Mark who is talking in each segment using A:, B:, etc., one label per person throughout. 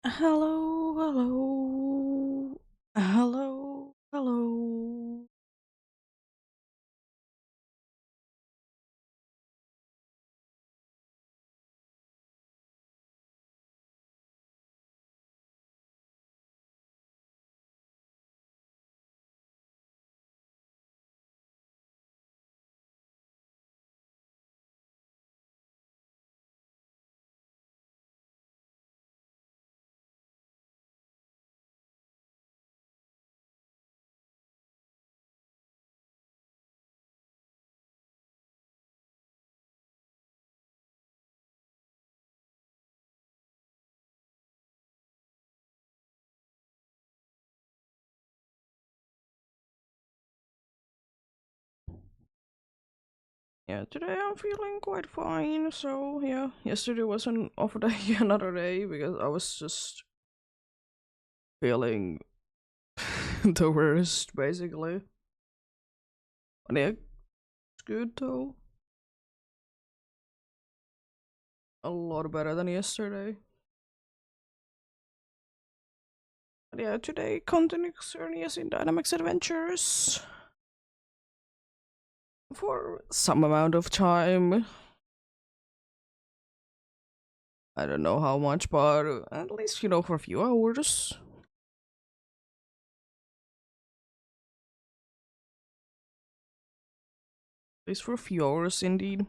A: Hello, hello, hello, hello. Yeah, today I'm feeling quite fine. So yeah, yesterday was an off day, another day because I was just feeling the worst, basically. But yeah, it's good though. A lot better than yesterday. But yeah, today continues Ernie's in Dynamics Adventures for some amount of time. I don't know how much, but at least for a few hours. At least for a few hours, indeed.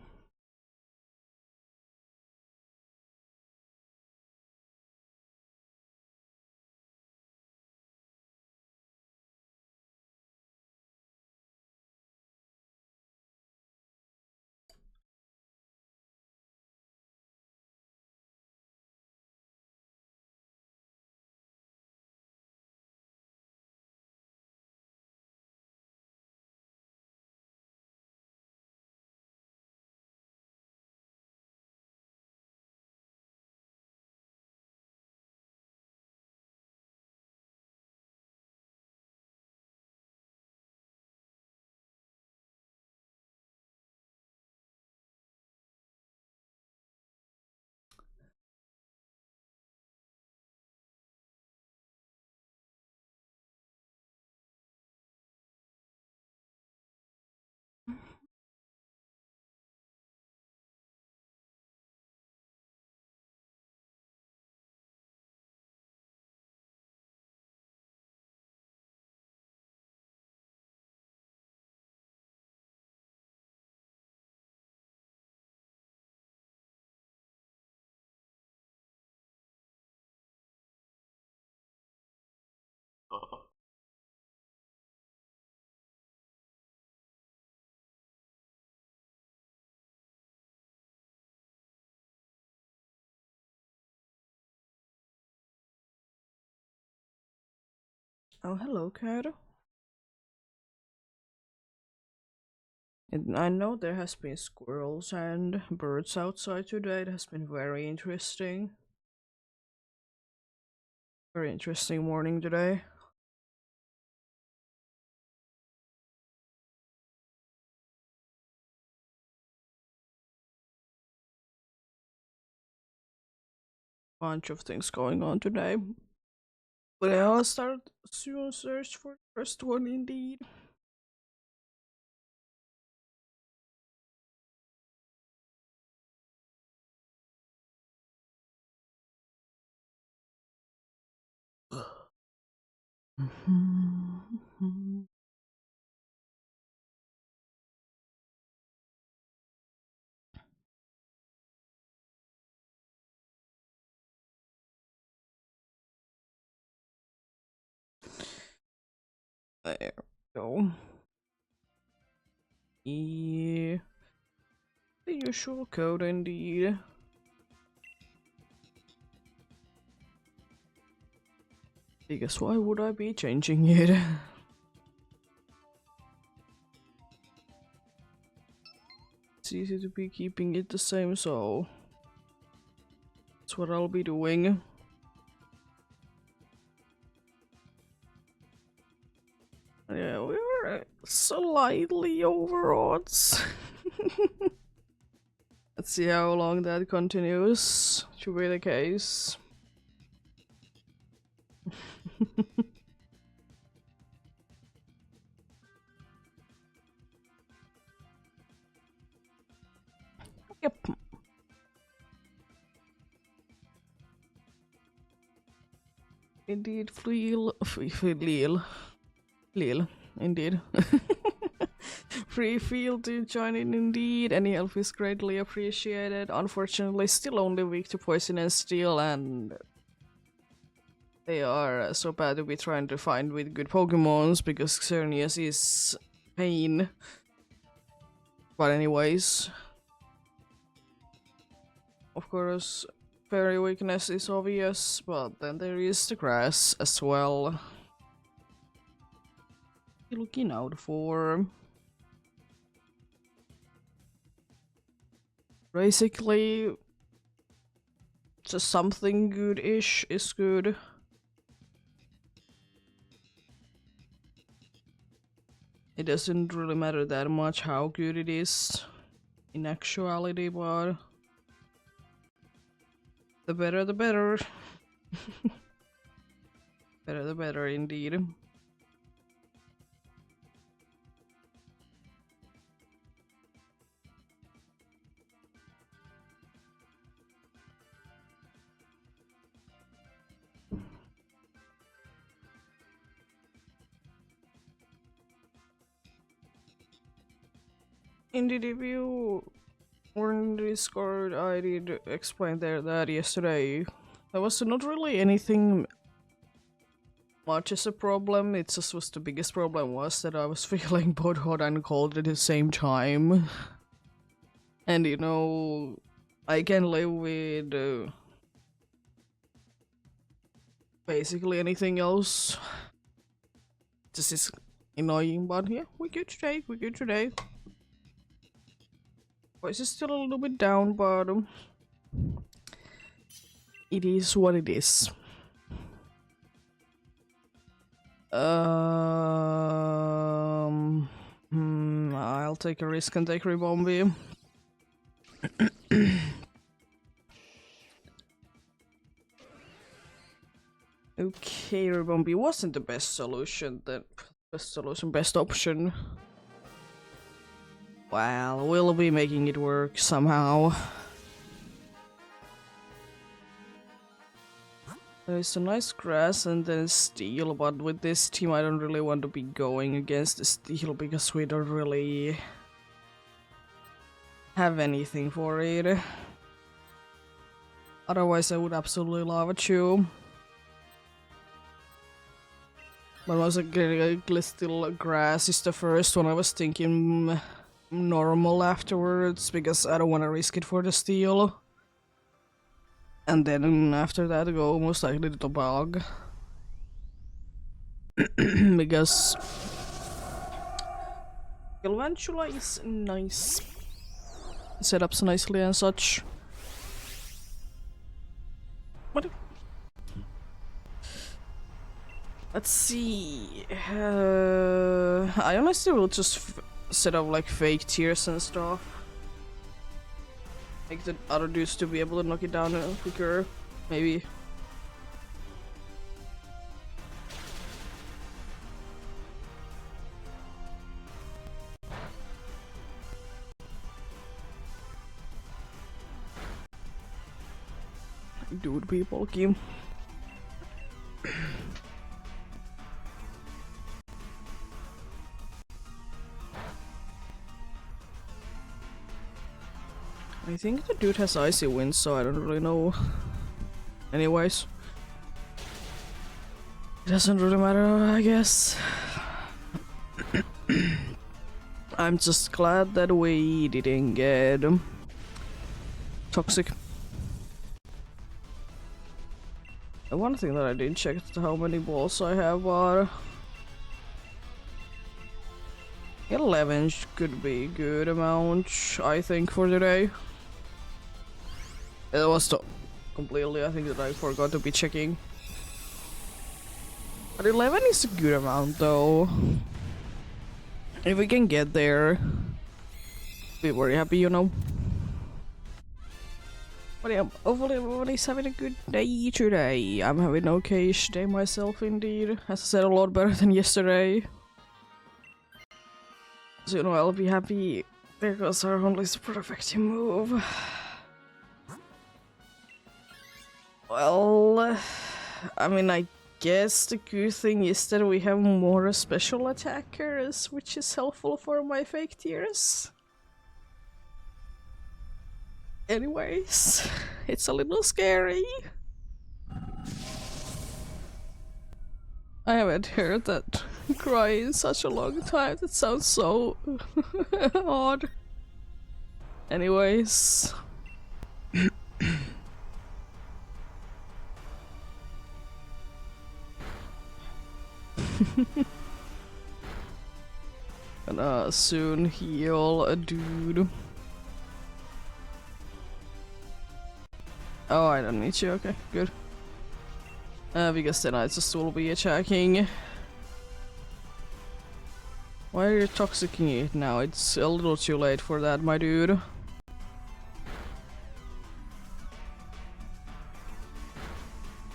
A: Oh, hello, cat. And I know there has been squirrels and birds outside today. It has been very interesting. Very interesting morning today. Bunch of things going on today. But I'll start soon search for the first one indeed. There we go. Yeah. The usual code indeed. Because why would I be changing it? It's easy to be keeping it the same, so that's what I'll be doing. Yeah, we were slightly over odds. Let's see how long that continues to be the case. Yep. Indeed, Fleel, indeed. Free feel to join in indeed. Any help is greatly appreciated. Unfortunately, still only weak to poison and steel, and they are so bad to be trying to find with good Pokemons because Xerneas is pain. But anyways, of course, fairy weakness is obvious, but then there is the grass as well. Looking out for. Basically, just something good-ish is good. It doesn't really matter that much how good it is in actuality, but the better the better. Better the better indeed. Indeed, if you were in Discord, I did explain there that yesterday there was not really anything much as a problem. It just was the biggest problem was that I was feeling both hot and cold at the same time. And you know, I can live with basically anything else. This is annoying, but yeah, we're good today. We're good today. Voice is still a little bit down, but it is what it is. I'll take a risk and take Ribombi. Okay, Ribombi wasn't the best solution. Best option. Well, we'll be making it work somehow. There's some nice grass and then steel, but with this team I don't really want to be going against the steel because we don't really have anything for it. Otherwise I would absolutely love a chew. But once again, still grass is the first one. I was thinking normal afterwards because I don't want to risk it for the steel. And then after that go most likely to the bog. Because Galvantula is nice. Set up so nicely and such. What? Let's see. I honestly will just set up like fake tiers and stuff. Make the other dudes to be able to knock it down quicker, maybe. Dude, be bulky. I think the dude has icy winds, so I don't really know. Anyways. It doesn't really matter, I guess. I'm just glad that we didn't get toxic. And one thing that I didn't check is how many balls I have, but 11 could be a good amount, I think, for today. It was completely, I think that I forgot to be checking. But 11 is a good amount though. If we can get there, be very happy, you know. But yeah, hopefully everybody's having a good day today. I'm having an okay-ish day myself indeed. As I said, a lot better than yesterday. So you know, I'll be happy because our only super effective move. Well, I mean, I guess the good thing is that we have more special attackers, which is helpful for my fake tears. Anyways, it's a little scary. I haven't heard that cry in such a long time. That sounds so odd. Anyways. Gonna soon heal a dude. Oh, I don't need you. Okay, good. Because then I just will be attacking. Why are you toxicking it now? It's a little too late for that, my dude.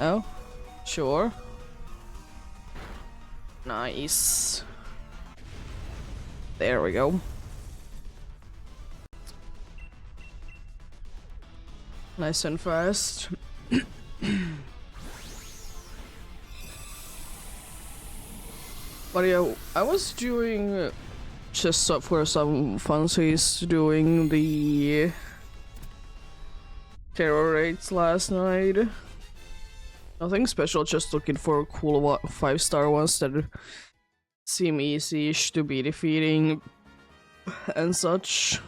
A: Oh, sure. Nice. There we go. Nice and fast. But yeah, I was doing just for some funsies doing the terror raids last night. Nothing special, just looking for cool 5-star ones that seem easy-ish to be defeating and such.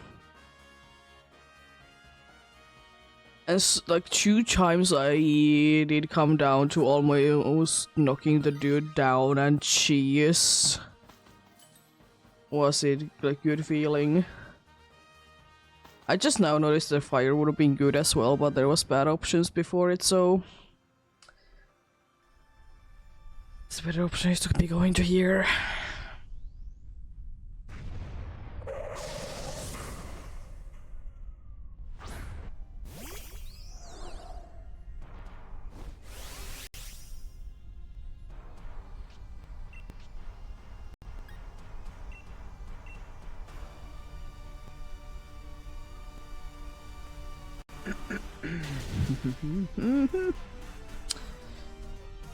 A: And like 2 times I did come down to almost knocking the dude down, and jeez, was it a good feeling. I just now noticed that fire would have been good as well, but there was bad options before it, so it's a better option is to be going to here.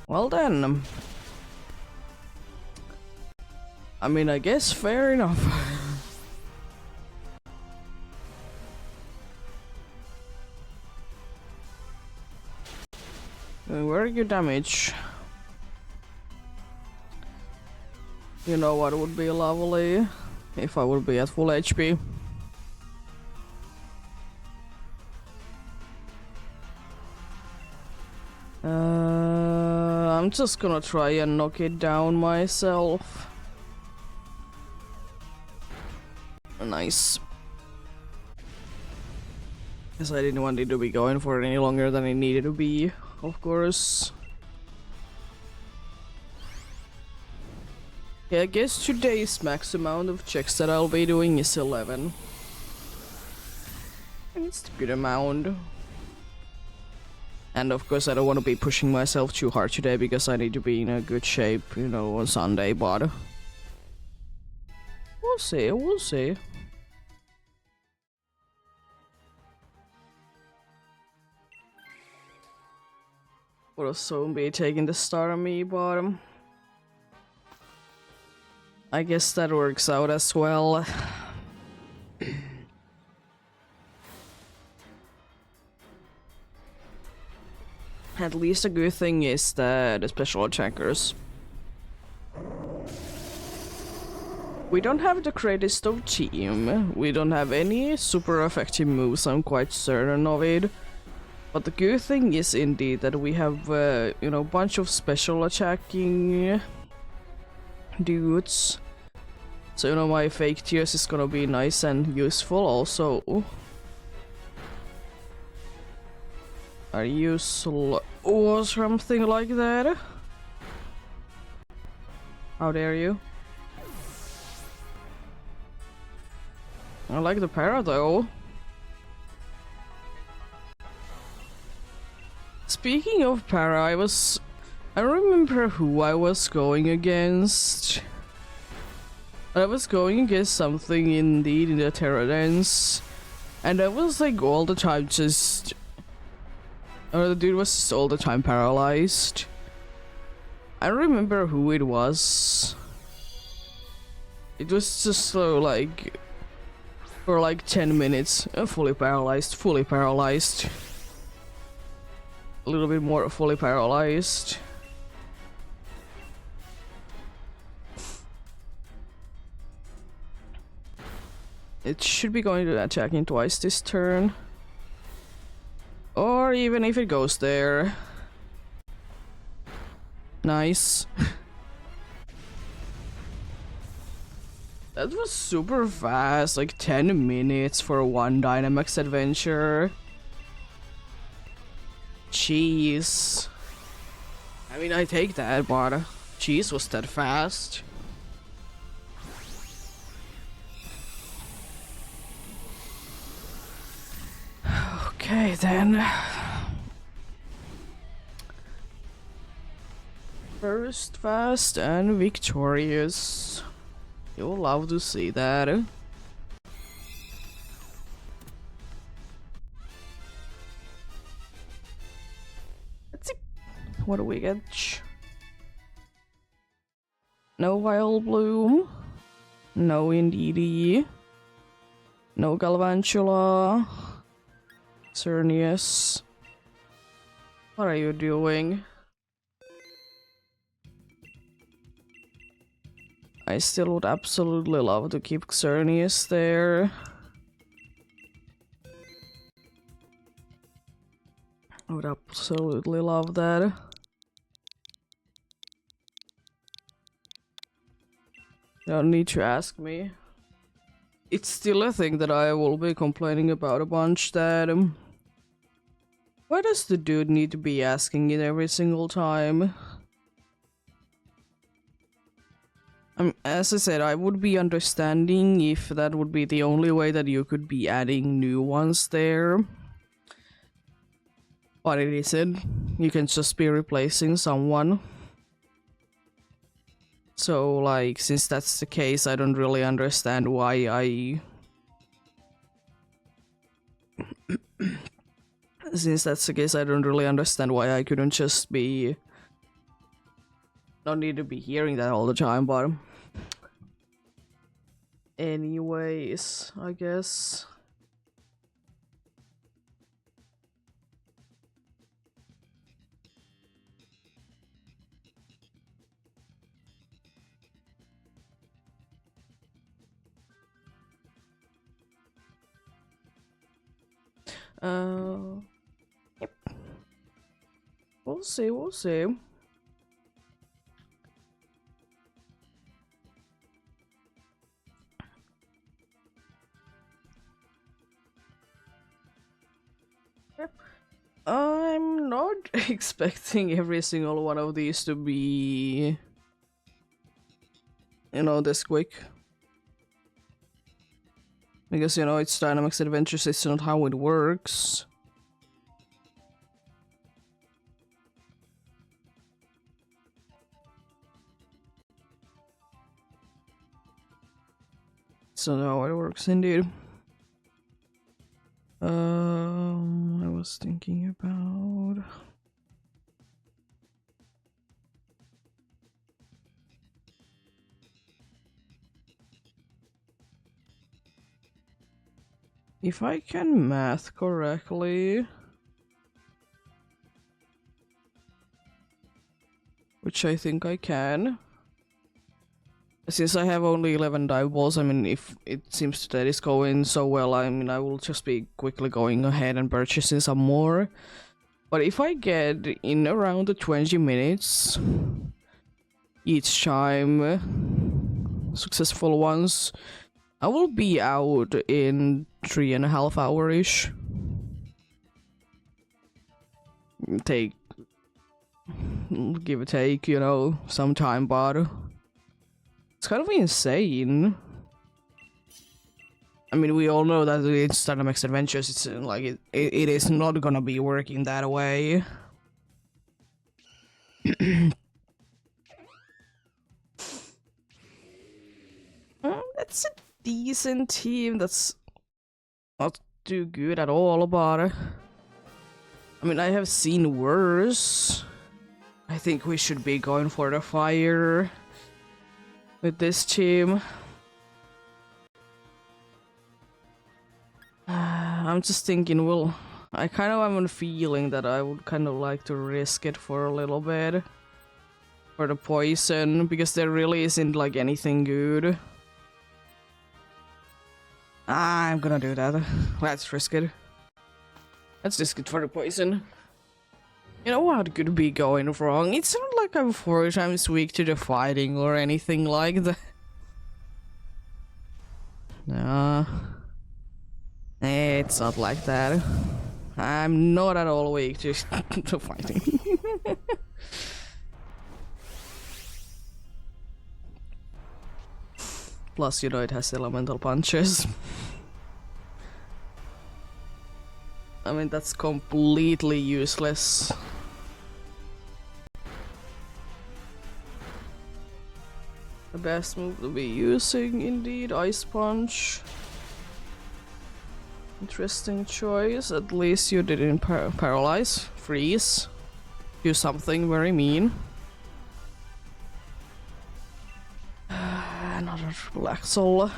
A: Well then. I mean, I guess fair enough. Where are your damage? You know what would be lovely? If I would be at full HP. I'm just gonna try and knock it down myself. Nice. Because I didn't want it to be going for it any longer than it needed to be, of course. Yeah, I guess today's max amount of checks that I'll be doing is 11. And it's a good amount. And of course I don't want to be pushing myself too hard today because I need to be in a good shape, you know, on Sunday, but we'll see, we'll see. Would have soon be taking the start on me, but I guess that works out as well. At least a good thing is that the special attackers, we don't have the greatest of team. We don't have any super effective moves, I'm quite certain of it. But the good thing is indeed that we have, you know, a bunch of special attacking dudes. So, you know, my fake tears is gonna be nice and useful also. Are you slow or something like that? How dare you? I like the para though. Speaking of para, I remember who I was going against. I was going against something indeed in the Terra Dance. And I was like all the time just... Or the dude was just all the time paralyzed. I don't remember who it was. It was just so like... For like 10 minutes, fully paralyzed, fully paralyzed. A little bit more fully paralyzed. It should be going to attacking twice this turn. Or even if it goes there. Nice. That was super fast, like 10 minutes for one Dynamax adventure. Jeez. I mean, I take that, but jeez, was that fast? Okay, then. First, fast, and victorious. You'll love to see that. Let's see. What do we get? No Vileplume. No Indeedee. No Galvantula. Xerneas. What are you doing? I still would absolutely love to keep Xerneas there. I would absolutely love that. You don't need to ask me. It's still a thing that I will be complaining about a bunch, that why does the dude need to be asking it every single time? As I said, I would be understanding if that would be the only way that you could be adding new ones there. But it isn't. You can just be replacing someone. So, like, since that's the case, I don't really understand why Since that's the case, I don't really understand why I couldn't just be... Don't need to be hearing that all the time, but... Anyways, I guess... Yep. We'll see, we'll see. Yep. I'm not expecting every single one of these to be, you know, this quick. Because, you know, it's Dynamax Adventures, it's not how it works. So now it works indeed. I was thinking about... If I can math correctly... Which I think I can. Since I have only 11 dive balls, I mean, if it seems that it's going so well, I mean, I will just be quickly going ahead and purchasing some more. But if I get in around the 20 minutes each time, successful ones, I will be out in 3.5 hours-ish. Give or take, you know, some time, but it's kind of insane. I mean, we all know that it's Dynamax Adventures, it's like it is not gonna be working that way. That's a decent team. That's not too good at all, but I mean, I have seen worse. I think we should be going for the fire with this team. I'm just thinking, well, I kind of have a feeling that I would kind of like to risk it for a little bit. For the poison, because there really isn't like anything good. I'm gonna do that. Let's risk it. Let's risk it for the poison. You know what could be going wrong? It's not like I'm 4 times weak to the fighting or anything like that. Nah. It's not like that. I'm not at all weak to, to fighting. Plus, you know, it has elemental punches. I mean, that's completely useless. The best move to be using, indeed, Ice Punch. Interesting choice. At least you didn't paralyze, freeze, do something very mean. Another Black Soul.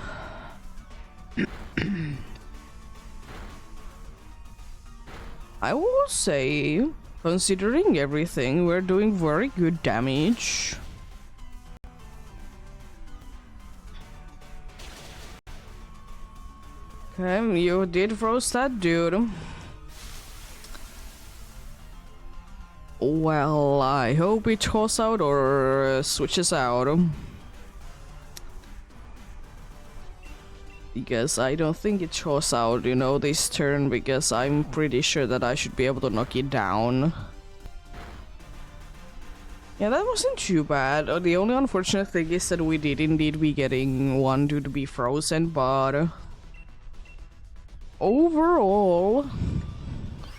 A: I will say, considering everything, we're doing very good damage. Okay, you did froze that dude. Well, I hope it goes out or switches out. Because I don't think it shows out, you know, this turn, because I'm pretty sure that I should be able to knock it down. Yeah, that wasn't too bad. The only unfortunate thing is that we did indeed be getting one dude to be frozen, but overall,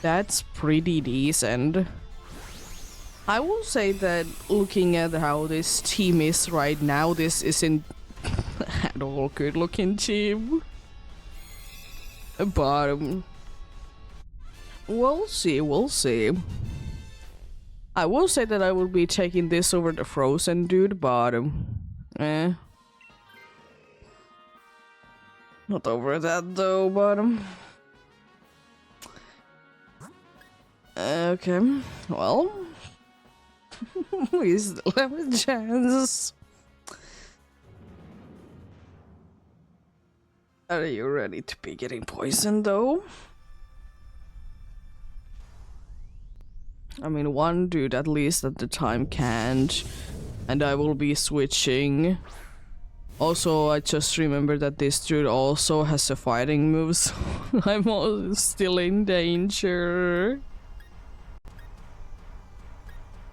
A: that's pretty decent. I will say that looking at how this team is right now, this isn't at all good looking team. But we'll see, we'll see. I will say that I will be taking this over the frozen dude, but not over that though, but okay, well, we still have a chance. Are you ready to be getting poisoned though? I mean, one dude at least at the time can't, and I will be switching. Also, I just remembered that this dude also has a fighting move, so I'm still in danger.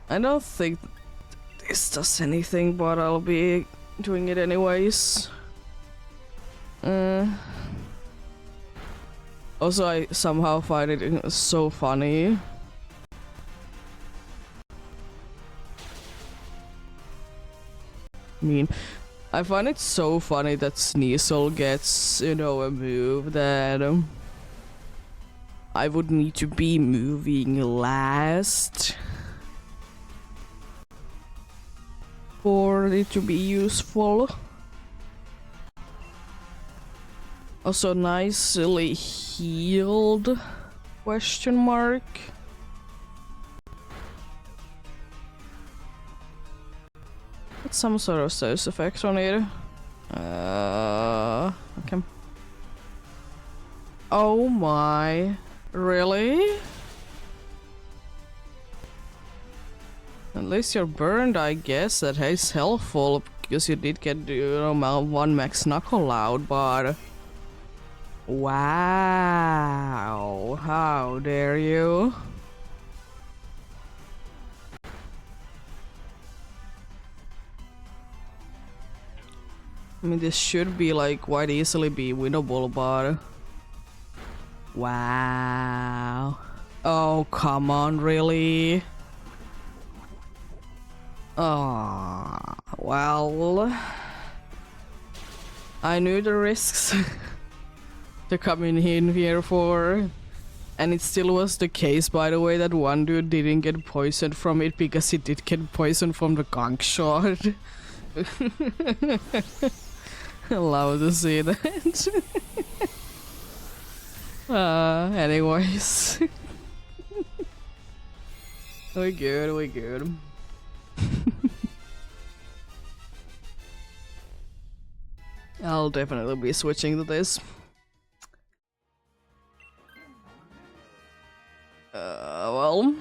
A: I don't think this does anything, but I'll be doing it anyways. Also, I somehow find it so funny. I find it so funny that Sneasel gets, you know, a move that I would need to be moving last for it to be useful. Also nicely healed, question mark. It's some sort of source effect on it. Okay. Oh my, really? At least you're burned, I guess. That is helpful because you did get, you know, one max knuckle out, but wow, how dare you? I mean, this should be like quite easily be winnable, but wow. Oh, come on, really? Well, I knew the risks to coming in here for, and it still was the case, by the way, that one dude didn't get poisoned from it because he did get poisoned from the gong shot. Love to see that. Anyways. We good. I'll definitely be switching to this. Well,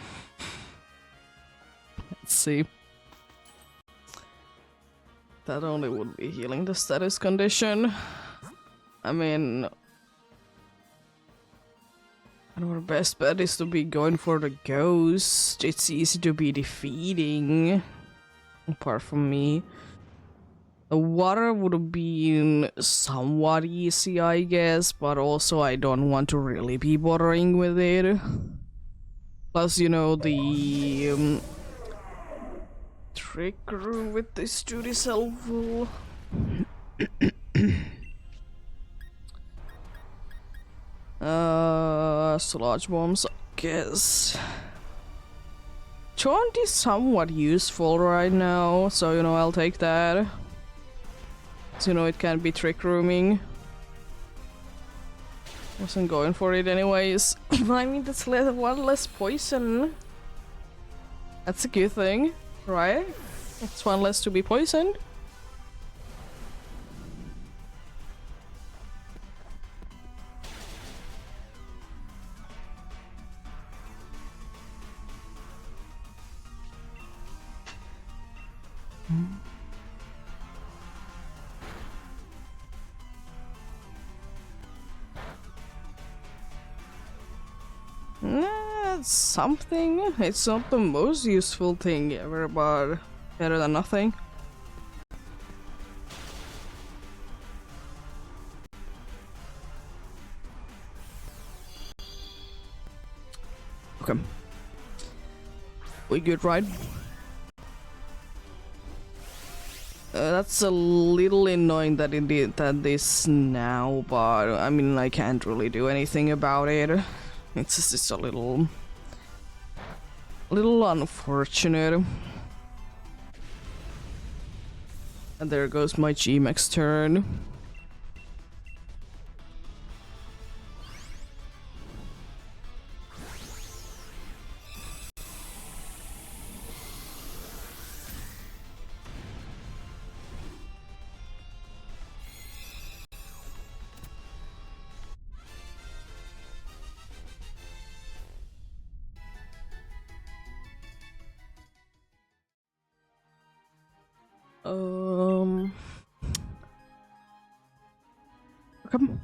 A: let's see. That only would be healing the status condition. I mean, our best bet is to be going for the ghost. It's easy to be defeating, apart from me. The water would have been somewhat easy, I guess, but also I don't want to really be bothering with it. Plus, you know, the trick room with this dude is helpful. Sludge bombs, I guess. Taunt is somewhat useful right now, so you know, I'll take that. So, you know, it can be trick rooming. Wasn't going for it anyways. I mean, that's one less poison. That's a good thing, right? It's one less to be poisoned. It's something. It's not the most useful thing ever, but better than nothing. Okay. We good, right? That's a little annoying that it did that this now, but I mean, I can't really do anything about it. It's just a little unfortunate. And there goes my G-Max turn. Come.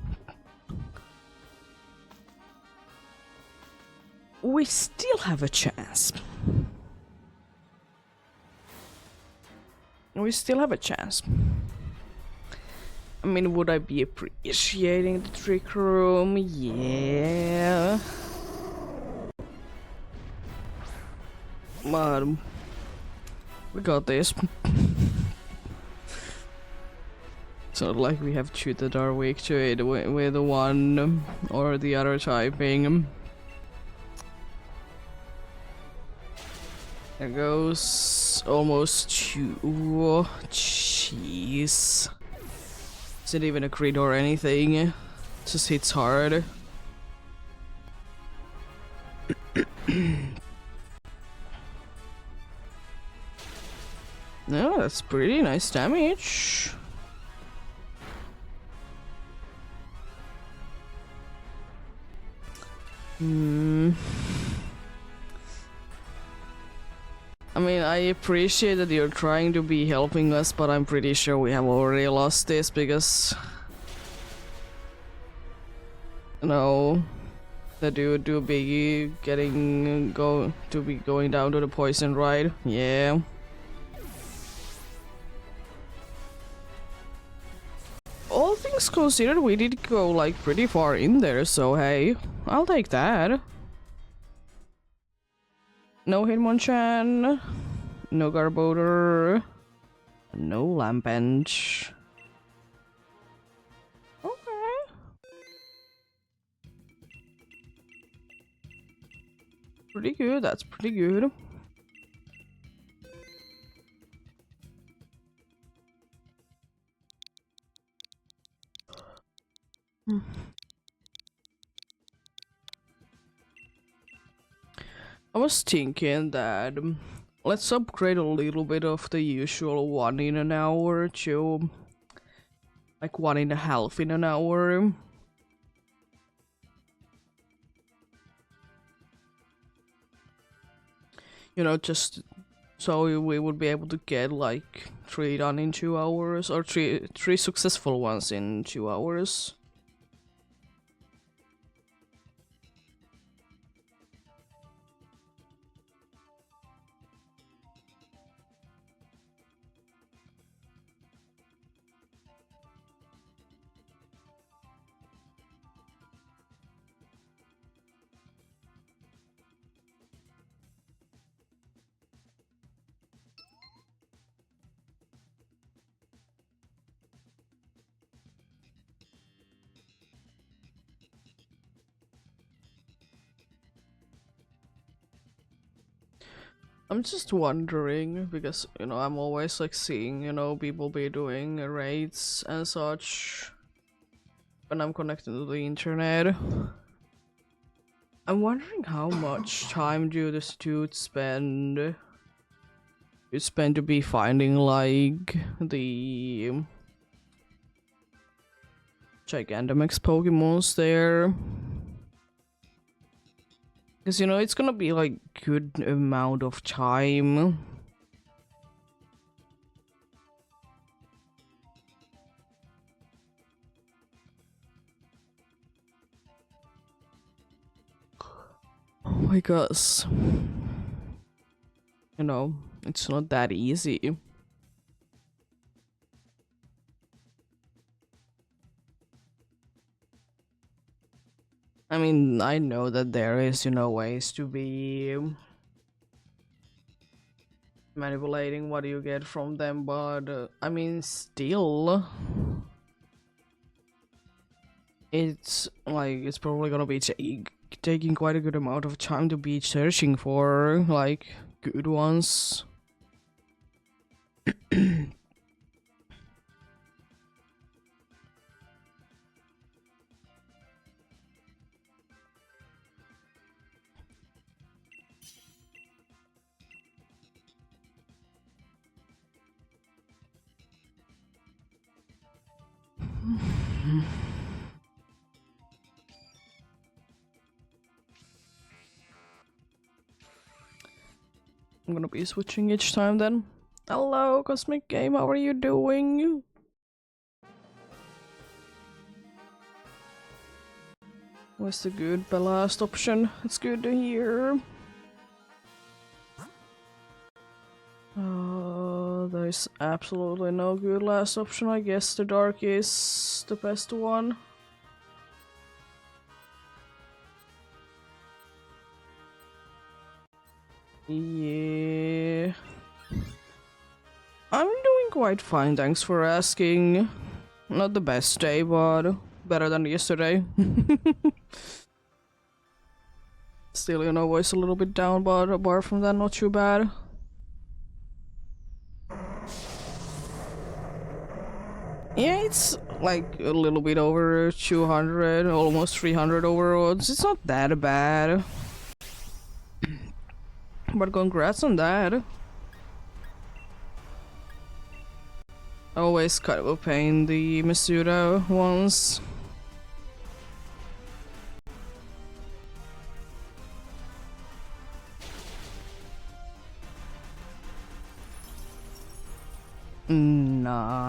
A: We still have a chance. We still have a chance. I mean, would I be appreciating the trick room? Yeah. But we got this. It's not like we have two that are weak to it with one or the other typing. There goes almost two. Oh, jeez. Isn't even a crit or anything. It just hits hard. No, that's pretty nice damage. I mean, I appreciate that you're trying to be helping us, but I'm pretty sure we have already lost this because... No, the dude do be getting going down to the poison, right? Yeah. All things considered, we did go like pretty far in there, so hey, I'll take that. No Hitmonchan. no Garbodor, no Lampenge. Okay. Pretty good, that's pretty good. I was thinking that let's upgrade a little bit of the usual 1 in an hour to like 1.5 in an hour. You know, just so we would be able to get like 3 done in 2 hours, or three successful ones in 2 hours. I'm just wondering, because, you know, I'm always like seeing, you know, people be doing raids and such when I'm connected to the internet. I'm wondering how much time do the students spend to be finding like the Gigantamax Pokemons there. Because, you know, it's gonna be like good amount of time. Because, you know, it's not that easy. I mean, I know that there is, you know, ways to be manipulating what you get from them, but I mean, still, it's like it's probably gonna be taking quite a good amount of time to be searching for like good ones. I'm gonna be switching each time then. Hello, Cosmic Game, how are you doing? What's the good ballast option? It's good to hear. There's absolutely no good last option. I guess the dark is the best one. Yeah. I'm doing quite fine, thanks for asking. Not the best day, but better than yesterday. Still, you know, voice a little bit down, but apart from that, not too bad. Yeah, it's like a little bit over 200, almost 300 overalls. It's not that bad. But congrats on that. Always kind of a pain, the Masuda ones. Nice.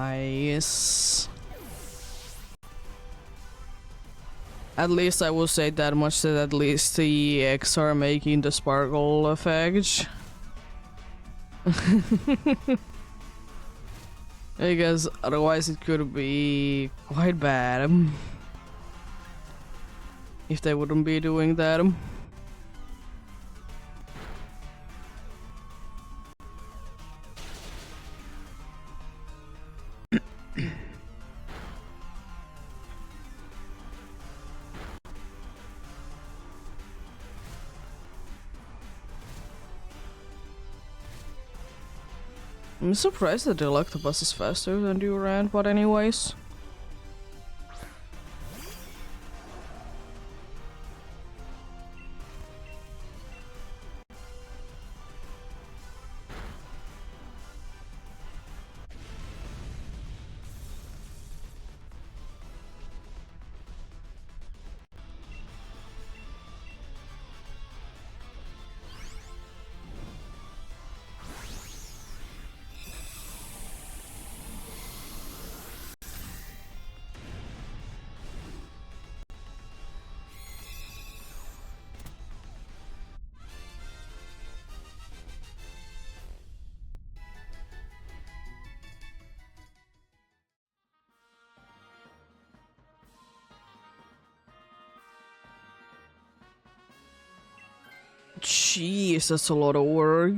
A: At least I will say that much, that at least the EX are making the sparkle effect. Because otherwise it could be quite bad if they wouldn't be doing that. I'm surprised that the Electabuzz is faster than Durant, but anyways. Jeez, that's a lot of work.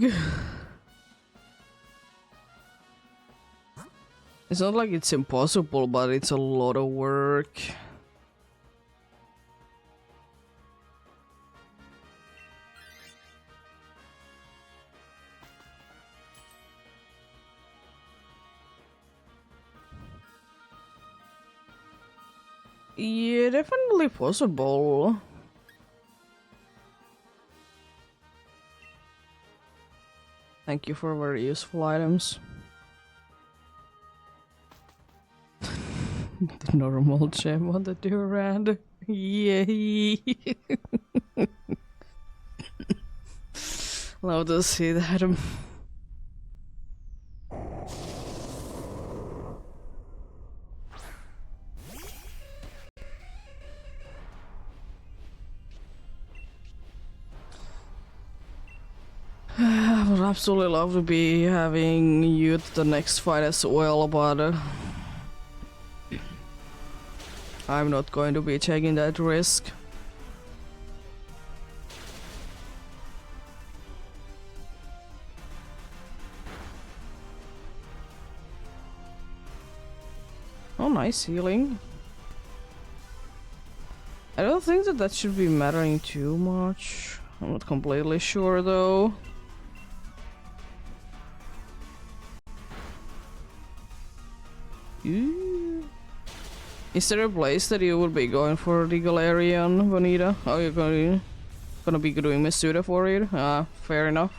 A: It's not like it's impossible, but it's a lot of work. Yeah, definitely possible. Thank you for very useful items. The normal gem on the Durand. Yay! Love to see that. I would absolutely love to be having you at the next fight as well, but I'm not going to be taking that risk. Oh, nice healing. I don't think that should be mattering too much. I'm not completely sure though. Ooh. Is there a place that you would be going for the Galarian, Bonita? Oh, you're gonna be doing Masuda for it? Ah, fair enough.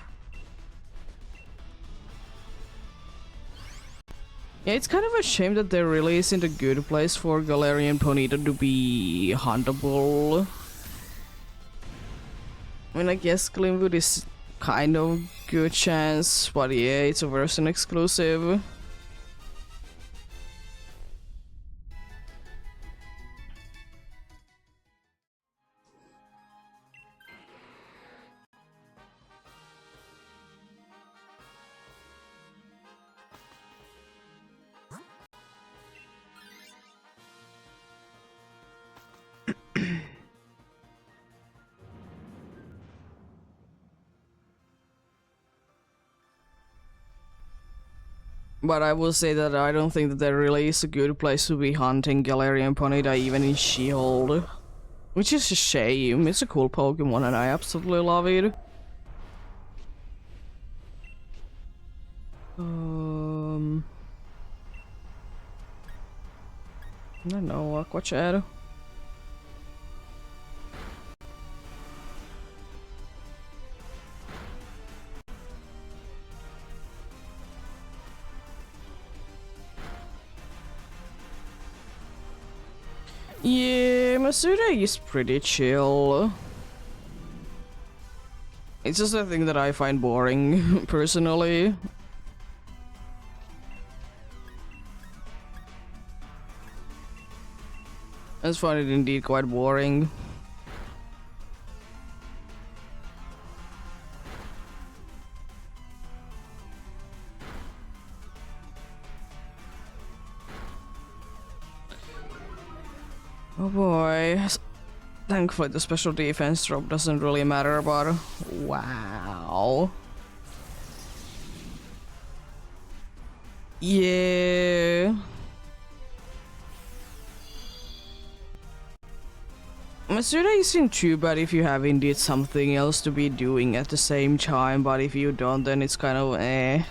A: Yeah, it's kind of a shame that there really isn't a good place for Galarian Ponyta to be huntable. I mean, I guess Glimwood is kind of good chance, but yeah, it's a version exclusive. But I will say that I don't think that there really is a good place to be hunting Galarian Ponyta even in Shield. Which is a shame, it's a cool Pokemon and I absolutely love it. I don't know, Aqua Chat. Yeah, Masuda is pretty chill. It's just a thing that I find boring, personally. I just find it indeed quite boring. Oh boy. Thankfully the special defense drop doesn't really matter, but wow. Yeah. Masuda isn't too bad if you have indeed something else to be doing at the same time, but if you don't, then it's kind of eh.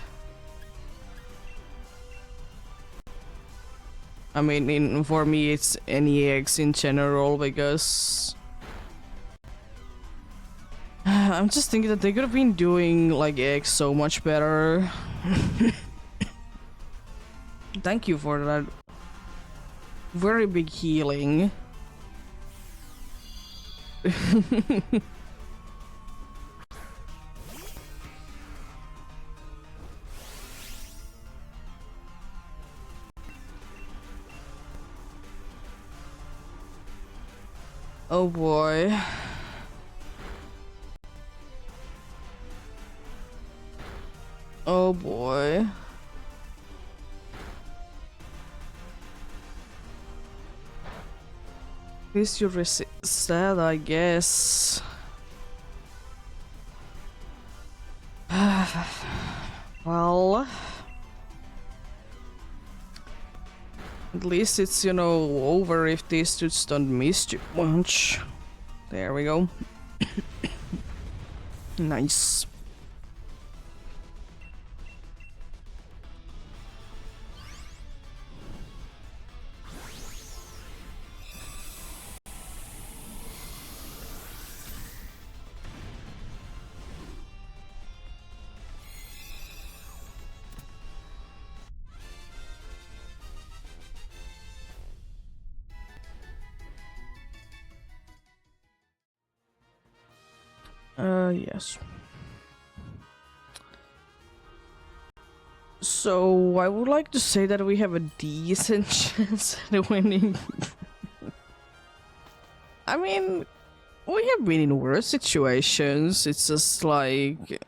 A: I mean, for me it's any eggs in general because I'm just thinking that they could have been doing like eggs so much better. Thank you for that very big healing. Oh boy. Oh boy. At least you resist that, I guess. Well, at least it's, you know, over if these dudes don't miss too much. There we go. Nice. Yes. So, I would like to say that we have a decent chance at winning. I mean, we have been in worse situations. It's just like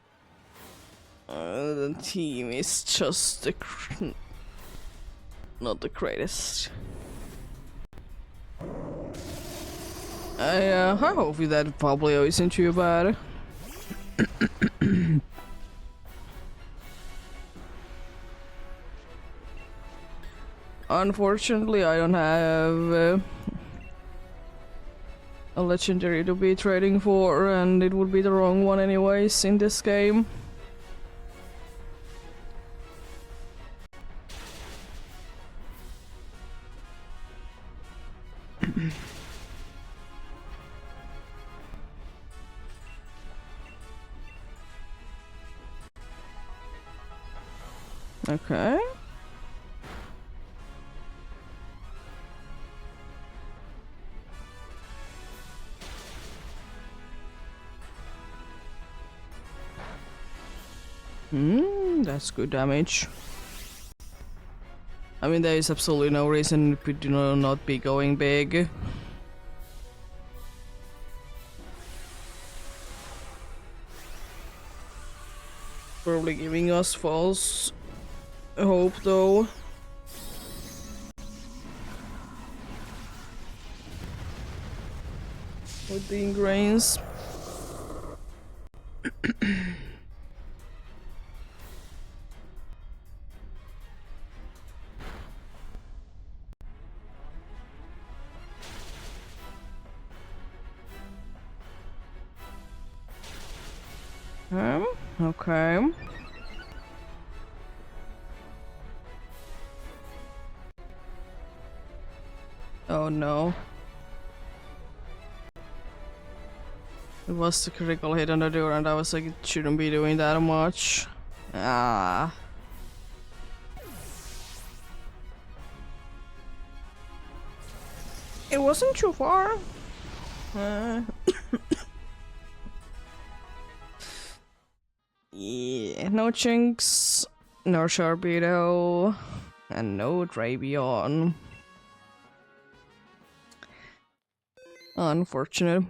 A: the team is just not the greatest. I hope that Pablio isn't too bad. Unfortunately, I don't have a legendary to be trading for, and it would be the wrong one anyways in this game. Okay. That's good damage. I mean, there is absolutely no reason we do not be going big. Probably giving us false hope though. With the ingrains. Okay. Oh no. It was the critical hit on the door and I was like, it shouldn't be doing that much. Ah. It wasn't too far. Yeah, no chinks, no Sharpedo, and no Dravion. Unfortunate.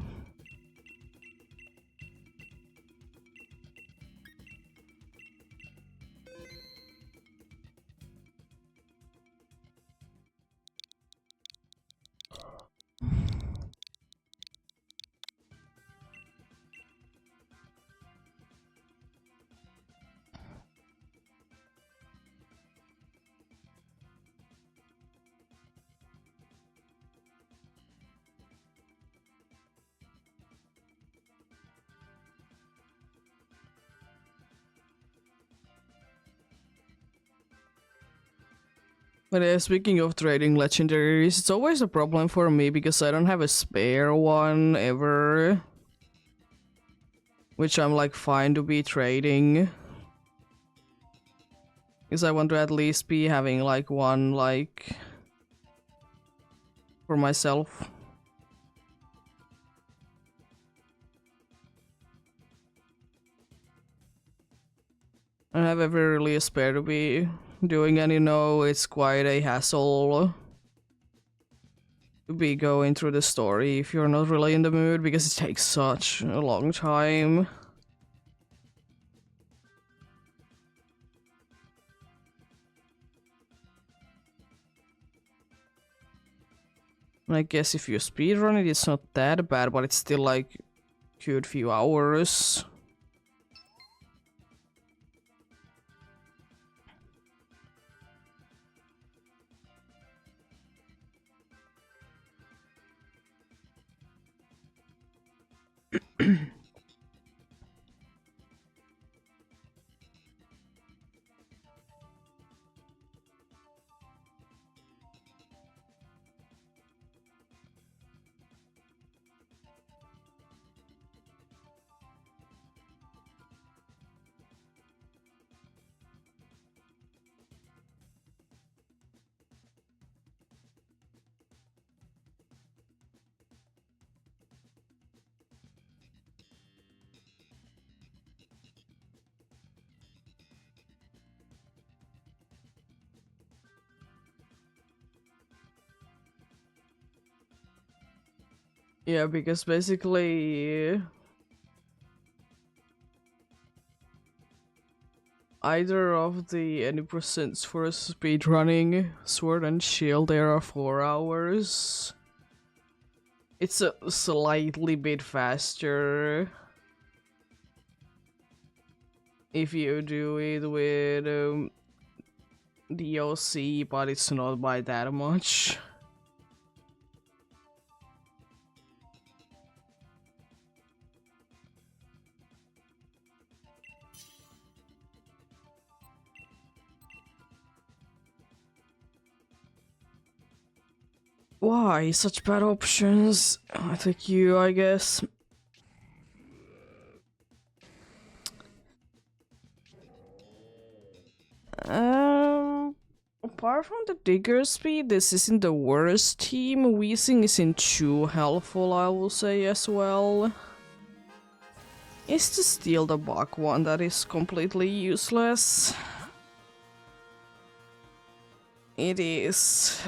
A: But speaking of trading legendaries, it's always a problem for me because I don't have a spare one ever. Which I'm like fine to be trading. Because I want to at least be having like one like for myself. I don't have ever really a spare to be doing, and you know it's quite a hassle to be going through the story if you're not really in the mood because it takes such a long time. I guess if you speedrun it, it's not that bad, but it's still like a good few hours. Yeah, because basically either of the any percents for speedrunning Sword and Shield, there are 4 hours. It's a slightly bit faster if you do it with DLC, but it's not by that much. Why such bad options? I take you, I guess. Apart from the digger speed, this isn't the worst team. Weezing isn't too helpful, I will say as well. It's to steal the bug one that is completely useless. It is.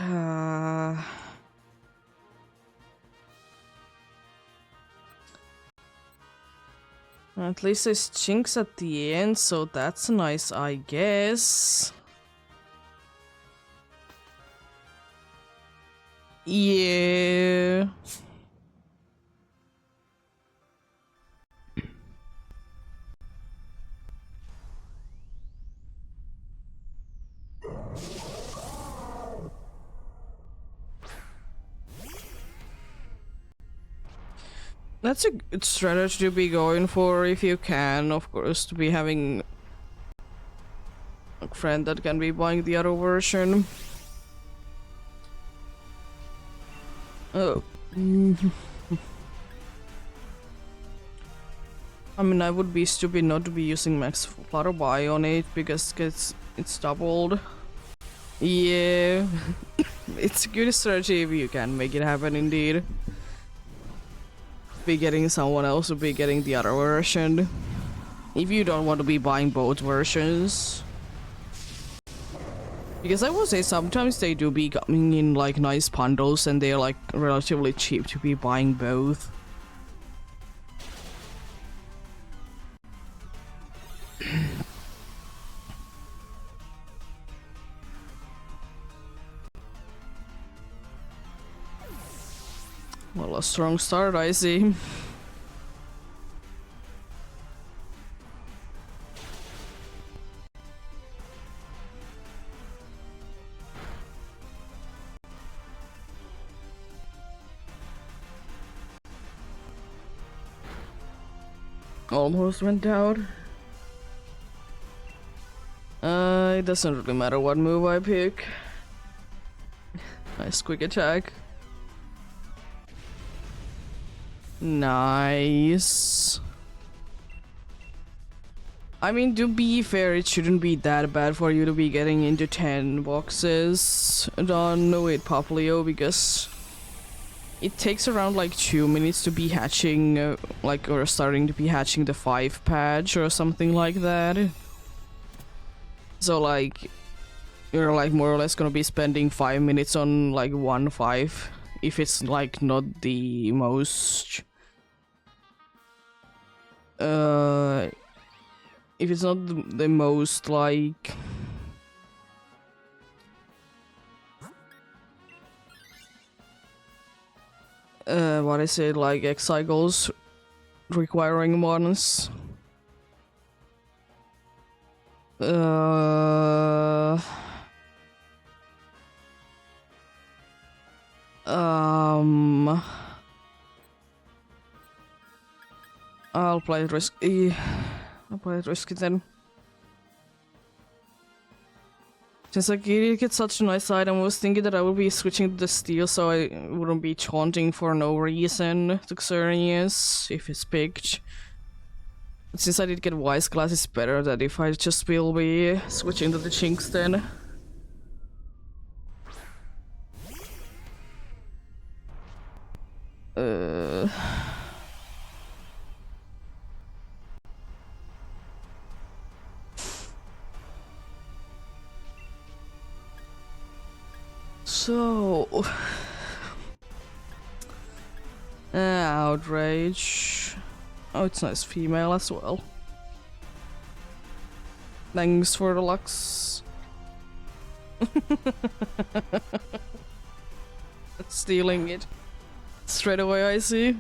A: At least there's chinks at the end, so that's nice, I guess. Yeah. That's a good strategy to be going for if you can, of course, to be having a friend that can be buying the other version. Oh. I mean, I would be stupid not to be using max flutter buy on it because it's doubled. Yeah. It's a good strategy if you can make it happen indeed. Be getting someone else to be getting the other version. If you don't want to be buying both versions. Because I will say sometimes they do be coming in like nice bundles and they're like relatively cheap to be buying both. Well, a strong start, I see. Almost went out. It doesn't really matter what move I pick. Nice quick attack. Nice. I mean, to be fair, it shouldn't be that bad for you to be getting into 10 boxes done with Poplio, because it takes around like 2 minutes to be hatching, or starting to be hatching the 5 patch or something like that. So like, you're like more or less gonna be spending 5 minutes on like 1-5, if it's like not the most if it's not the most like what is it, like X cycles requiring ones. I'll play it risky. I'll play it risky then. Since like it gets such a nice item, I was thinking that I would be switching to the steel so I wouldn't be taunting for no reason to Xerneas if it's picked. But since I did get Wise Glass, it's better that if I just will be switching to the Chinks then. So... outrage. Oh, it's nice female as well. Thanks for the lux. Stealing it. Straight away, I see.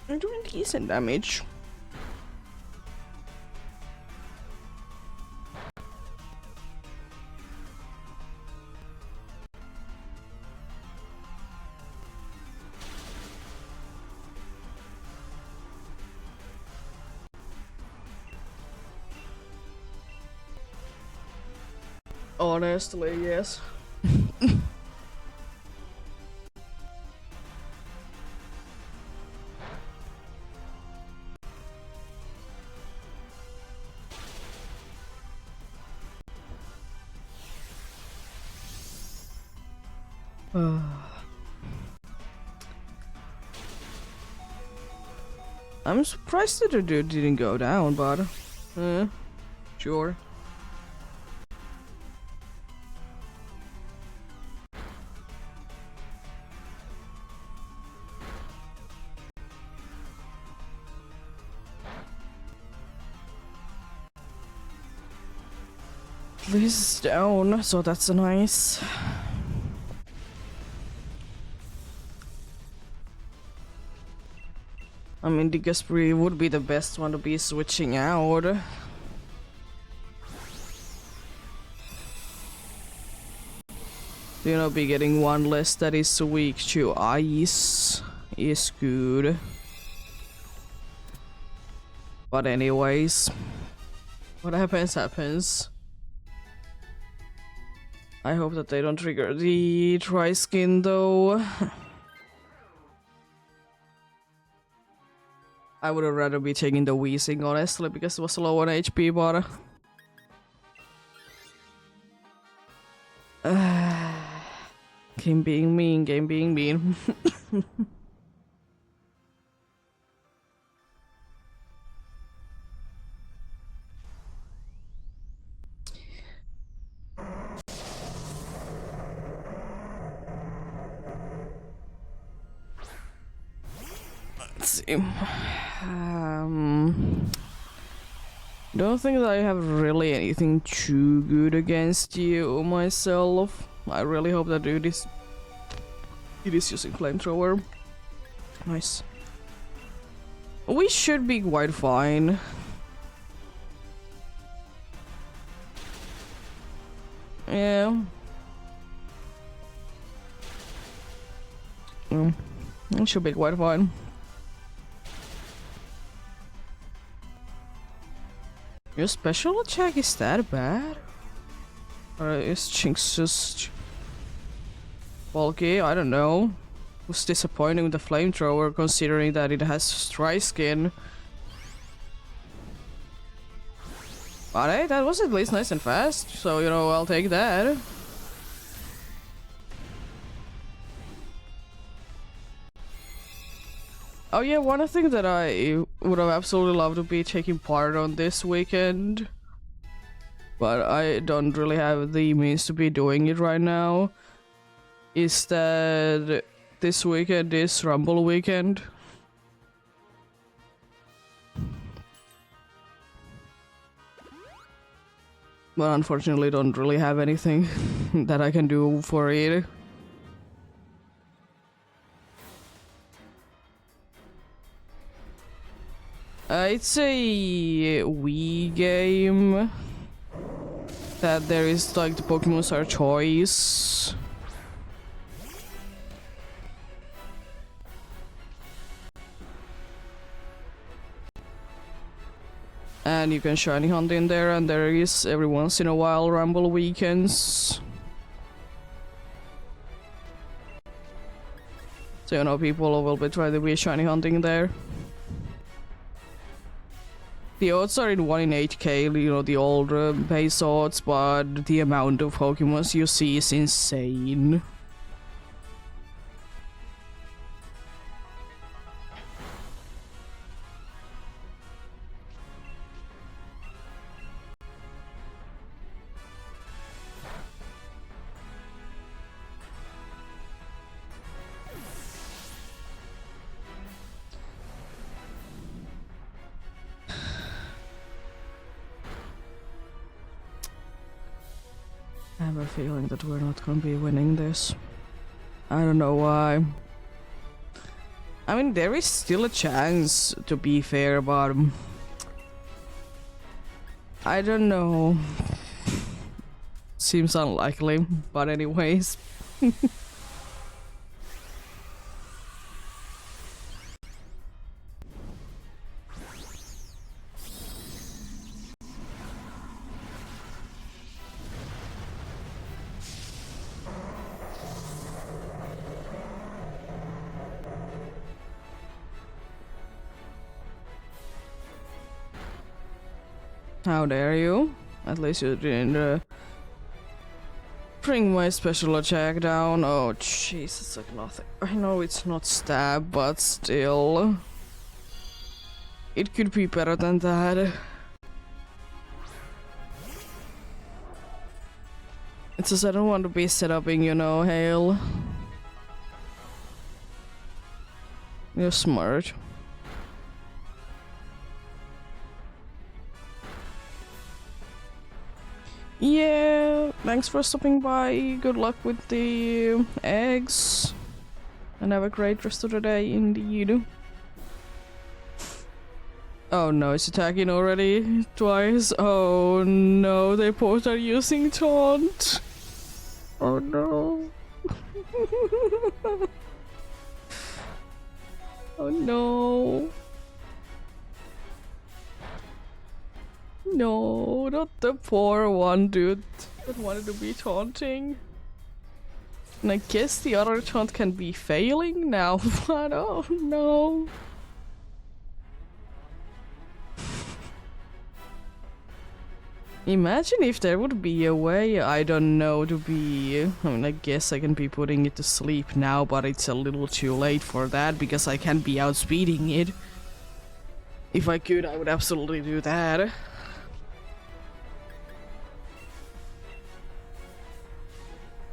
A: I'm doing decent damage. Honestly, yes. I'm surprised that the dude didn't go down, but sure. This is down, so that's nice. I mean, the Gasperi would be the best one to be switching out. You know, be getting one less that is weak to ice is good. But anyways, what happens happens. I hope that they don't trigger the tri-skin though. I would have rather be taking the wheezing honestly because it was low on HP, but game being mean, game being mean. Let's see. Don't think that I have really anything too good against you myself. I really hope that dude is... It is using flamethrower. Nice. We should be quite fine. Yeah. It should be quite fine. Your special attack is that bad? Or is Jinx just bulky? I don't know. It was disappointing with the flamethrower considering that it has dry skin. But hey, that was at least nice and fast, so you know, I'll take that. Oh yeah, one thing that I would have absolutely loved to be taking part on this weekend, but I don't really have the means to be doing it right now, is that this weekend is Rumble weekend. But unfortunately don't really have anything that I can do for it. It's a Wii game that there is like the Pokemons are toys. And you can shiny hunt in there, and there is every once in a while Rumble weekends. So you know, people will be trying to be shiny hunting there. The odds are in 1 in 8k, you know, the old base odds, but the amount of Pokemons you see is insane. I have a feeling that we're not gonna be winning this. I don't know why. I mean, there is still a chance, to be fair, but I don't know. Seems unlikely, but anyways. How dare you? At least you didn't bring my special attack down. Oh jeez, it's like nothing. I know it's not stab, but still. It could be better than that. It's just I don't want to be set upping, you know, Hale. You're smart. Yeah, thanks for stopping by. Good luck with the eggs. And have a great rest of the day indeed. Oh no, it's attacking already twice. Oh no, they both are using taunt. Oh no. Oh no. No, not the poor one, dude, that wanted to be taunting. And I guess the other taunt can be failing now, but oh no. Imagine if there would be a way, I don't know, to be... I mean, I guess I can be putting it to sleep now, but it's a little too late for that, because I can't be outspeeding it. If I could, I would absolutely do that.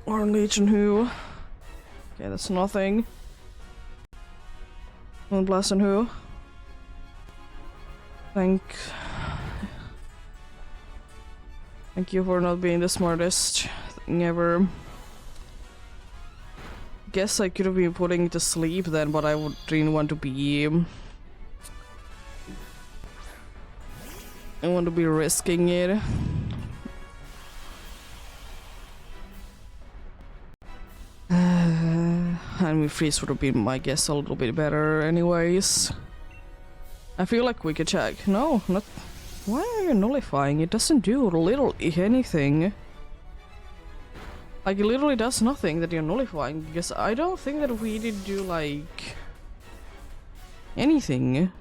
A: Or Legion who? Okay, that's nothing. One blast on who? Thank you for not being the smartest thing ever. Guess I could have been putting it to sleep then, but I didn't want to be... I want to be risking it. and freeze would have been my guess a little bit better anyways. I feel like we could check. No, not. Why are you nullifying? It doesn't do literally anything. Like, it literally does nothing that you're nullifying, because I don't think that we did do, like, anything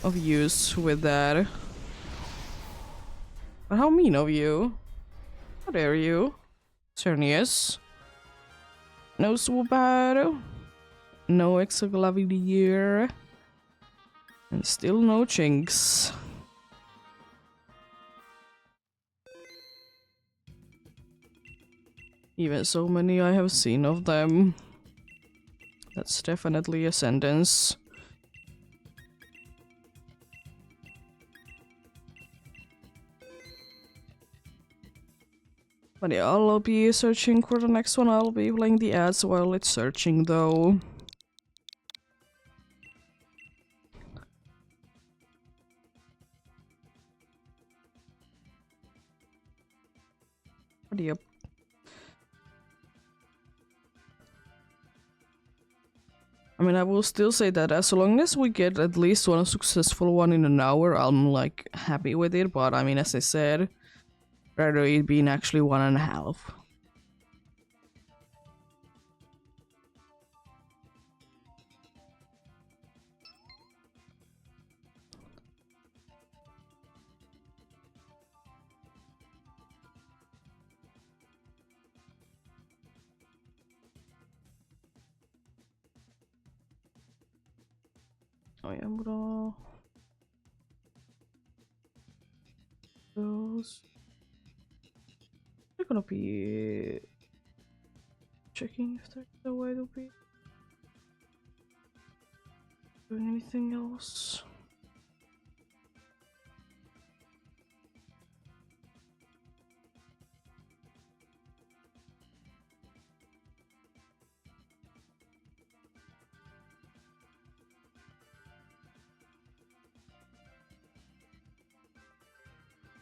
A: of use with that. But how mean of you. How dare you? Cernius. No Subaru. No Exoglavier. And still no Chinks. Even so many I have seen of them. That's definitely a sentence. But yeah, I'll be searching for the next one. I'll be playing the ads while it's searching though. But yep. I mean, I will still say that as long as we get at least one successful one in an hour, I'm like happy with it. But I mean, as I said, rather it being actually 1.5. Oh yeah, bra. Those. They're gonna be checking if there's a way to be doing anything else.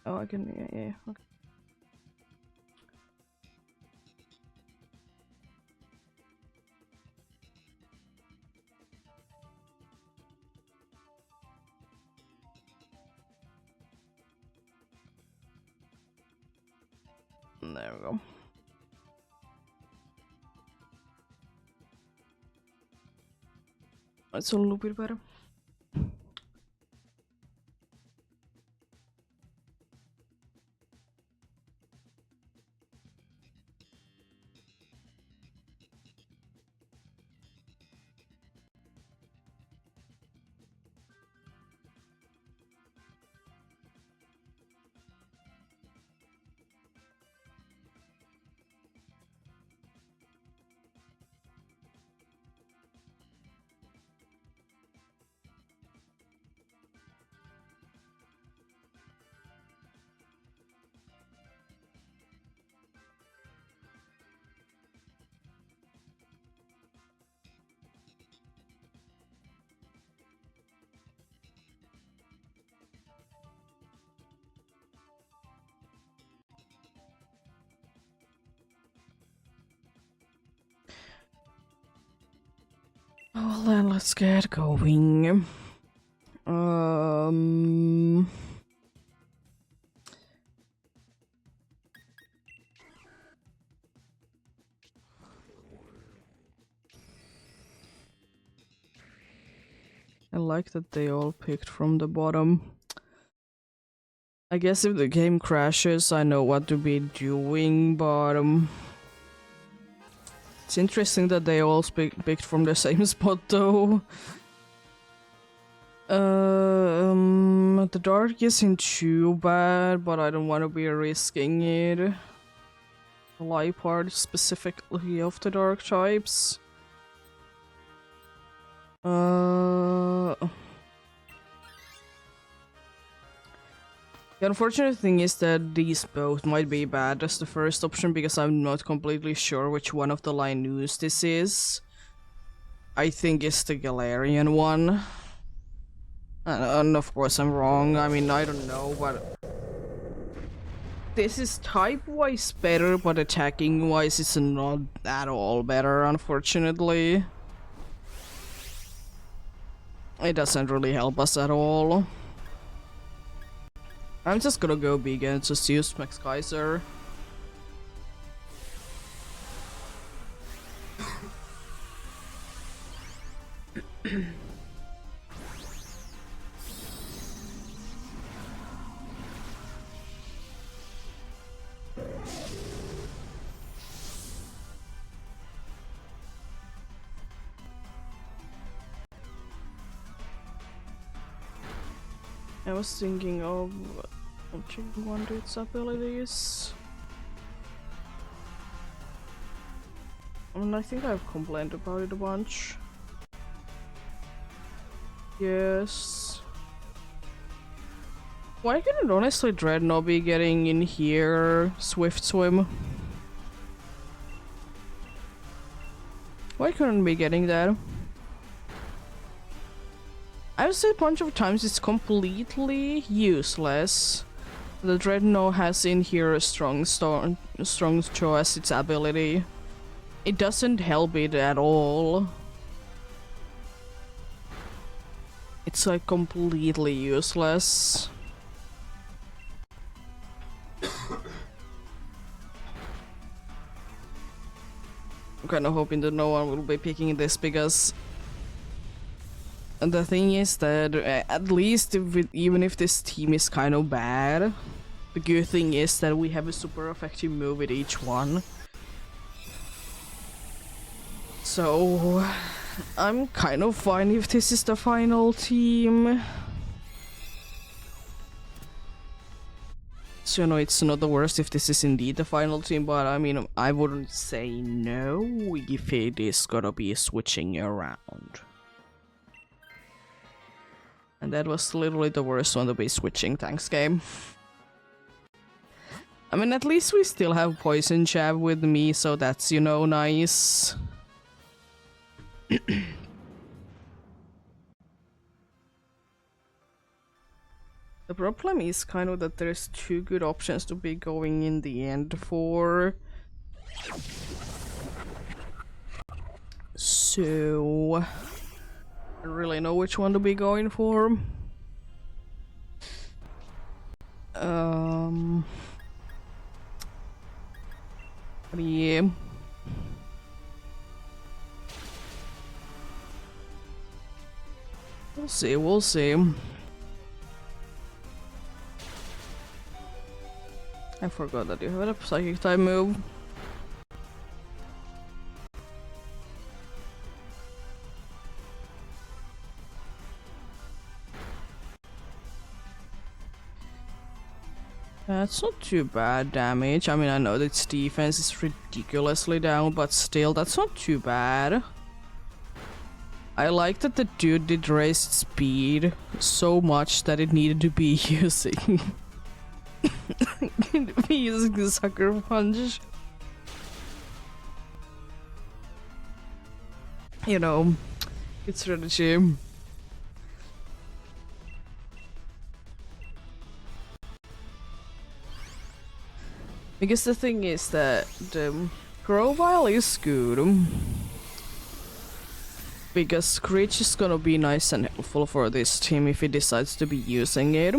A: Oh, I can, yeah, okay. There we go. That's a little bit better. Well then, let's get going. I like that they all picked from the bottom. I guess if the game crashes, I know what to be doing, but it's interesting that they all picked from the same spot though. The dark isn't too bad, but I don't want to be risking it. The light part specifically of the dark types. The unfortunate thing is that these both might be bad as the first option because I'm not completely sure which one of the line news this is. I think it's the Galarian one. And of course I'm wrong, I mean, I don't know, but... This is type-wise better, but attacking-wise it's not at all better, unfortunately. It doesn't really help us at all. I'm just gonna go big and just use Max Kaiser. I was thinking of watching one of its abilities. I think I've complained about it a bunch. Yes. Why couldn't honestly Dreadnought be getting in here? Swift Swim. Why couldn't be getting that? I've said a bunch of times it's completely useless. The Dreadnought has in here a strong jaw as its ability. It doesn't help it at all. It's like completely useless. I'm kind of hoping that no one will be picking this because the thing is that at least even if this team is kind of bad, the good thing is that we have a super effective move with each one. So I'm kind of fine if this is the final team. So, you know, it's not the worst if this is indeed the final team, but I mean, I wouldn't say no if it is gonna be switching around. And that was literally the worst one to be switching, thanks game. I mean, at least we still have Poison Jab with me, so that's, you know, nice. The problem is kind of that there's two good options to be going in the end for. So I don't really know which one to be going for. Yeah. We'll see, we'll see. I forgot that you have a psychic type move. That's not too bad damage. I mean, I know that its defense is ridiculously down, but still, that's not too bad. I like that the dude did raise its speed so much that it needed to be using using the sucker punch. You know, good strategy. Because the thing is that the Grovile is good. Because Screech is gonna be nice and helpful for this team if he decides to be using it.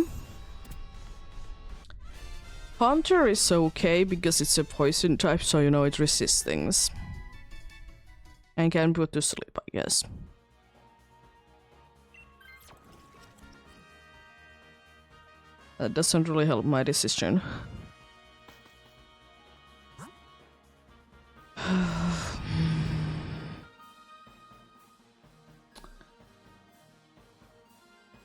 A: Hunter is okay because it's a poison type, so you know it resists things. And can put to sleep, I guess. That doesn't really help my decision.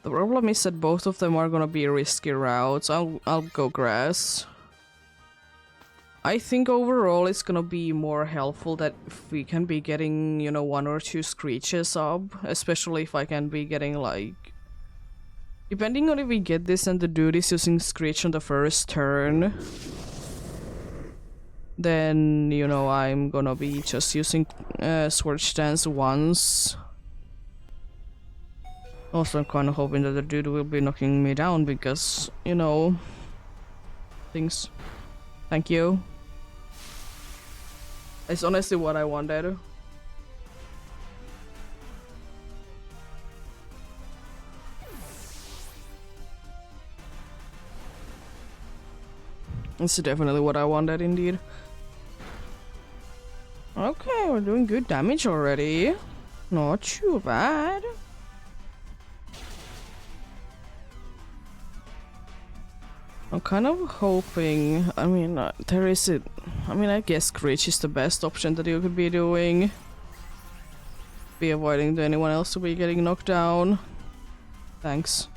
A: The problem is that both of them are gonna be risky routes. I'll go grass. I think overall it's gonna be more helpful that if we can be getting, you know, 1 or 2 screeches up, especially if I can be getting like, depending on if we get this and the dude is using screech on the first turn, then, you know, I'm gonna be just using Sword Stance once. Also, I'm kind of hoping that the dude will be knocking me down because, you know, things. Thank you. It's honestly what I wanted. It's definitely what I wanted, indeed. Okay, we're doing good damage already. Not too bad. I'm kind of hoping, I mean, there is it. I mean, I guess Screech is the best option that you could be doing. Be avoiding anyone else to be getting knocked down. Thanks.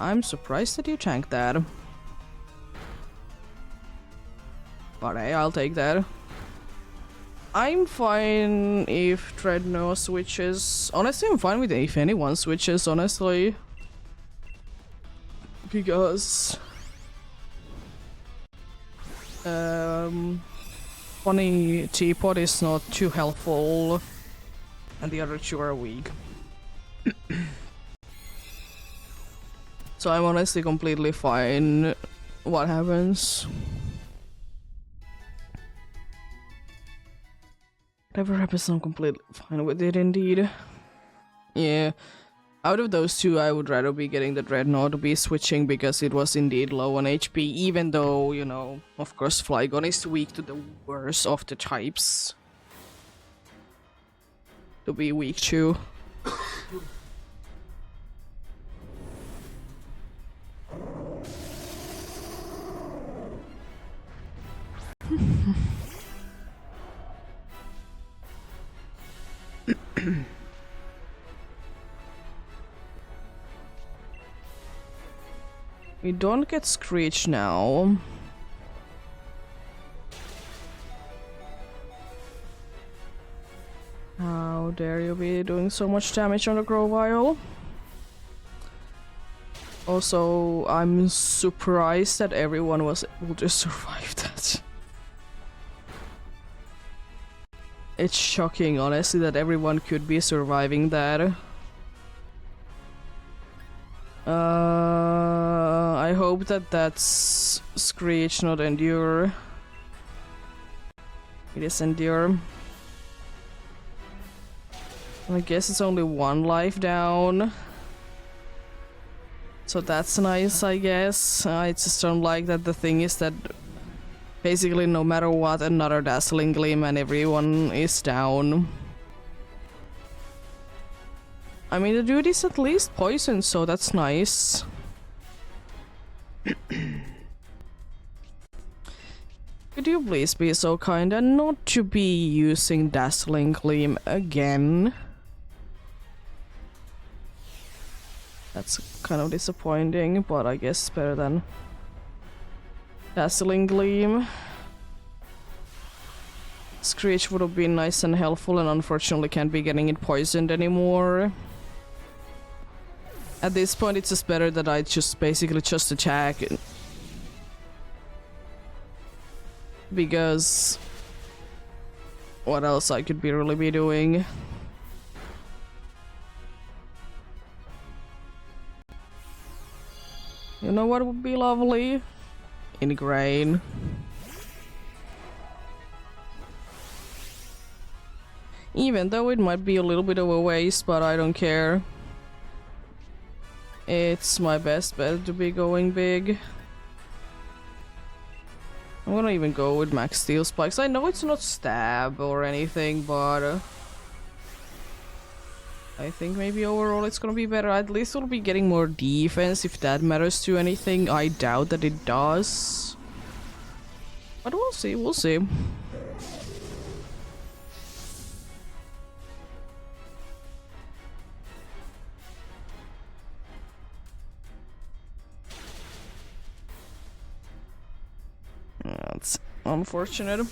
A: I'm surprised that you tanked that. But hey, I'll take that. I'm fine if Dreadnought switches. Honestly, I'm fine with if anyone switches, honestly. Because... Funny Teapot is not too helpful. And the other two are weak. So I'm honestly completely fine what happens. Whatever happens, I'm completely fine with it indeed. Yeah. Out of those two, I would rather be getting the Dreadnought to be switching because it was indeed low on HP, even though, you know, of course Flygon is weak to the worst of the types. To be weak too. We don't get Screech now. How dare you be doing so much damage on the Grovyle? Also, I'm surprised that everyone was able to survive that. It's shocking, honestly, that everyone could be surviving that. I hope that that's Screech, not Endure. It is Endure. I guess it's only one life down. So that's nice, I guess. I just don't like that the thing is that basically no matter what, another Dazzling Gleam and everyone is down. I mean, the dude is at least poisoned, so that's nice. Could you please be so kind and not to be using Dazzling Gleam again? That's kind of disappointing, but I guess better than Dazzling Gleam. Screech would have been nice and helpful, and unfortunately can't be getting it poisoned anymore. At this point, it's just better that I just basically just attack. Because what else I could really be doing? You know what would be lovely? Ingrain. Even though it might be a little bit of a waste, but I don't care. It's my best bet to be going big. I'm gonna even go with max steel spikes. I know it's not stab or anything, but I think maybe overall it's gonna be better. At least we'll be getting more defense if that matters to anything. I doubt that it does. But we'll see, we'll see. That's unfortunate.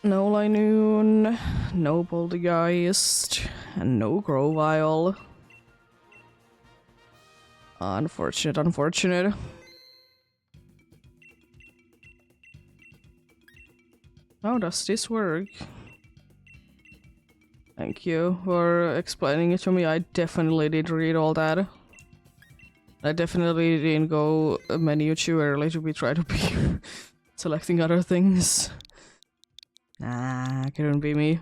A: No Linoon, no Poltergeist, and no Grovyle. Unfortunate, unfortunate. How does this work? Thank you for explaining it to me. I definitely did read all that. I definitely didn't go a menu too early to be try to be selecting other things. Nah, couldn't be me.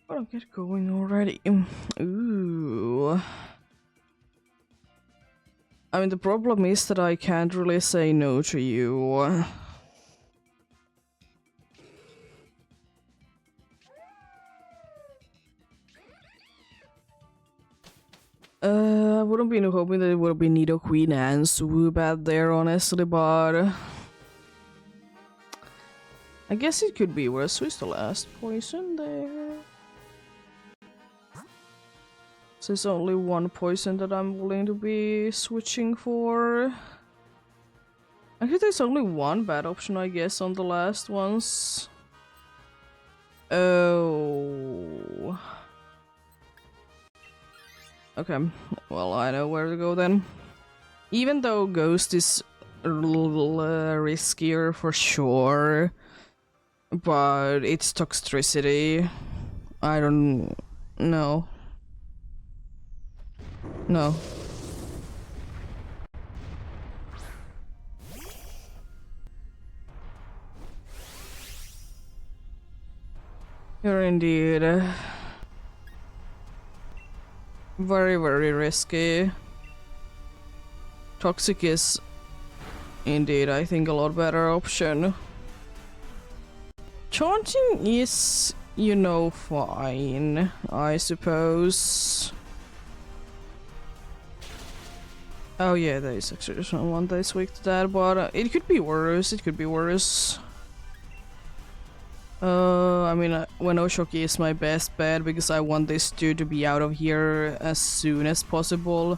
A: Gotta get going already. Ooh. I mean, the problem is that I can't really say no to you. I wouldn't be hoping that it would be Nidoqueen and Swoobat there, honestly, but I guess it could be worse. Who's the last poison there? So there's only one poison that I'm willing to be switching for. Actually, there's only one bad option, I guess, on the last ones. Oh. Okay, well, I know where to go then. Even though Ghost is a little riskier for sure, but it's toxicity. I don't know. No. You're indeed very, very risky. Toxic is indeed, I think, a lot better option. Charging is, you know, fine, I suppose. Oh yeah, there is actually one that's weak to that, but it could be worse, it could be worse. I mean, when Oshoki is my best bet because I want this dude to be out of here as soon as possible.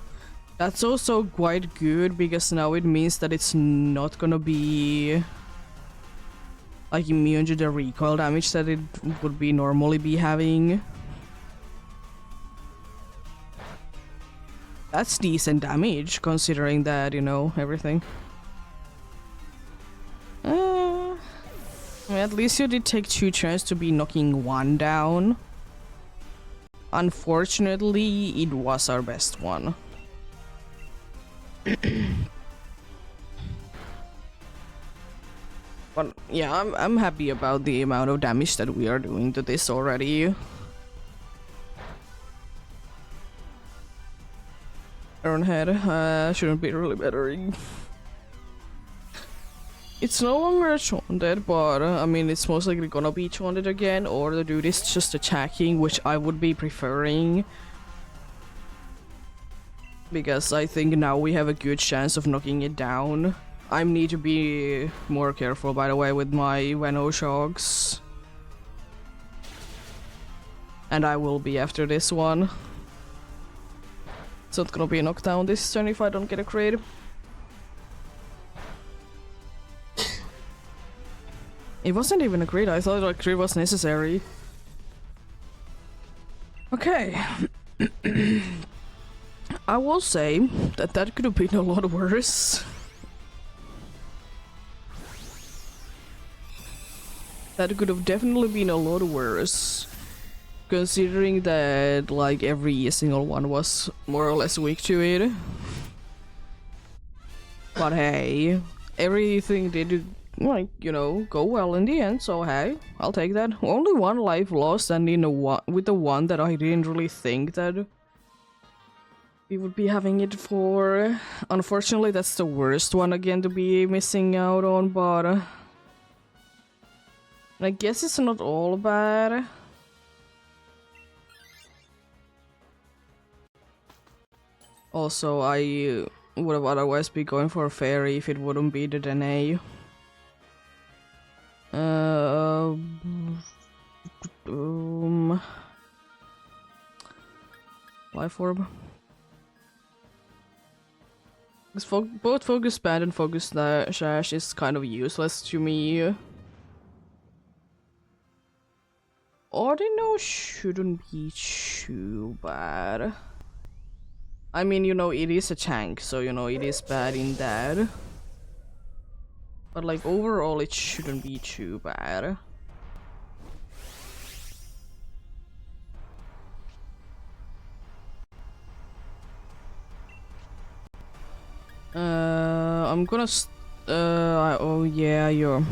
A: That's also quite good because now it means that it's not gonna be like immune to the recoil damage that it would be normally be having. That's decent damage considering that, you know, everything. At least you did take 2 turns to be knocking 1 down. Unfortunately, it was our best one. But yeah, I'm happy about the amount of damage that we are doing to this already. Iron Head shouldn't be really bettering. It's no longer chaunted, but I mean it's most likely gonna be chaunted again, or the dude is just attacking, which I would be preferring. Because I think now we have a good chance of knocking it down. I need to be more careful, by the way, with my Venoshogs. And I will be after this one. It's not gonna be a knockdown this turn if I don't get a crit. It wasn't even a crit, I thought a crit was necessary. Okay. I will say that that could have been a lot worse. That could have definitely been a lot worse. Considering that, like, every single one was more or less weak to it. But hey, everything did, like, you know, go well in the end, so hey, I'll take that. Only one life lost, and in with the one that I didn't really think that we would be having it for. Unfortunately, that's the worst one again to be missing out on, but I guess it's not all bad. Also, I would have otherwise be going for a fairy if it wouldn't be the Dene. Life orb. Both focus band and focus sash is kind of useless to me. Ordino shouldn't be too bad. I mean, you know, it is a tank, so you know, it is bad in that. But like, overall, it shouldn't be too bad. I'm gonna oh yeah, you're...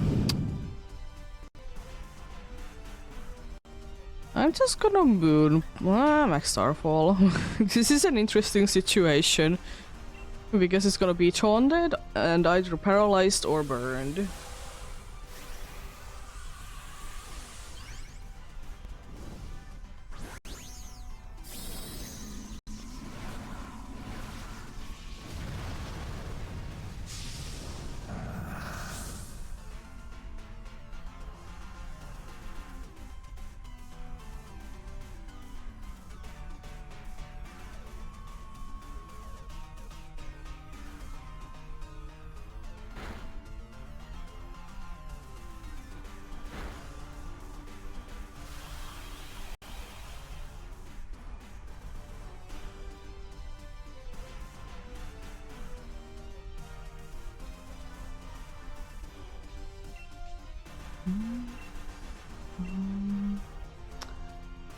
A: I'm just gonna moon Max Starfall. This is an interesting situation. Because it's gonna be taunted and either paralyzed or burned.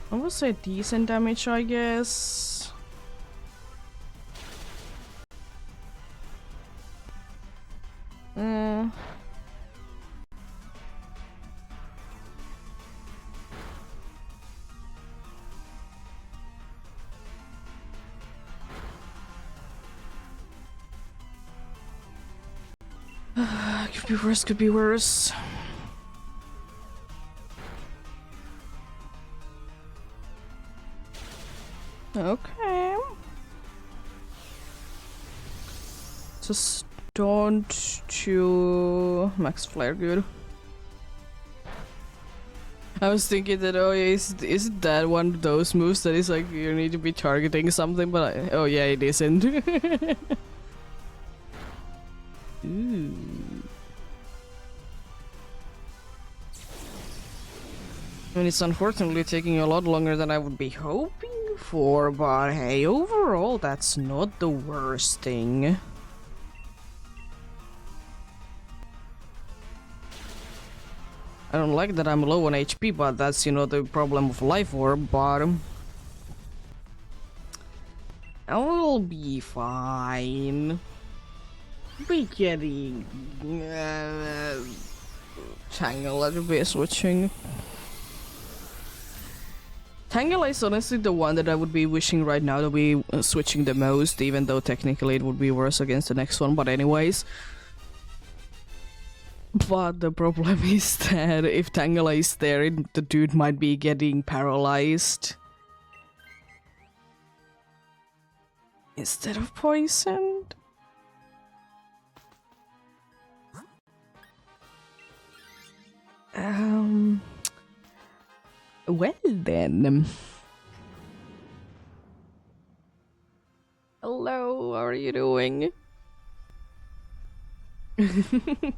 A: I would say decent damage, I guess. Could be worse, could be worse. Okay. Just don't to max flare good. I was thinking that, oh yeah, is that one of those moves that is like you need to be targeting something, but oh yeah, it isn't. Ooh. I mean, it's unfortunately taking a lot longer than I would be hoping for, but hey, overall, that's not the worst thing. I don't like that I'm low on HP, but that's, you know, the problem of Life Orb, but I will be fine. Be getting Tangela to be switching. Tangela is honestly the one that I would be wishing right now to be switching the most, even though technically it would be worse against the next one, but anyways. But the problem is that if Tangela is there, the dude might be getting paralyzed. Instead of poisoned? Well then. Hello, how are you doing? Don't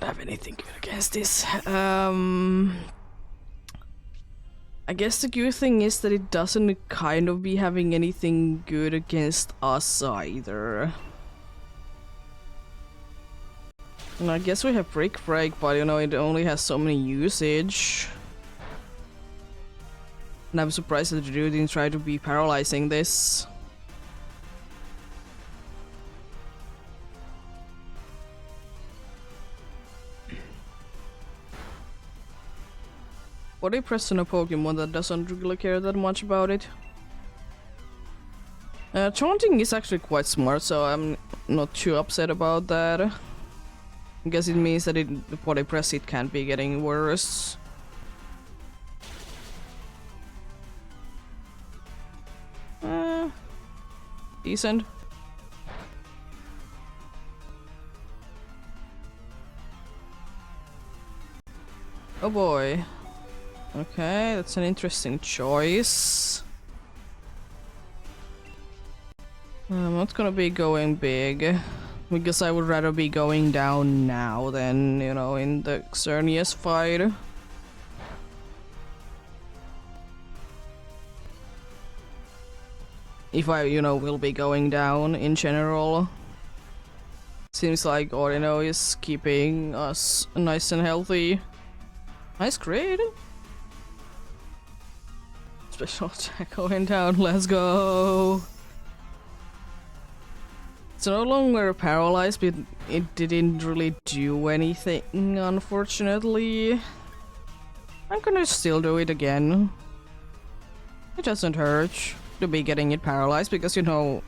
A: have anything good against this. I guess the good thing is that it doesn't kind of be having anything good against us either. And I guess we have Brick Break, but you know, it only has so many usage. And I'm surprised that the dude didn't try to be paralyzing this. Body press on a Pokemon that doesn't really care that much about it. Taunting is actually quite smart, so I'm not too upset about that. I guess it means that the body press it can't be getting worse. Decent. Oh boy. Okay, that's an interesting choice. I'm not gonna be going big, because I would rather be going down now than, you know, in the Xerneas fight. If I, you know, will be going down in general. Seems like Ordino is keeping us nice and healthy. Nice crit. Special attack going down, let's go! It's no longer paralyzed, but it didn't really do anything, unfortunately. I'm gonna still do it again. It doesn't hurt to be getting it paralyzed, because, you know,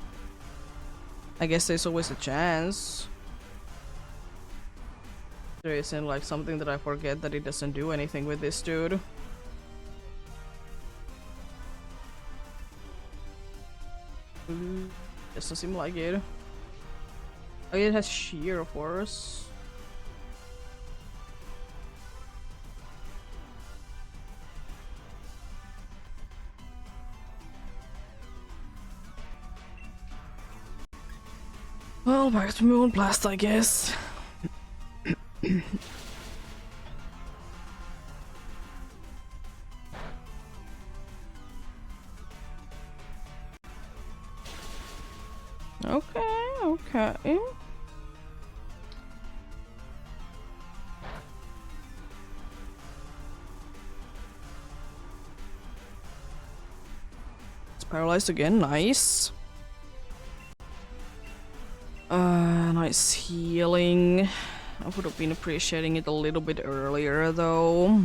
A: I guess there's always a chance. There isn't like something that I forget that it doesn't do anything with this dude. Doesn't seem like it. Oh, it has sheer force. Well, back to Moonblast, I guess. Okay. It's paralyzed again, nice. Nice healing. I would have been appreciating it a little bit earlier though.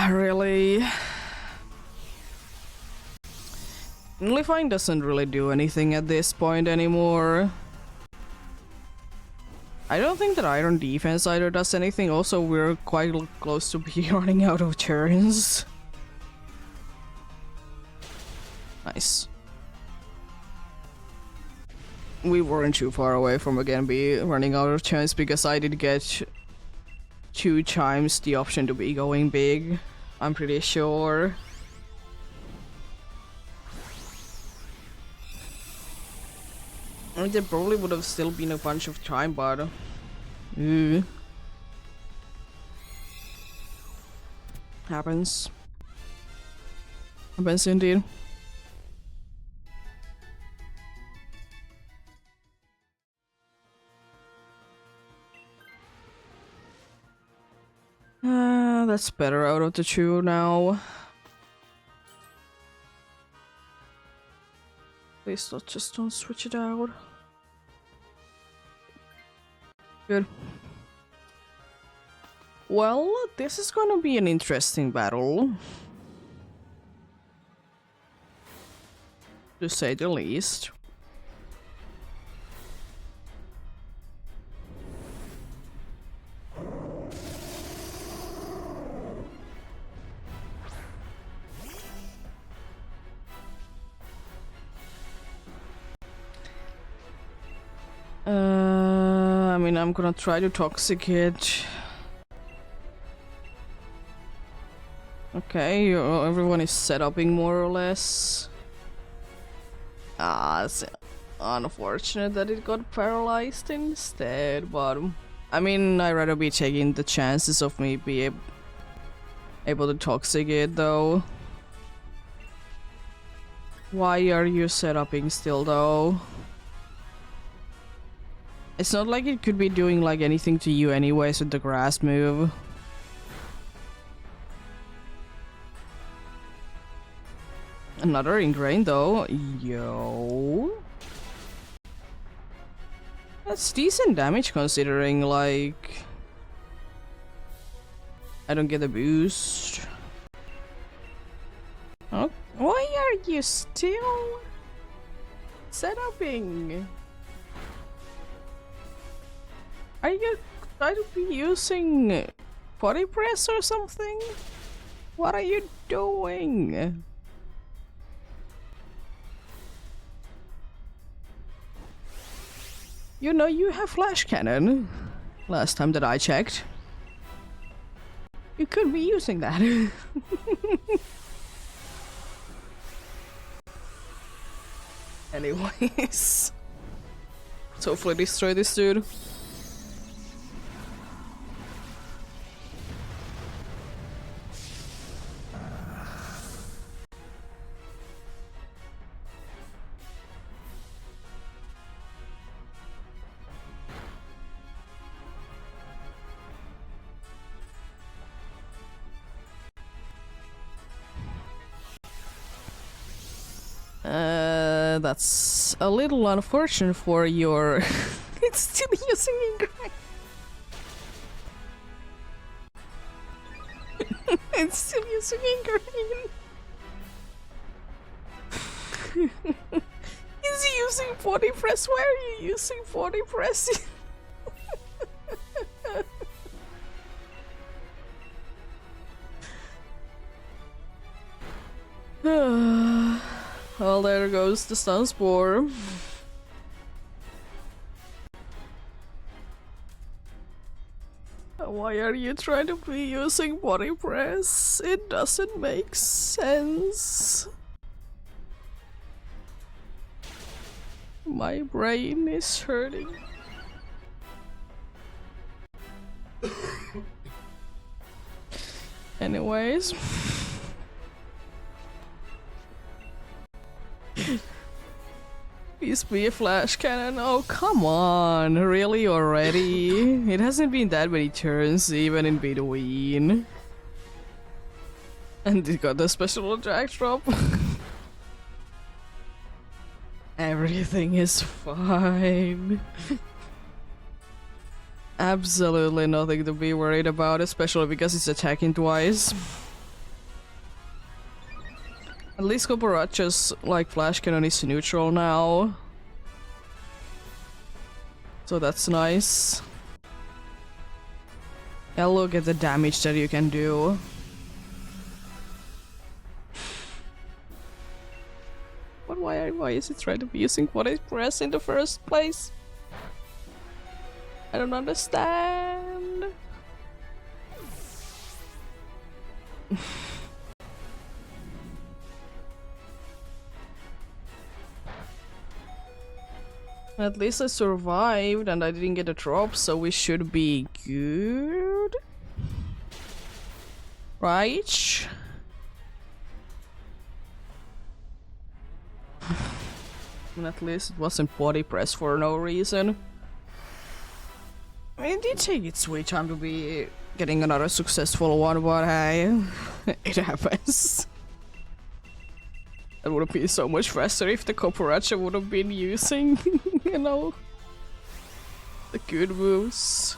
A: Really? Lifine doesn't really do anything at this point anymore. I don't think that Iron Defense either does anything. Also, we're quite close to be running out of turns. Nice. We weren't too far away from again be running out of turns, because I did get 2 times the option to be going big. I'm pretty sure. I mean, there probably would have still been a bunch of time, but... Happens. Happens indeed. That's better out of the two now. Please just don't switch it out. Good. Well, this is gonna be an interesting battle. To say the least. I mean, I'm gonna try to toxic it. Okay, everyone is set upping more or less. It's unfortunate that it got paralyzed instead, but I mean, I'd rather be taking the chances of me being able to toxic it though. Why are you set upping still though? It's not like it could be doing like anything to you anyways with the grass move. Another ingrained though. Yo. That's decent damage considering like I don't get a boost. Oh, why are you still set upping? Are you trying to be using body press or something? What are you doing? You know you have flash cannon. Last time that I checked. You could be using that. Anyways. Let's hopefully destroy this dude. That's a little unfortunate for your... It's still using ingrain. It's still using ingrain. Is he using body press? Why are you using body press? Well, there goes the stun spore. Why are you trying to be using body press? It doesn't make sense. My brain is hurting. Anyways. Please be a flash cannon. Oh, come on. Really already? It hasn't been that many turns, even in between. And it got the special attack drop. Everything is fine. Absolutely nothing to be worried about, especially because it's attacking twice. At least Copperach's like flash cannon is neutral now. So that's nice. Yeah, look at the damage that you can do. But why is it trying to be using body press in the first place? I don't understand. At least I survived and I didn't get a drop, so we should be good. Right? And at least it wasn't body press for no reason. I mean, it did take its sweet time to be getting another successful one, but hey, it happens. It would have been so much faster if the Cooperacha would have been using, you know, the good moves.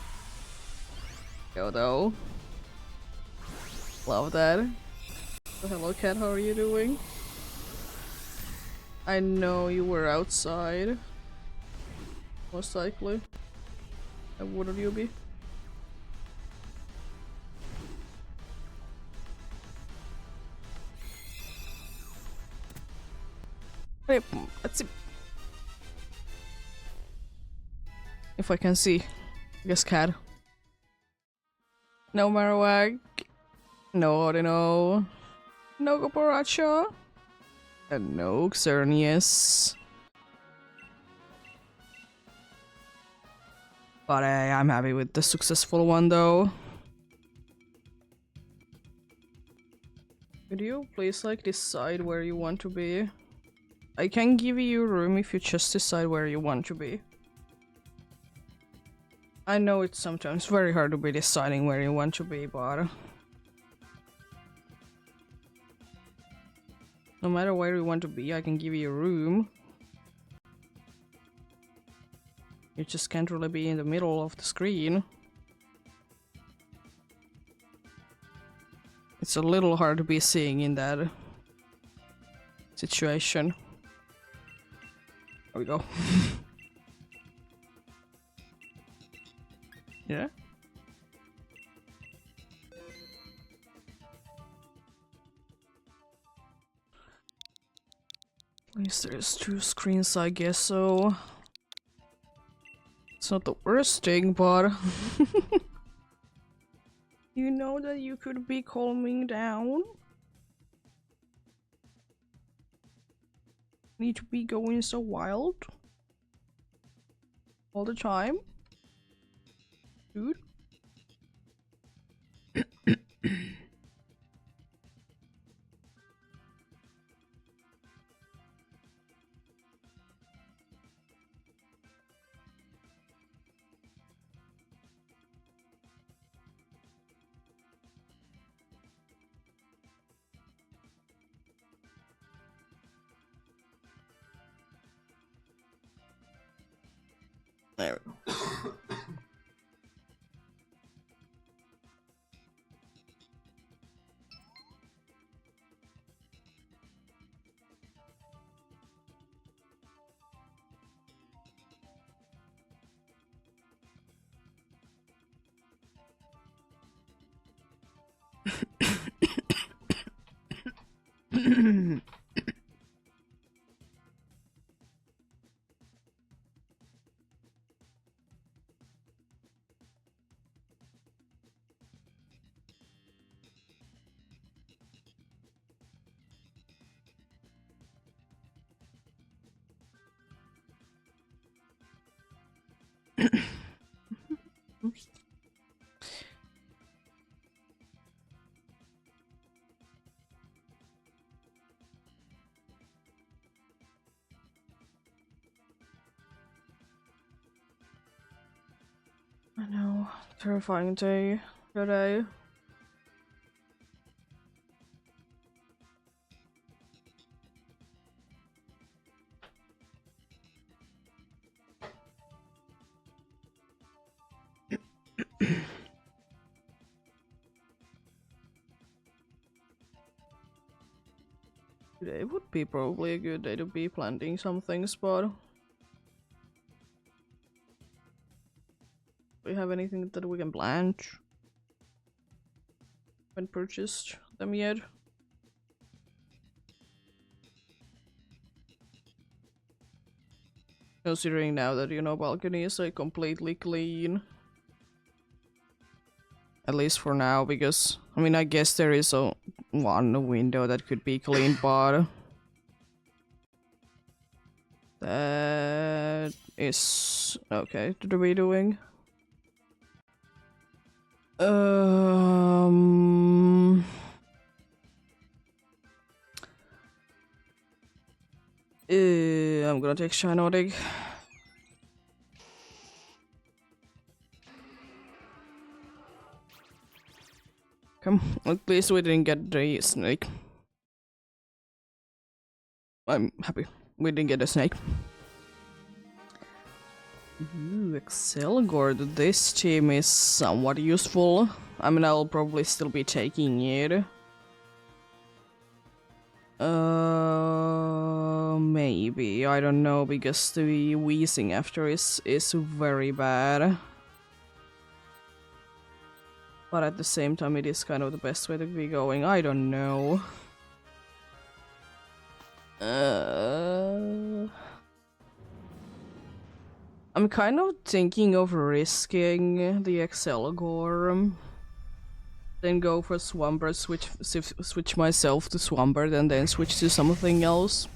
A: Yo, though. Love that. So hello, cat, how are you doing? I know you were outside. Most likely. And wouldn't you be? Wait, let's see. If I can see. I guess cat. No Marowak. No Audino. No Cooperacha. And no Xerneas. But I'm happy with the successful one though. Could you please like decide where you want to be? I can give you room if you just decide where you want to be. I know it's sometimes very hard to be deciding where you want to be, but no matter where you want to be, I can give you room. You just can't really be in the middle of the screen. It's a little hard to be seeing in that situation. There we go. Yeah? At least there's 2 screens, I guess, so it's not the worst thing, but you know that you could be calming down. Need to be going so wild all the time, dude. There we go. Oops. I know, terrifying day today. Today would be probably a good day to be planting some things, but do we have anything that we can plant? Haven't purchased them yet. Considering now that, you know, balcony is like completely clean. At least for now, because I mean, I guess there is a one window that could be cleaned, but that is okay to be doing. I'm gonna take Shinotic. At least we didn't get the snake. I'm happy we didn't get a snake. Ooh, Excelgor. This team is somewhat useful. I mean, I'll probably still be taking it. Maybe. I don't know, because the wheezing after is very bad. But at the same time, it is kind of the best way to be going. I don't know. I'm kind of thinking of risking the Excelgor. Then go for Swampert, switch myself to Swampert, and then switch to something else.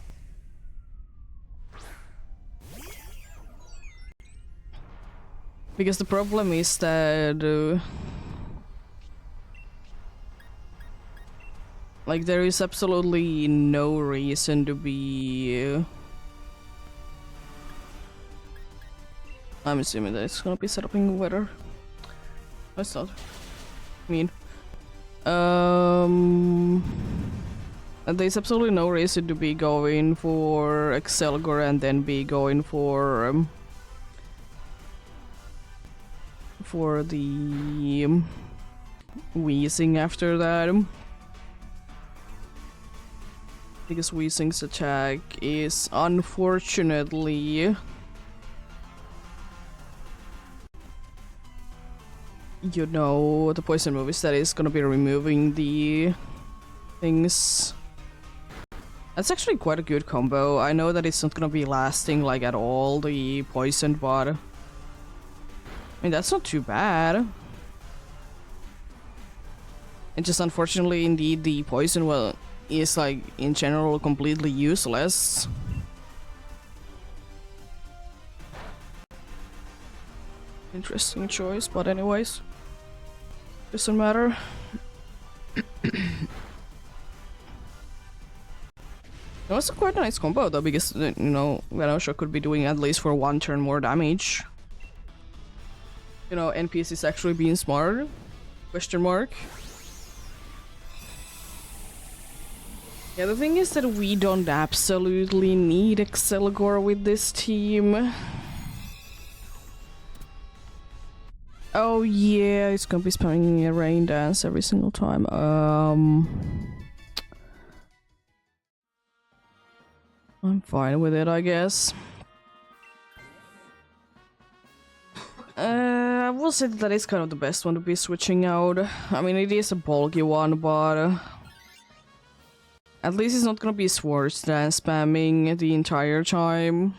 A: Because the problem is that like, there is absolutely no reason to be I'm assuming that it's gonna be set up in weather. No, it's not. I mean, there's absolutely no reason to be going for Excelgor and then be going for the wheezing after that. Because wheezing's attack is unfortunately, you know, the poison move is that it's gonna be removing the things. That's actually quite a good combo. I know that it's not gonna be lasting like at all, the poison, but I mean, that's not too bad. And just unfortunately, indeed, the poison, well, is like in general completely useless. Interesting choice, but anyways, doesn't matter. It was a quite nice combo though, because you know, Venoshock could be doing at least for 1 turn more damage. You know, NPCs actually being smart? Question mark. Yeah, the thing is that we don't absolutely need Excelgor with this team. Oh yeah, it's gonna be spamming a rain dance every single time. I'm fine with it, I guess. I will say that it's kind of the best one to be switching out. I mean, it is a bulky one, but at least it's not gonna be worse than spamming the entire time.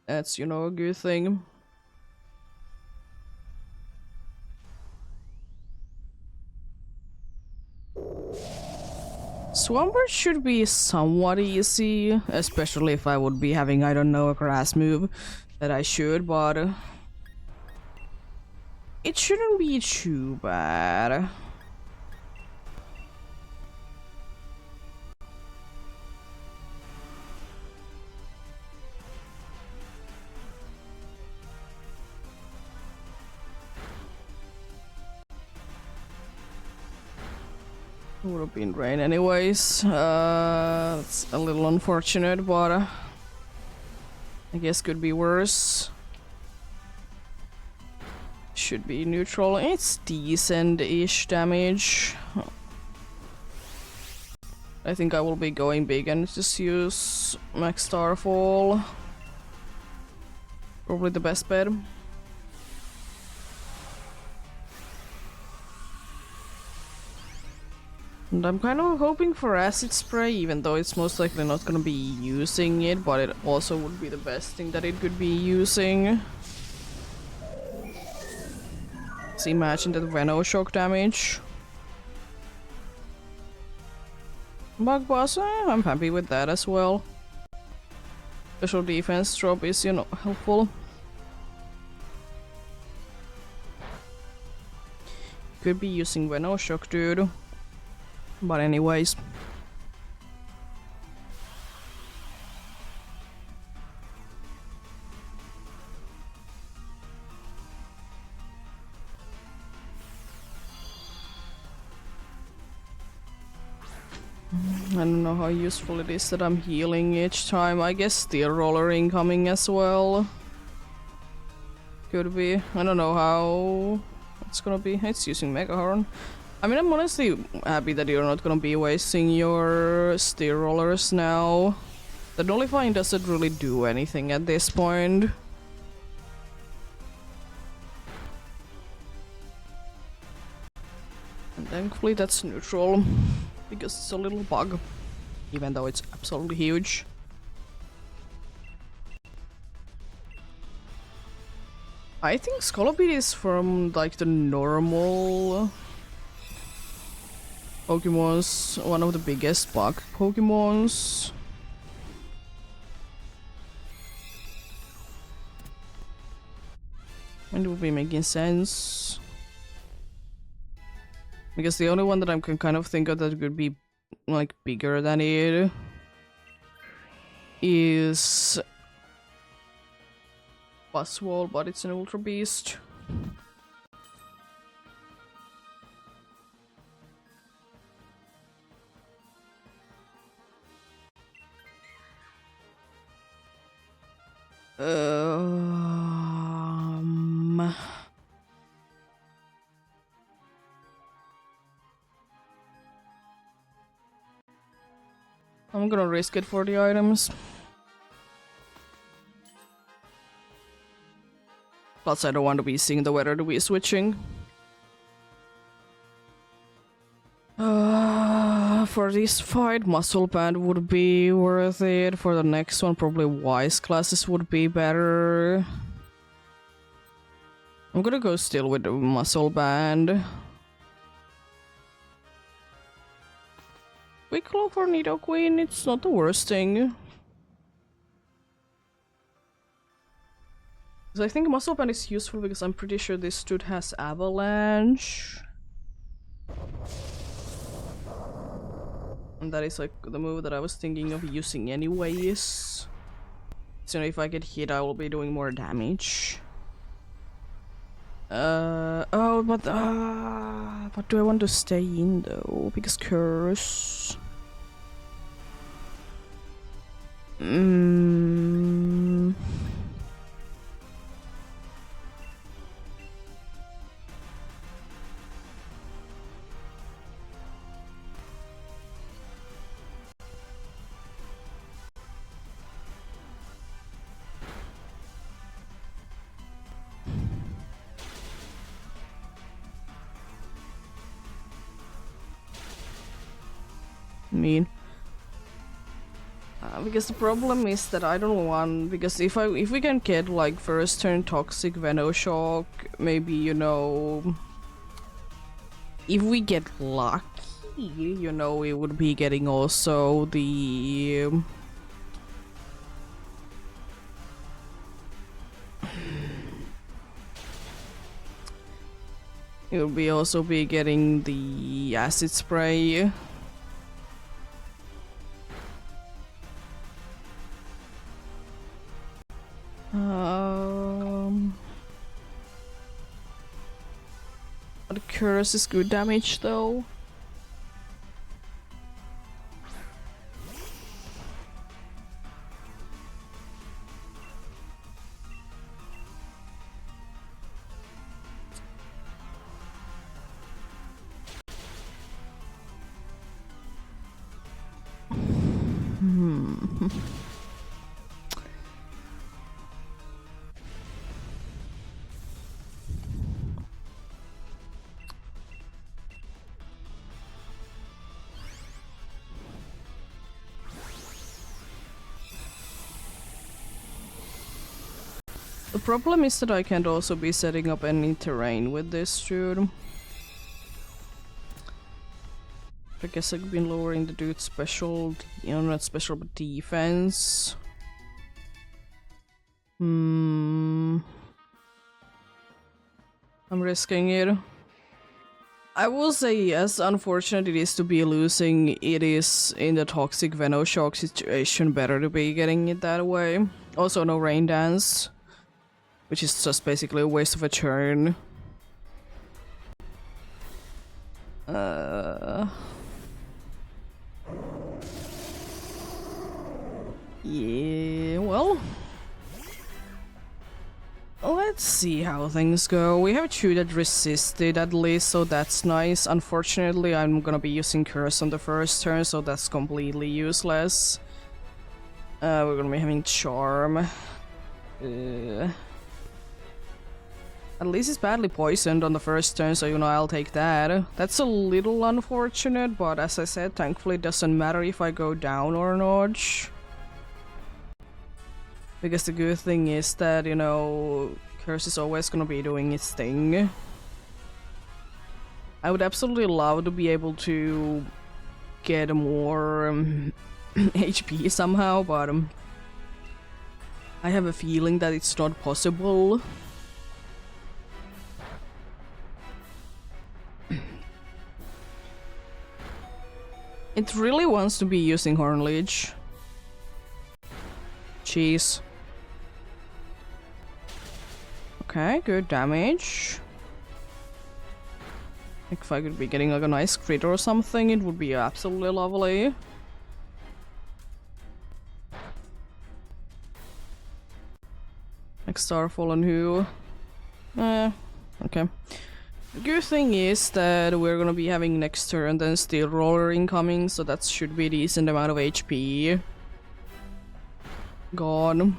A: That's, you know, a good thing. Swampert should be somewhat easy, especially if I would be having, I don't know, a grass move that I should, but it shouldn't be too bad. It would have been rain anyways. It's a little unfortunate, but I guess could be worse. Should be neutral. It's decent-ish damage. I think I will be going big and just use Max Starfall. Probably the best bet. And I'm kind of hoping for Acid Spray, even though it's most likely not gonna be using it, but it also would be the best thing that it could be using. So imagine that Venoshock damage. Bug Boss, I'm happy with that as well. Special defense drop is, you know, helpful. Could be using Venoshock, dude. But anyways. I don't know how useful it is that I'm healing each time. I guess steel roller incoming as well. Could be. I don't know how it's gonna be. It's using Mega Horn. I mean, I'm honestly happy that you're not gonna be wasting your steel rollers now. The nullifying doesn't really do anything at this point. And thankfully that's neutral, because it's a little bug, even though it's absolutely huge. I think Scolopede is from like the normal Pokemons, one of the biggest bug Pokemons. And it will be making sense. Because the only one that I can kind of think of that could be like bigger than it is Buzzwole, but it's an Ultra Beast. I'm gonna risk it for the items. Plus, I don't want to be seeing the weather to be switching. For this fight, Muscle Band would be worth it. For the next one, probably Wise classes would be better. I'm gonna go still with the Muscle Band. Quick Claw for Nidoqueen, it's not the worst thing. So I think Muscle Band is useful because I'm pretty sure this dude has Avalanche. And that is like the move that I was thinking of using anyways. So if I get hit, I will be doing more damage. Oh, but do I want to stay in though? Because Curse. Mean. Because the problem is that I don't want, because if we can get like first turn Toxic Venoshock, maybe, you know, if we get lucky, you know, we would be getting also the you'll be also be getting the acid spray. The Curse is good damage though. The problem is that I can't also be setting up any terrain with this dude. I guess I've been lowering the dude's special, you know, not special, but defense. I'm risking it. I will say, as unfortunate it is to be losing, it is in the Toxic Venoshock situation better to be getting it that way. Also, no Rain Dance, which is just basically a waste of a turn. Yeah, well, let's see how things go. We have two that resisted at least, so that's nice. Unfortunately, I'm gonna be using Curse on the first turn, so that's completely useless. We're gonna be having Charm. At least it's badly poisoned on the first turn, so you know I'll take that. That's a little unfortunate, but as I said, thankfully it doesn't matter if I go down or not. Because the good thing is that, you know, Curse is always gonna be doing its thing. I would absolutely love to be able to get more HP somehow, but I have a feeling that it's not possible. It really wants to be using Horn Leech. Jeez. Okay, good damage. If I could be getting like a nice crit or something, it would be absolutely lovely. Like Starfall and who? Okay. The good thing is that we're gonna be having next turn then Steel Roller incoming, so that should be a decent amount of HP. Gone.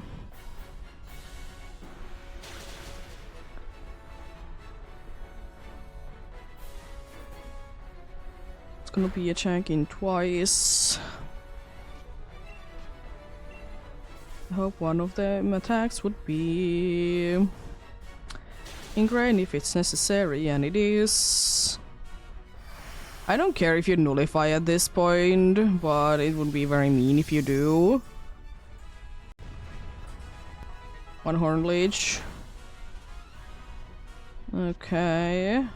A: It's gonna be attacking twice. I hope one of them attacks would be Ingrain if it's necessary, and it is. I don't care if you nullify at this point, but it would be very mean if you do. One Horn Leech. Okay.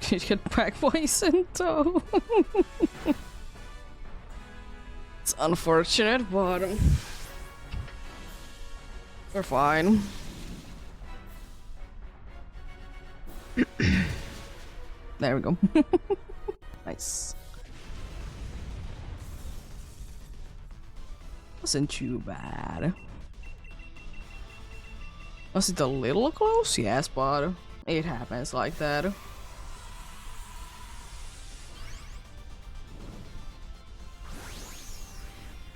A: Did get back poisoned though. It's unfortunate, but we're fine. There we go. Nice. Wasn't too bad. Was it a little close? Yes, but it happens like that.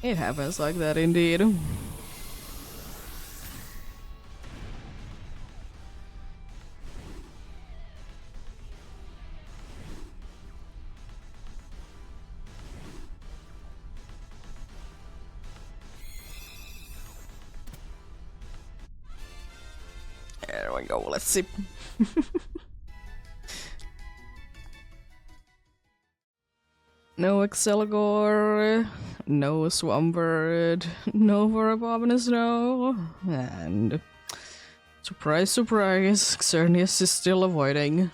A: It happens like that indeed. There we go, let's see. No Excelgor, no Swampbird, no Vorabob Snow, and surprise, surprise, Xerneas is still avoiding.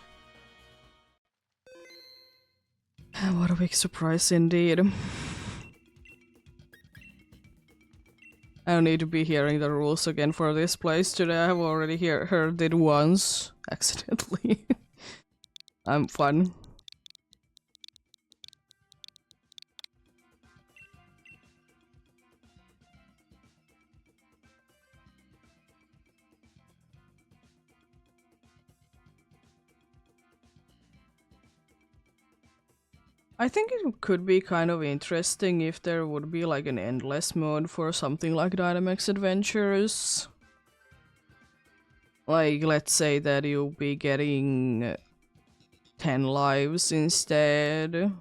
A: What a big surprise indeed. I don't need to be hearing the rules again for this place today. I've already heard it once, accidentally. I'm fun. I think it could be kind of interesting if there would be like an endless mode for something like Dynamax Adventures. Like, let's say that you'll be getting 10 lives instead.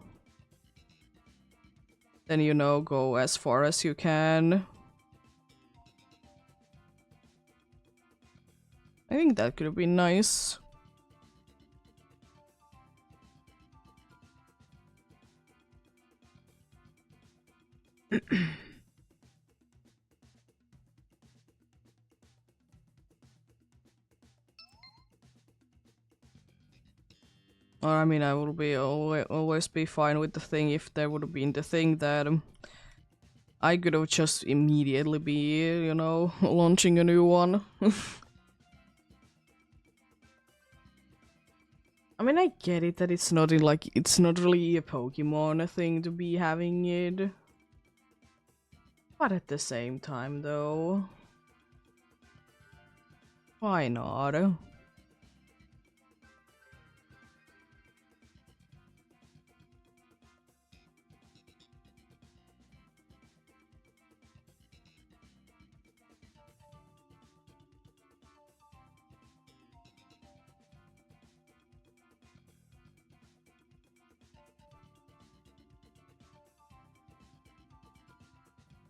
A: Then, you know, go as far as you can. I think that could be nice. Or I mean, I will be always be fine with the thing if there would have been the thing that I could have just immediately be, you know, launching a new one. I mean, I get it that it's not it's not really a Pokemon thing to be having it. But at the same time, though, why not?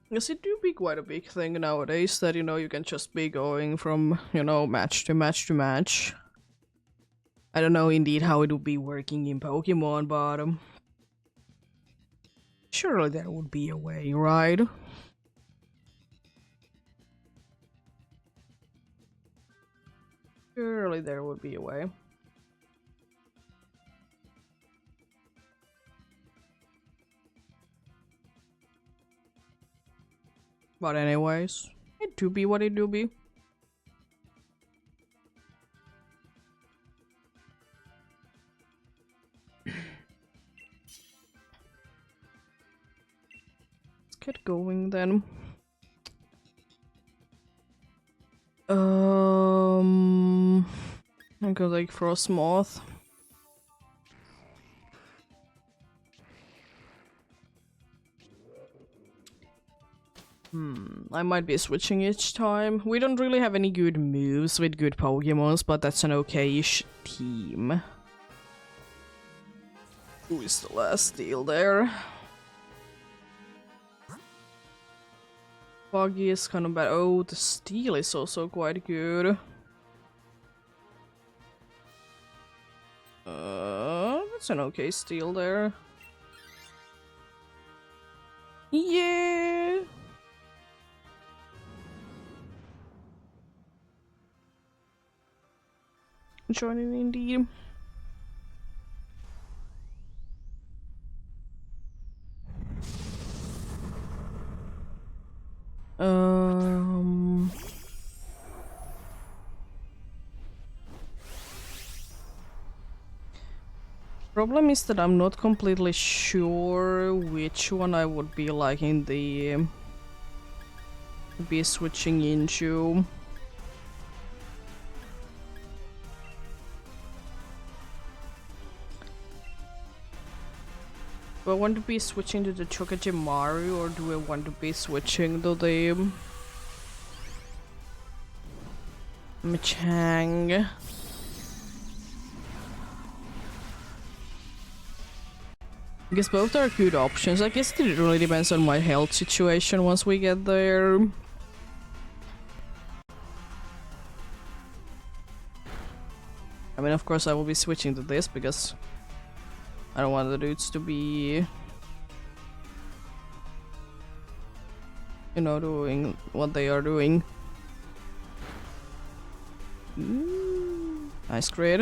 A: Yes, it do be quite a big thing nowadays that, you can just be going from, match to match to match. I don't know indeed how it would be working in Pokemon, but surely there would be a way, right? Surely there would be a way. But anyways, it do be what it do be. Let's get going then. I go like Frostmoth. I might be switching each time. We don't really have any good moves with good Pokemons, but that's an okay-ish team. Who is the last steal there? Buggy is kind of bad. Oh, the steel is also quite good. That's an okay steal there. Yeah! Joining indeed. Problem is that I'm not completely sure which one I would be liking the be switching into. Do I want to be switching to the Chokajamaru or do I want to be switching to the Machang? I guess both are good options. I guess it really depends on my health situation once we get there. I mean, of course I will be switching to this because I don't want the dudes to be, doing what they are doing. Nice crit.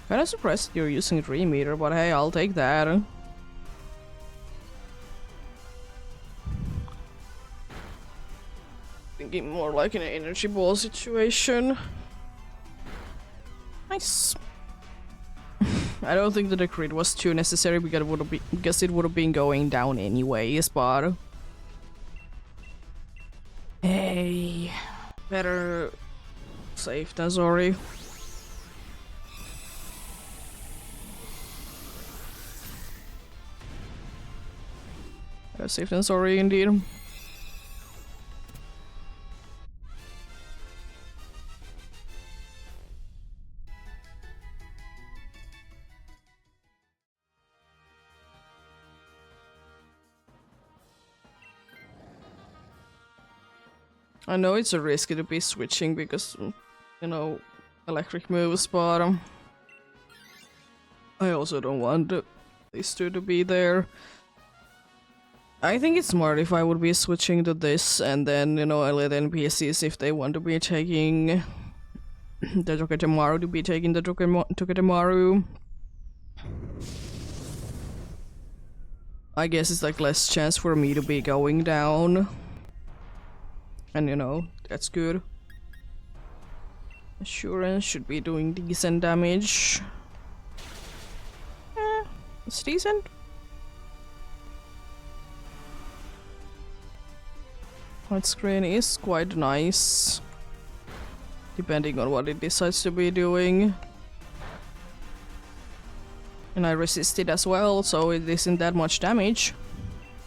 A: Kinda surprised you're using 3 meter, but hey, I'll take that. Thinking more like an energy ball situation. Nice. I don't think that the crit was too necessary because it would have been going down anyways, but hey, better safe than sorry. Better safe than sorry indeed. I know it's a risky to be switching because, electric moves, but I also don't want these two to be there. I think it's smart if I would be switching to this and then, I let NPCs if they want to be taking the Toketemaru to be taking the Toketemaru. I guess it's like less chance for me to be going down. And that's good. Assurance should be doing decent damage. It's decent. White screen is quite nice, depending on what it decides to be doing. And I resisted as well, so it isn't that much damage.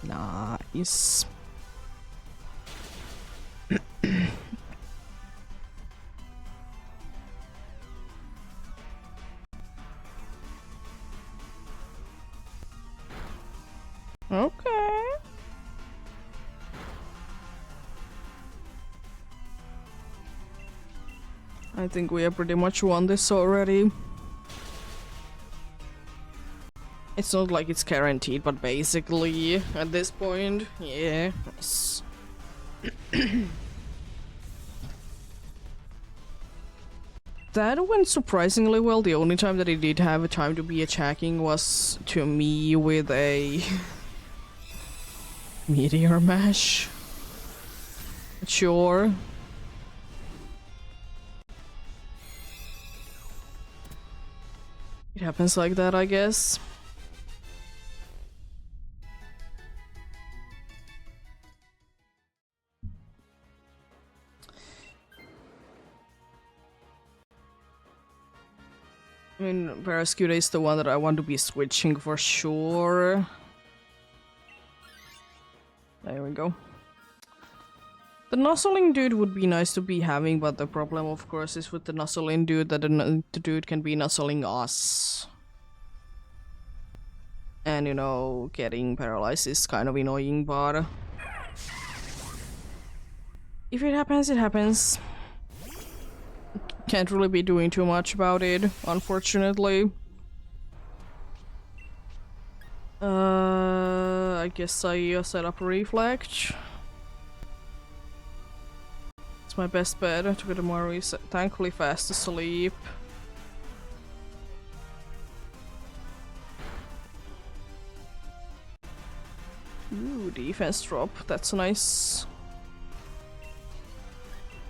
A: Nice. Okay. I think we have pretty much won this already. It's not like it's guaranteed, but basically, at this point, yeah. Nice. That went surprisingly well. The only time that it did have a time to be attacking was to me with a meteor mash. Sure. It happens like that, I guess. I mean, Barraskewda is the one that I want to be switching for sure. There we go. The nuzzling dude would be nice to be having, but the problem, of course, is with the nuzzling dude that the dude can be nuzzling us. And, you know, getting paralyzed is kind of annoying, but if it happens, it happens. Can't really be doing too much about it, unfortunately. I guess I set up a reflect. It's my best bet. Togedemaru is thankfully fast asleep. Ooh, defense drop. That's nice.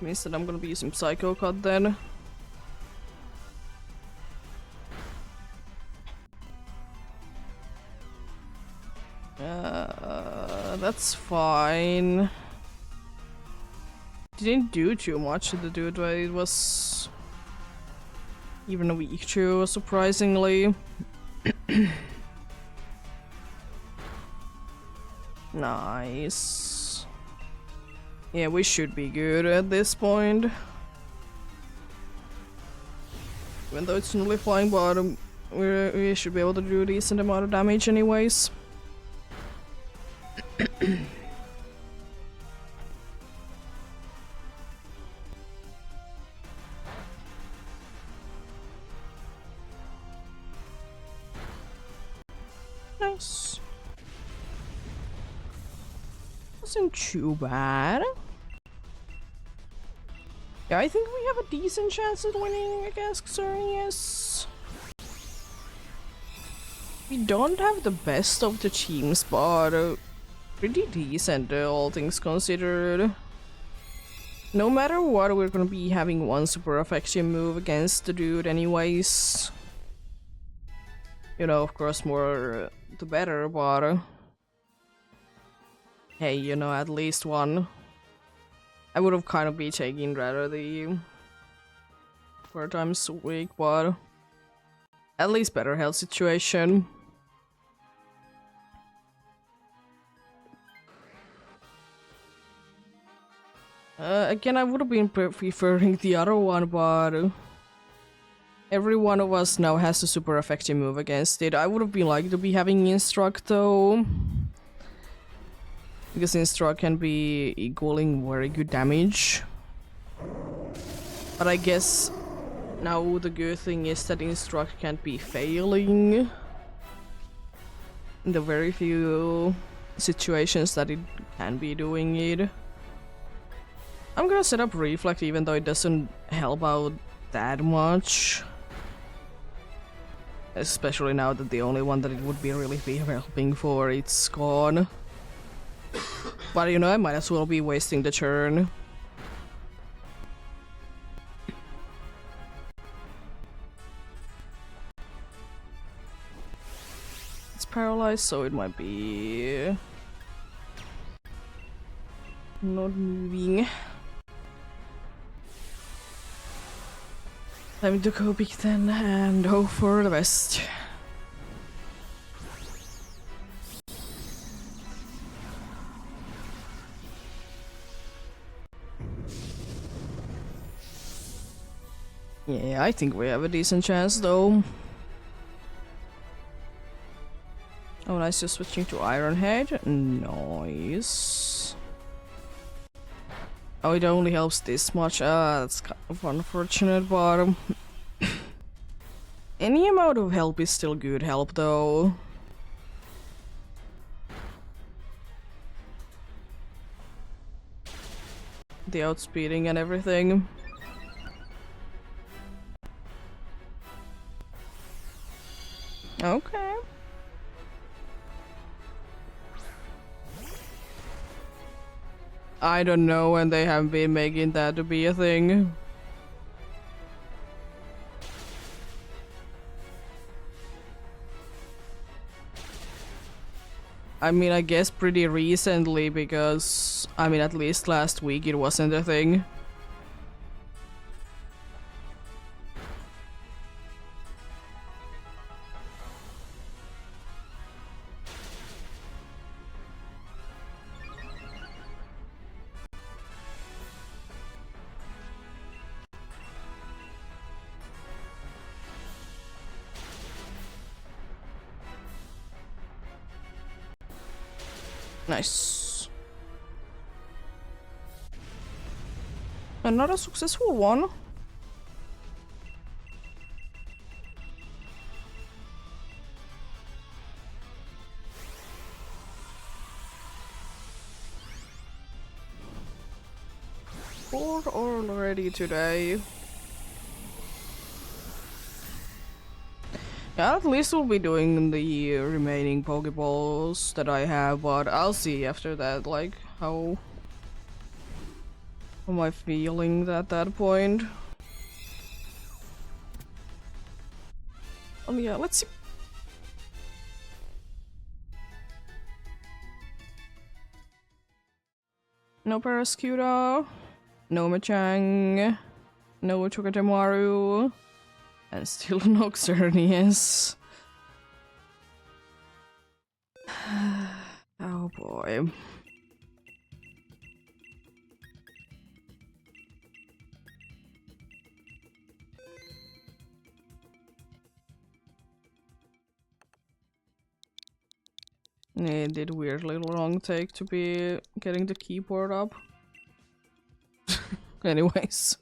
A: Means that I'm gonna be using Psycho Cut then. That's fine. Didn't do too much to the dude, but it was even weak too, surprisingly. Nice. Yeah, we should be good at this point. Even though it's only flying bottom, we should be able to do a decent amount of damage anyways. Nice. Wasn't too bad. Yeah, I think we have a decent chance at winning against Xerneas. We don't have the best of the teams, but pretty decent, all things considered. No matter what, we're gonna be having one super effective move against the dude anyways. You know, of course, more the better, but hey, you know, at least one. I would have kind of been taking rather the 4 times a week, but at least better health situation. Again, I would have been preferring the other one, but every one of us now has a super effective move against it. I would have been like to be having Instruct though, because Instruct can be equaling very good damage. But I guess now the good thing is that Instruct can't be failing in the very few situations that it can be doing it. I'm gonna set up Reflect even though it doesn't help out that much. Especially now that the only one that it would be really be helping for, it's gone. But you know, I might as well be wasting the turn. It's paralyzed, so it might be not moving. Time to go big then and hope for the best. Yeah, I think we have a decent chance though. Oh, nice, just switching to Ironhead. Nice. Oh, it only helps this much. That's kind of unfortunate, but any amount of help is still good help though. The outspeeding and everything. Okay. I don't know, and they haven't been making that to be a thing. I mean, I guess pretty recently, because, I mean, at least last week it wasn't a thing. Nice. Another successful one. Four already today. Yeah, at least we'll be doing the remaining Pokeballs that I have, but I'll see after that, like, how am I feeling at that point. Yeah, let's see. No Parascuda, no Machang, no Chokotemaru, and still no Xerneas. Oh boy. It did weirdly long take to be getting the keyboard up. Anyways.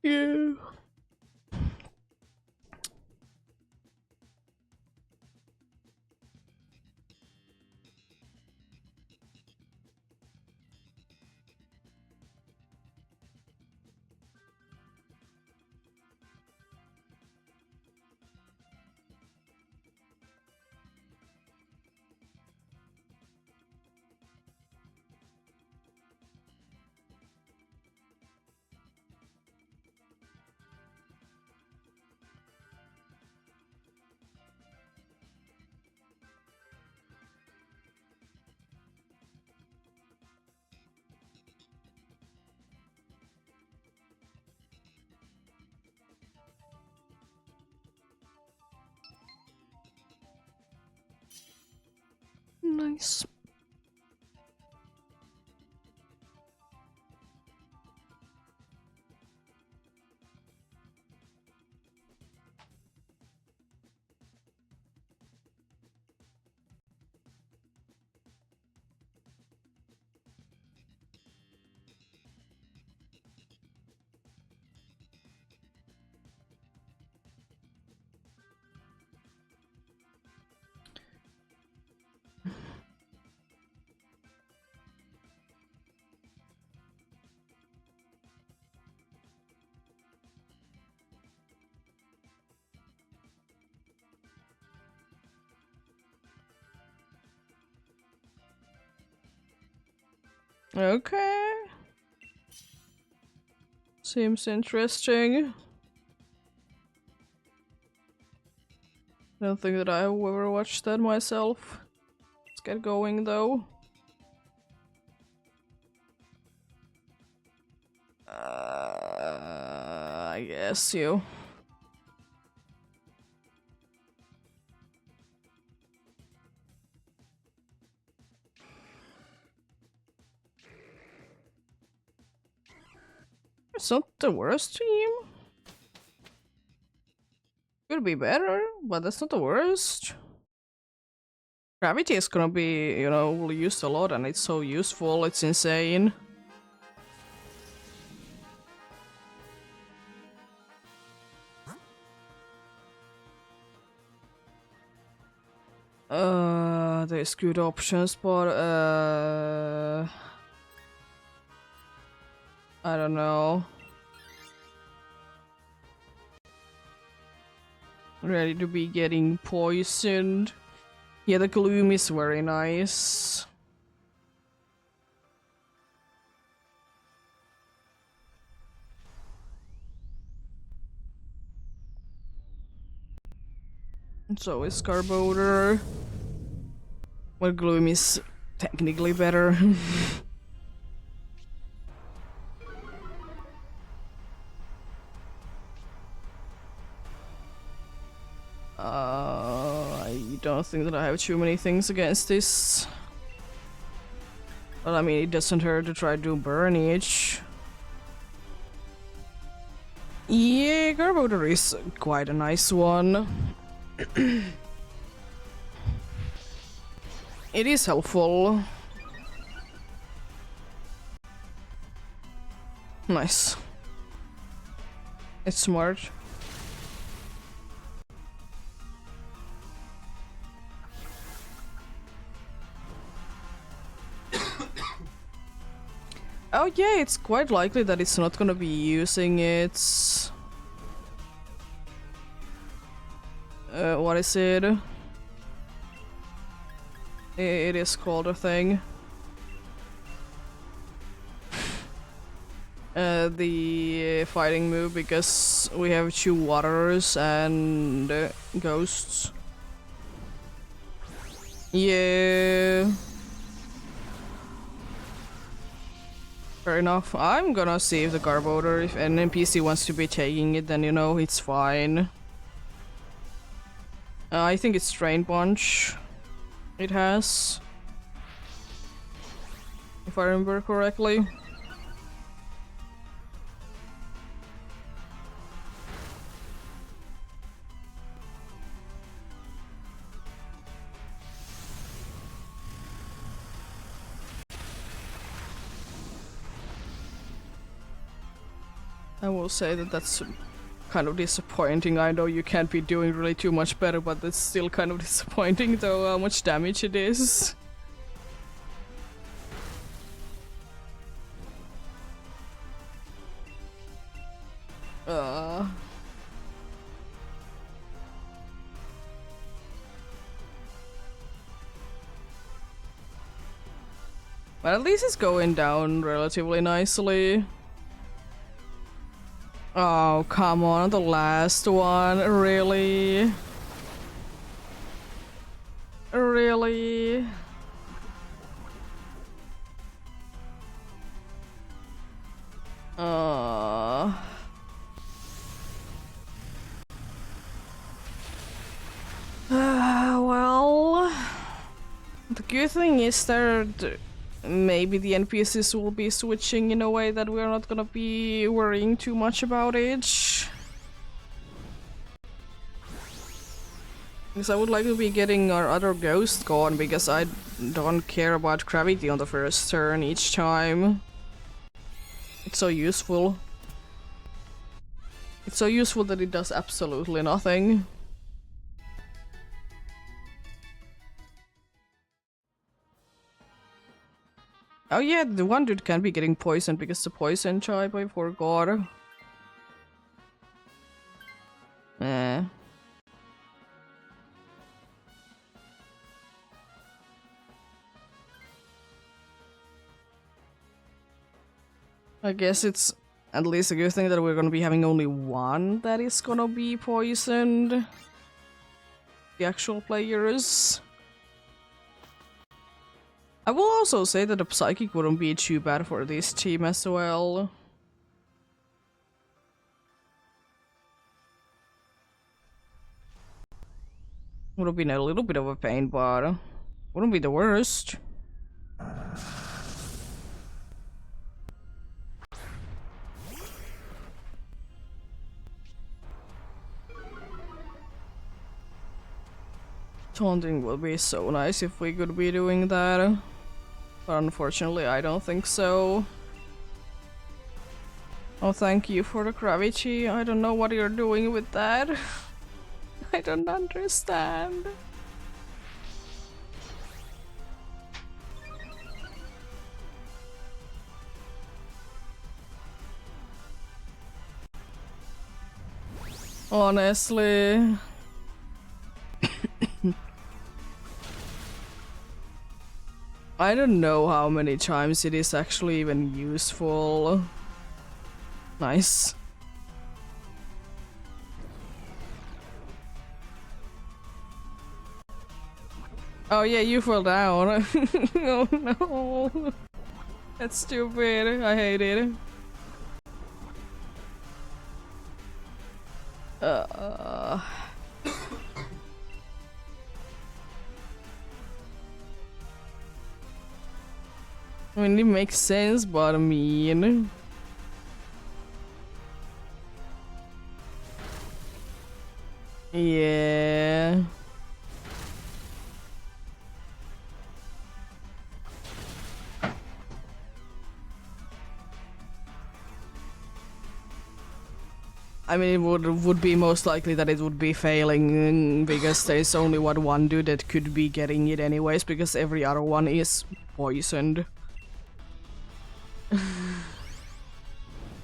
A: Yeah. Nice. Okay. Seems interesting. I don't think that I have ever watched that myself. Let's get going though. I guess you. It's not the worst team. Could be better, but that's not the worst. Gravity is gonna be, you know, used a lot and it's so useful, it's insane. There's good options, but I don't know. Ready to be getting poisoned. Yeah, the gloom is very nice. So is Carbodor. Well, gloom is technically better. I don't think that I have too many things against this. But I mean, it doesn't hurt to try to do burnage. Yeah, Garbodor is quite a nice one. It is helpful. Nice. It's smart. Oh yeah, it's quite likely that it's not gonna be using its... what is it? It is called a thing. The fighting move, because we have 2 waters and ghosts. Yeah. Fair enough. I'm gonna save the Garbodor. If an NPC wants to be taking it, then you know, it's fine. I think it's Drain Punch. It has. If I remember correctly. I will say that that's kind of disappointing. I know you can't be doing really too much better, but that's still kind of disappointing though, how much damage it is. But at least it's going down relatively nicely. Oh, come on, the last one, really? Really? Well... The good thing is that maybe the NPCs will be switching in a way that we're not gonna be worrying too much about it. Because I would like to be getting our other ghost gone, because I don't care about gravity on the first turn each time. It's so useful. It's so useful that it does absolutely nothing. Oh yeah, the one dude can be getting poisoned because the poison type, I forgot. Eh. I guess it's at least a good thing that we're gonna be having only one that is gonna be poisoned. The actual players. I will also say that the Psychic wouldn't be too bad for this team as well. Would have been a little bit of a pain, but wouldn't be the worst. Taunting would be so nice if we could be doing that. But unfortunately, I don't think so. Oh, thank you for the gravity. I don't know what you're doing with that. I don't understand. Honestly. I don't know how many times it is actually even useful. Nice. Oh yeah, you fell down. Oh no. That's stupid. I hate it. I mean, it makes sense, but I mean... Yeah... I mean, it would be most likely that it would be failing because there's only one dude that could be getting it anyways, because every other one is poisoned.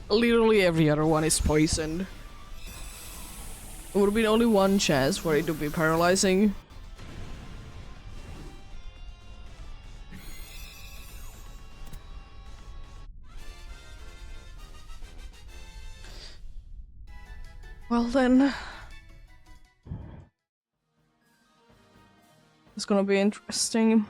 A: Literally every other one is poisoned. It would have been only one chance for it to be paralyzing. Well then... It's gonna be interesting.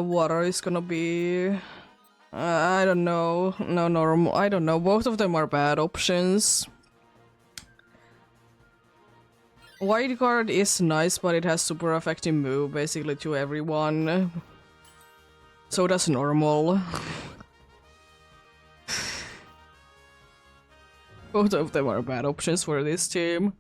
A: Water is gonna be... I don't know. No, normal. I don't know. Both of them are bad options. Wild card is nice, but it has super effective move basically to everyone. So does normal. Both of them are bad options for this team.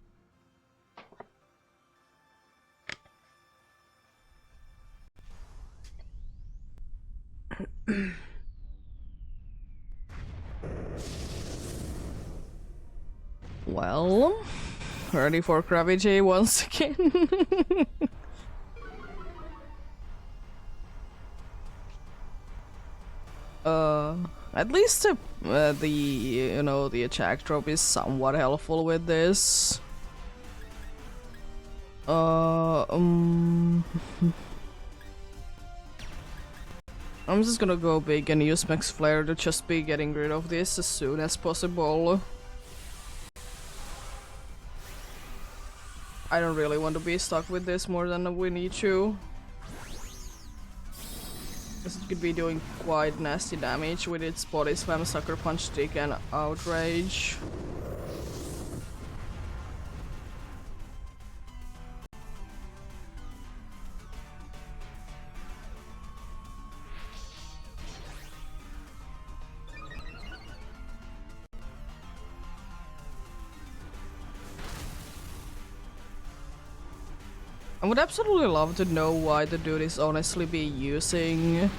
A: Well, ready for gravity once again. At least the you know, the attack drop is somewhat helpful with this. I'm just gonna go big and use Max Flare to just be getting rid of this as soon as possible. I don't really want to be stuck with this more than we need to. Because it could be doing quite nasty damage with its body slam, sucker punch, stick, and outrage. I would absolutely love to know why the dude is honestly be using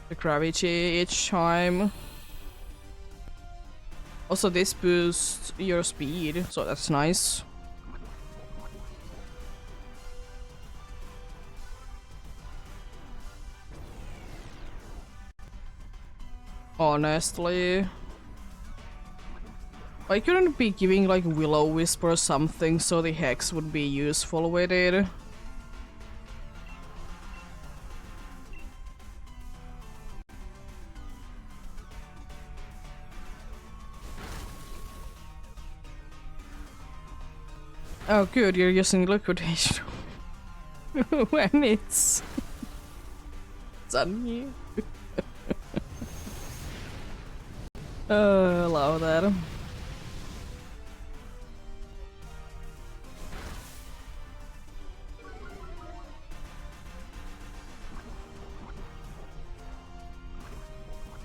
A: the gravity each time. Also, this boosts your speed, so that's nice. Honestly. I couldn't be giving like Will-O-Wisp or something so the Hex would be useful with it. Oh good, you're using liquidation. When it's on you. Allow that.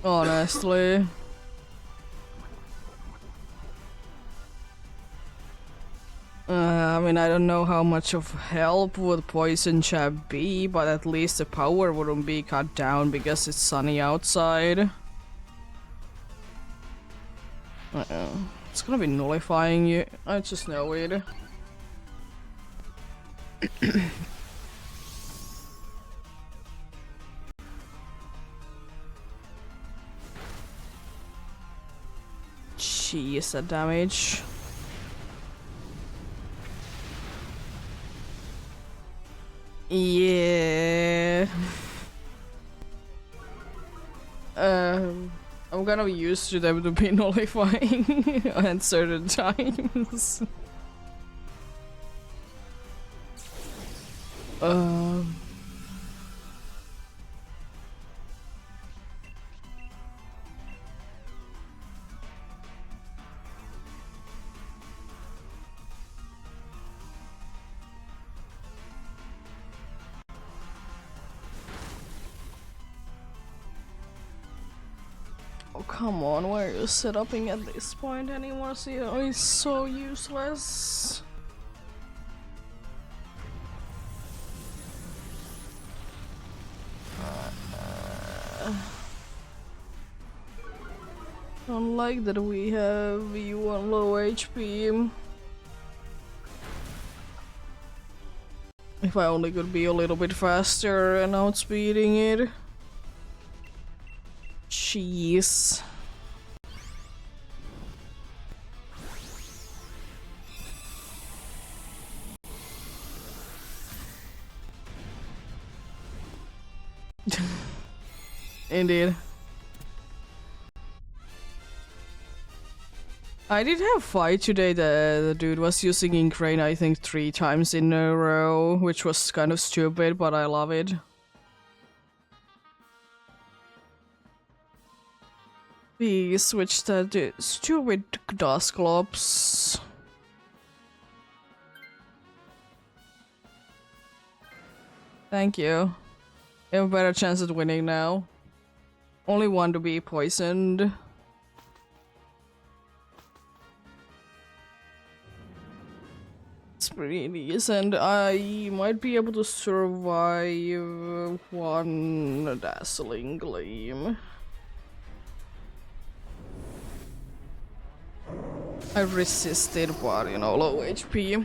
A: Honestly. I mean, I don't know how much of help would Poison Jab be, but at least the power wouldn't be cut down because it's sunny outside. It's gonna be nullifying you. I just know it. Jeez, that damage. Yeah. I'm gonna be used to them to be nullifying at certain times. Oh come on, why are you setuping at this point anymore? See, oh, it's so useless. Don't like that we have you on low HP. If I only could be a little bit faster and outspeeding it. Jeez. Indeed. I did have a fight today that the dude was using Ingrain I think 3 times in a row, which was kind of stupid, but I love it. We switched that stupid Dusclops. Thank you. You have a better chance at winning now. Only one to be poisoned. It's pretty decent. I might be able to survive one Dazzling Gleam. I resisted, but you know, low HP.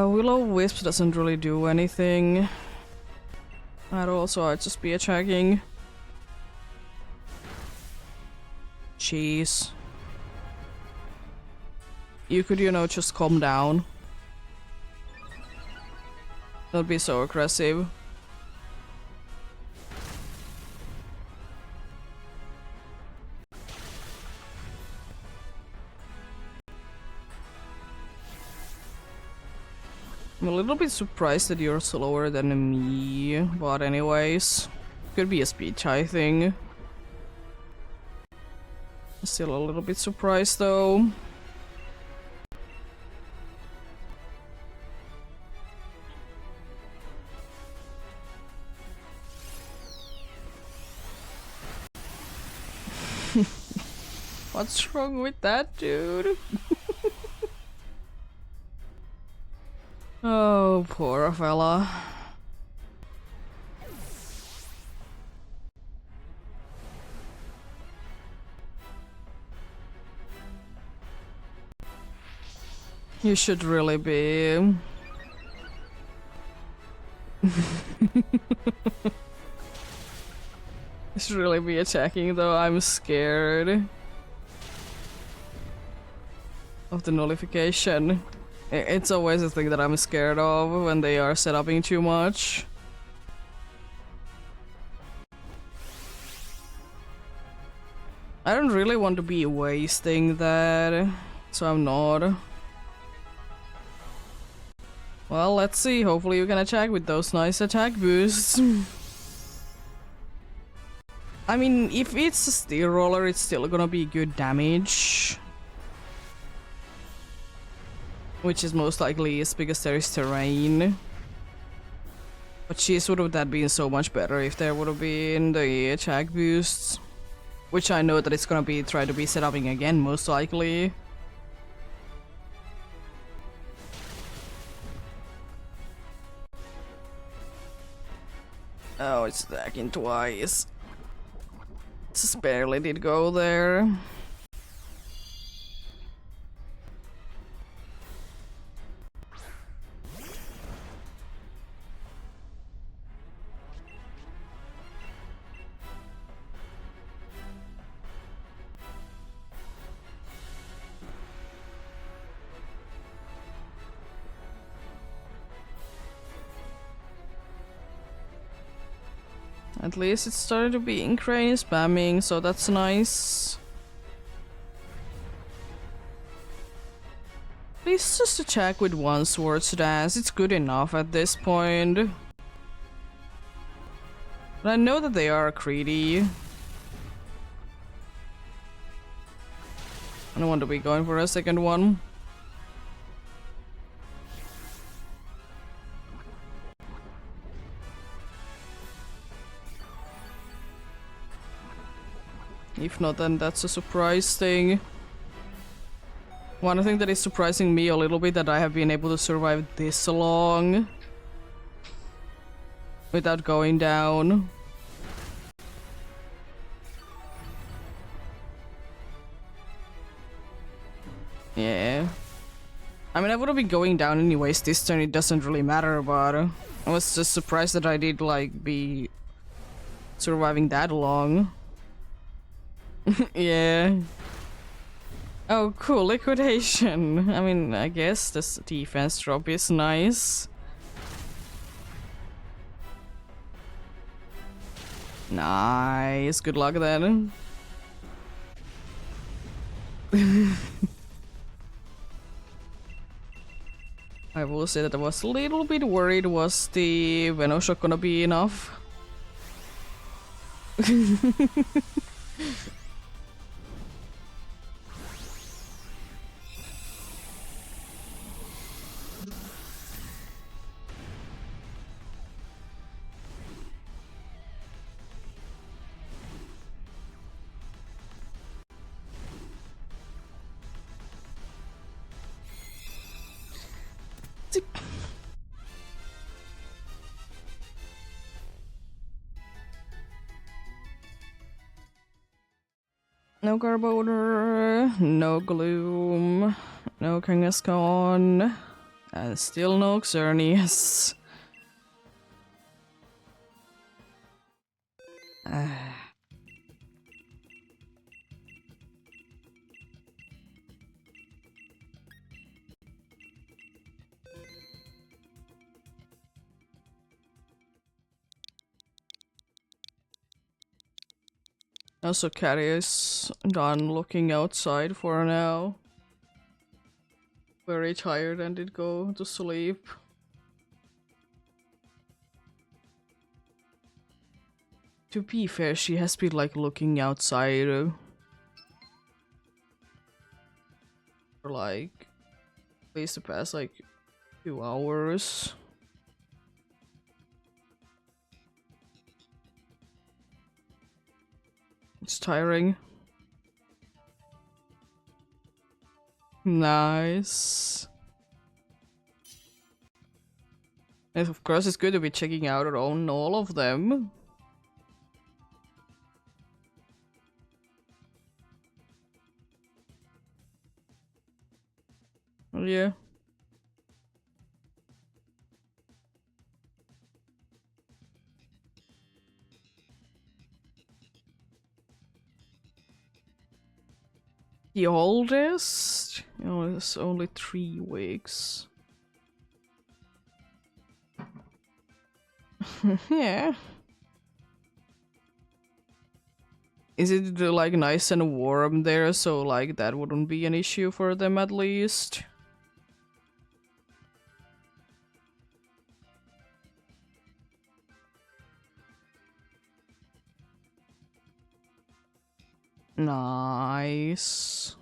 A: Will-O-Wisp doesn't really do anything at all, so I'd just be attacking. Jeez. You could, you know, just calm down. That'd be so aggressive. I'm a little bit surprised that you're slower than me, but anyways. Could be a speed high thing. Still a little bit surprised though. What's wrong with that, dude? Oh, poor fella. You should really be. You should really be attacking though, I'm scared of the nullification. It's always a thing that I'm scared of when they are set upping too much. I don't really want to be wasting that, so I'm not. Well, let's see. Hopefully you can attack with those nice attack boosts. I mean, if it's a steel roller, it's still gonna be good damage. Which is most likely is because there is terrain. But jeez, would have that been so much better if there would have been the attack boosts. Which I know that it's gonna be try to be set upping again, most likely. Oh, it's attacking twice. Just barely did go there. At least it started to be in crane spamming, so that's nice. Please just attack with one Swords Dance, it's good enough at this point. But I know that they are greedy. I don't want to be going for a second one. If not, then that's a surprise thing. One thing that is surprising me a little bit that I have been able to survive this long without going down. Yeah. I mean, I would have been going down anyways this turn, it doesn't really matter, but I was just surprised that I did, like, be surviving that long. Yeah. Oh, cool, liquidation. I mean, I guess this defense drop is nice. Nice, good luck then. I will say that I was a little bit worried, was the Venom Shock gonna be enough? No Garbodor, no Gloom, no Kangaskhan, and still no Xerneas. Also, Caddy is done looking outside for now. Very tired and did go to sleep. To be fair, she has been like looking outside for like at least the past like 2 hours. It's tiring. Nice. And of course, it's good to be checking out on all of them. Yeah. the oldest? Oh, it's only 3 weeks. Yeah. Is it like nice and warm there, so like that wouldn't be an issue for them at least? Nice.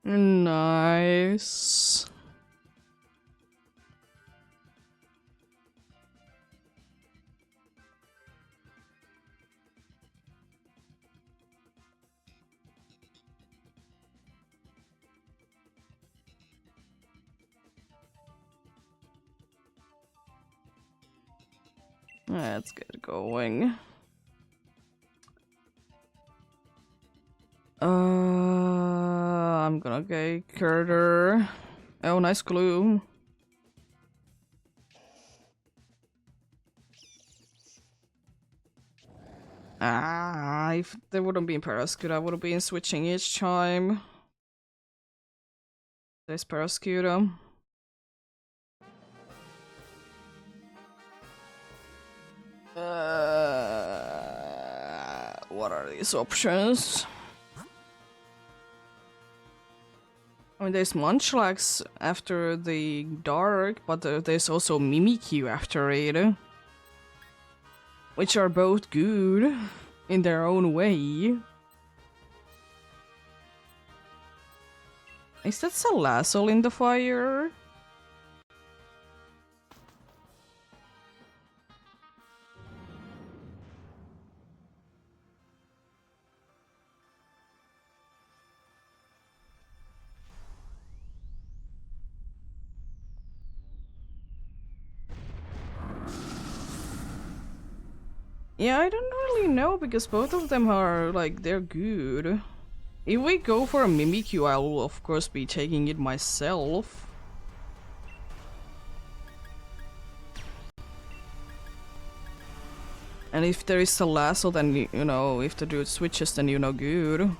A: Nice. Let's get going. I'm gonna get Carter. Oh, nice glue. Ah, if there wouldn't be Parascuda, I would have been switching each time. There's Parascuda. What are these options? I mean, there's Munchlax after the dark, but there's also Mimikyu after it. Which are both good in their own way. Is that Salazzle in the fire? Yeah, I don't really know because both of them are like, they're good. If we go for a Mimikyu, I will of course be taking it myself. And if there is Salazzle, then you know, if the dude switches, then you know good.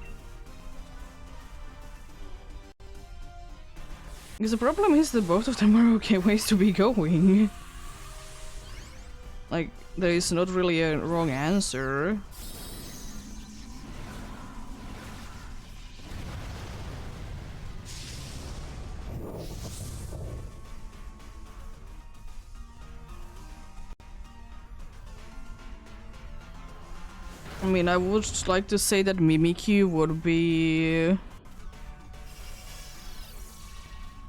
A: Because the problem is that both of them are okay ways to be going. Like, there is not really a wrong answer. I mean, I would like to say that Mimikyu would be...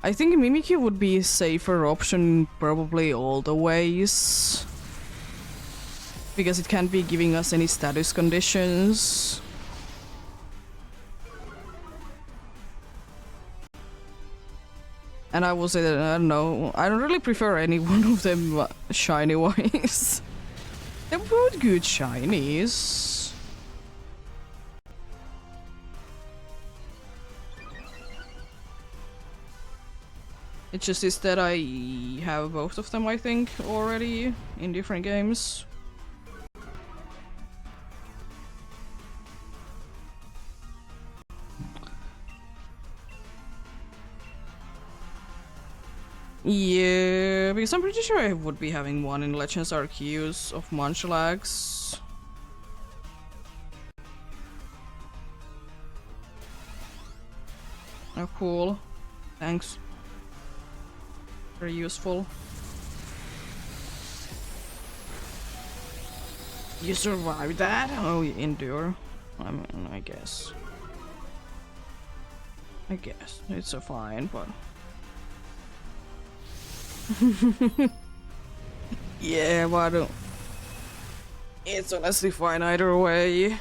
A: I think Mimikyu would be a safer option probably all the ways. Because it can't be giving us any status conditions. And I will say that, I don't know, I don't really prefer any one of them shiny-wise. They're both good shinies. It just is that I have both of them, I think, already in different games. Yeah, because I'm pretty sure I would be having one in Legends Arceus of Munchlax. Oh, cool. Thanks. Very useful. You survived that? Oh, you endure. I mean, I guess. It's a fine, but... yeah, but... it's honestly fine either way.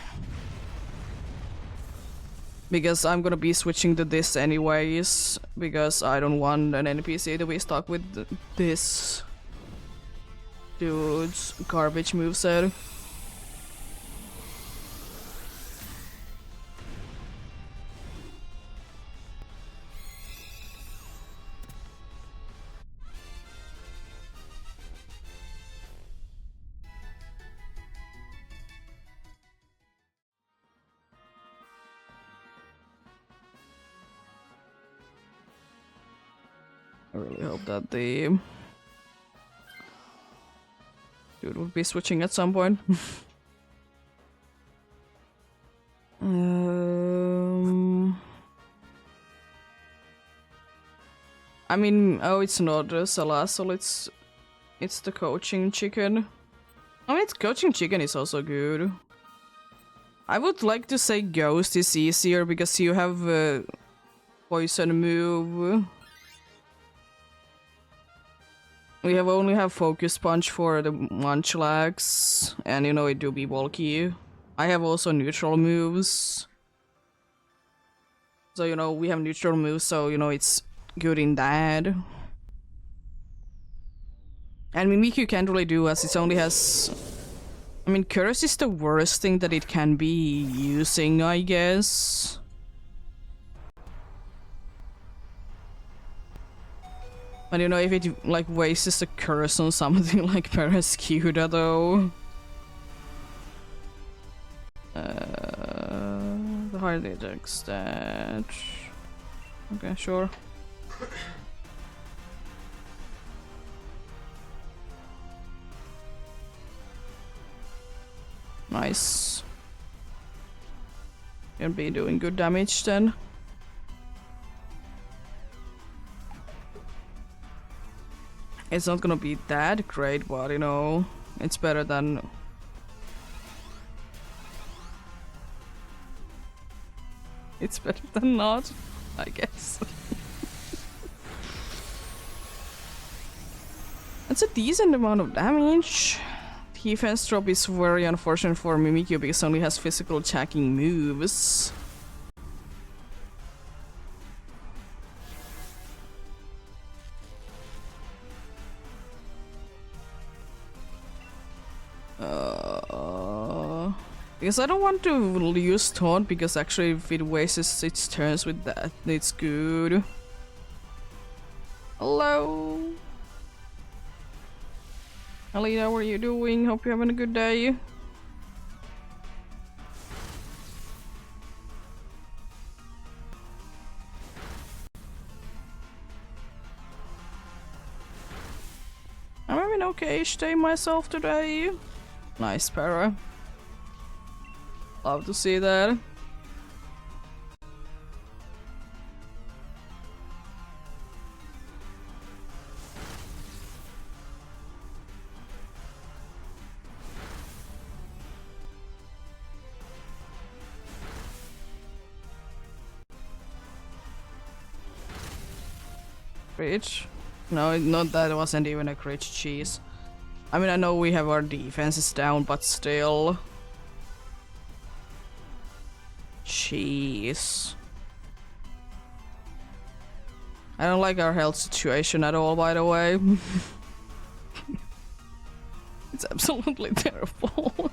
A: Because I'm gonna be switching to this anyways, because I don't want an NPC to be stuck with this dude's garbage moveset. I really hope that the dude will be switching at some point. I mean, oh, it's not Salazzle, it's the coaching chicken. I mean, coaching chicken is also good. I would like to say Ghost is easier because you have a poison move. We only have Focus Punch for the Munchlax, and you know it do be bulky. I have also neutral moves. So you know, we have neutral moves, so you know it's good in that. And Mimikyu can't really do as it only has... I mean, Curse is the worst thing that it can be using, I guess. And you know, if it like wastes a curse on something like Perescuda though. The hard attack stat. Okay, sure. Nice. Gonna be doing good damage then. It's not gonna be that great, but you know, it's better than... it's better than not, I guess. That's a decent amount of damage. Defense drop is very unfortunate for Mimikyu because it only has physical attacking moves. Because I don't want to use Taunt because actually if it wastes its turns with that, it's good. Hello? Alita, what are you doing? Hope you're having a good day. I'm having okay-ish day myself today. Nice, Para. Love to see that. Crit? No, not that wasn't even a crit, cheese. I mean, I know we have our defenses down, but still. Jeez. I don't like our health situation at all, by the way. It's absolutely terrible.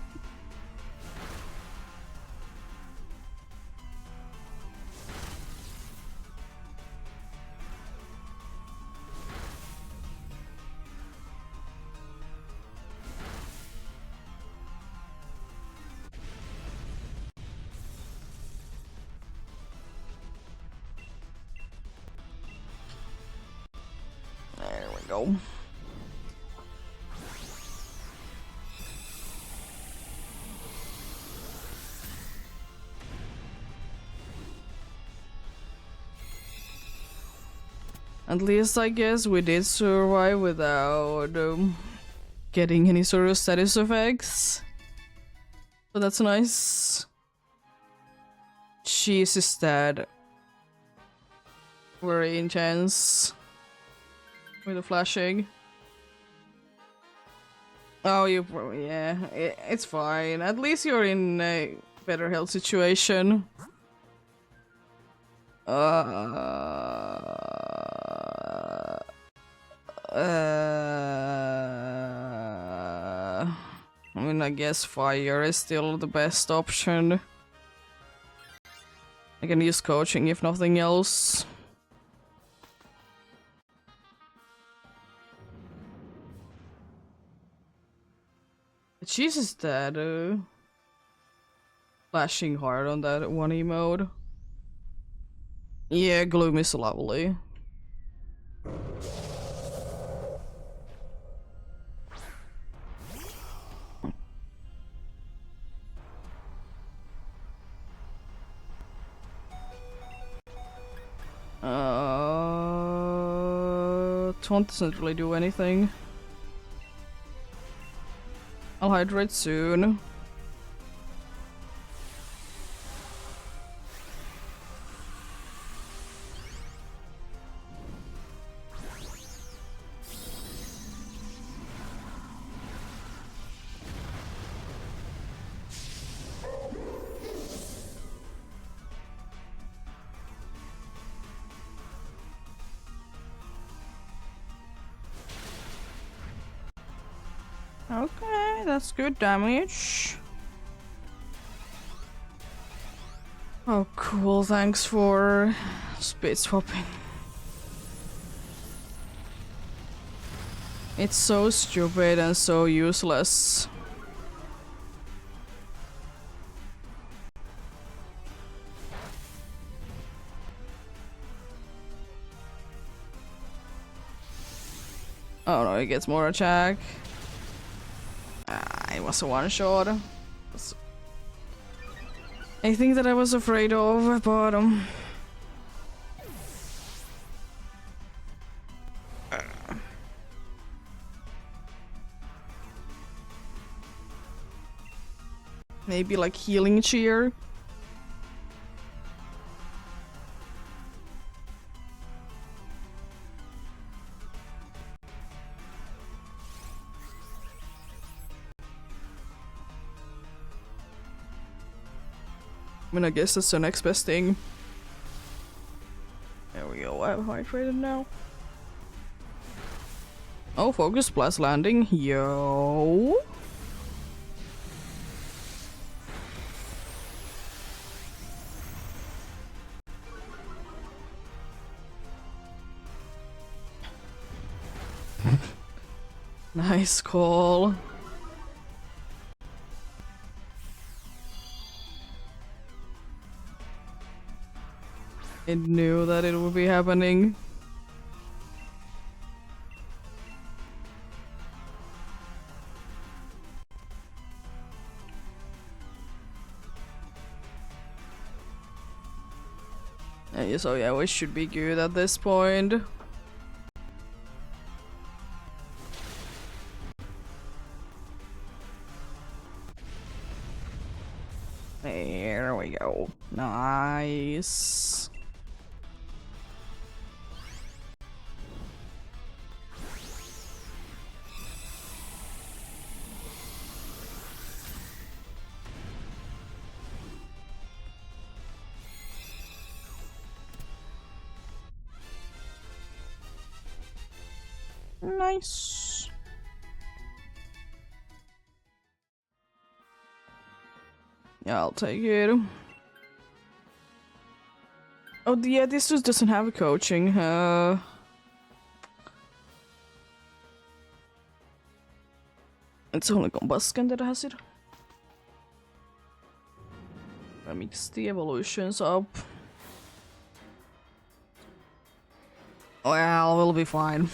A: There we go. At least I guess we did survive without getting any sort of status effects. So that's nice. Cheese is dead. Very intense. With the flashing. Oh, yeah, it's fine. At least you're in a better health situation. I mean, I guess fire is still the best option. I can use coaching if nothing else. Jesus, that flashing hard on that one emote. Yeah, Gloom is lovely. Taunt doesn't really do anything. I'll hydrate soon. Okay, that's good damage. Oh, cool. Thanks for speed swapping. It's so stupid and so useless. Oh no, he gets more attack. It was a one shot. I think that I was afraid of, but maybe like healing cheer. I mean, I guess that's the next best thing. There we go, I'm hydrated now. Oh, focus blast landing. Yo. Nice call. It knew that it would be happening. So yeah, we should be good at this point. There we go. Nice. Nice. Yeah, I'll take it. Oh, yeah, this just doesn't have a coaching. It's only Combusken that has it. I mix the evolutions up. Well, we'll be fine.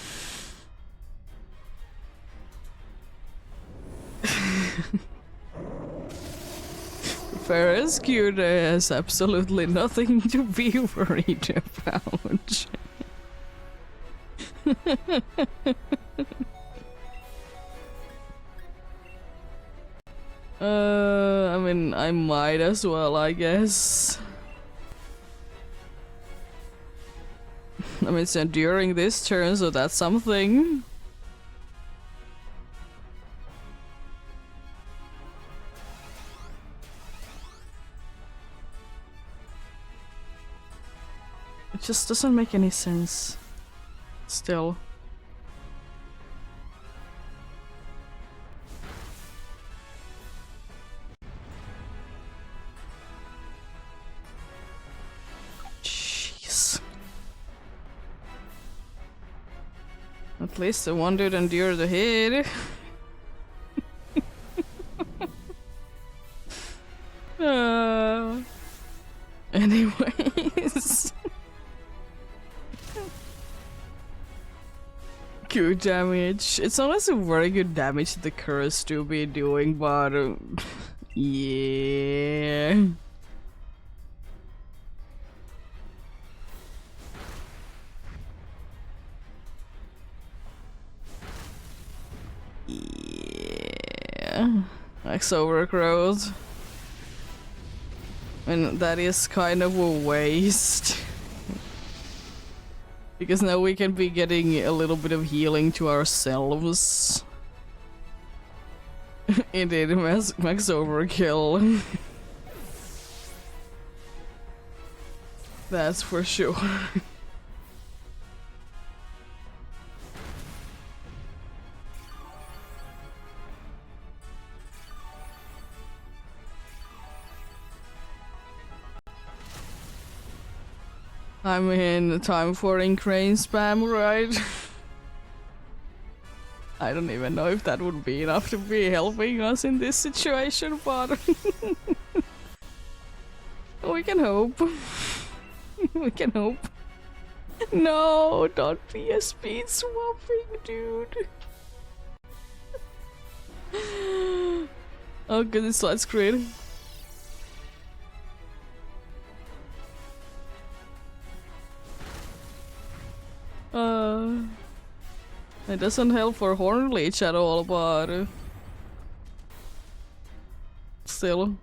A: Ferris-Cute has absolutely nothing to be worried about. I mean, I might as well, I guess. I mean, it's enduring this turn, so that's something. It just doesn't make any sense. Still. Jeez. At least the one dude endured the hit. Anyways. Good damage. It's honestly very good damage the curse to be doing, but yeah. Yeah. Max overgrowth. And that is kind of a waste. Because now we can be getting a little bit of healing to ourselves. Indeed, max overkill. That's for sure. I mean, time for Incrane spam, right? I don't even know if that would be enough to be helping us in this situation, but we can hope. We can hope. No, don't be a speed swapping, dude. Oh goodness, that's great. It doesn't help for Horn Leech at all, but still.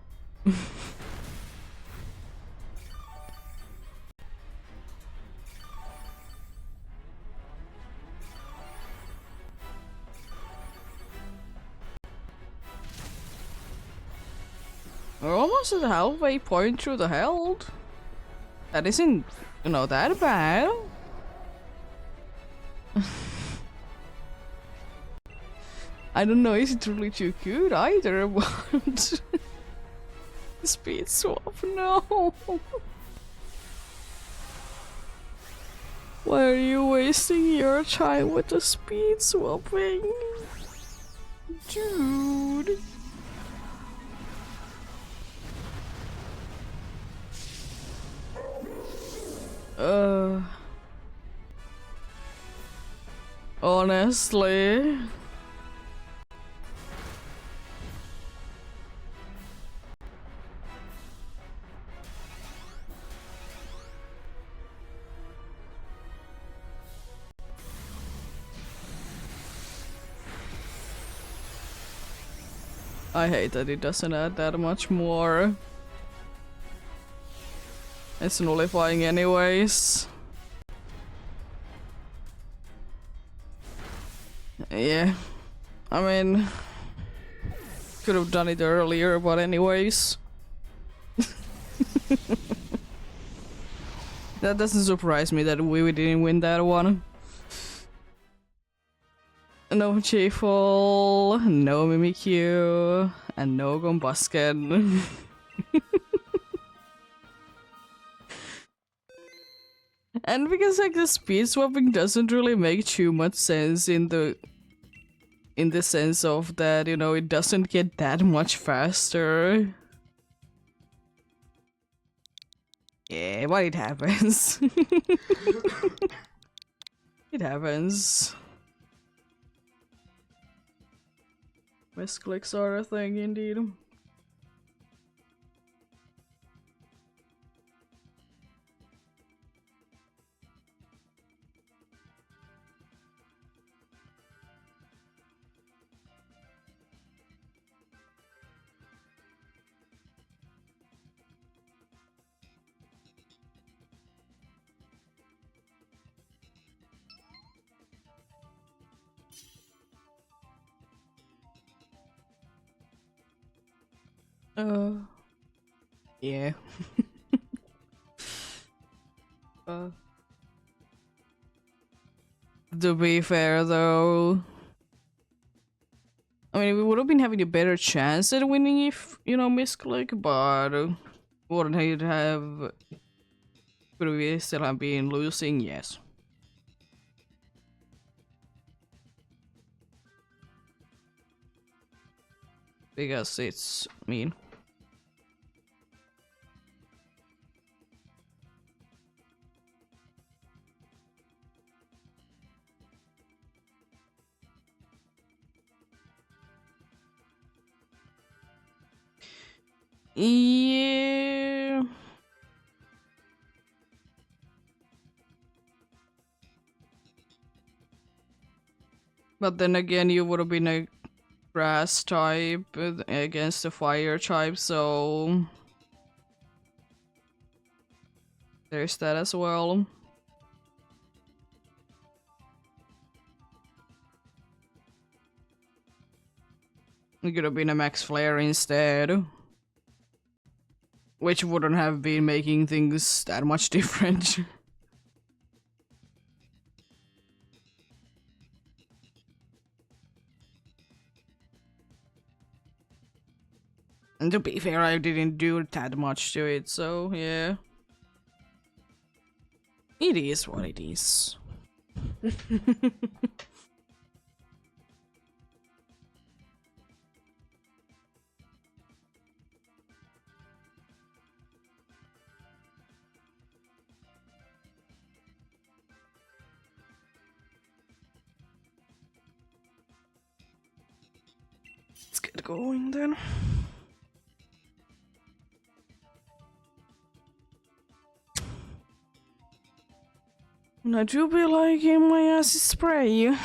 A: We're almost at the halfway point through the held. That isn't, you know, that bad. I don't know, is it really too good either, but speed swap, no. Why are you wasting your time with the speed swapping? Dude. Honestly. I hate that it doesn't add that much more. It's nullifying anyways. Yeah. I mean, could have done it earlier, but anyways. That doesn't surprise me that we didn't win that one. No J-Fall, no Mimikyu, and no Gombusken. And because like the speed swapping doesn't really make too much sense in the sense of that, you know, it doesn't get that much faster. Yeah, but it happens. It happens. Misclicks are a thing indeed. Yeah. uh, to be fair, though, I mean, we would have been having a better chance at winning if, you know, misclick, but wouldn't it have. Could we still have been losing? Yes. Because it's mean. Yeah. But then again, you would have been a grass type against a fire type, so there's that as well. It could have been a max flare instead, which wouldn't have been making things that much different. And to be fair, I didn't do that much to it, so yeah. It is what it is. Let's get going then. And I do be liking my acid spray.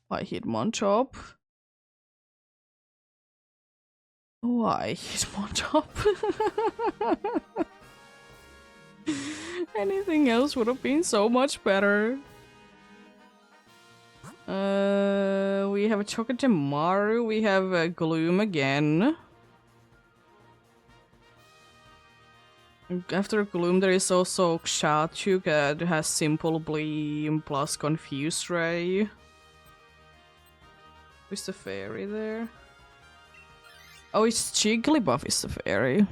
A: I hit one top. Why hit one top? Anything else would have been so much better. We have a Chokotemaru, we have a Gloom again. After Gloom there is also Kshatruk that has Simple Beam plus Confused Ray. Who's the fairy there? Oh, it's Jigglypuff is the fairy.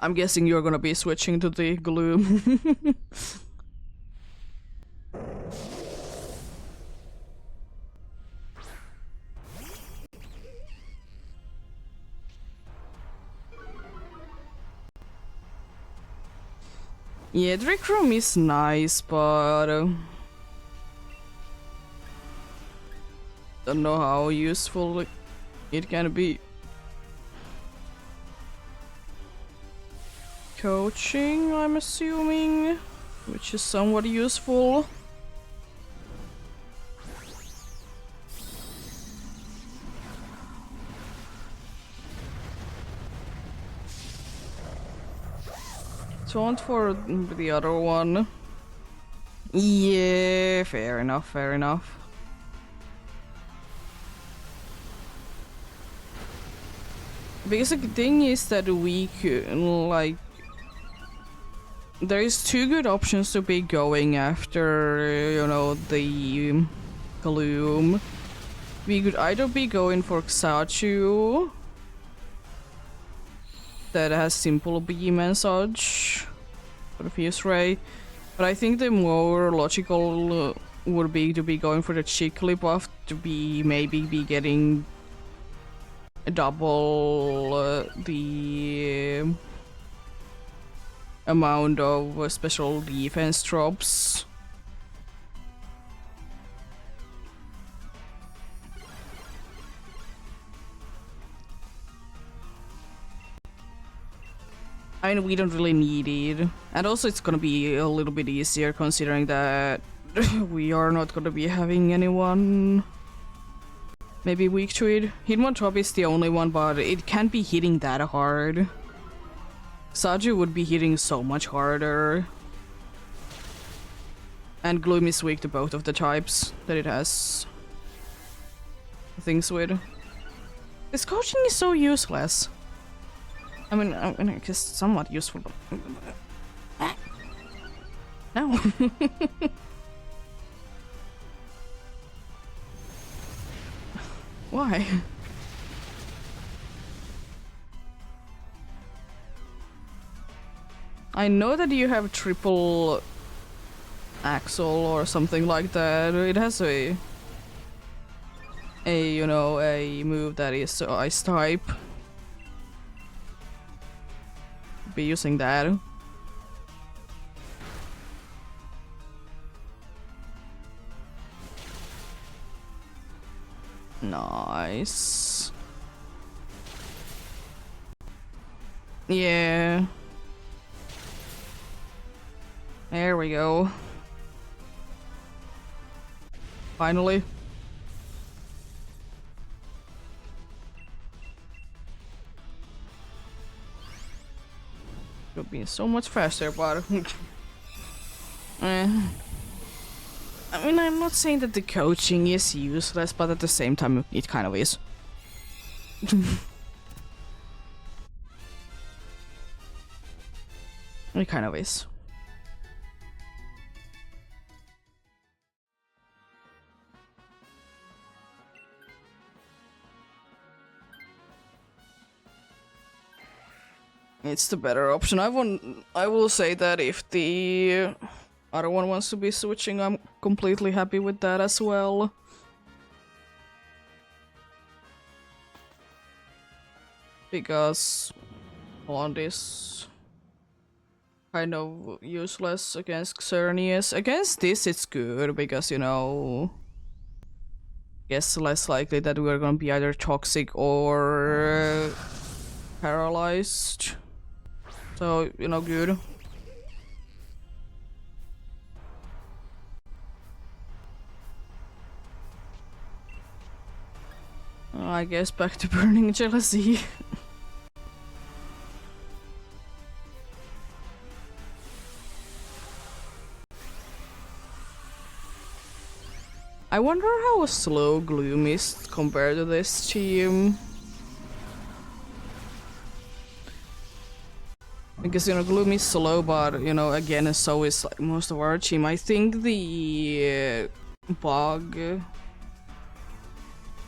A: I'm guessing you're gonna be switching to the Gloom. Yeah, Trick Room is nice, but don't know how useful it can be. Coaching, I'm assuming, which is somewhat useful. Taunt for the other one. Yeah, fair enough, fair enough. Because the thing is that we could, like, there is two good options to be going after, you know, the Gloom. We could either be going for Xachu, that has Simple Beam and such, for the Fuse Ray, but I think the more logical would be to be going for the Jigglypuff to be maybe be getting double the amount of special defense drops. I mean, we don't really need it. And also it's gonna be a little bit easier considering that we are not gonna be having anyone maybe weak to it. Hitmon Top is the only one, but it can't be hitting that hard. Saju would be hitting so much harder. And Gloom is weak to both of the types that it has things with. This coaching is so useless. I mean, I guess somewhat useful, but... No. Why? I know that you have triple axle or something like that. It has a you know, a move that is ice type. Be using that. Nice. Yeah. There we go. Finally. Could be so much faster, but I mean, I'm not saying that the coaching is useless, but at the same time, it kind of is. It kind of is. It's the better option. I will say that if the other one wants to be switching, I'm completely happy with that as well. Because Blonde is kind of useless against Xerneas. Against this it's good because, you know, guess less likely that we're gonna be either toxic or paralyzed. So, you know, good. I guess back to burning jealousy. I wonder how slow Gloom is compared to this team. Because, you know, Gloom is slow, but, you know, again, so is like most of our team. I think the bug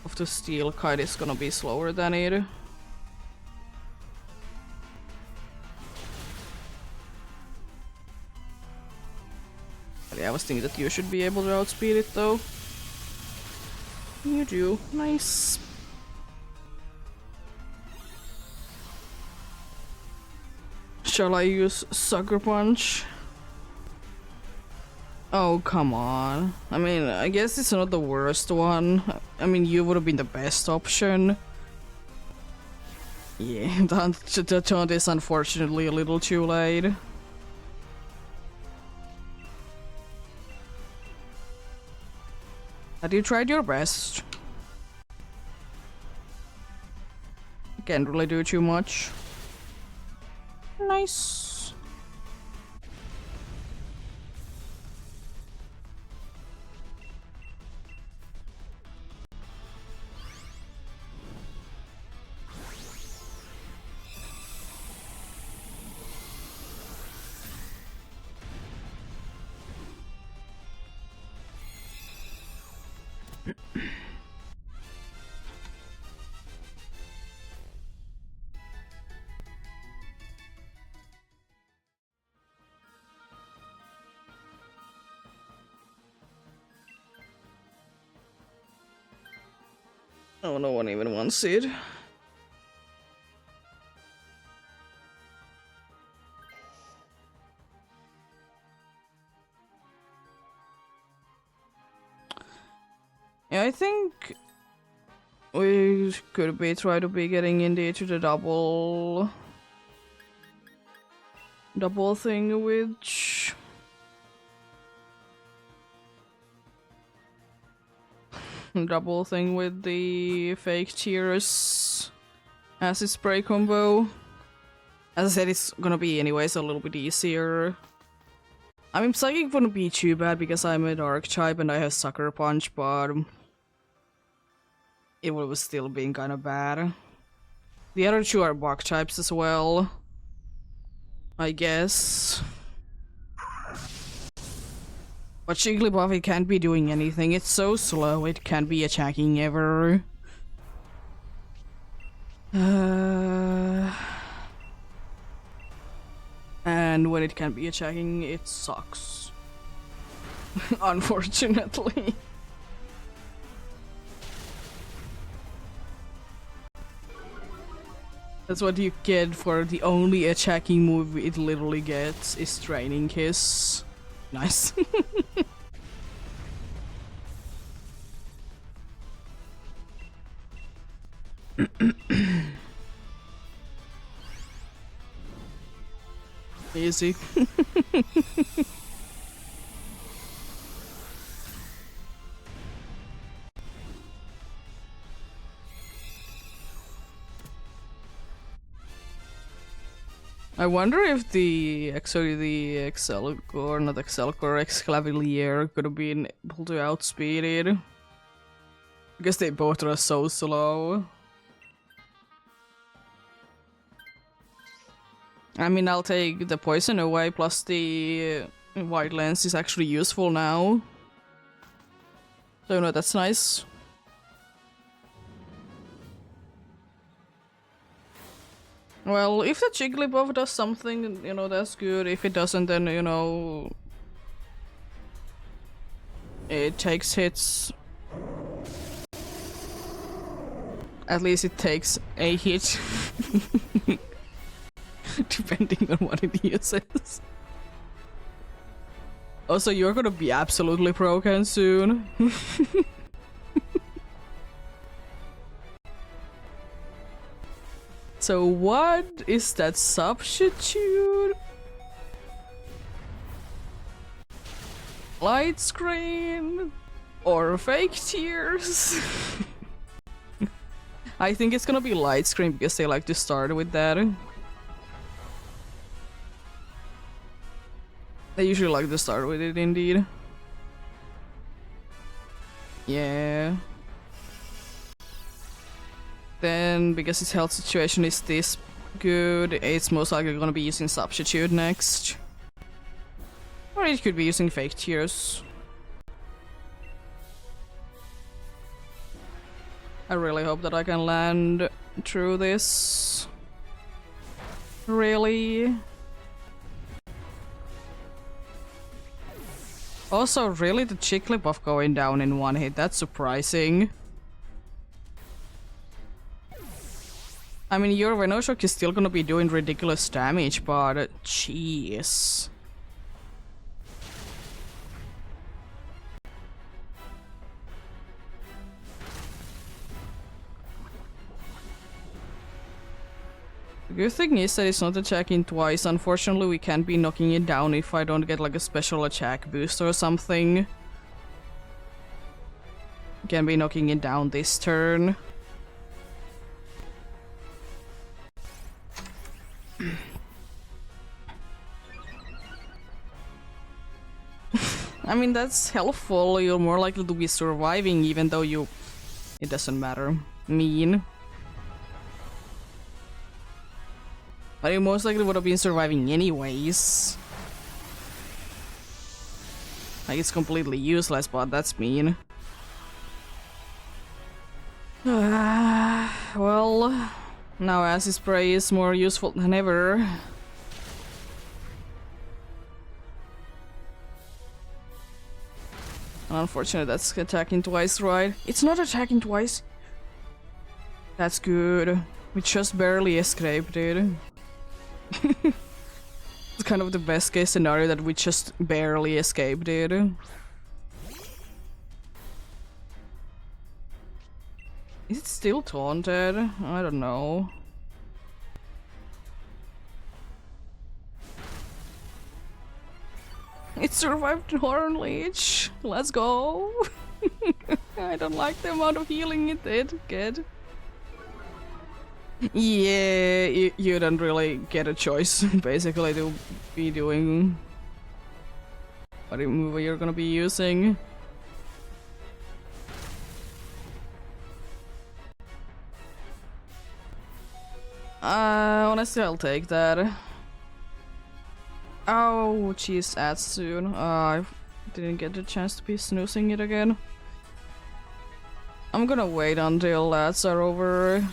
A: of the steel kite is gonna be slower than it. Yeah, I was thinking that you should be able to outspeed it, though. You do. Nice. Shall I use Sucker Punch? Oh, come on. I mean, I guess it's not the worst one. I mean, you would have been the best option. Yeah, the taunt is unfortunately a little too late. But you tried your best. Can't really do too much. Nice. Oh, no one even wants it. Yeah, I think we could be try to be getting into the double double thing which... double thing with the fake tears acid spray combo. As I said, it's gonna be anyways a little bit easier. I mean, Psychic wouldn't be too bad because I'm a dark type and I have Sucker Punch, but it would have still been kind of bad. The other two are bug types as well, I guess. But Jigglypuff, it can't be doing anything. It's so slow, it can't be attacking ever. And when it can be attacking, it sucks. Unfortunately. That's what you get for the only attacking move it literally gets is Training Kiss. Nice. Easy. I wonder if the actually the Excelcor, not Excelcor, Exclavilier could have been able to outspeed it. Because they both are so slow. I mean, I'll take the poison away, plus the white lens is actually useful now. So no, that's nice. Well, if the Jigglypuff does something, you know, that's good. If it doesn't, then, you know, it takes hits. At least it takes a hit. Depending on what it uses. Also, you're gonna be absolutely broken soon. So what is that substitute? Light screen? Or fake tears? I think it's gonna be light screen because they like to start with that. They usually like to start with it, indeed. Yeah. Then, because his health situation is this good, it's most likely gonna be using Substitute next. Or it could be using Fake Tears. I really hope that I can land through this. Really? Also, really, the Jigglypuff going down in one hit, that's surprising. I mean, your Venoshock is still gonna be doing ridiculous damage, but jeez. The good thing is that it's not attacking twice. Unfortunately, we can't be knocking it down if I don't get like a special attack boost or something. Can be knocking it down this turn. I mean, that's helpful. You're more likely to be surviving even though you... It doesn't matter. Mean. But you most likely would have been surviving anyways. Like, it's completely useless, but that's mean. Well, now Acid Spray is more useful than ever. Unfortunately, that's attacking twice, right? It's not attacking twice. That's good. We just barely escaped it. It's kind of the best case scenario that we just barely escaped it. Is it still taunted? I don't know. It survived Horn Leech. Let's go. I don't like the amount of healing it did. Good. Yeah, you don't really get a choice, basically, to be doing what move you're gonna be using. Honestly, I'll take that. Oh, jeez, adds soon. I didn't get the chance to be snoozing it again. I'm gonna wait until ads are over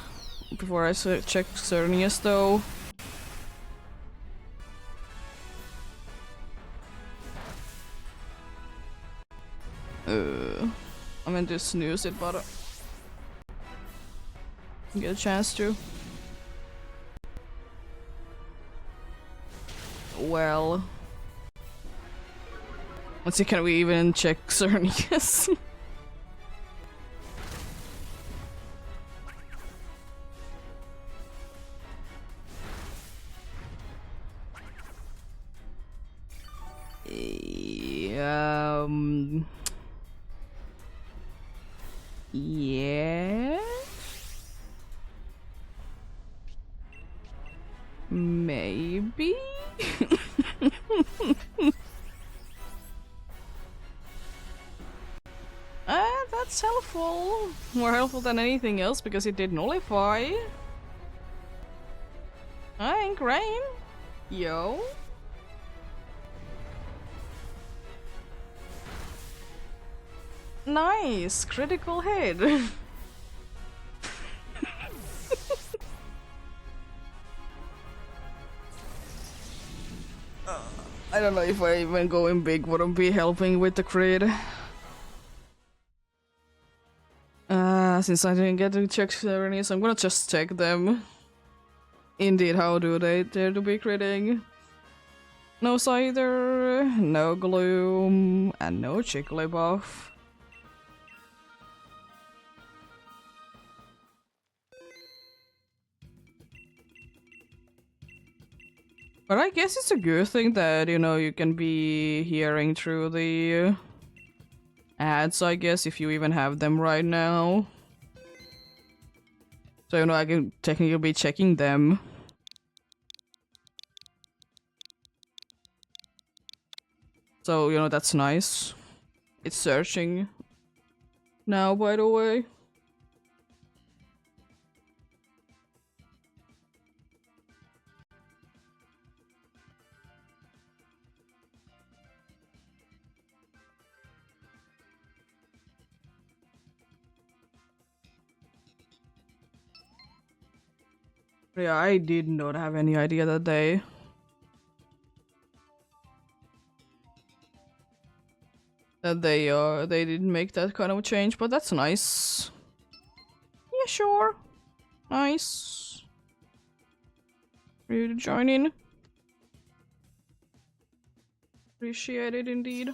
A: before I check Cernius, though. I meant to snooze it, but get a chance to. Well, let's see, can we even check Cernius? Yeah. Maybe? That's helpful. More helpful than anything else because it did nullify. Hi, Grain. Yo. Nice, critical hit. I don't know if I even going big wouldn't be helping with the crit. Since I didn't get to check Serenies, I'm gonna just check them. Indeed, how do they dare to be critting? No Scyther, no Gloom, and no Chickly buff. But I guess it's a good thing that, you know, you can be hearing through the ads, I guess, if you even have them right now. So, you know, I can technically be checking them. So, you know, that's nice. It's searching now, by the way. Yeah, I did not have any idea that they they didn't make that kind of change, but that's nice. Yeah, sure. Nice. For you to join in. Appreciate it indeed.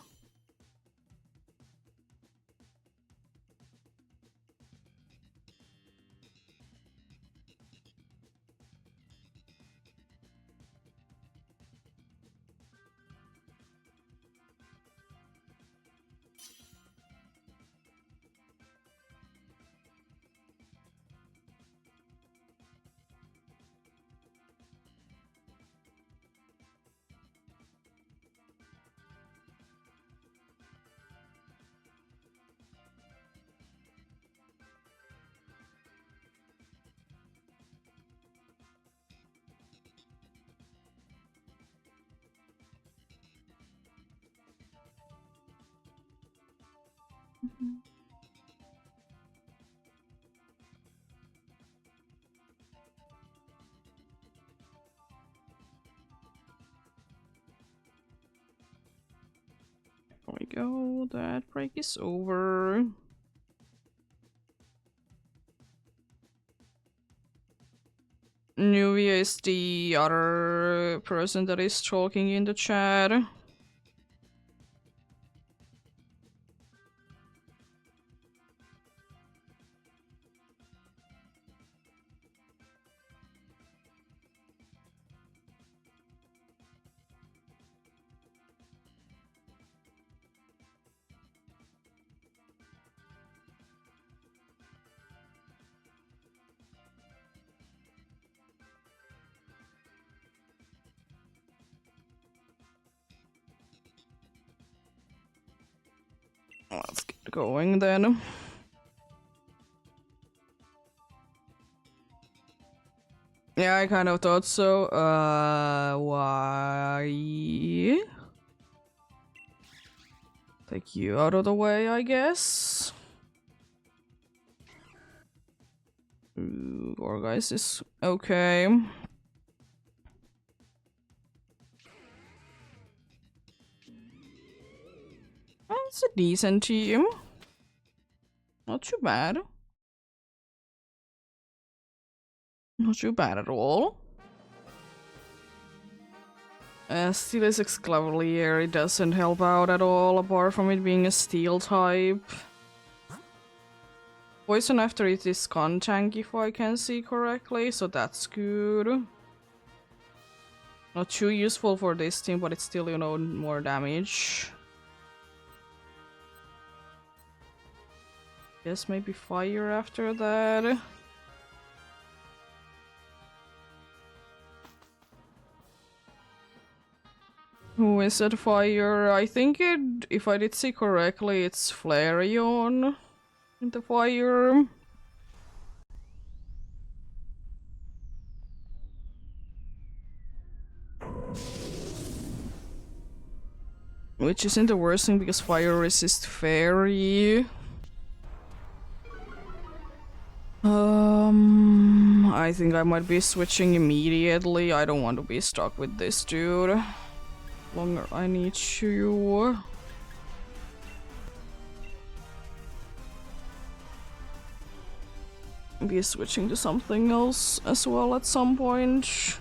A: There we go, that break is over. Nuvia is the other person that is talking in the chat. Let's get going then. Yeah, I kind of thought so. Why? Take you out of the way, I guess. Ooh, Gorgeist is okay. It's a decent team. Not too bad. Not too bad at all. Steelix Cavalier doesn't help out at all, apart from it being a steel type. Poison after it is con tank, if I can see correctly, so that's good. Not too useful for this team, but it's still, you know, more damage. Guess maybe fire after that. Who is at fire? I think it, if I did see correctly, it's Flareon in the fire. Which isn't the worst thing because fire resist fairy. I think I might be switching immediately. I don't want to be stuck with this dude. Longer I need you. Be switching to something else as well at some point.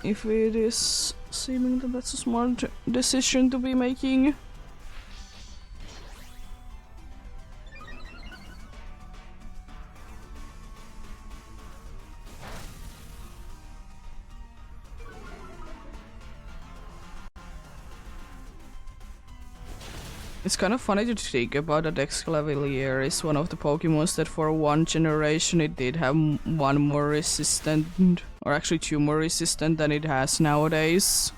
A: If it is seeming that that's a smart decision to be making. It's kind of funny to think about that Excalibur is one of the Pokemons that for one generation it did have one more resistant, or actually two more resistant than it has nowadays.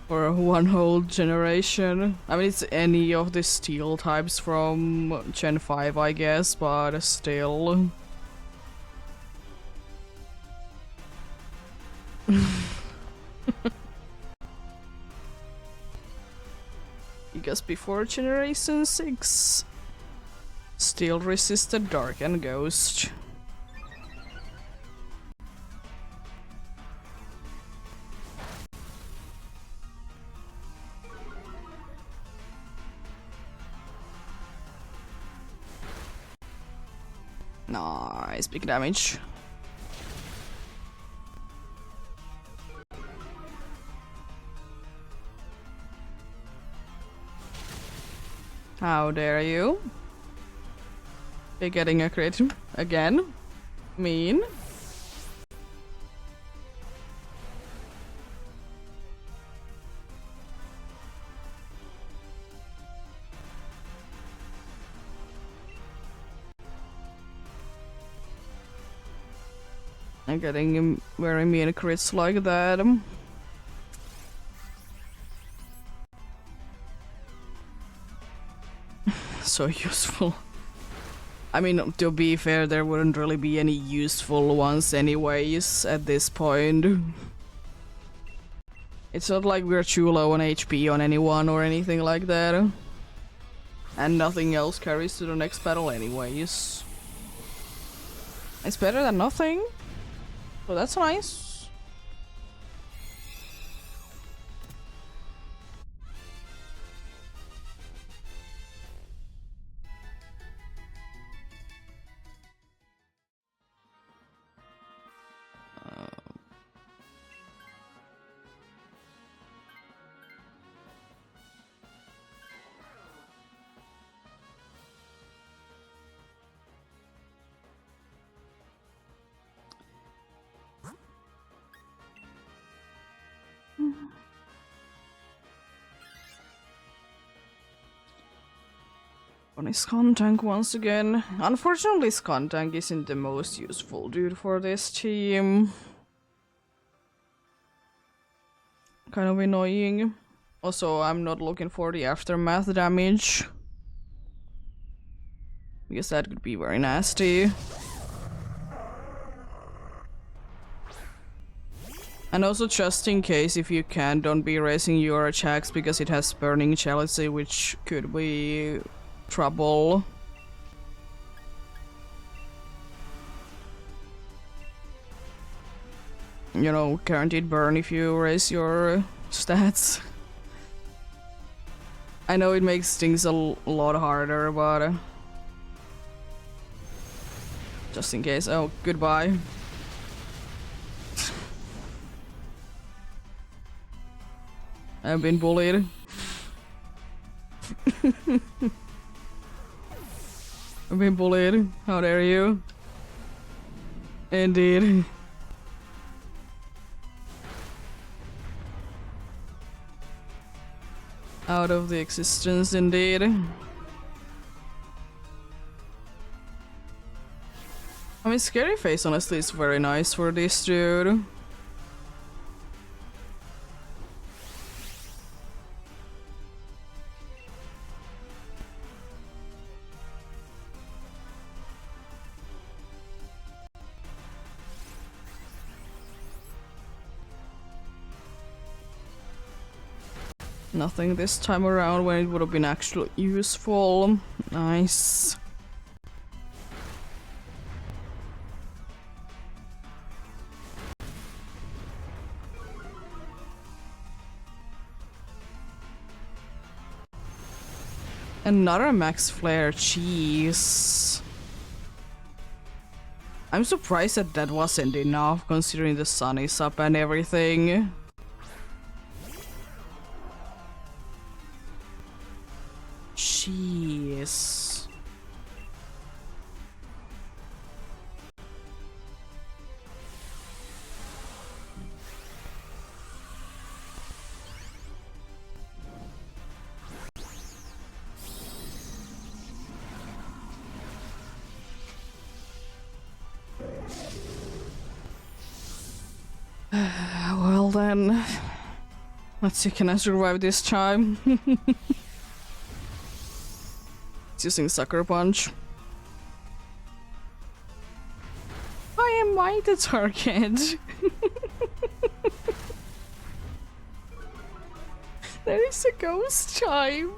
A: For one whole generation. I mean, it's any of the steel types from Gen 5, I guess, but still. Because before Generation 6, Steel resisted Dark and Ghost. Nice, big damage. How dare you? You're getting a crit again? Mean? I'm getting very mean crits like that. So useful. I mean, to be fair, there wouldn't really be any useful ones anyways at this point. It's not like we're too low on HP on anyone or anything like that. And nothing else carries to the next battle anyways. It's better than nothing. So that's nice. On his Skuntank once again. Unfortunately, Skuntank isn't the most useful dude for this team. kind of annoying. Also, I'm not looking for the aftermath damage, because that could be very nasty. And also, just in case, if you can, don't be raising your attacks because it has burning chalice, which could be trouble. You know, guaranteed burn if you raise your stats. I know it makes things a lot harder, but just in case. Oh, goodbye. I've been bullied. I've been bullied. How dare you? Indeed. Out of the existence, indeed. I mean, Scary Face honestly is very nice for this dude. Nothing this time around when it would have been actually useful. Nice. Another max flare, jeez. I'm surprised that that wasn't enough considering the sun is up and everything. Jeez. Well then, let's see, can I survive this time? It's using Sucker Punch. I am the target. There is a ghost chime.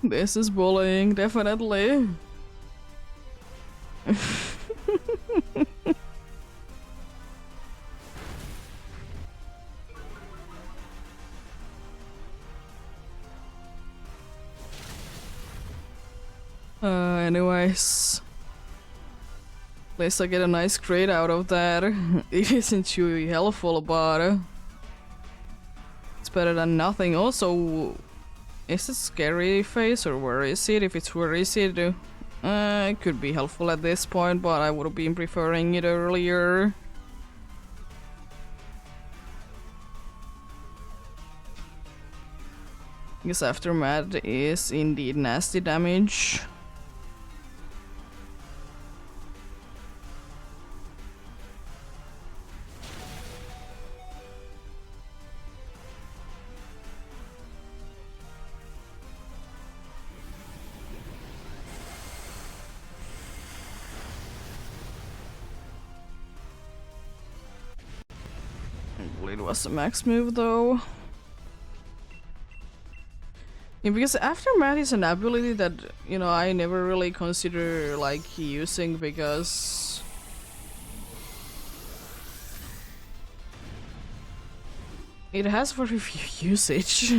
A: This is bullying, definitely. Anyways. At least I get a nice crit out of that. It isn't too helpful, but it's better than nothing. Also, is it Scary Face or where is it? If it's where is it, it could be helpful at this point, but I would have been preferring it earlier. Because Aftermath is indeed nasty damage. It was a max move though. Yeah, because Aftermath is an ability that, you know, I never really consider like using because it has very few usage.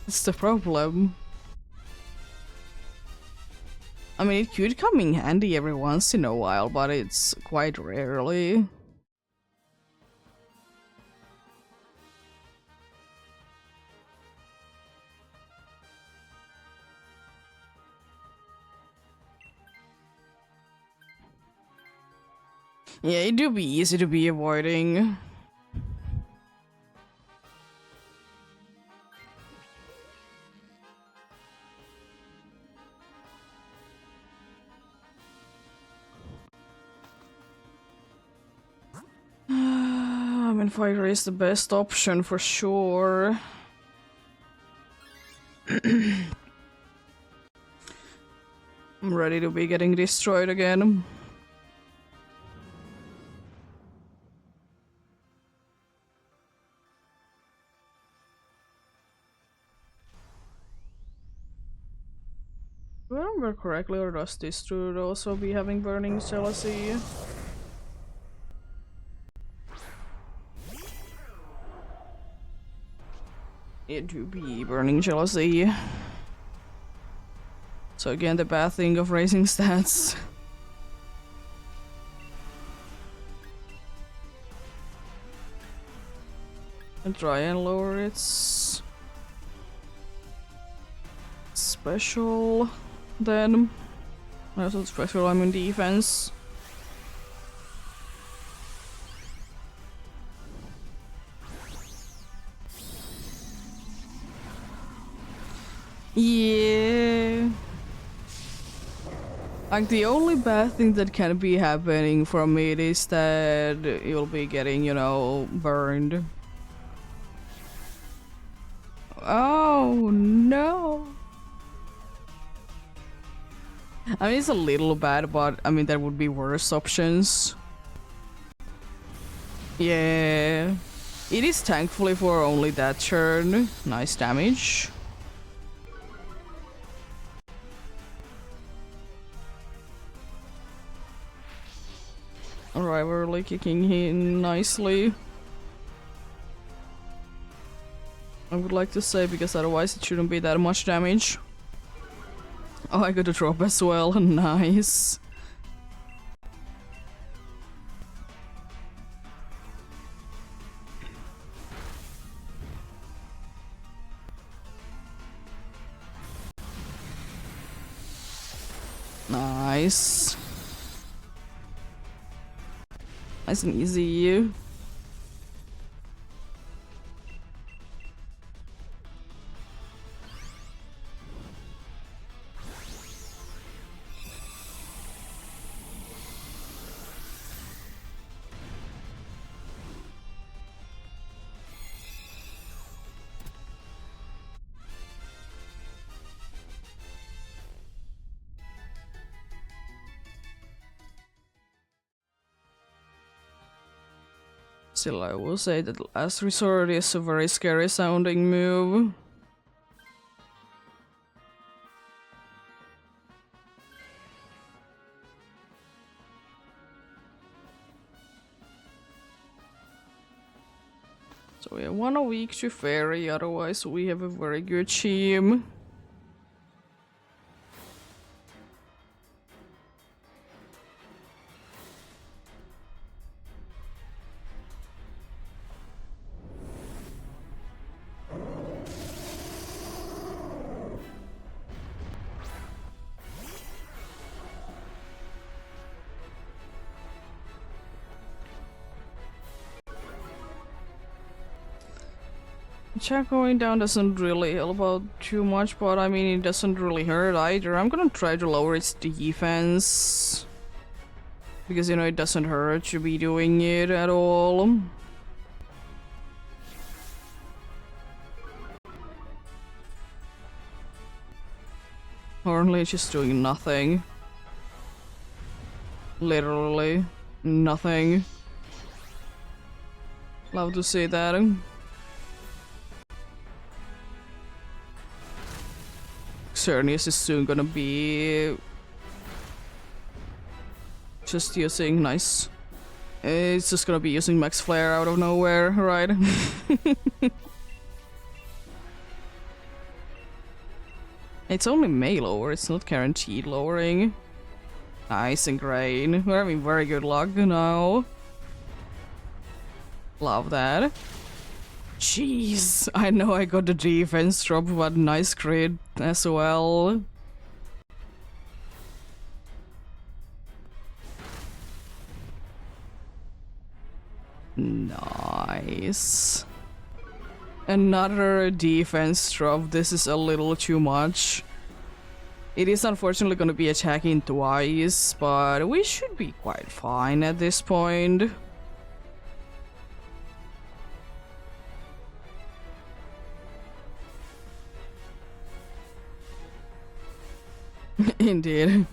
A: It's the problem. I mean, it could come in handy every once in a while, but it's quite rarely. Yeah, it do be easy to be avoiding. Diamond Fighter is the best option for sure. I'm ready to be getting destroyed again. If I remember correctly, or does this dude also be having burning jealousy? It do be burning jealousy. So again, the bad thing of raising stats. And try and lower its special then. Also special, I'm in defense. Yeah. Like the only bad thing that can be happening from it is that you'll be getting, you know, burned. Oh no. I mean, it's a little bad, but I mean, there would be worse options. Yeah. It is thankfully for only that turn. Nice damage. Alright, we're really kicking in nicely. I would like to say, because otherwise it shouldn't be that much damage. Oh, I got a drop as well. Nice. Nice. Nice and easy. Still, I will say that Last Resort is a very scary sounding move. So we have 1 a week to Fairy, otherwise we have a very good team. Check going down doesn't really help out too much, but I mean, it doesn't really hurt either. I'm gonna try to lower its defense. Because, you know, it doesn't hurt to be doing it at all. Currently, it's just doing nothing. Literally nothing. Love to see that. Xerneas is soon gonna be just using nice. It's just gonna be using Max Flare out of nowhere, right? It's only May lower, it's not guaranteed lowering. Nice and great. We're having very good luck now. Love that. Jeez, I know I got the defense drop, but nice crit as well. Nice. Another defense drop. This is a little too much. It is unfortunately going to be attacking twice, but we should be quite fine at this point. Indeed.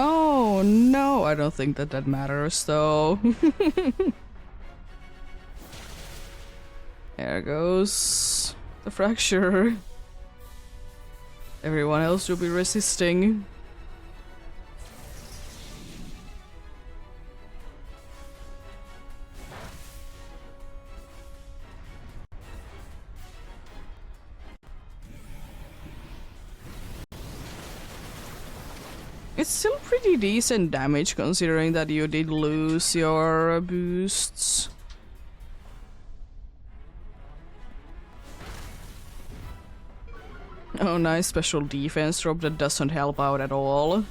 A: Oh no, I don't think that matters though. There goes the fracture. Everyone else will be resisting. It's still pretty decent damage considering that you did lose your boosts. Oh, nice special defense drop that doesn't help out at all.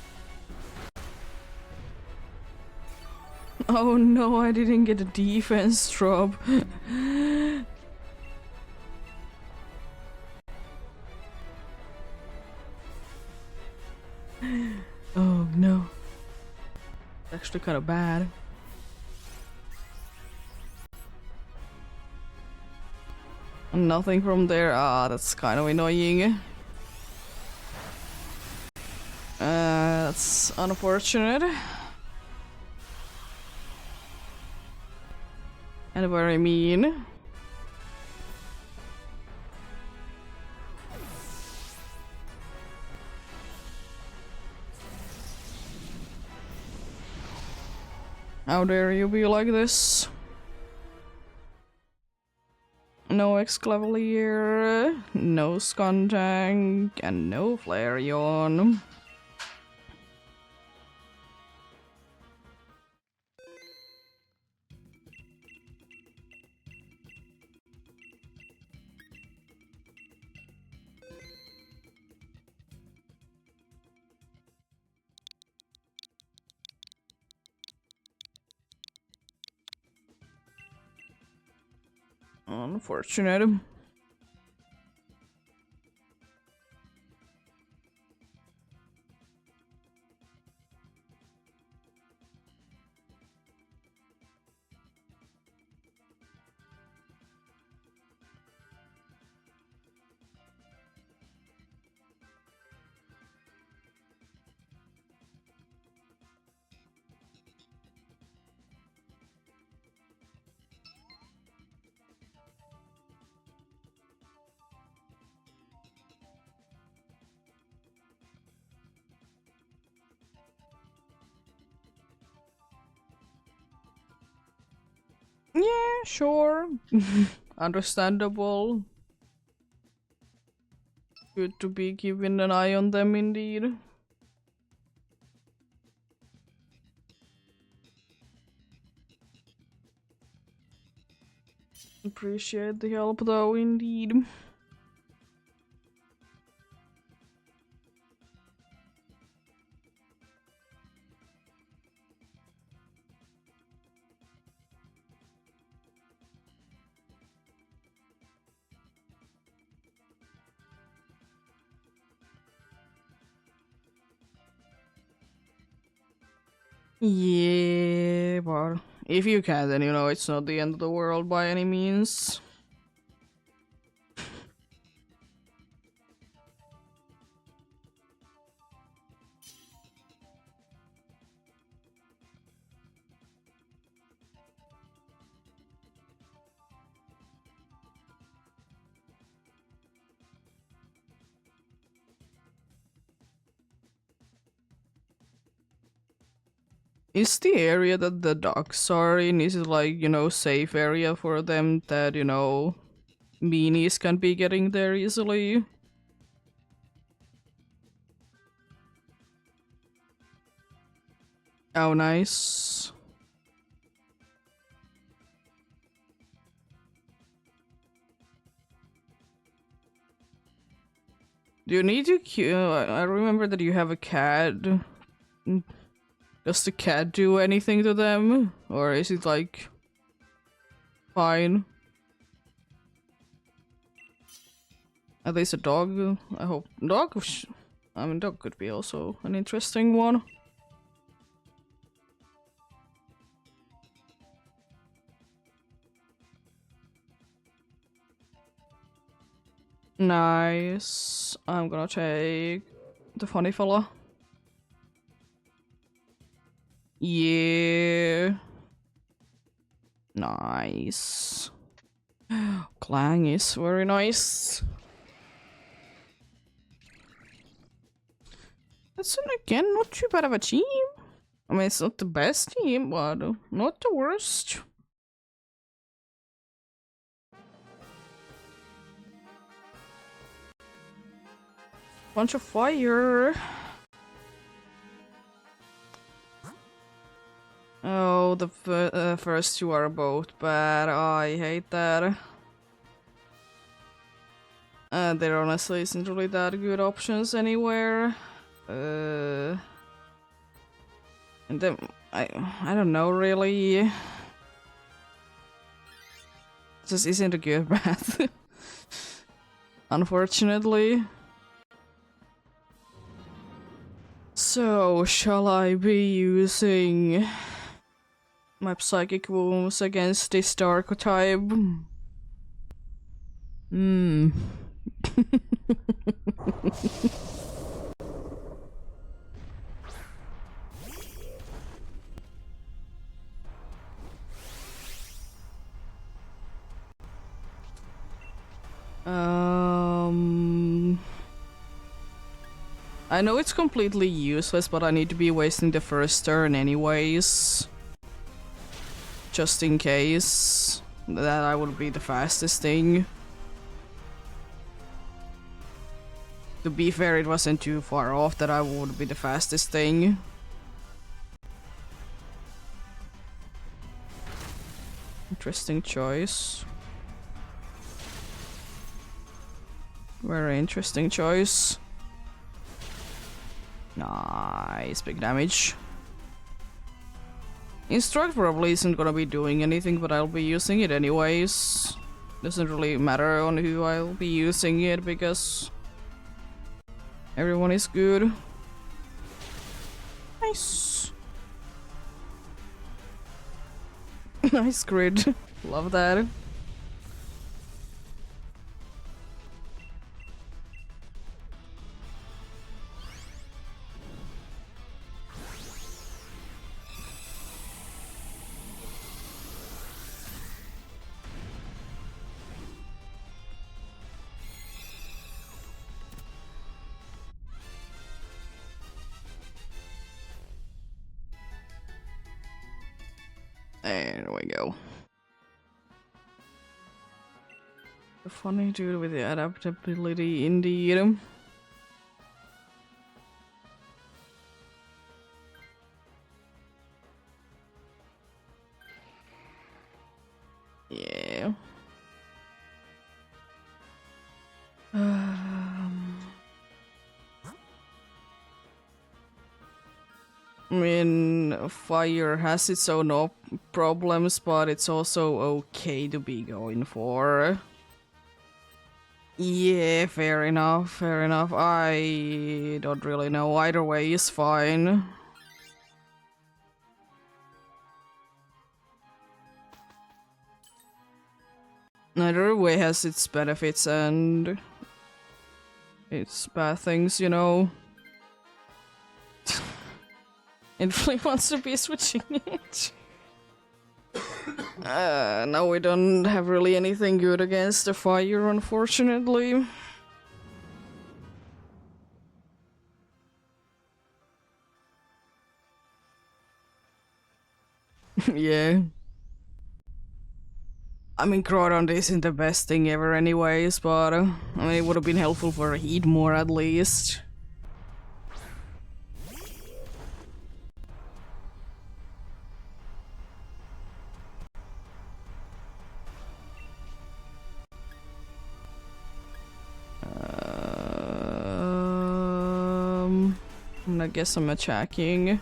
A: Oh no, I didn't get a defense drop. Oh no. Actually kind of bad. Nothing from there. Ah, that's kind of annoying. That's unfortunate. And very mean. How dare you be like this? No Exclavalier, no Skuntank, and no Flareon. Unfortunate. Yeah, sure. Understandable. Good to be keeping an eye on them indeed. Appreciate the help though, indeed. Yeah, but if you can, then you know it's not the end of the world by any means. Is the area that the ducks are in, is it like, you know, safe area for them that, you know, meanies can be getting there easily? Oh, nice. Do you need to I remember that you have a cat. Does the cat do anything to them? Or is it like fine. At least a dog. I hope dog. I mean, dog could be also an interesting one. Nice. I'm gonna take the funny fella. Yeah. Nice. Clang is very nice. That's again not too bad of a team. I mean, it's not the best team, but not the worst. Bunch of fire. Oh, the first two are both bad. I hate that. There honestly isn't really that good options anywhere. And then I don't know really. This isn't a good path. Unfortunately. So, shall I be using my psychic wounds against this dark type? Hmm. I know it's completely useless, but I need to be wasting the first turn anyways. Just in case. That I would be the fastest thing. To be fair, it wasn't too far off that I would be the fastest thing. Interesting choice. Very interesting choice. Nice, big damage. Instruct probably isn't gonna be doing anything, but I'll be using it anyways. Doesn't really matter on who I'll be using it because everyone is good. Nice. Nice grid. Love that. There we go. The funny dude with the adaptability, indeed. Yeah. I mean, fire has its own problems, but it's also okay to be going for. Yeah, fair enough, fair enough. I don't really know. Either way is fine. Either way has its benefits and its bad things, you know. It really wants to be switching it. No, we don't have really anything good against the fire, unfortunately. Yeah. I mean, Groudon isn't the best thing ever anyways, but I mean, it would have been helpful for a heat more at least. I guess I'm attacking.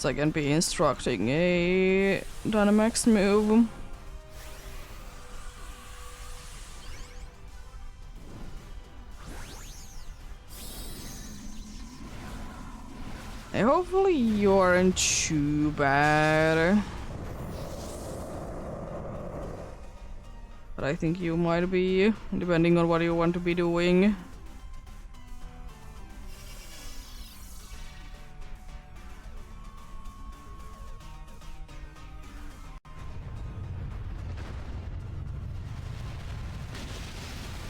A: So I can be instructing a Dynamax move. Hey, hopefully you aren't too bad. But I think you might be, depending on what you want to be doing.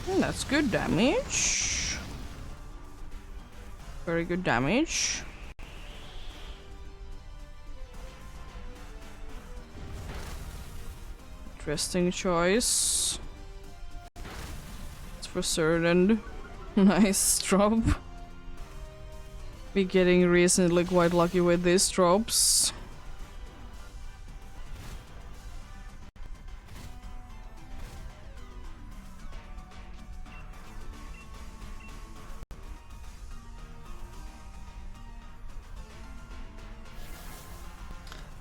A: And that's good damage. Very good damage. Interesting choice. It's for certain. Nice drop. Be getting recently quite lucky with these drops.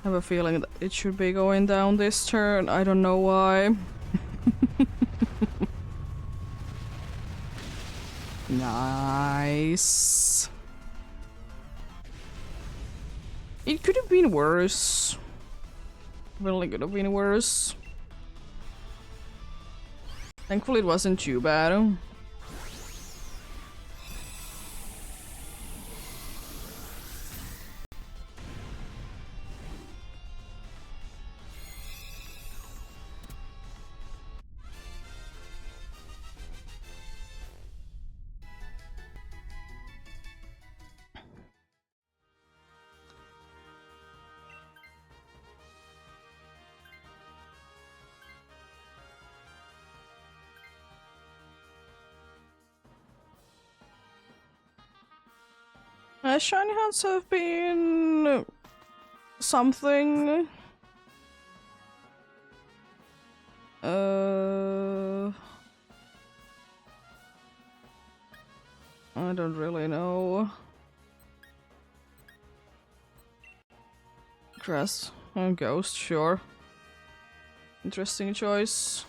A: I have a feeling that it should be going down this turn. I don't know why. Nice. It could have been worse. Really could have been worse. Thankfully it wasn't too bad. Shiny hunts have been something. I don't really know. Grass and Ghost, sure. Interesting choice.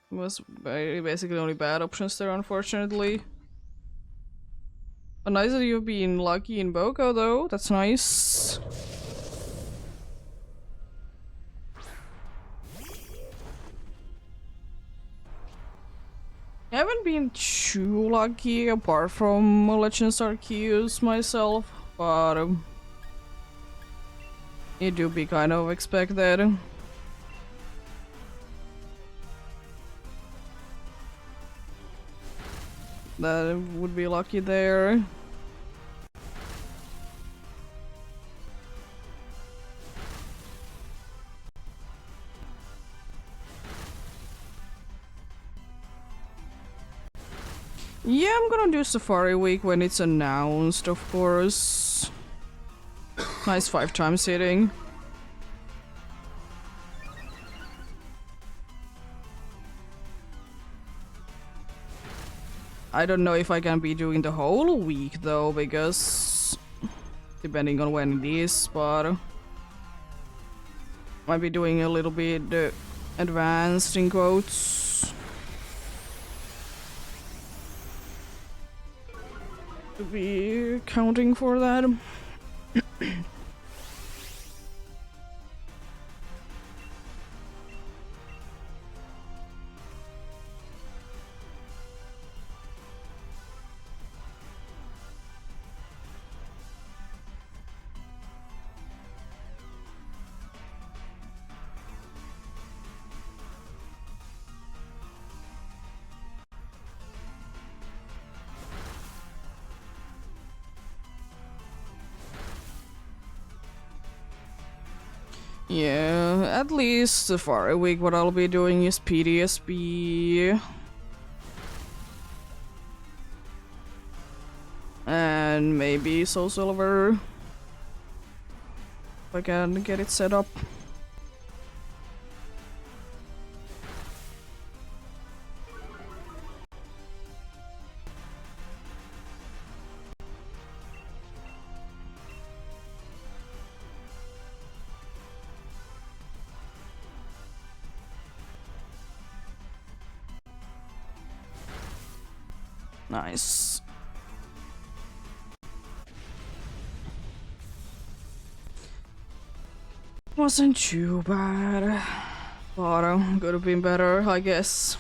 A: Was basically only bad options there, unfortunately. But nice that you've been lucky in Boko, though. That's nice. I haven't been too lucky apart from Legends Arceus myself, but it do be kind of expected. That would be lucky there. Yeah, I'm gonna do Safari Week when it's announced, of course. Nice 5 times hitting. I don't know if I can be doing the whole week though, because depending on when it is, but might be doing a little bit advanced in quotes. To be counting for that. Yeah, at least for a week what I'll be doing is PTSB. And maybe Soul Silver. If I can get it set up. Nice. Wasn't too bad. But could have been better, I guess.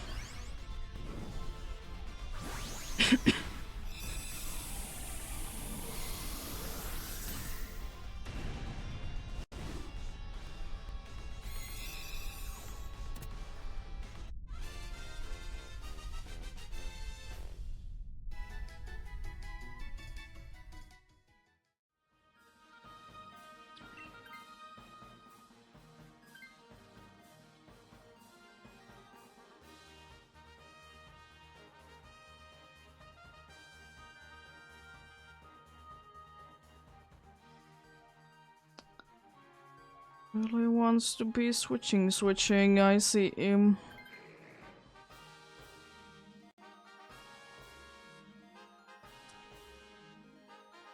A: Really wants to be switching, I see him.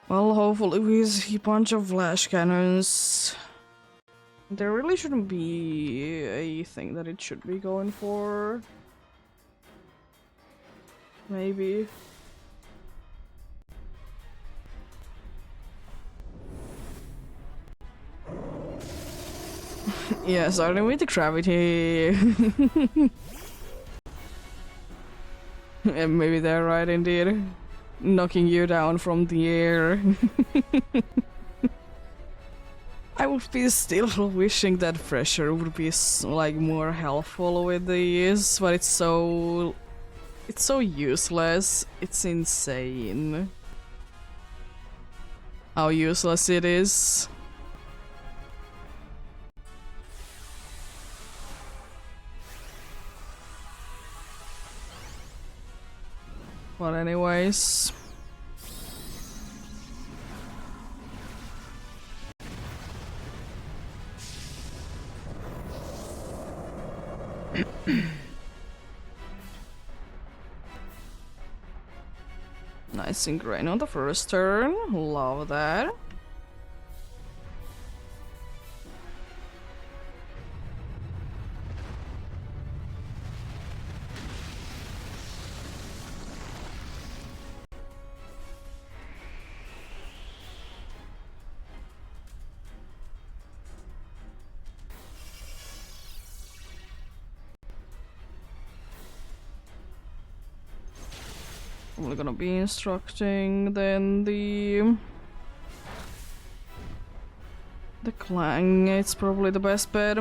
A: Well, hopefully with a bunch of flash cannons, there really shouldn't be a thing that it should be going for. Maybe. Yeah, starting with the gravity. And maybe they're right indeed. Knocking you down from the air. I would be still wishing that pressure would be like more helpful with these, but it's so useless. It's insane how useless it is. But anyways. Nice ingrain on the first turn. Love that. We're gonna be instructing then the clang. It's probably the best bet.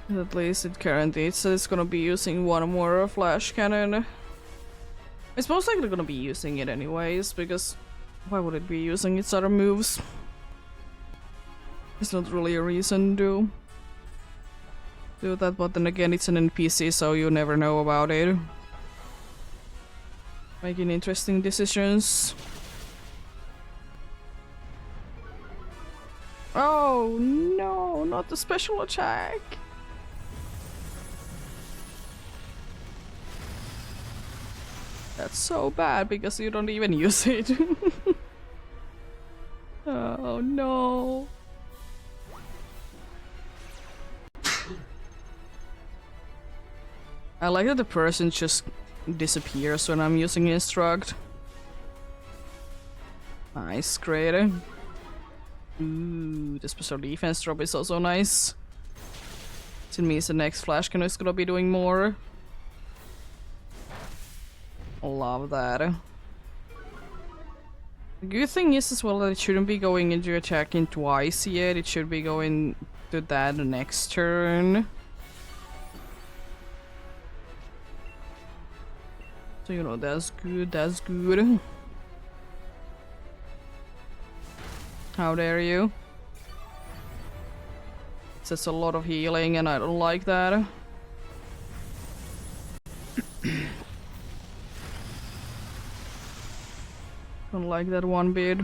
A: At least it guarantees that it's gonna be using one more flash cannon. It's most likely gonna be using it anyways, because why would it be using its other moves? There's not really a reason to do that, but then again it's an NPC, so you never know about it. Making interesting decisions. Oh no, not the special attack! That's so bad because you don't even use it. Oh no. I like that the person just disappears when I'm using instruct. Nice, great. Ooh, the special defense drop is also nice. It means the next flash cannon is gonna be doing more. Love that. The good thing is as well that it shouldn't be going into attacking twice yet. It should be going to that next turn. So you know, that's good, that's good. How dare you? It's a lot of healing and I don't like that. Don't like that one bit.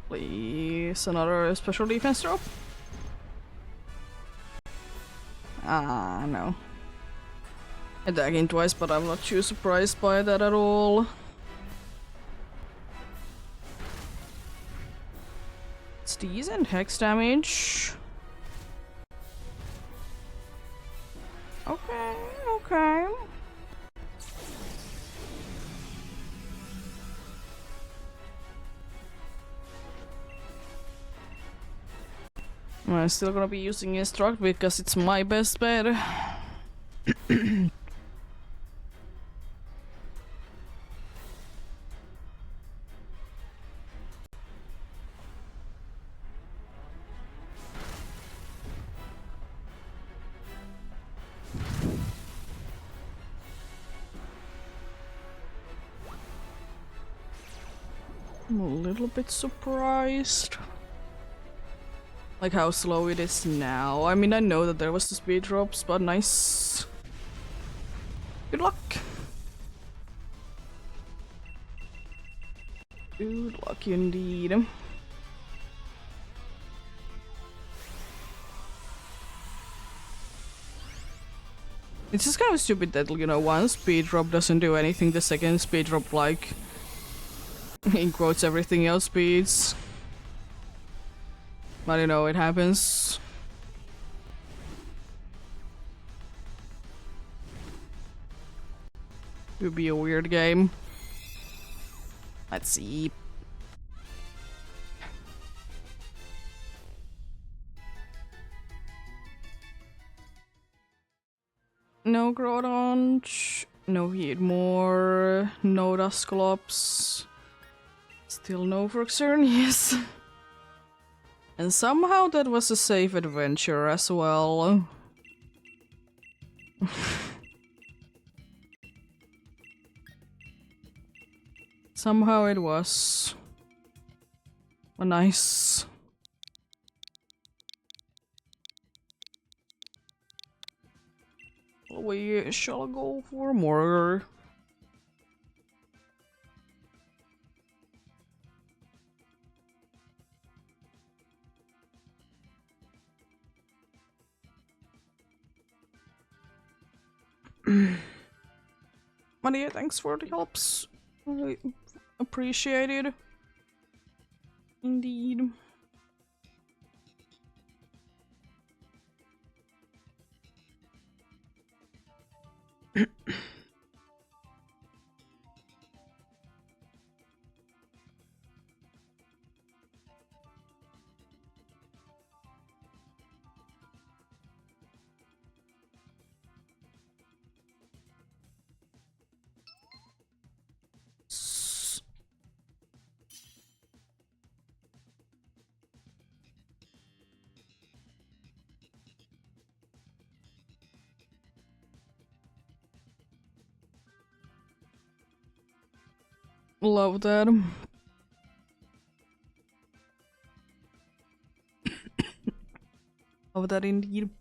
A: Please, another special defense drop. Ah, no. Attacking twice, but I'm not too surprised by that at all. It's decent hex damage. Okay, okay. I'm still gonna be using Instruct because it's my best bet. I'm a little bit surprised. Like how slow it is now. I mean, I know that there was the speed drops, but nice. Good luck. Good luck indeed. It's just kind of stupid that, you know, one speed drop doesn't do anything, the second speed drop, like, in quotes, everything else speeds. But you know, it happens. It would be a weird game. Let's see. No Groudon, no Heatmore, no Dusclops, still no Froxernius. And somehow that was a safe adventure as well. Somehow it was. Oh, nice. We shall go for more. Maria, thanks for the helps. I appreciate it. Indeed. Love that. Love that indeed.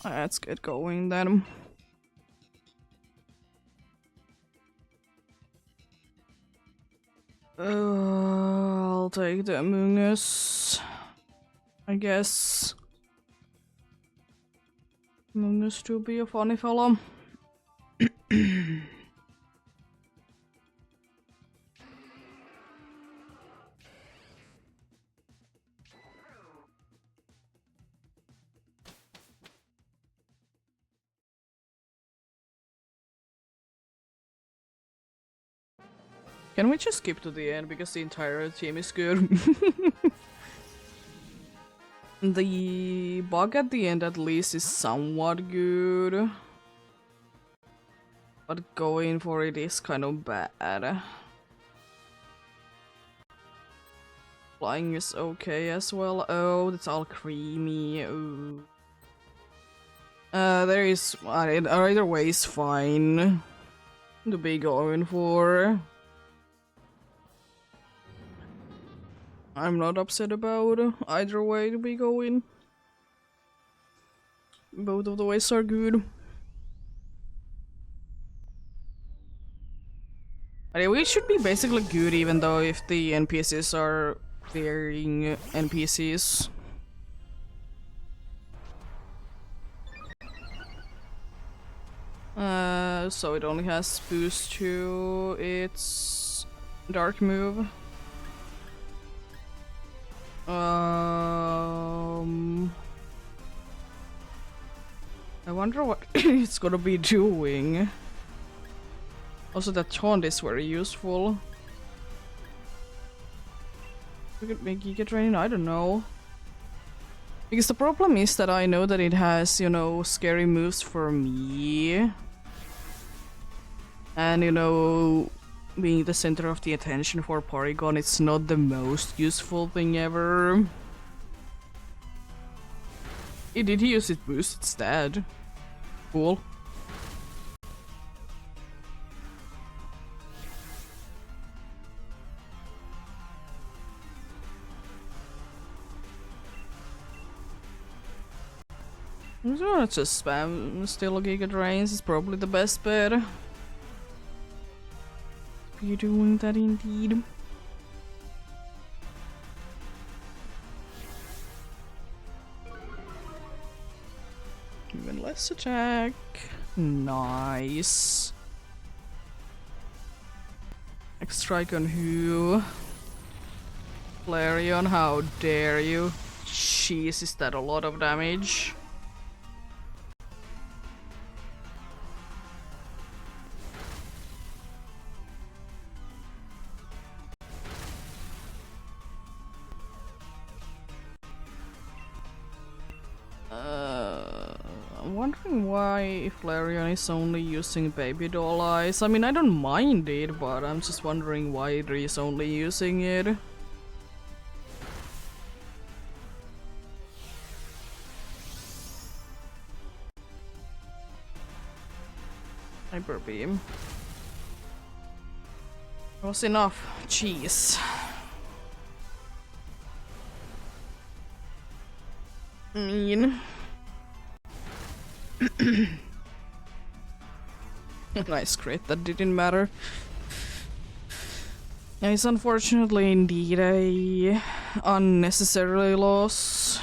A: Let's get going then. I'll take the Amoonguss, I guess. Used to be a funny fellow. Can we just skip to the end because the entire team is good? The bug at the end at least is somewhat good. But going for it is kind of bad. Flying is okay as well. Oh, that's all creamy. Ooh. There is... either way is fine to be going for. I'm not upset about either way to be going. Both of the ways are good. Anyway, it should be basically good even though if the NPCs are clearing NPCs. So it only has boost to its dark move. I wonder what it's gonna be doing. Also, that taunt is very useful. We could make Giga Drain, I don't know. Because the problem is that I know that it has, you know, scary moves for me. And, you know, being the center of the attention for Porygon, it's not the most useful thing ever. Did he use its boost instead? Cool. I'm gonna just spam still Giga Drains, is probably the best bet. Be doing that indeed. Even less attack. Nice. X-Strike on who? Flareon, how dare you? Jeez, is that a lot of damage? I'm wondering why Flareon is only using baby doll eyes. I mean, I don't mind it, but I'm just wondering why it is only using it. Hyper Beam. That was enough. Jeez. Mean. Nice crit, that didn't matter. And it's unfortunately indeed a unnecessary loss.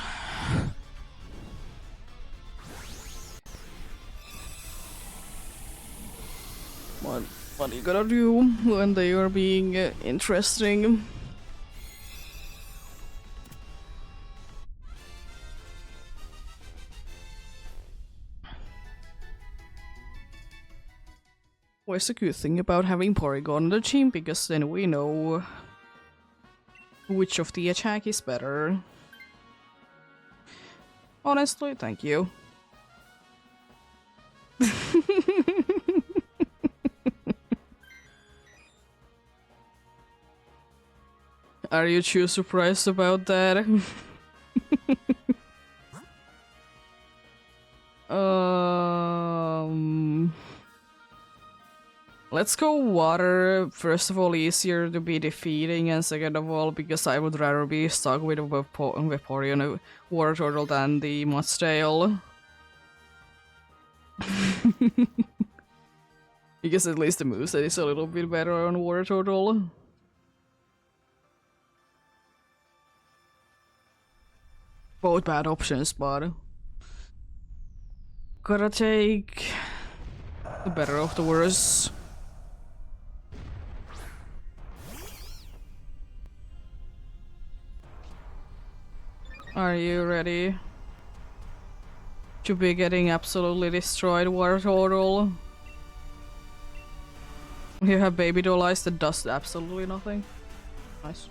A: What are you gonna do when they are being interesting? What's the good thing about having Porygon on the team, because then we know which of the attack is better. Honestly, thank you. Are you too surprised about that? Let's go water. First of all, easier to be defeating, and second of all, because I would rather be stuck with Vaporeon Water Turtle than the Mustail. Because at least the moveset is a little bit better on Water Turtle. Both bad options, but Gotta take the better of the worst. Are you ready to be getting absolutely destroyed, water turtle? You have baby doll eyes that does absolutely nothing. Nice.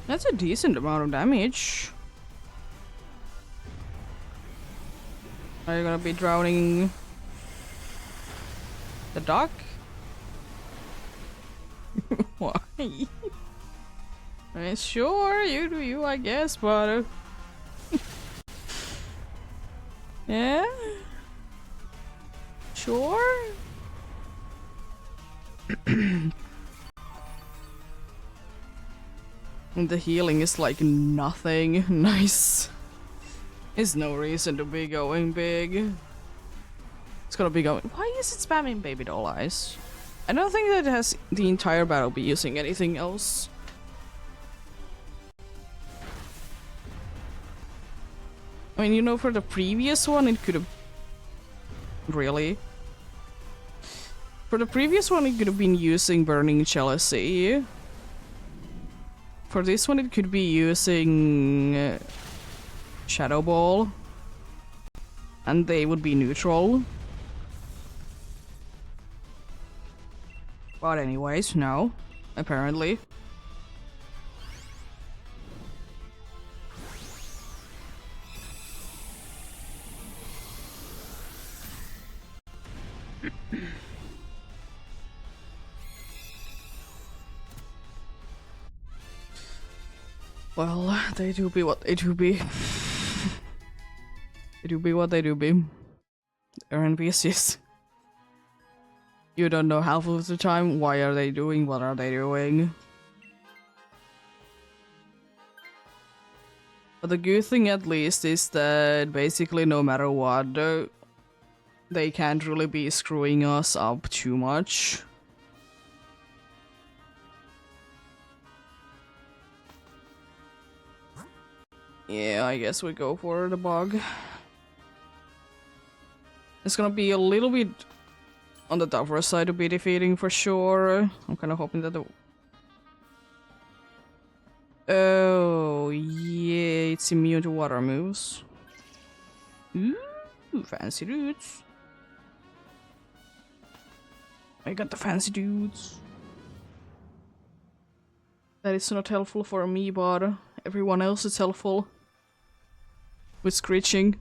A: That's a decent amount of damage. Are you gonna be drowning the duck? Why? I mean, sure, you do you, I guess, but yeah, sure. And the healing is like nothing. Nice. There's no reason to be going big. It's gonna be going. Why is it spamming baby doll eyes? I don't think that it has the entire battle be using anything else. I mean, you know, for the previous one, it could have. Really? For the previous one, it could have been using Burning Jealousy. For this one, it could be using Shadow Ball. And they would be neutral. But anyways, no. Apparently. Well, they do be what they do be. They do be what they do be. They're NPCs. You don't know half of the time why are they doing what are they doing. But the good thing at least is that basically no matter what, they can't really be screwing us up too much. Yeah, I guess we go for the bug. It's gonna be a little bit on the tougher side to be defeating for sure. I'm kind of hoping that the... Oh, yeah, it's immune to water moves. Ooh, fancy dudes. I got the fancy dudes. That is not helpful for me, but everyone else is helpful. With screeching.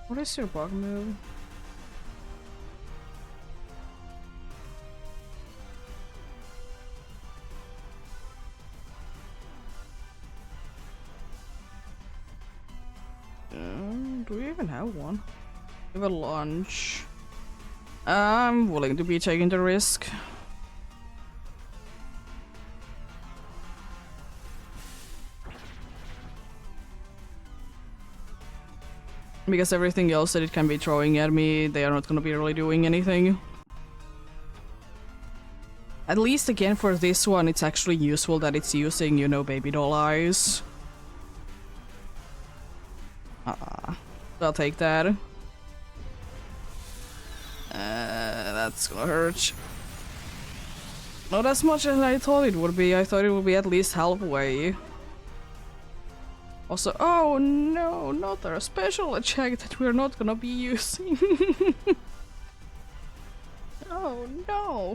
A: What is your bug move? Do we even have one? We have a launch. I'm willing to be taking the risk. Because everything else that it can be throwing at me, they are not gonna be really doing anything. At least again for this one, it's actually useful that it's using, you know, baby doll eyes. I'll take that. That's gonna hurt. Not as much as I thought it would be. I thought it would be at least halfway. Also, oh no, not our special attack that we're not gonna be using. Oh no.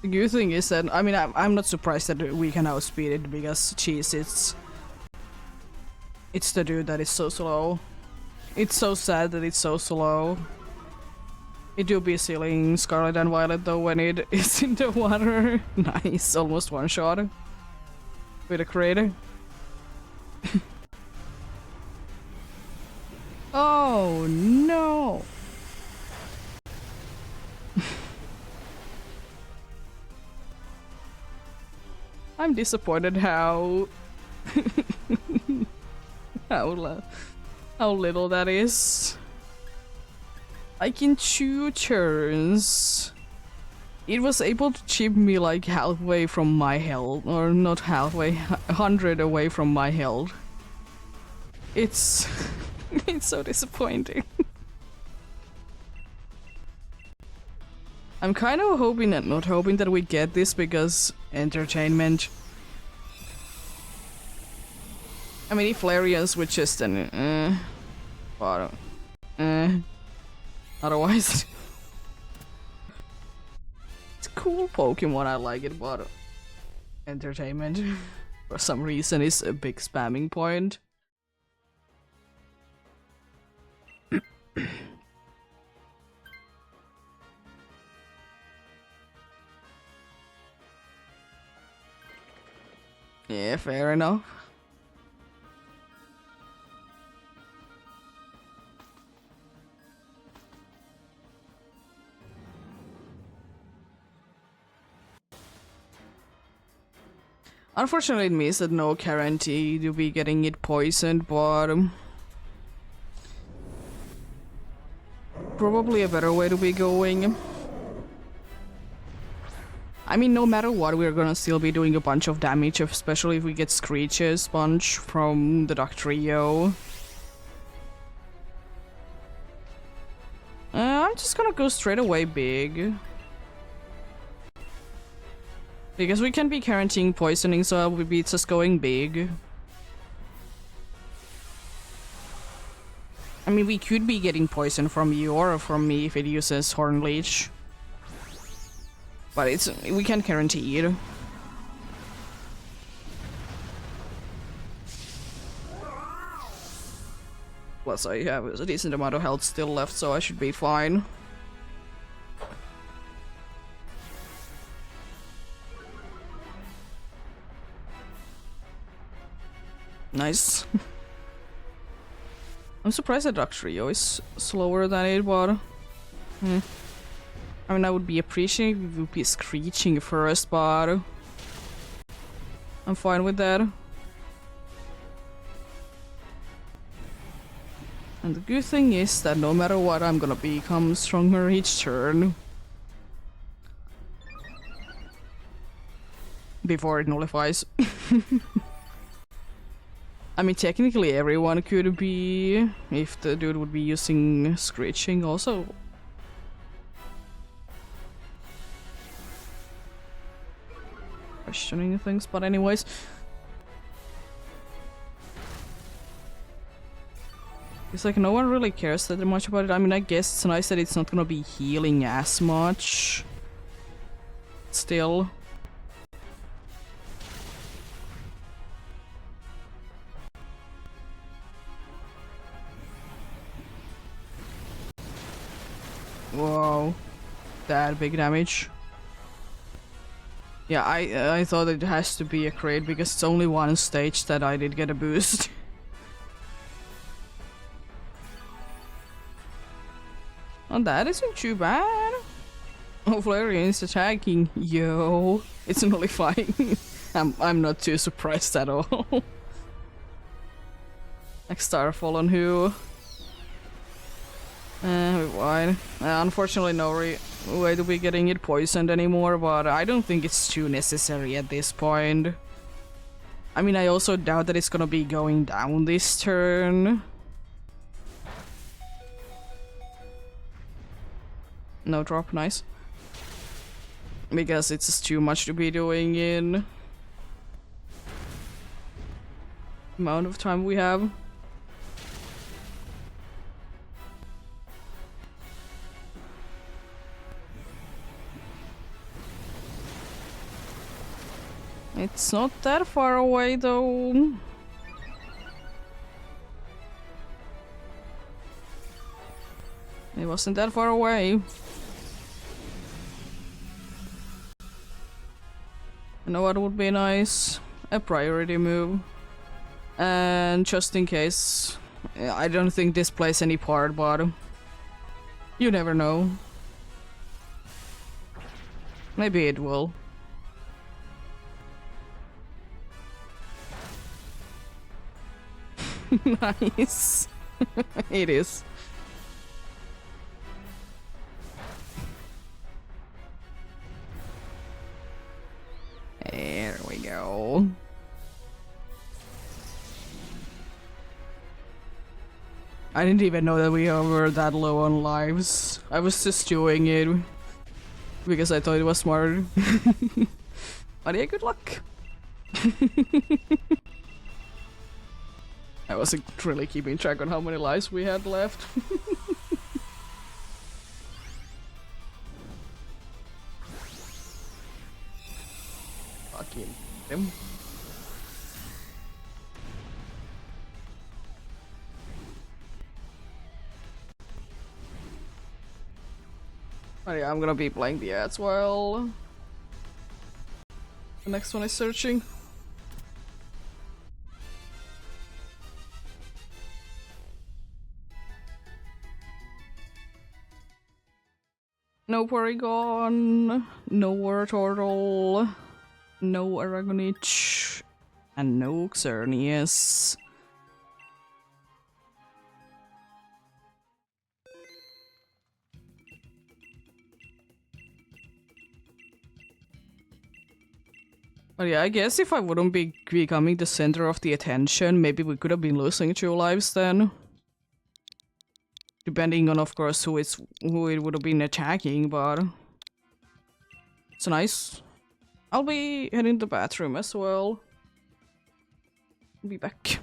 A: The good thing is that, I mean, I'm not surprised that we can outspeed it because, geez, it's the dude that is so slow. It's so sad that it's so slow. It do be sealing Scarlet and Violet though when it is in the water. Nice, almost one shot with a crit. Oh no! I'm disappointed how how little that is. Like in 2 turns, it was able to chip me like halfway from my health, or not halfway, 100 away from my health. It's it's so disappointing. I'm kind of hoping that, not hoping that we get this because entertainment. I mean, if Larians would just but otherwise, it's a cool Pokemon. I like it, but entertainment for some reason is a big spamming point. Yeah, fair enough. Unfortunately, it means that no guarantee to be getting it poisoned, but probably a better way to be going. I mean, no matter what, we're gonna still be doing a bunch of damage, especially if we get Screech's Sponge from the Duck Trio. I'm just gonna go straight away big. Because we can be guaranteeing poisoning, so I will be just going big. I mean, we could be getting poison from you or from me if it uses Horn Leech. But we can't guarantee it. Plus I have a decent amount of health still left, so I should be fine. Nice. I'm surprised that Duck Trio is slower than it, but I mean, I would be appreciating if it would be screeching first, but I'm fine with that. And the good thing is that no matter what, I'm gonna become stronger each turn. Before it nullifies. I mean, technically everyone could be, if the dude would be using screeching also. Questioning things, but anyways. It's like no one really cares that much about it. I mean, I guess it's nice that it's not gonna be healing as much. Still. Whoa. That big damage. Yeah, I thought it has to be a crit because it's only one stage that I did get a boost. Oh, that isn't too bad. Oh, Flareon is attacking. Yo, it's nullifying. I'm not too surprised at all. Next Starfall on who? Wide. Unfortunately, no way to be getting it poisoned anymore, but I don't think it's too necessary at this point. I mean, I also doubt that it's gonna be going down this turn. No drop, nice. Because it's just too much to be doing in amount of time we have. It's not that far away though. It wasn't that far away. You know what would be nice? A priority move. And just in case, I don't think this plays any part, but you never know. Maybe it will. Nice. It is. There we go. I didn't even know that we were that low on lives. I was just doing it because I thought it was smart. But yeah, good luck. I wasn't really keeping track on how many lives we had left. Fucking him. Oh yeah, I'm gonna be playing the ads while the next one is searching. No Porygon, no Wartortle, no Aragonich, and no Xerneas. But yeah, I guess if I wouldn't be becoming the center of the attention, maybe we could have been losing 2 lives then. Depending on, of course, who it would have been attacking, but it's nice. I'll be heading to the bathroom as well. Be back.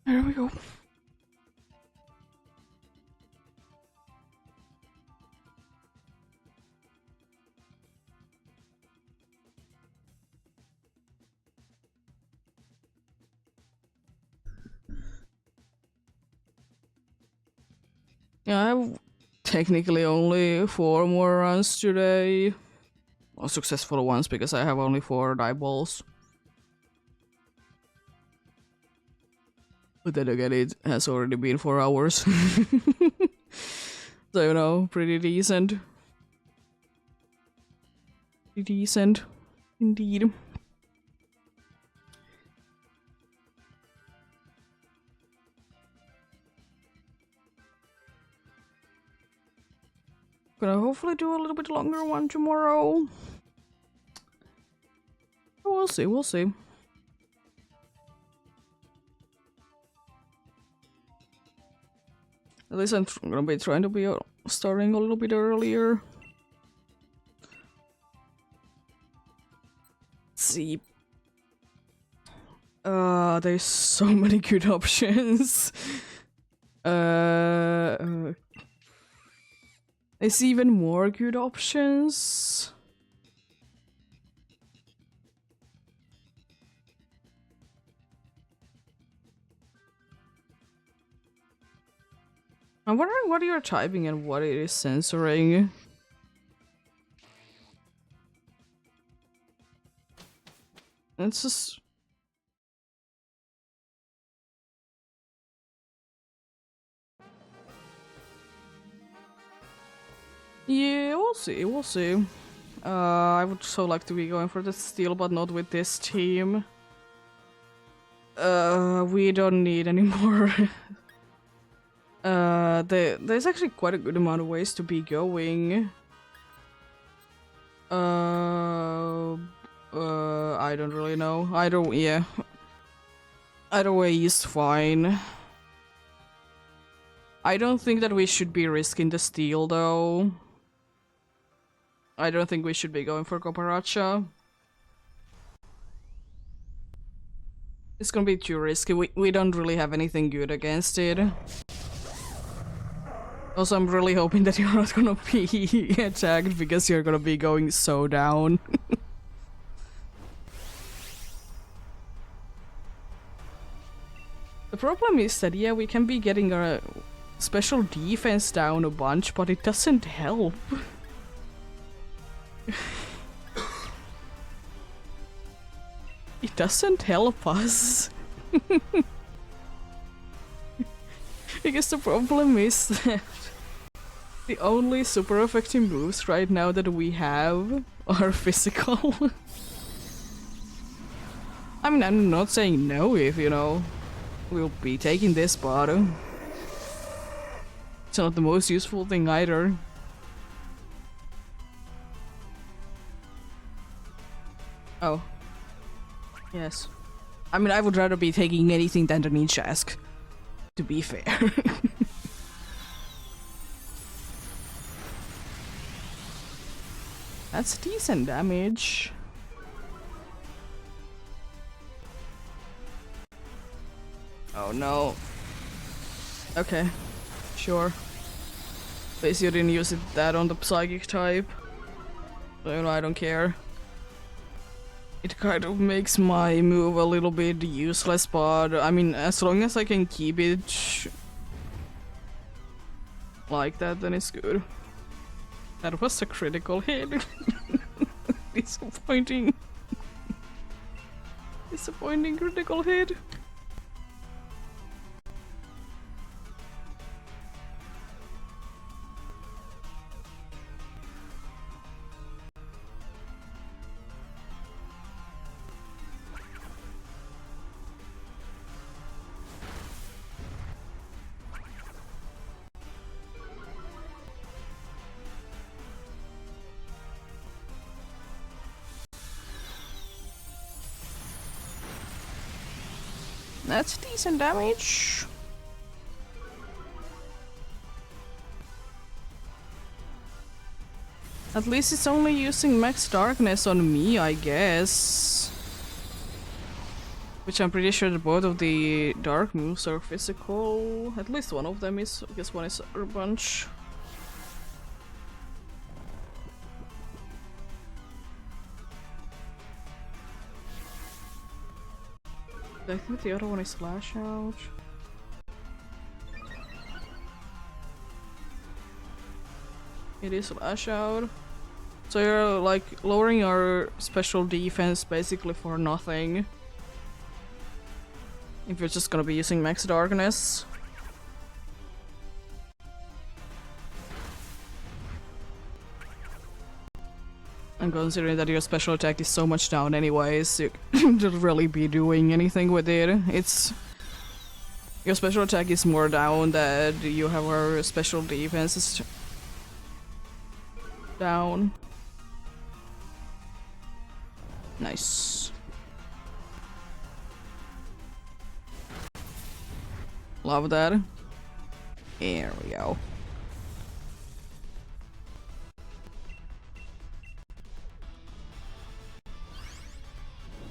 A: There we go. Yeah, I have technically only 4 more runs today. Or successful ones, because I have only 4 die balls. But then again, it has already been 4 hours. So, you know, pretty decent. Pretty decent, indeed. Gonna hopefully do a little bit longer one tomorrow. We'll see, we'll see. At least I'm gonna be trying to be starting a little bit earlier. Let's see. There's so many good options. There's even more good options. I'm wondering what you're typing and what it is censoring. It's just... Yeah, we'll see, we'll see. I would so like to be going for the steal, but not with this team. We don't need any more. There's actually quite a good amount of ways to be going. I don't really know. Either way is fine. I don't think that we should be risking the steal, though. I don't think we should be going for Coparacha. It's gonna be too risky. We don't really have anything good against it. Also, I'm really hoping that you're not gonna be attacked because you're gonna be going so down. The problem is that, yeah, we can be getting our special defense down a bunch, but it doesn't help. It doesn't help us. Because the problem is that the only super effective moves right now that we have are physical. I mean, I'm not saying no if, you know, we'll be taking this, but it's not the most useful thing either. Oh. Yes. I mean, I would rather be taking anything than the Ninja Ask, to be fair. That's decent damage. Oh no. Okay. Sure. At least you didn't use that on the psychic type. So, you know, I don't care. It kind of makes my move a little bit useless, but I mean, as long as I can keep it like that, then it's good. That was a critical hit. Disappointing. Disappointing critical hit. That's decent damage. At least it's only using max darkness on me, I guess. Which I'm pretty sure that both of the dark moves are physical. At least one of them is. I guess one is a bunch. I think the other one is Lash Out. It is Lash Out. So you're like lowering our special defense basically for nothing. If you're just gonna be using max darkness. And considering that your special attack is so much down anyways, you can't really be doing anything with it. It's... Your special attack is more down that you have our special defenses down. Nice. Love that. There we go.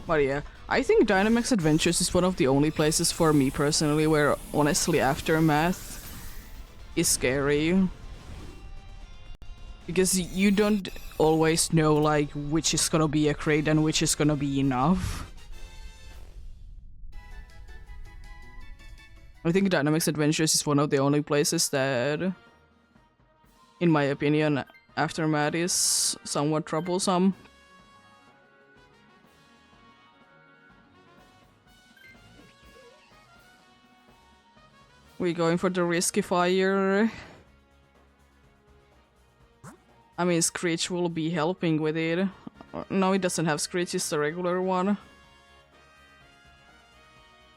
A: But yeah, I think Dynamax Adventures is one of the only places for me personally where honestly Aftermath is scary. Because you don't always know like which is gonna be a crate and which is gonna be enough. I think Dynamics Adventures is one of the only places that, in my opinion, Aftermath is somewhat troublesome. We're going for the risky fire. I mean, Screech will be helping with it. No, it doesn't have Screech, it's the regular one.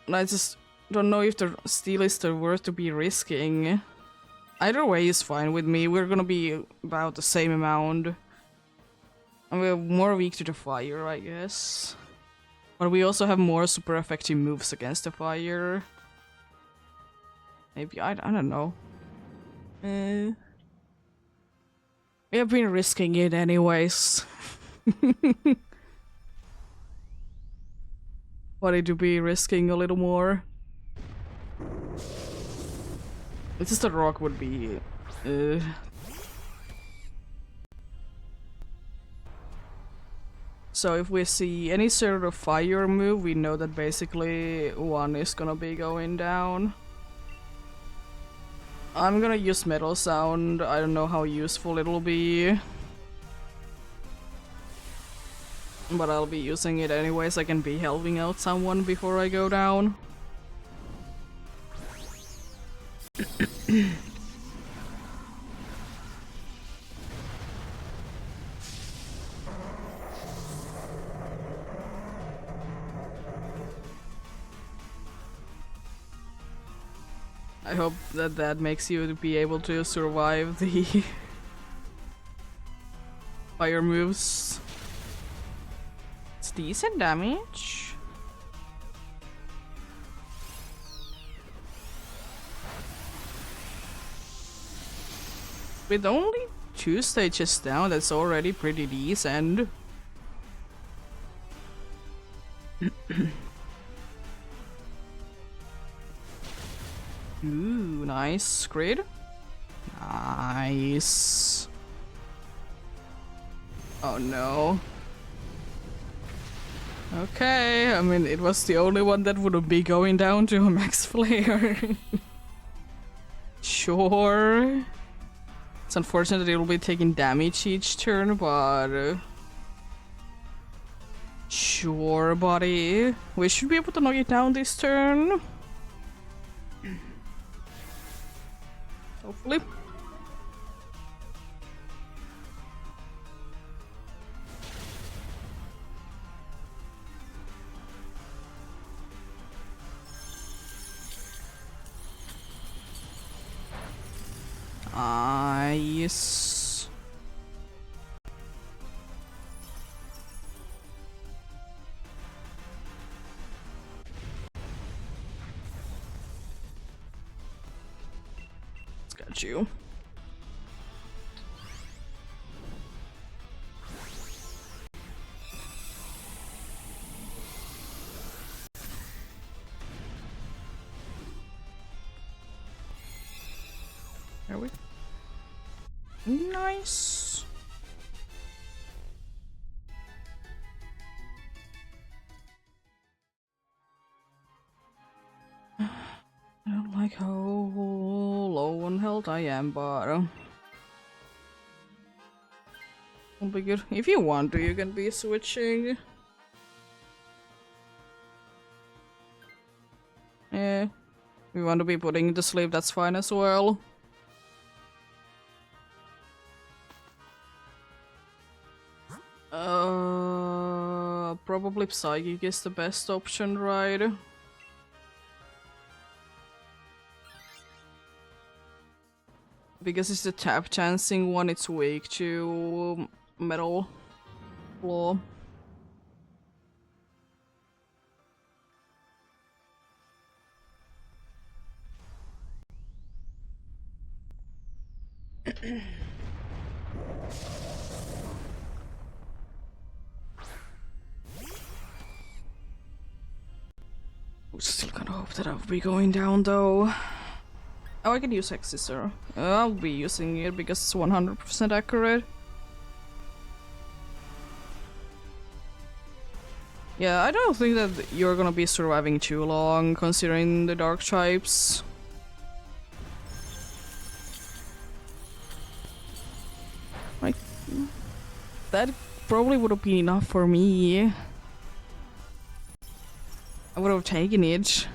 A: And I just don't know if the steel is the worth to be risking. Either way is fine with me, we're gonna be about the same amount. And we're more weak to the fire, I guess. But we also have more super effective moves against the fire. Maybe, I don't know. We have been risking it anyways. Wanted to be risking a little more. It's just the rock would be... So if we see any sort of fire move, we know that basically one is gonna be going down. I'm gonna use Metal Sound, I don't know how useful it'll be. But I'll be using it anyways, I can be helping out someone before I go down. I hope that that makes you be able to survive the fire moves. It's decent damage. With only 2 stages down, that's already pretty decent. Ooh, nice. Grid. Nice. Oh no. Okay, I mean, it was the only one that wouldn't be going down to a max flare. Sure. It's unfortunate that it will be taking damage each turn, but... Sure, buddy. We should be able to knock it down this turn. Hopefully. Nice. It's got you. Are we? Nice. I don't like how low on health I am, but it'll be good. If you want to, you can be switching. Yeah. If you want to be putting it to sleep, that's fine as well. Probably Psychic is the best option, right? Because it's the tap chancing one, it's weak to Metal Claw. Still gonna hope that I'll be going down though. Oh, I can use Hex Scissor. I'll be using it because it's 100% accurate. Yeah, I don't think that you're gonna be surviving too long, considering the dark types. Like, that probably would have been enough for me. I would have taken it.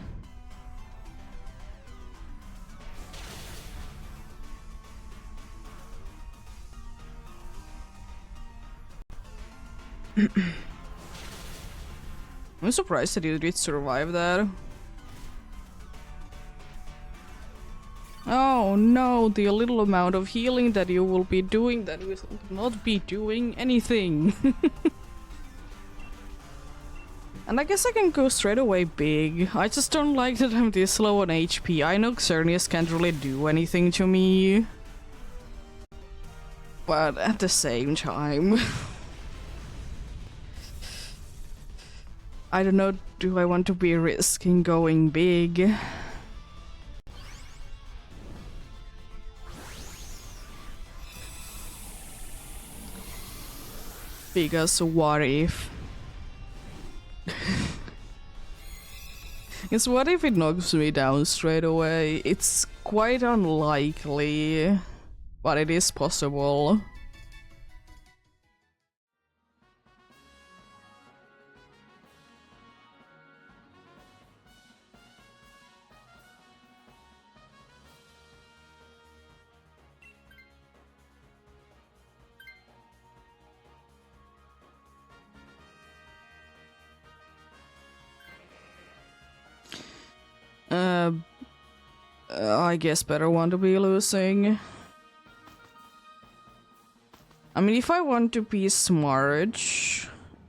A: I'm surprised that you did survive that. Oh no, the little amount of healing that you will be doing that will not be doing anything. And I guess I can go straight away big. I just don't like that I'm this low on HP. I know Xerneas can't really do anything to me. But at the same time... I don't know, do I want to be risking going big? Because what if? Because what if it knocks me down straight away? It's quite unlikely, but it is possible. I guess better one to be losing. I mean, if I want to be smart,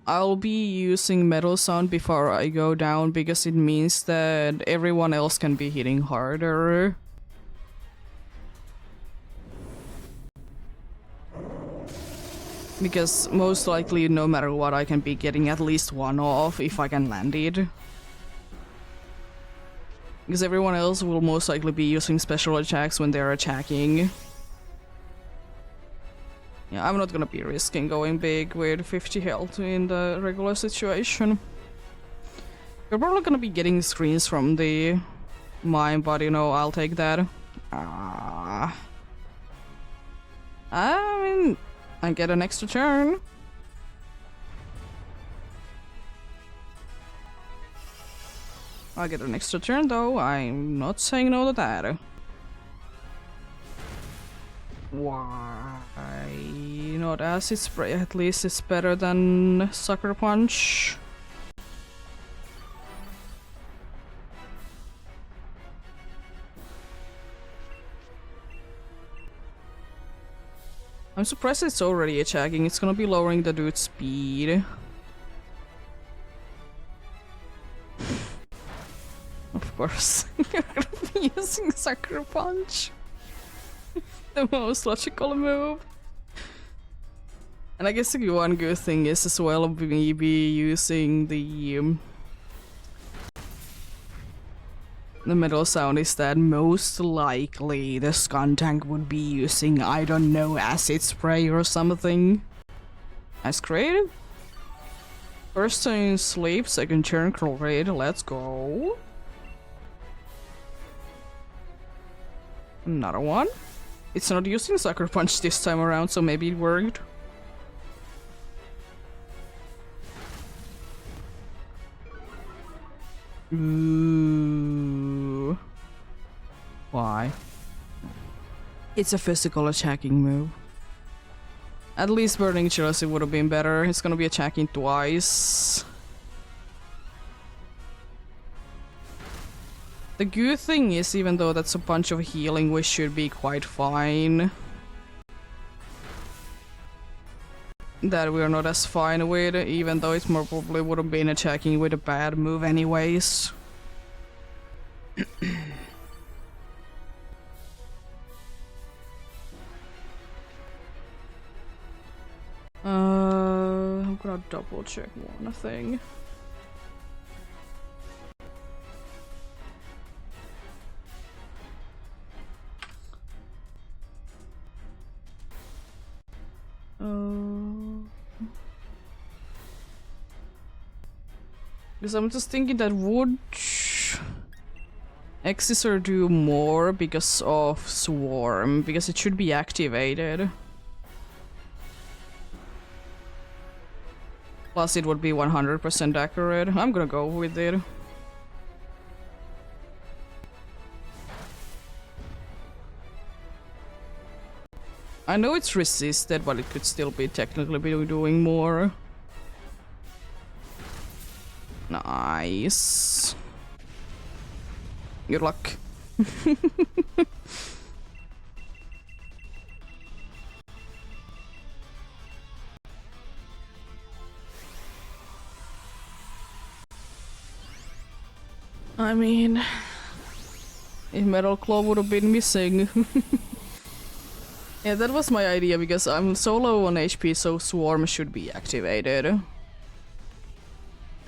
A: I'll be using Metal Sound before I go down because it means that everyone else can be hitting harder. Because most likely, no matter what, I can be getting at least one off if I can land it. Because everyone else will most likely be using special attacks when they're attacking. Yeah, I'm not gonna be risking going big with 50 health in the regular situation. You're probably gonna be getting screens from the mine, but you know, I'll take that. I mean, I get an extra turn. I get an extra turn though, I'm not saying no to that. Why not acid spray? At least it's better than sucker punch. I'm surprised it's already attacking. It's gonna be lowering the dude's speed. Of course, you're gonna be using sucker punch. The most logical move. And I guess the one good thing is as well me be using the Metal Sound is that most likely the Scun tank would be using, I don't know, acid spray or something. That's creative. First turn sleep, second turn chloride, let's go. Another one. It's not using Sucker Punch this time around, so maybe it worked. Ooh. Why? It's a physical attacking move. At least Burning Chalice would have been better. It's gonna be attacking twice. The good thing is, even though that's a bunch of healing, we should be quite fine. That we're not as fine with, even though it more probably would have been attacking with a bad move anyways. I'm gonna double check one thing. Because I'm just thinking that would Exisor do more because of Swarm, because it should be activated. Plus it would be 100% accurate. I'm gonna go with it. I know it's resisted, but it could still be technically be doing more. Nice. Good luck. I mean, if Metal Claw would have been missing. Yeah, that was my idea because I'm so low on HP, so Swarm should be activated.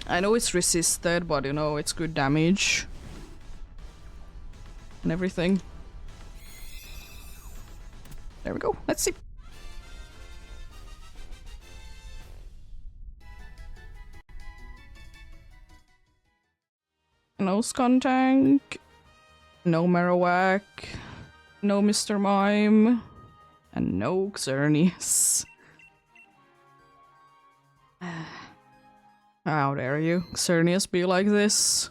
A: I know it's resisted, but you know, it's good damage. And everything. There we go, let's see. No Skuntank, no Marowak, no Mr. Mime, and no Xerneas. How dare you, Xerneas, be like this?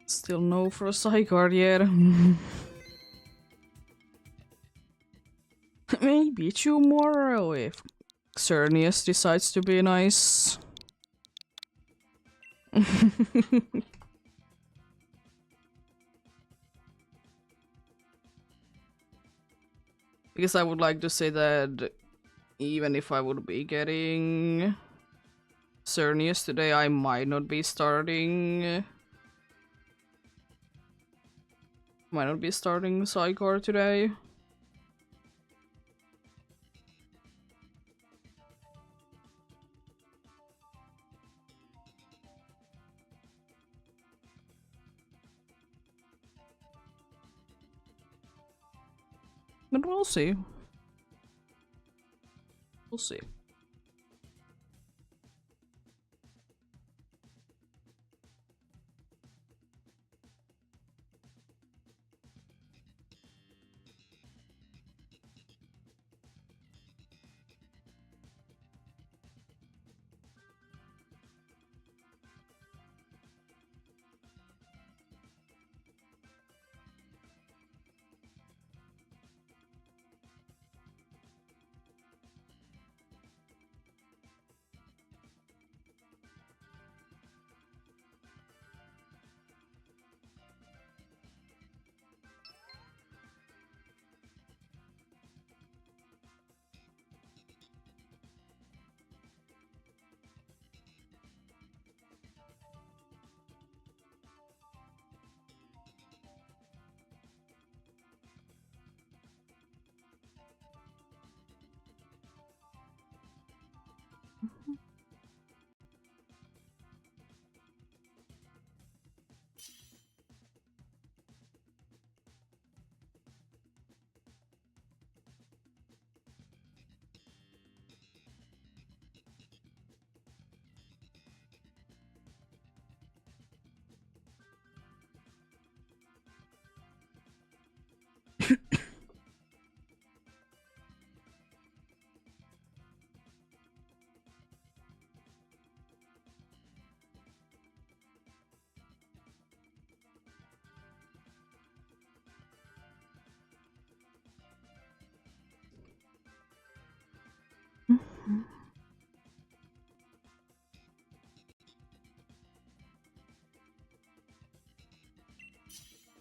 A: Still no for a Psyguard yet. Maybe tomorrow if Xerneas decides to be nice. Because I would like to say that even if I would be getting Xerneas today, I might not be starting. Might not be starting Psyguard today. But we'll see. We'll see.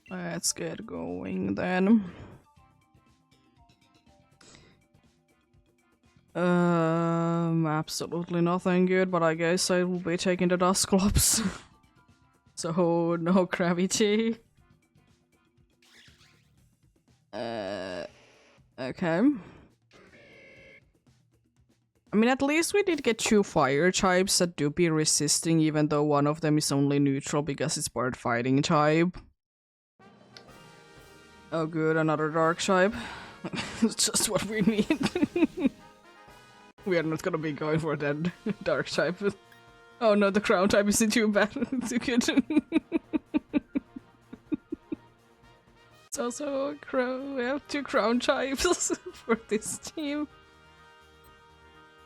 A: Let's get going then. Absolutely nothing good, but I guess I will be taking the Dusclops. So, no gravity. Okay. I mean, at least we did get 2 fire types that do be resisting, even though one of them is only neutral because it's part fighting type. Oh good, another dark type. It's just what we need. We are not gonna be going for that dark type. Oh no, the crown type isn't too bad. Too good. It's also a crown. We have 2 crown types for this team.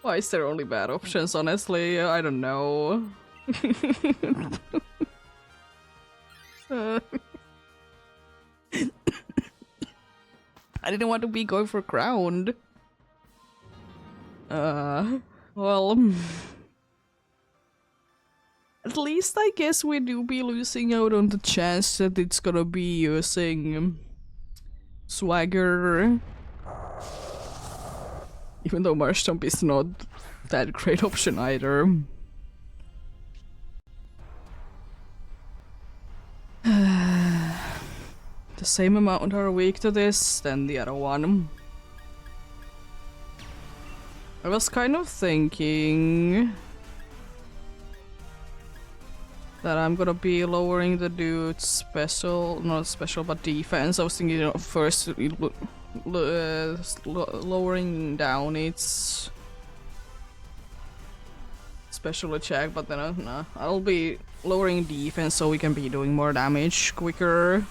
A: Why is there only bad options, honestly? I don't know. I didn't want to be going for crowned. Well... At least I guess we do be losing out on the chance that it's gonna be using Swagger. Even though Marshtomp is not that great option either. The same amount are weak to this than the other one. I was kind of thinking that I'm gonna be lowering the dude's special, not special, but defense. I was thinking of first lowering down its special attack, but then nah, I'll be lowering defense so we can be doing more damage quicker.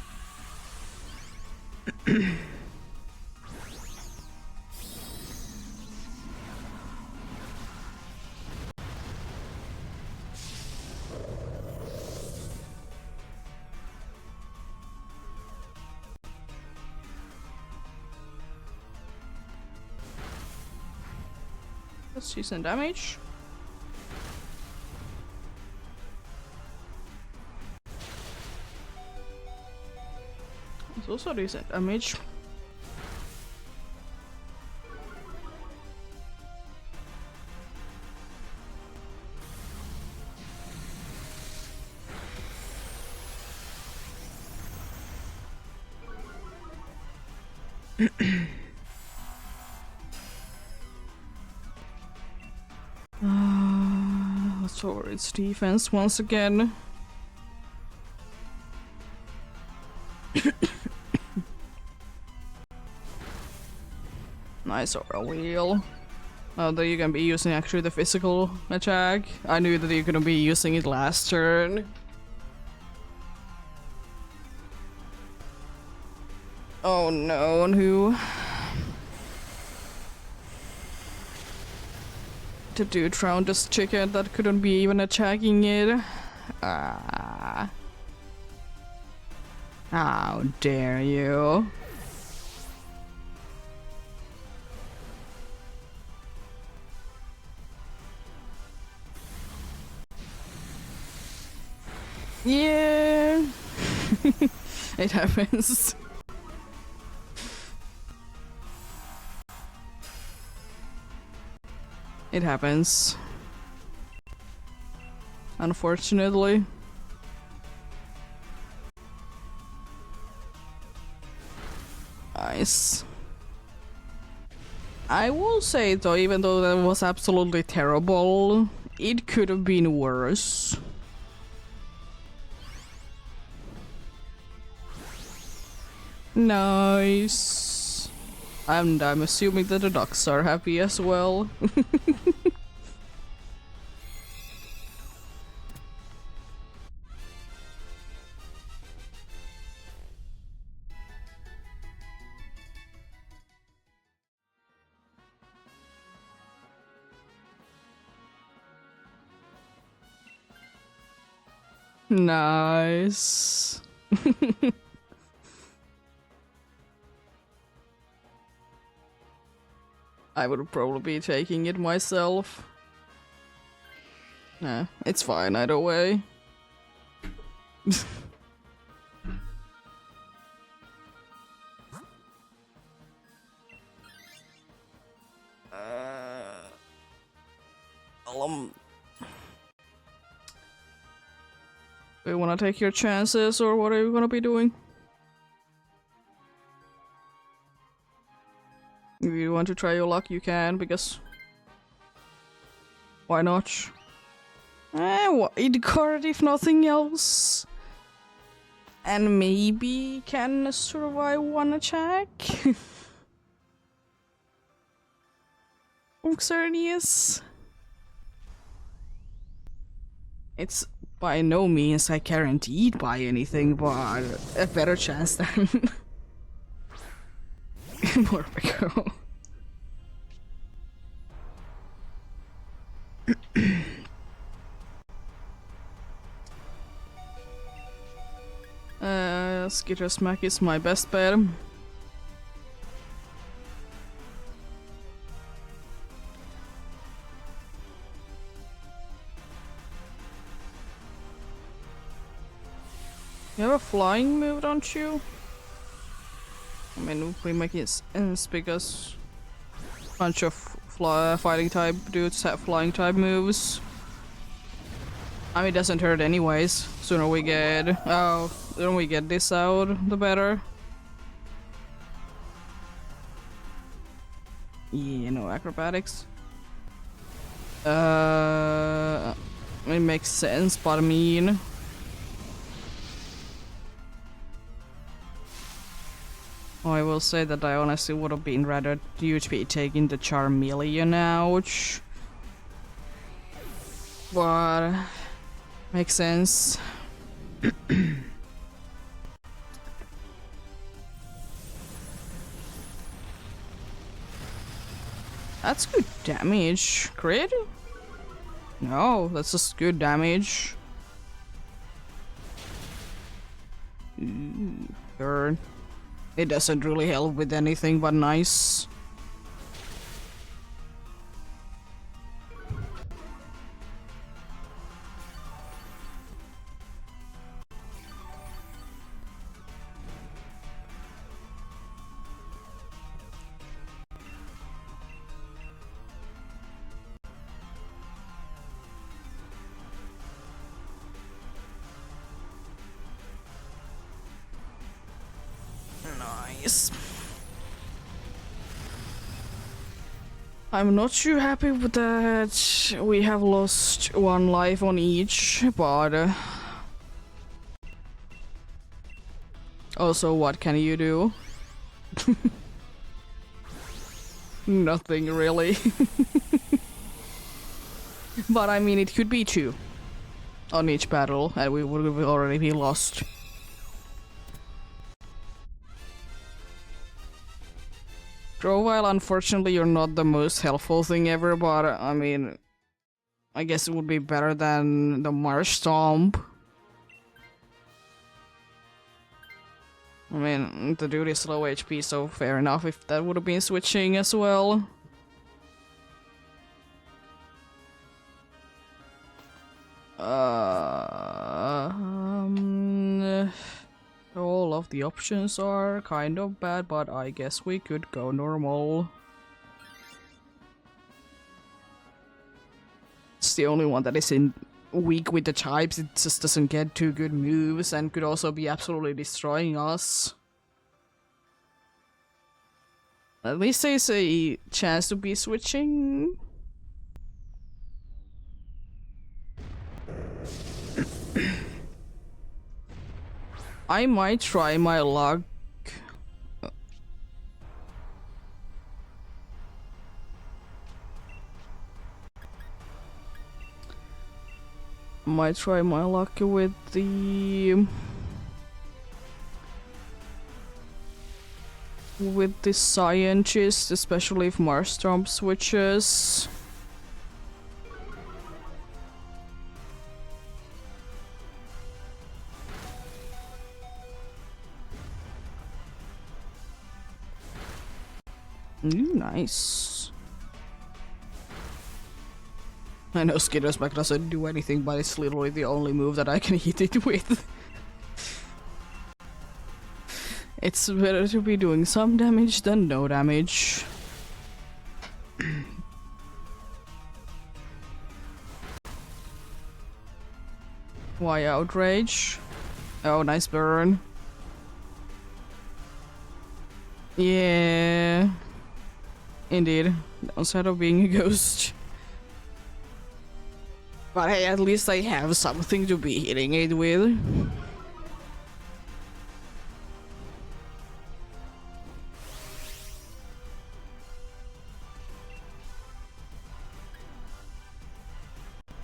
A: That's decent damage. It's also decent damage. So its defense once again. Nice aura wheel. Oh, that you can be using actually the physical attack. I knew that you're gonna be using it last turn. Oh no, and who? The dude found this chicken that couldn't be even attacking it. Ah. How dare you? Yeah. It happens. It happens. Unfortunately. Nice. I will say though, even though that was absolutely terrible, it could have been worse. Nice. And I'm assuming that the ducks are happy as well. Nice. I would probably be taking it myself. Nah, it's fine either way. Do you wanna take your chances, or what are you gonna be doing? If you want to try your luck, you can, because... Why not? Wild card if nothing else. And maybe can survive one attack? Xerneas. It's by no means I guaranteed by anything, but a better chance than Morpeko. Skitter Smack is my best bet. You have a flying move, don't you? I mean, we make it sense because a bunch of fighting type dudes have flying type moves. I mean, it doesn't hurt anyways. Sooner we get sooner we get this out, the better. Yeah, no acrobatics. It makes sense, but I mean. I will say that I honestly would have been rather you to be taking the Charmeleon out. But makes sense. That's good damage. Crit? No, that's just good damage. Burn. It doesn't really help with anything but nice. Nice. I'm not too happy with that. We have lost one life on each, but also, what can you do? Nothing really. But I mean, it could be 2 on each battle, and we would already be lost. Grovyle, unfortunately, you're not the most helpful thing ever, but I mean, I guess it would be better than the Marsh Stomp. I mean, the dude is low HP, so fair enough if that would have been switching as well. All of the options are kind of bad, but I guess we could go normal. It's the only one that is weak with the types. It just doesn't get too good moves and could also be absolutely destroying us. At least there's a chance to be switching. I might try my luck. Might try my luck with the scientist, especially if Marstorm switches. Ooh, nice. I know Skitter's back doesn't do anything, but it's literally the only move that I can hit it with. It's better to be doing some damage than no damage. Why outrage? Oh, nice burn. Yeah. Indeed. Downside of being a ghost. But hey, at least I have something to be hitting it with.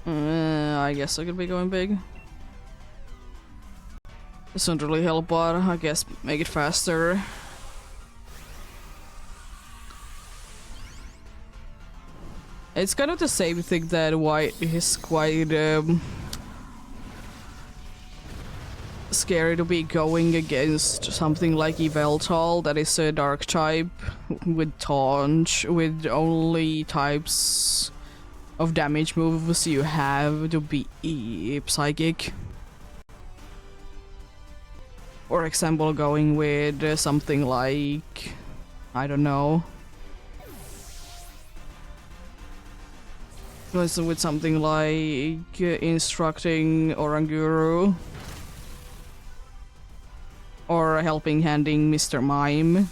A: I guess I could be going big. This won't really help, but I guess make it faster. It's kind of the same thing that white is quite scary to be going against something like Yveltal that is a dark type with taunt, with only types of damage moves you have to be psychic. For example, going with something like, I don't know, with something like instructing Oranguru or helping handing Mr. Mime.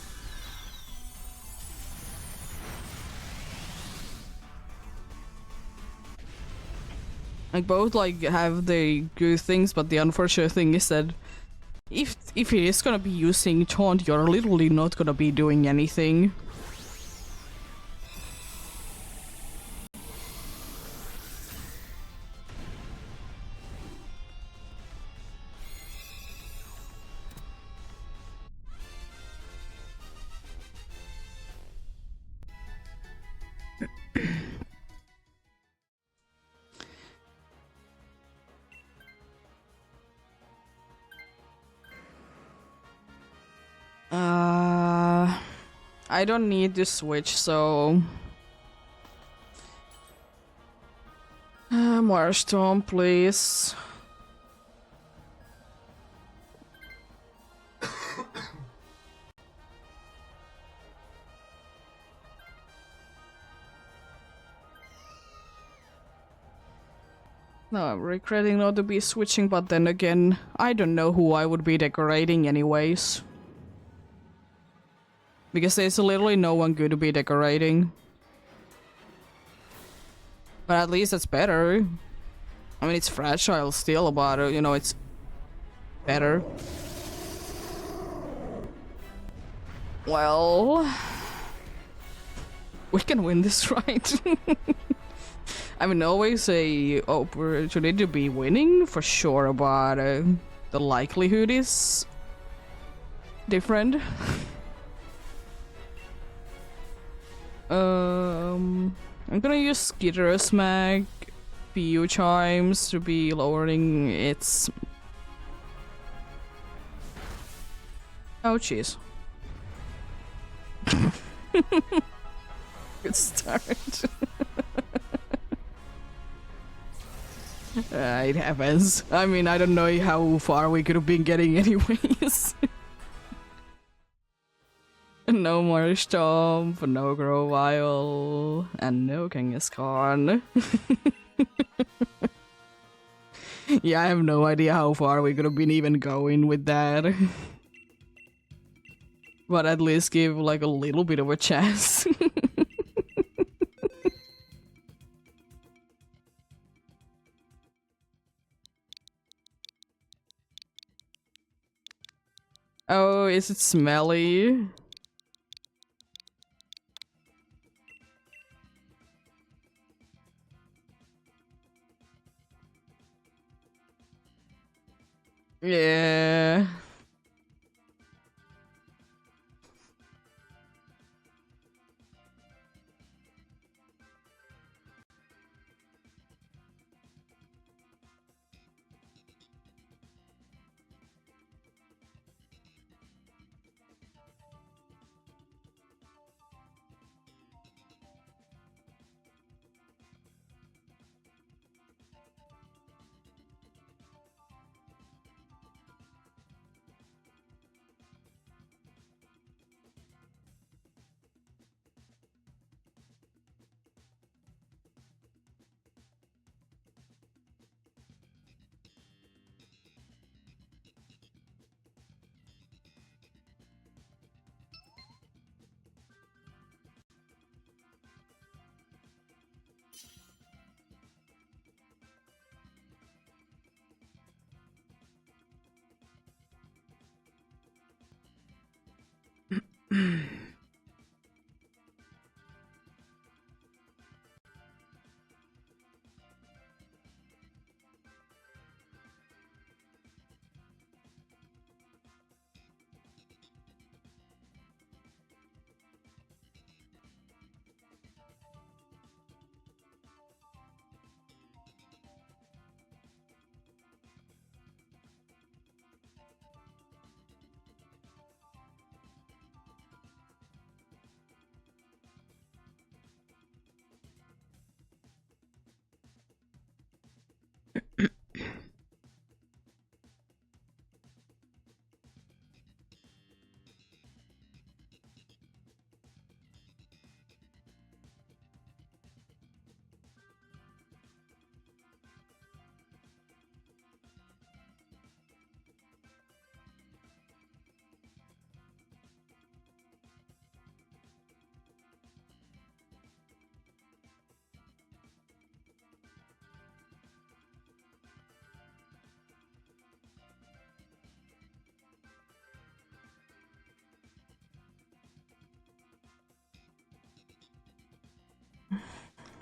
A: Like both like have the good things, but the unfortunate thing is that if he is gonna be using taunt, you're literally not gonna be doing anything. I don't need to switch, so Marstorm, please. No, I'm regretting not to be switching, but then again, I don't know who I would be decorating anyways. Because there's literally no one good to be decorating. But at least it's better. I mean, it's fragile still, but you know, it's better. Well, we can win this, right? I mean, always a opportunity to be winning for sure, but the likelihood is different. I'm gonna use Skitter Smack few times to be lowering its. Oh jeez. Good start. It happens. I mean, I don't know how far we could have been getting anyways. No more Stomp, no Grovyle, and no Kangaskhan. Yeah, I have no idea how far we could have been even going with that. But at least give like a little bit of a chance. Oh, is it smelly? Yeah.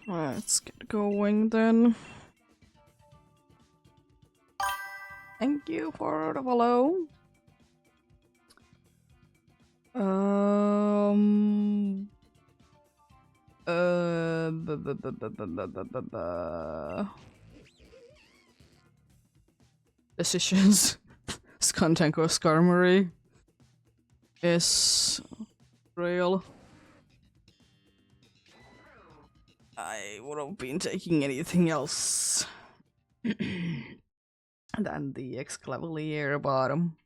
A: Let's get going then. Thank you for the follow. Decisions. Skuntank or Skarmory is real. I would have been taking anything else than the Exclavalier bottom.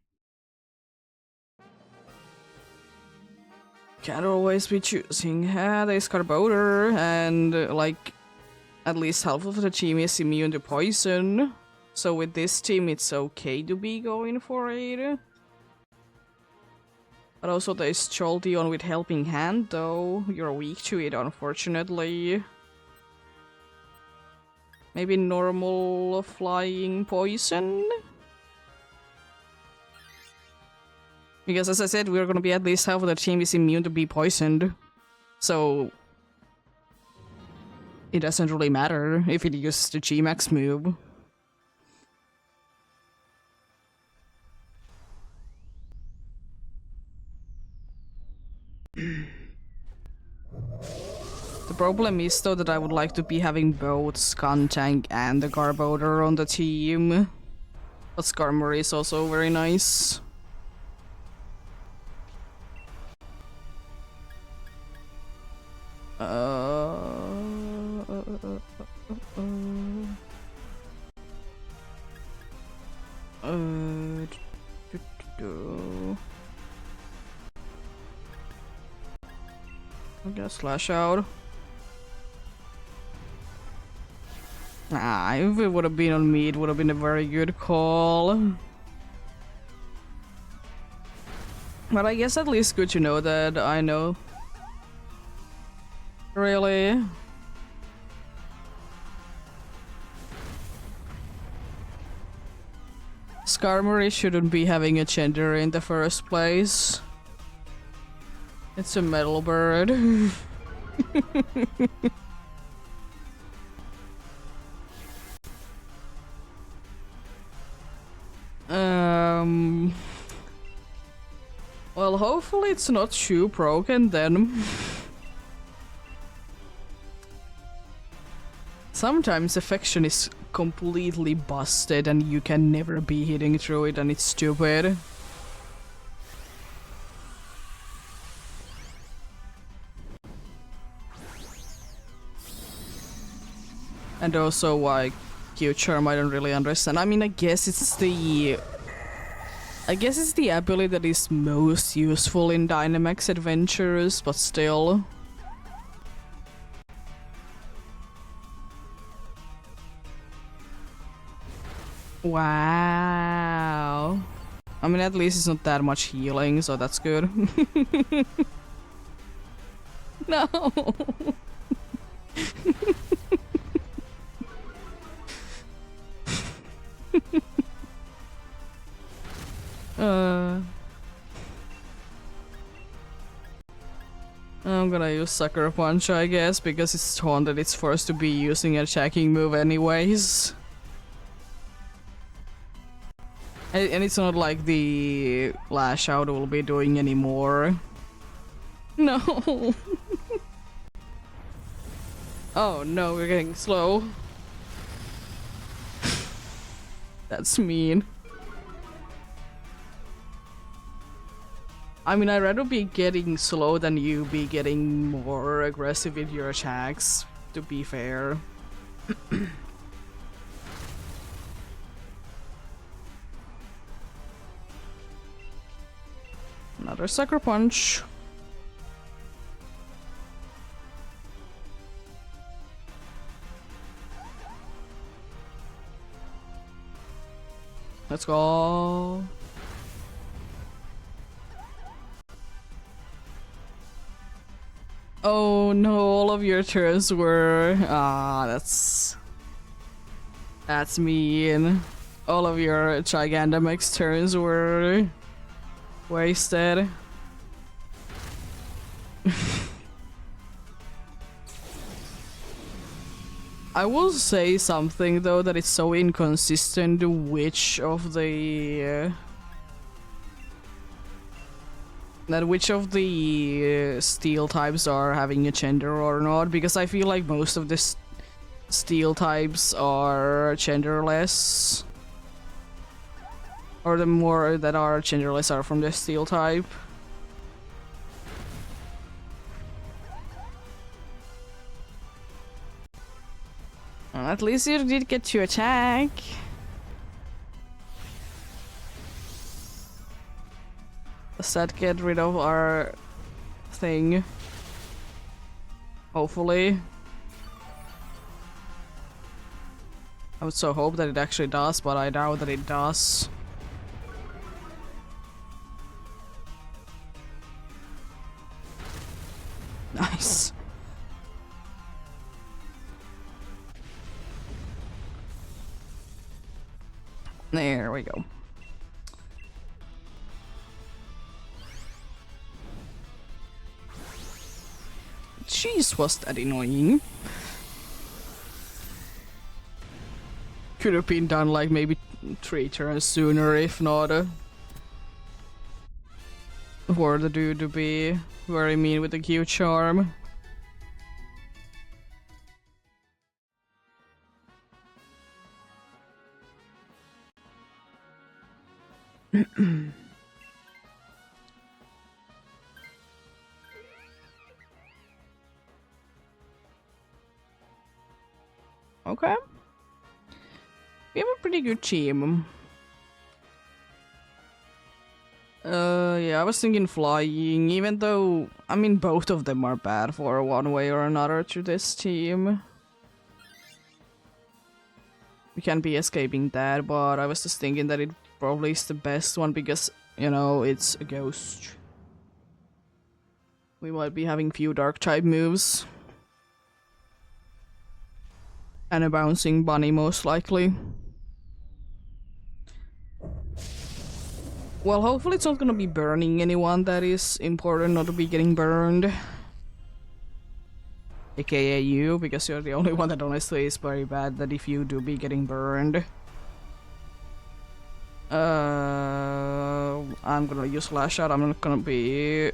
A: Can't always be choosing. They Scarbowder, and like at least half of the team is immune to poison. So with this team, it's okay to be going for it. But also there's Jolteon with Helping Hand, though. You're weak to it, unfortunately. Maybe normal flying poison? Because as I said, we're gonna be at least half of the team is immune to be poisoned. So it doesn't really matter if it uses the G-Max move. The problem is though that I would like to be having both Skuntank and the Garbodor on the team. But Skarmory is also very nice. I guess Slash out. If it would have been on me, it would have been a very good call. But I guess at least good to know that I know. Really? Skarmory shouldn't be having a gender in the first place. It's a metal bird. Well, hopefully it's not too broken then. Sometimes affection is completely busted and you can never be hitting through it and it's stupid. And also why Q-Charm I don't really understand. I mean, I guess it's the ability that is most useful in Dynamax adventures, but still. Wow. I mean, at least it's not that much healing, so that's good. No. I'm gonna use Sucker Punch, I guess, because it's taunted. It's forced to be using an attacking move anyways. And it's not like the Lash Out will be doing anymore. No. Oh no, we're getting slow. That's mean. I mean, I'd rather be getting slow than you be getting more aggressive with your attacks, to be fair. Another Sucker Punch. Let's go. Oh no, all of your turns were... that's mean. All of your Gigantamax turns were... wasted. I will say something though that it's so inconsistent which of the steel types are having a gender or not, because I feel like most of the steel types are genderless, or the more that are genderless are from the steel type. At least you did get to attack. Does that get rid of our thing? Hopefully. I would so hope that it actually does, but I doubt that it does. Nice. There we go. Jeez, was that annoying. Could have been done like maybe 3 turns sooner, if not for the dude to be very mean with the Q charm. Okay. We have a pretty good team. Yeah, I was thinking flying, even though, I mean, both of them are bad for one way or another to this team. We can't be escaping that, but I was just thinking that it probably is the best one because, you know, it's a ghost. We might be having few dark type moves. And a bouncing bunny, most likely. Well, hopefully it's not gonna be burning anyone that is important not to be getting burned. AKA you, because you're the only one that honestly is very bad that if you do be getting burned. I'm gonna use Lash Out, I'm not gonna be...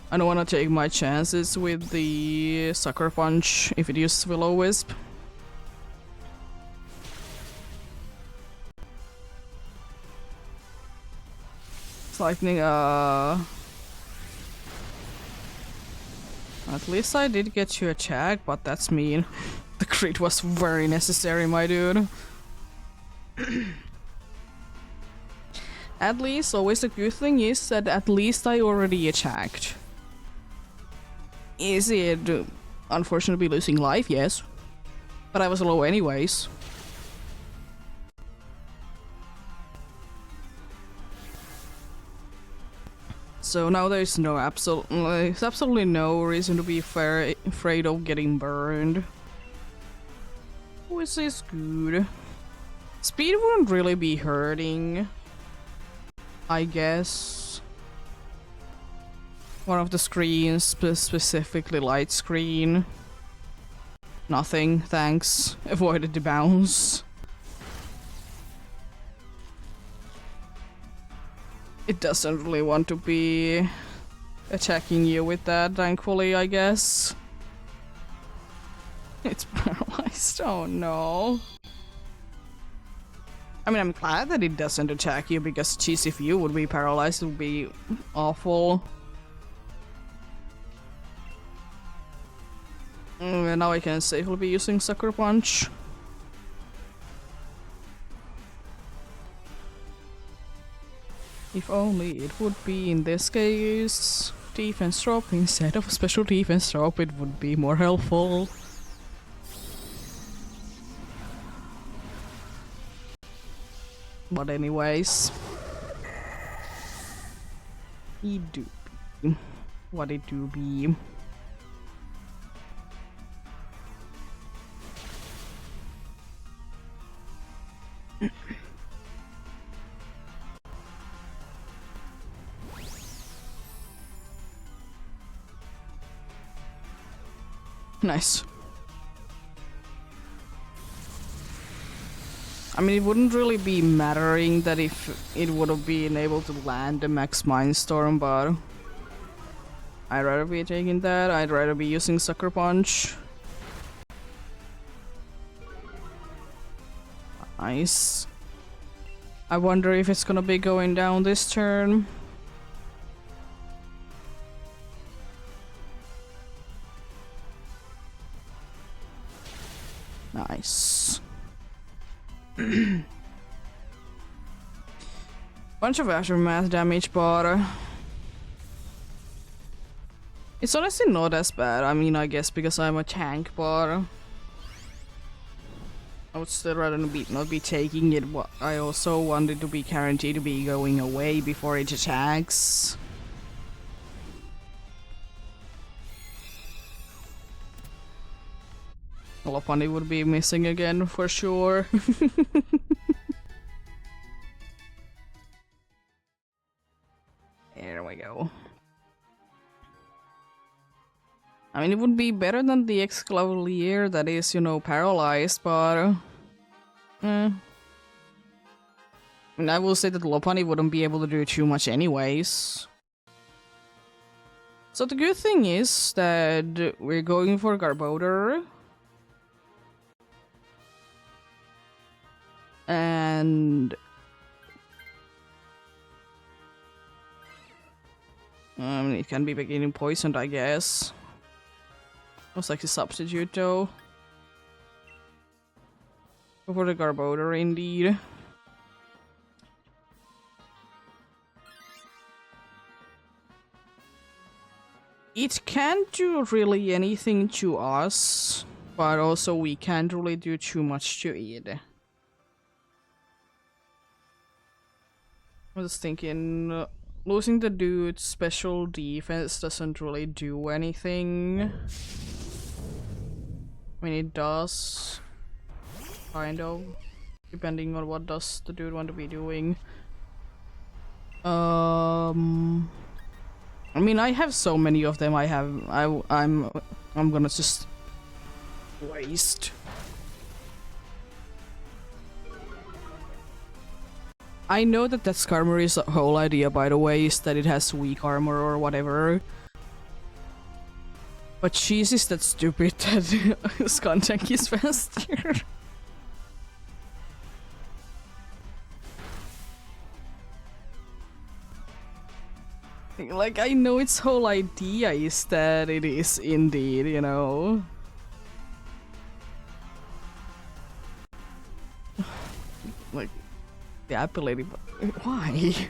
A: I don't wanna take my chances with the Sucker Punch if it uses Will-O-Wisp. Lightning, at least I did get you attacked, but that's mean. The crit was very necessary, my dude. At least, always the good thing is that at least I already attacked. Is it unfortunately losing life? Yes. But I was low anyways. So now there's absolutely no reason to be afraid of getting burned. Which is good. Speed wouldn't really be hurting, I guess. One of the screens, specifically light screen. Nothing, thanks. Avoided the bounce. It doesn't really want to be attacking you with that, thankfully, I guess. It's paralyzed, oh no. I mean, I'm glad that it doesn't attack you, because geez, if you would be paralyzed, it would be awful. Now I can safely be using Sucker Punch. If only it would be in this case defense drop instead of special defense drop, it would be more helpful. But anyways, it do be what it do be. Nice. I mean, it wouldn't really be mattering that if it would have been able to land the Max Mindstorm, but I'd rather be taking that. I'd rather be using Sucker Punch. Nice. I wonder if it's gonna be going down this turn. Nice. Bunch of aftermath damage, but it's honestly not as bad. I mean, I guess because I'm a tank, but I would still rather not be taking it. I also want it to be guaranteed to be going away before it attacks. Lopunny would be missing again for sure. There we go. I mean, it would be better than the Exclavalier that is, you know, paralyzed, but I mean, I will say that Lopunny wouldn't be able to do too much anyways. So the good thing is that we're going for Garbodor. And it can be beginning poisoned, I guess. Most likely substitute though. Go for the Garbodor indeed. It can't do really anything to us, but also we can't really do too much to it. I was thinking, losing the dude's special defense doesn't really do anything. I mean, it does, kind of, depending on what does the dude want to be doing. I mean, I have so many of them. I'm gonna just waste. I know that that's Skarmory's whole idea, by the way, is that it has weak armor or whatever. But cheese is that stupid that Skuntank is faster. Like, I know its whole idea is that it is indeed, you know. Like, the ability, but why?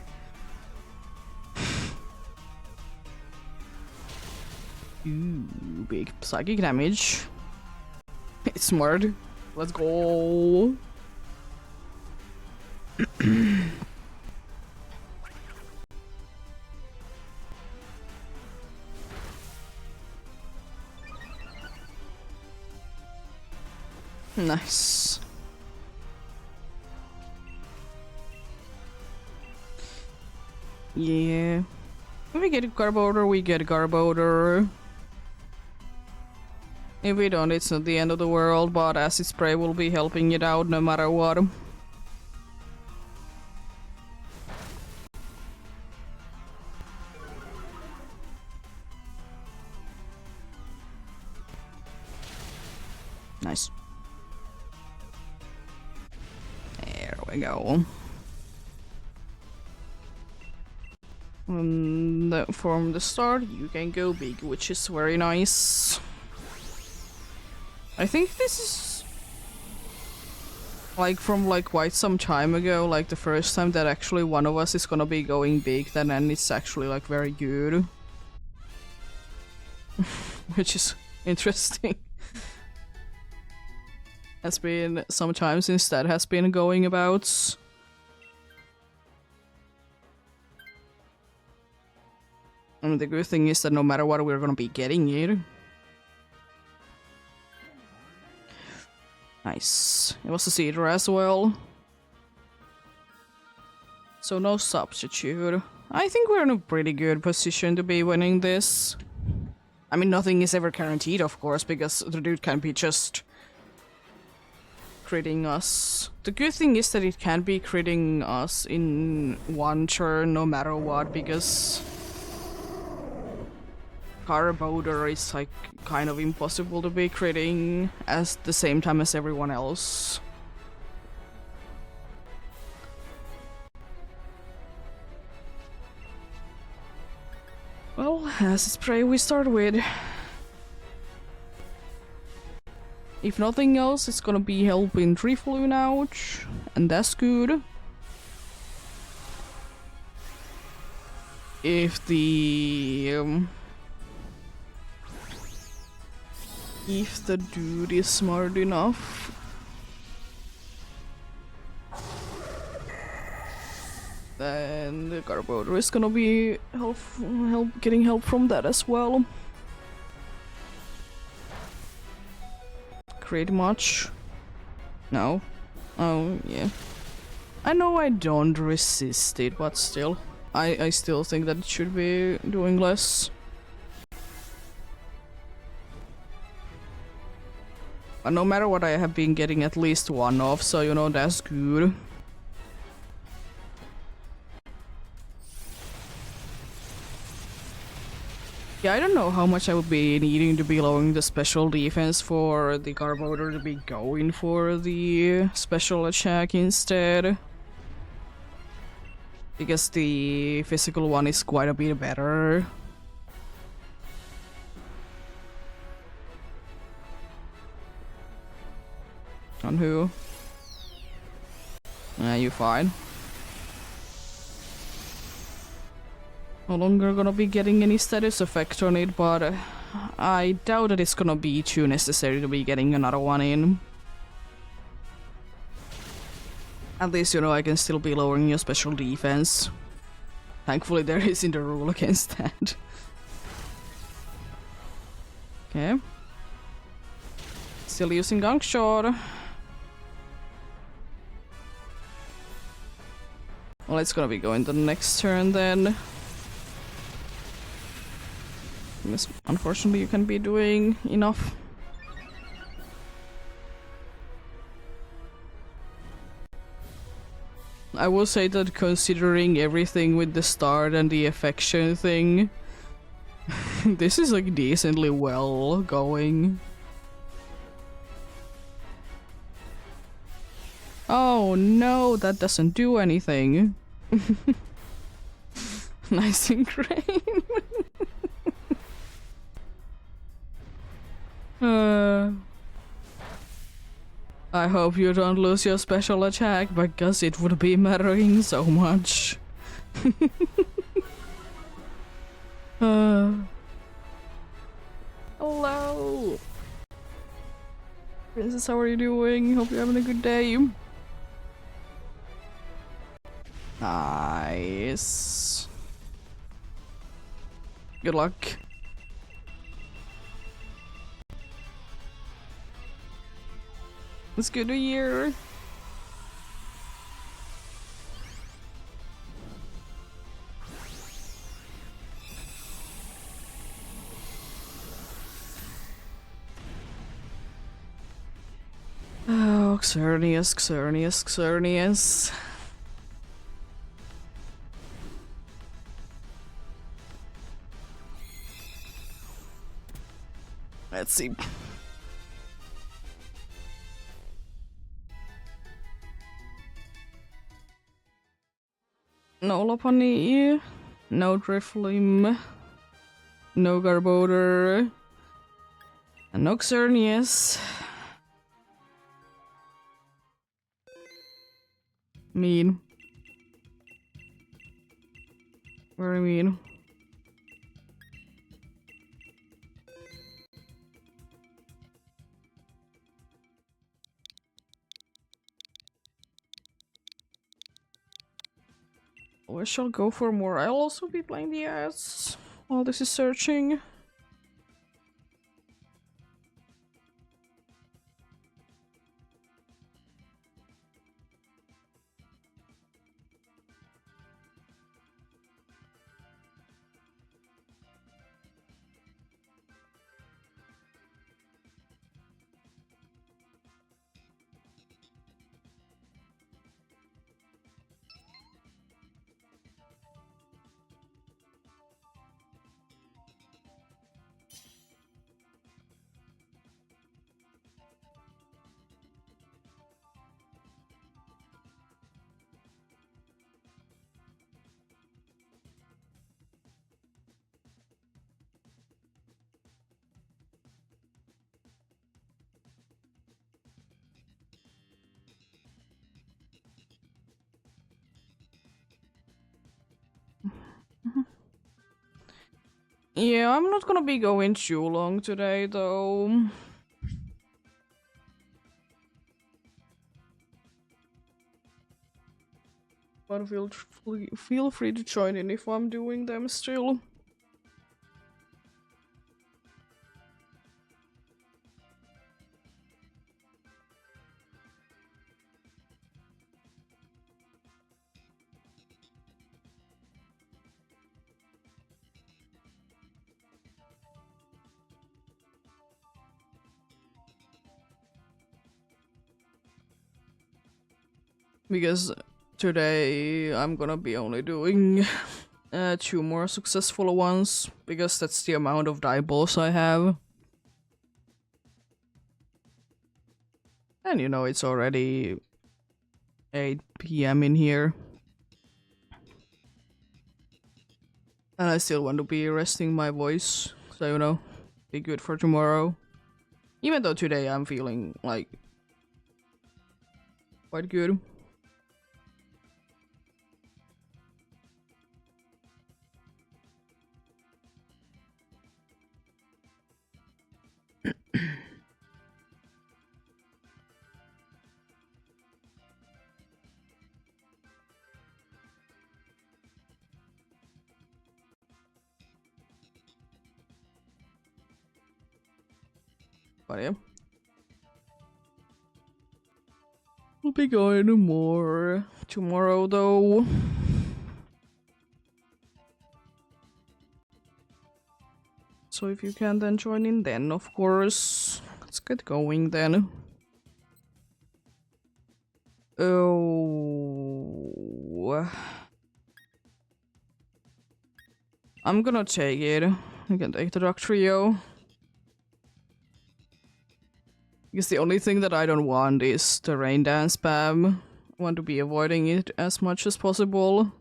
A: Ooh, big psychic damage. It's smart. Let's go. Nice. Yeah. If we get a Garbodor, we get a Garbodor. If we don't, it's not the end of the world, but Acid Spray will be helping it out no matter what. Nice. There we go. From the start, you can go big, which is very nice. I think this is like from like quite some time ago, like the first time that actually one of us is gonna be going big, then it's actually like very good. Which is interesting. Has been some time since that has been going about. And the good thing is that no matter what, we're gonna be getting it. Nice. It was a Cedar as well. So no substitute. I think we're in a pretty good position to be winning this. I mean, nothing is ever guaranteed, of course, because the dude can be just critting us. The good thing is that it can be critting us in one turn no matter what, because Carboder is like kind of impossible to be critting at the same time as everyone else. Well, acid spray we start with. If nothing else, it's gonna be helping Trifloon out, and that's good. If the dude is smart enough. Then the Carboder is gonna be getting help from that as well. Create much? No. Oh, yeah. I know I don't resist it, but still. I still think that it should be doing less. But no matter what, I have been getting at least one off, so you know, that's good. Yeah, I don't know how much I would be needing to be lowering the special defense for the Carboder to be going for the special attack instead. Because the physical one is quite a bit better. On who? You fine. No longer gonna be getting any status effect on it, but I doubt that it's gonna be too necessary to be getting another one in. At least, you know, I can still be lowering your special defense. Thankfully there isn't a rule against that. Okay. Still using Gunk Shot. Well, it's gonna be going the next turn then. Unfortunately, you can be doing enough. I will say that considering everything with the start and the affection thing, this is like decently well going. Oh no, that doesn't do anything. Nice and green. I hope you don't lose your special attack, because it would be mattering so much. Hello! Princess, how are you doing? Hope you're having a good day. Nice. Good luck. It's good to hear. Oh, Xerneas, Xerneas, Xerneas. Let's see. No Lopunny, no Driflim, no Carboder, and no Xerneas. Mean. Very mean. I shall go for more. I'll also be playing the ads while this is searching. Yeah, I'm not gonna be going too long today, though. But feel free to join in if I'm doing them still. Because today I'm gonna be only doing 2 more successful ones, because that's the amount of die balls I have. And you know, it's already 8 PM in here. And I still want to be resting my voice, so you know, be good for tomorrow. Even though today I'm feeling like quite good. But yeah. We'll be going more tomorrow though. So if you can then join in then, of course. Let's get going then. Oh, I'm gonna take it. I can take the Dark Trio. Because the only thing that I don't want is the rain dance spam. I want to be avoiding it as much as possible.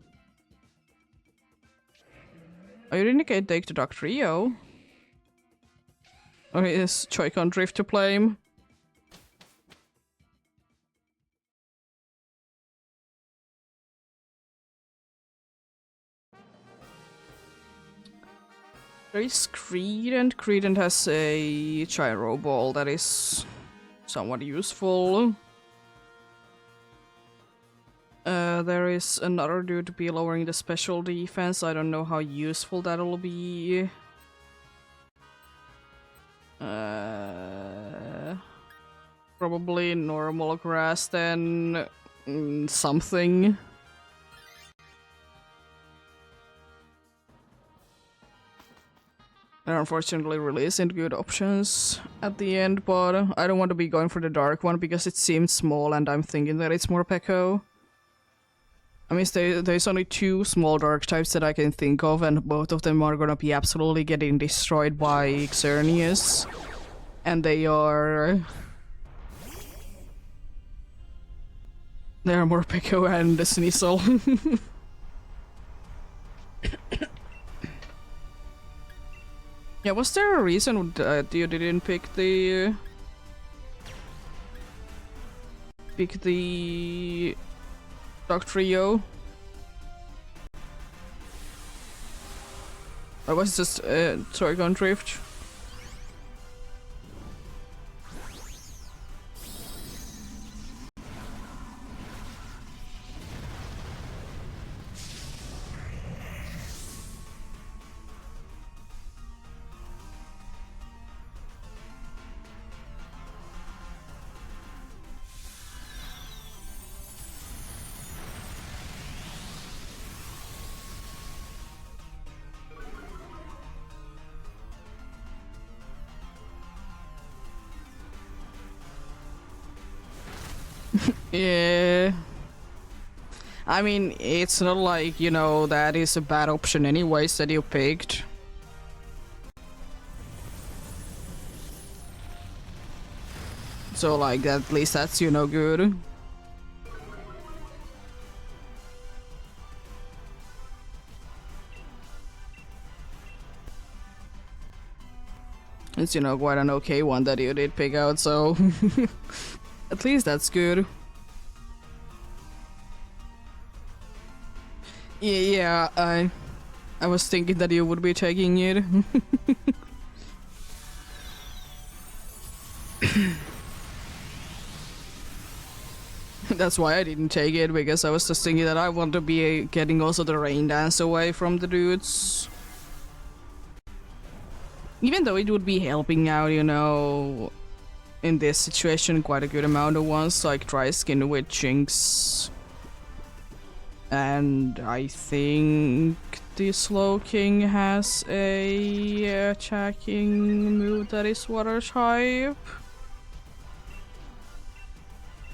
A: Oh, you didn't get take the Dark Trio? Or is Joy-Con Drift to blame? There is Credent. Credent has a gyro ball that is somewhat useful. There is another dude to be lowering the special defense. I don't know how useful that'll be. Probably normal grass then something. There unfortunately really isn't good options at the end, but I don't want to be going for the dark one because it seems small and I'm thinking that it's more Pekko. I mean, there's only 2 small dark types that I can think of, and both of them are gonna be absolutely getting destroyed by Xerneas. And they are... They're more Pekko and Sneasel. Yeah, was there a reason that you didn't pick the... Dark Trio? Or was it just Joy-Con Drift? Yeah. I mean, it's not like, you know, that is a bad option anyways that you picked. So, like, at least that's, you know, good. It's, you know, quite an okay one that you did pick out, so... At least that's good. Yeah, I was thinking that you would be taking it. That's why I didn't take it, because I was just thinking that I want to be getting also the rain dance away from the dudes. Even though it would be helping out, you know, in this situation quite a good amount of ones, like dry skin with Jinx. And I think the Slow King has a attacking move that is water type.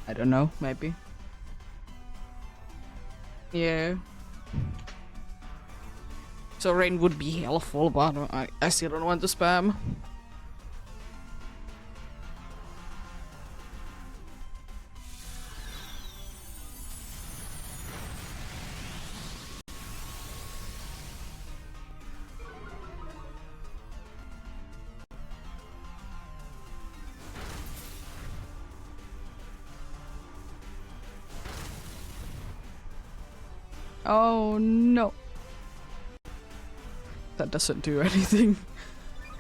A: I don't know, maybe. Yeah. So rain would be helpful, but I still don't want to spam. Oh no. That doesn't do anything.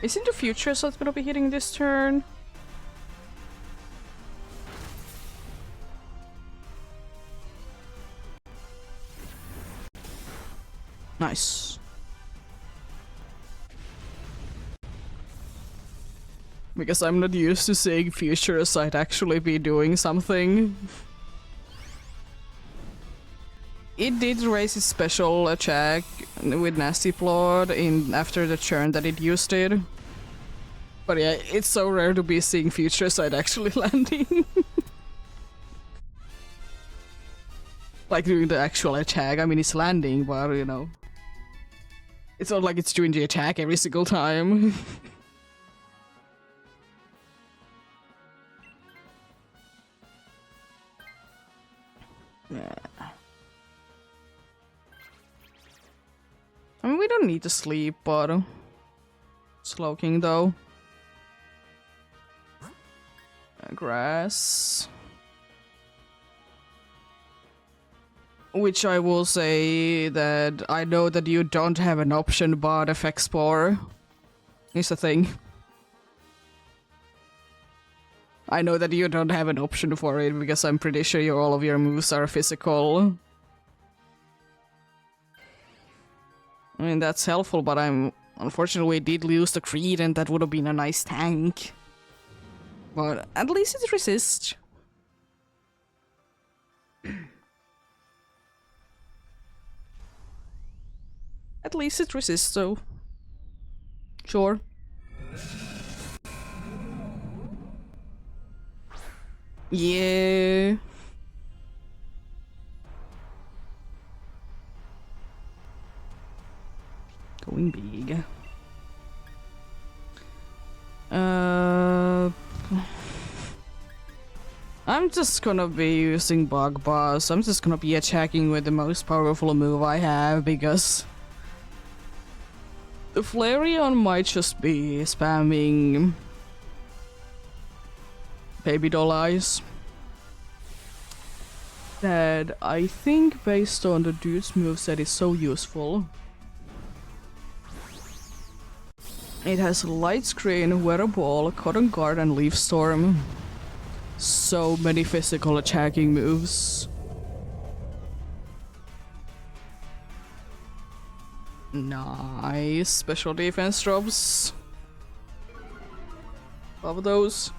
A: Isn't the future so it's gonna be hitting this turn? Nice. Because I'm not used to seeing future side actually be doing something. It did raise its special attack with Nasty Plot in after the turn that it used it. But yeah, it's so rare to be seeing future side actually landing. Like doing the actual attack. I mean, it's landing, but you know. It's not like it's doing the attack every single time. Yeah. I mean, we don't need to sleep, but... Slow King, though. Grass. Which I will say that I know that you don't have an option, but FX Spore is a thing. I know that you don't have an option for it, because I'm pretty sure all of your moves are physical. I mean, that's helpful, but unfortunately we did lose the Creed, and that would have been a nice tank. But at least it resists. At least it resists, though. Sure. Yeah. Going big. I'm just gonna be using Bug Boss. I'm just gonna be attacking with the most powerful move I have, because the Flareon might just be spamming Baby Doll Eyes. That I think, based on the dude's moveset, is so useful. It has Light Screen, Weather Ball, Cotton Guard, and Leaf Storm. So many physical attacking moves. Nice. Special defense drops. Love those.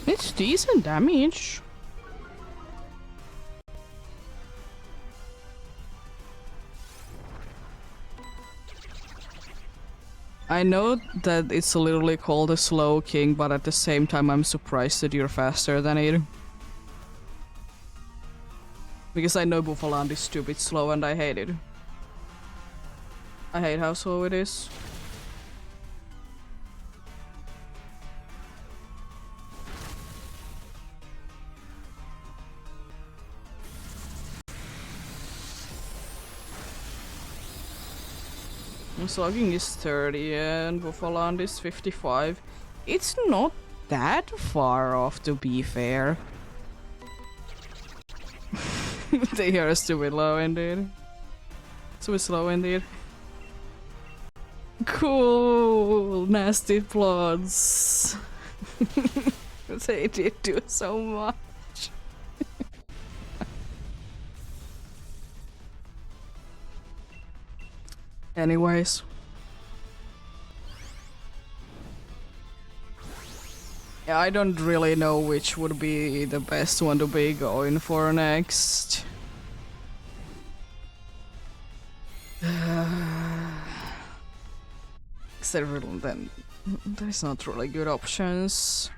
A: It's decent damage. I know that it's literally called a Slow King, but at the same time I'm surprised that you're faster than it. Because I know Buffalo is stupid slow and I hate it. I hate how slow it is. Slogging is 30 and Buffaland is 55. It's not that far off, to be fair. They are stupid low indeed. So slow indeed. Cool, nasty plots. They did do so much. Anyways. Yeah, I don't really know which would be the best one to be going for next. Several then there's not really good options.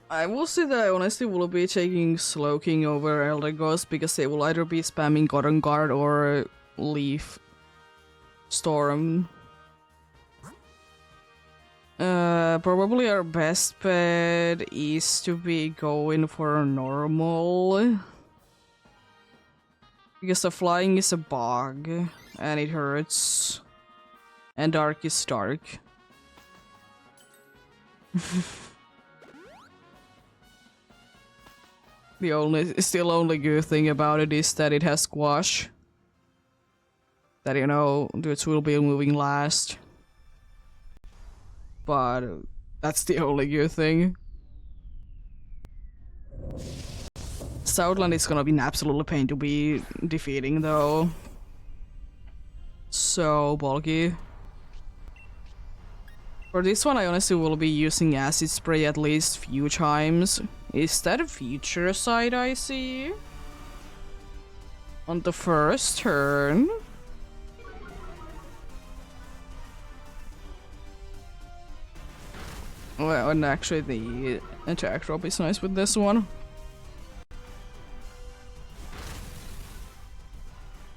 A: I will say that I honestly will be taking Slow King over Elder Ghost because they will either be spamming Cotton Guard or Leaf Storm. Probably our best bet is to be going for normal. Because the flying is a bug and it hurts. And dark is dark. The only good thing about it is that it has squash. That, you know, dudes will be moving last. But that's the only good thing. Southland is gonna be an absolute pain to be defeating though. So bulky. For this one I honestly will be using Acid Spray at least few times. Is that a future side I see? On the first turn? Well, and actually the attack drop is nice with this one.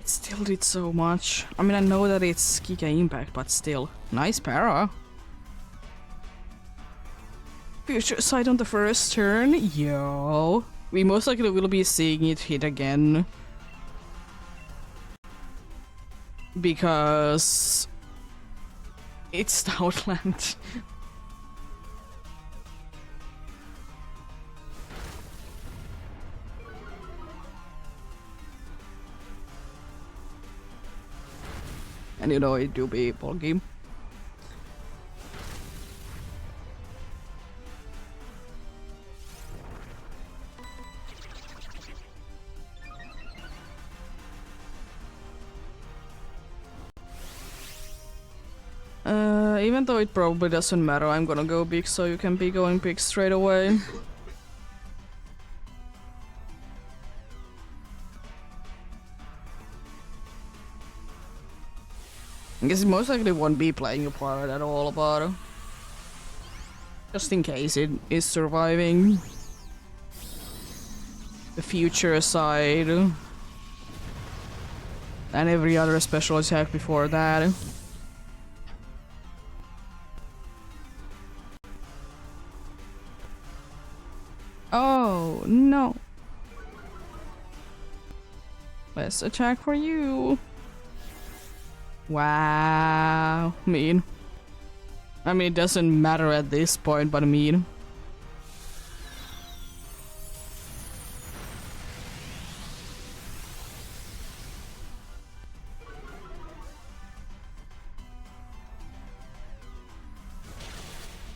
A: It still did so much. I mean, I know that it's Kika Impact, but still. Nice para. Future sight on the first turn? Yo. We most likely will be seeing it hit again. Because it's Outland. And you know it do be ball game. Even though it probably doesn't matter, I'm gonna go big so you can be going big straight away. I guess it most likely won't be playing a part at all, but just in case it is surviving. The future side. And every other special attack before that. Oh, no. Let's attack for you. Wow. Mean. I mean, it doesn't matter at this point, but mean.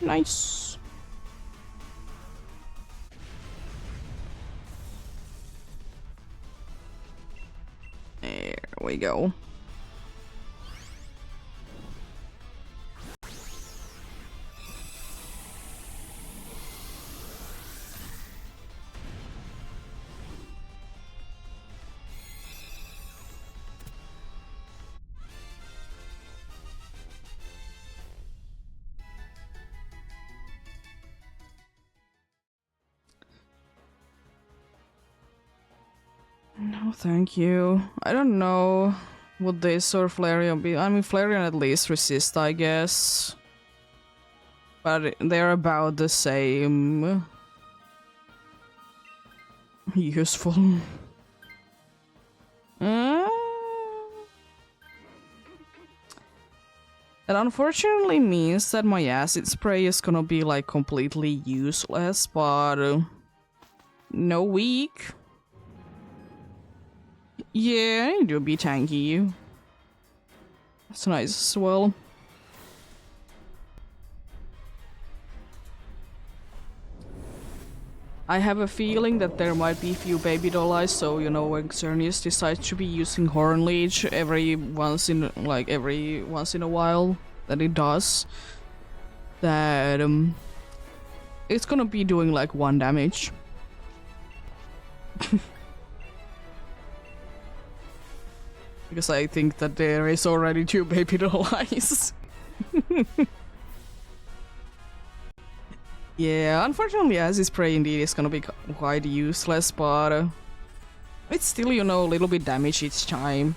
A: Nice. There we go. No, thank you. I don't know. Would this or Flareon be? I mean, Flareon at least resist, I guess. but they're about the same. Useful. That unfortunately means that my acid spray is gonna be like completely useless, but no weak. Yeah, it will be tanky. That's nice as well. I have a feeling that there might be a few baby doll eyes, so you know when Xerneas decides to be using Horn Leech every once in a while that it does, that it's gonna be doing like 1 damage. Because I think that there is already 2 baby doll eyes. Yeah, unfortunately acid spray indeed is gonna be quite useless, but it's still, you know, a little bit damage each time.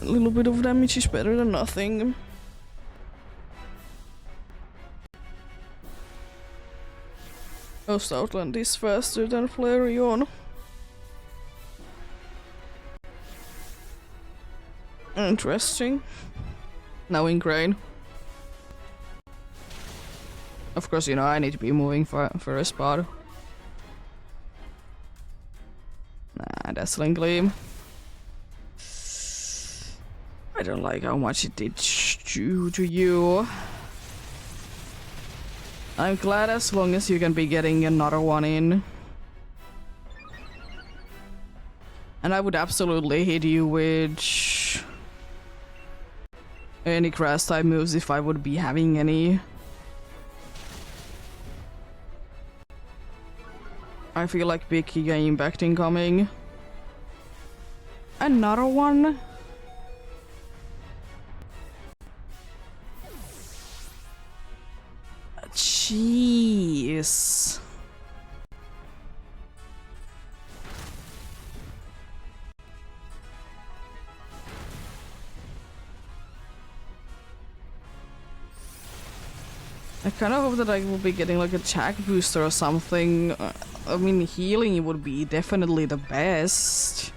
A: A little bit of damage is better than nothing. Ghost Outland is faster than Flareon. Interesting. Now in Grain. Of course, you know, I need to be moving for a spot. Nah, Dazzling Gleam. I don't like how much it did to you. I'm glad as long as you can be getting another one in. And I would absolutely hit you with any grass type moves if I would be having any. I feel like big Giga Impact incoming. Another one? Jeez. I kind of hope that I will be getting like a attack booster or something. I mean, healing would be definitely the best.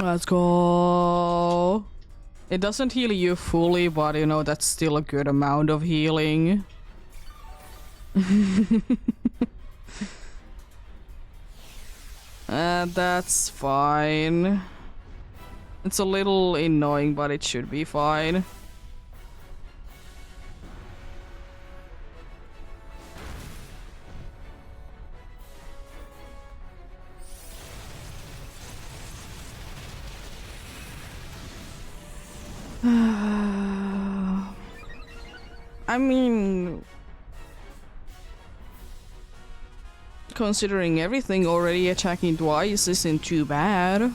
A: Let's go. It doesn't heal you fully, but you know, that's still a good amount of healing. That's fine. It's a little annoying, but it should be fine. I mean, considering everything, already attacking twice isn't too bad.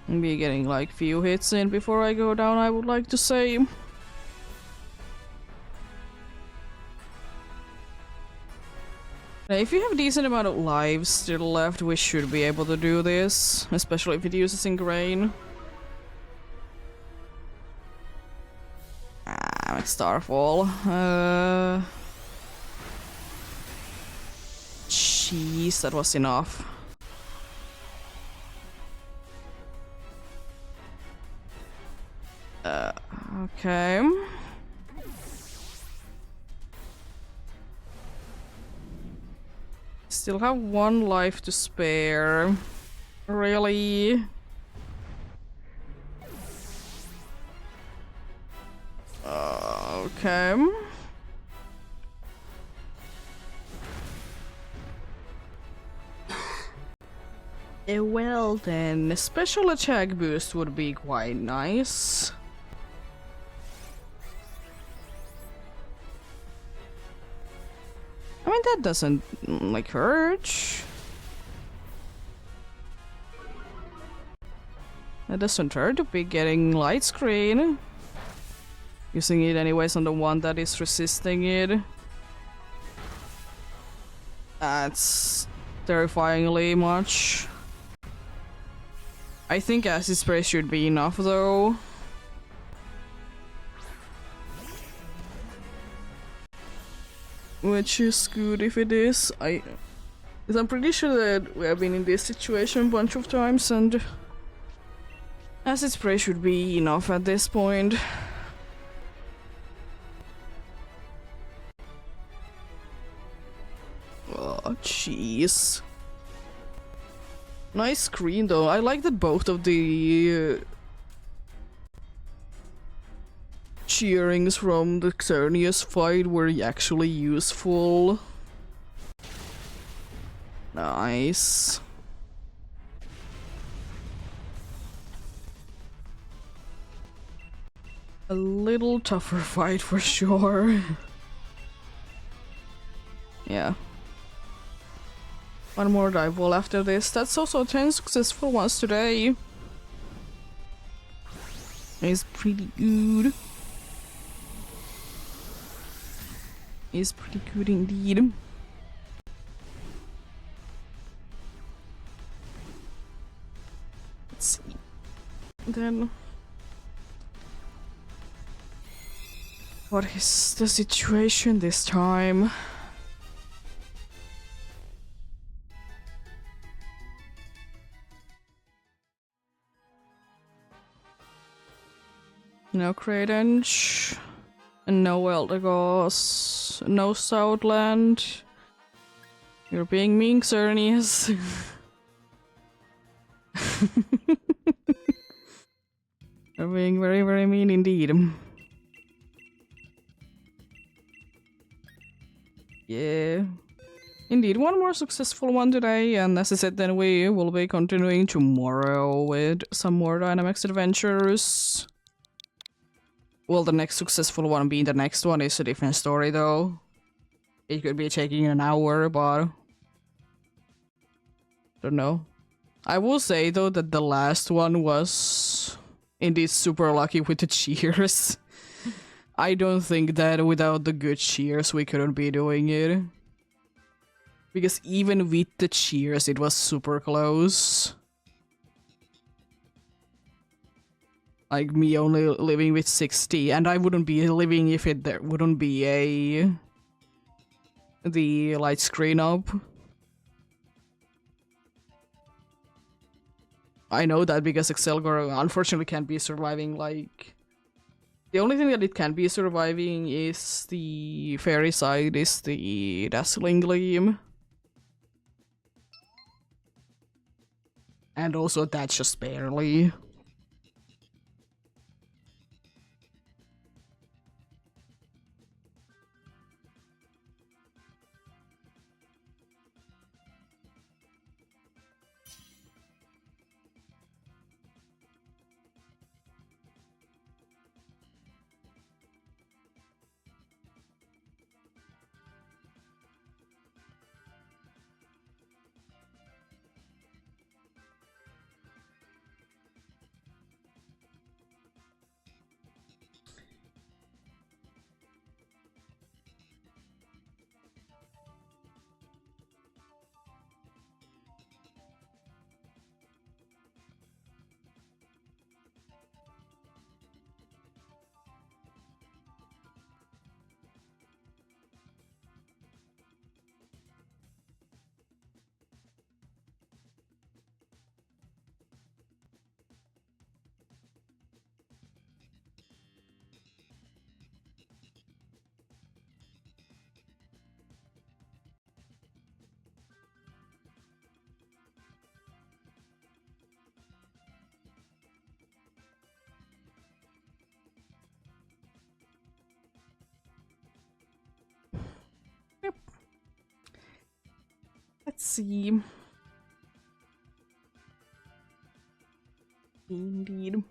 A: Be getting like few hits in before I go down, I would like to say. If you have a decent amount of lives still left, we should be able to do this, especially if it uses Ingrain. It's Starfall. Jeez, that was enough. Okay. Still have 1 life to spare. Really? Okay. Well then, special attack boost would be quite nice. I mean, that doesn't, like, hurt. That doesn't hurt to be getting light screen. Using it anyways on the one that is resisting it. That's terrifyingly much. I think acid spray should be enough though. Which is good if it is. Because I'm pretty sure that we have been in this situation a bunch of times and acid spray should be enough at this point. Oh, jeez. Nice screen though. I like that both of the cheerings from the Xerneas fight were actually useful. Nice. A little tougher fight for sure. Yeah. One more dive wall after this. That's also 10 successful ones today. It's pretty good. It's pretty good indeed. Let's see. Then what is the situation this time? No Credence, no Eldegoss, no Southland. You're being mean, Xerneas. You're being very, very mean indeed. Yeah. Indeed, one more successful one today, and as I said, then we will be continuing tomorrow with some more Dynamax adventures. Well, the next successful one being the next one is a different story though. It could be taking an hour, but don't know. I will say though that the last one was indeed super lucky with the cheers. I don't think that without the good cheers we couldn't be doing it. Because even with the cheers it was super close. Like me only living with 60, and I wouldn't be living if there wouldn't be the light screen up. I know that because Excelgor unfortunately can't be surviving, like... The only thing that it can be surviving is the fairy side, is the Dazzling Gleam. And also that's just barely. Let's see. Indeed.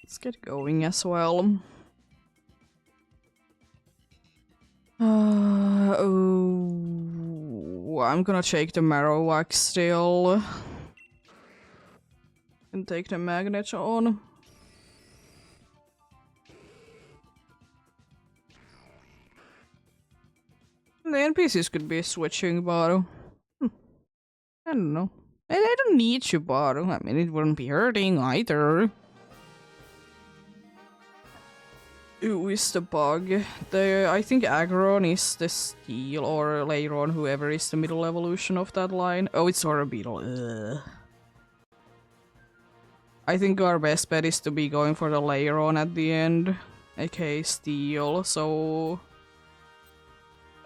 A: Let's get going as well. Oh, I'm gonna take the Marowak still. And take the magnet on. The NPCs could be switching, but I don't know. I don't need to, but I mean, it wouldn't be hurting either. Who is the bug? I think Aggron is the steel, or Leiron, whoever is the middle evolution of that line. Oh, it's Beetle. Ugh. I think our best bet is to be going for the Leiron at the end, aka Steel, so...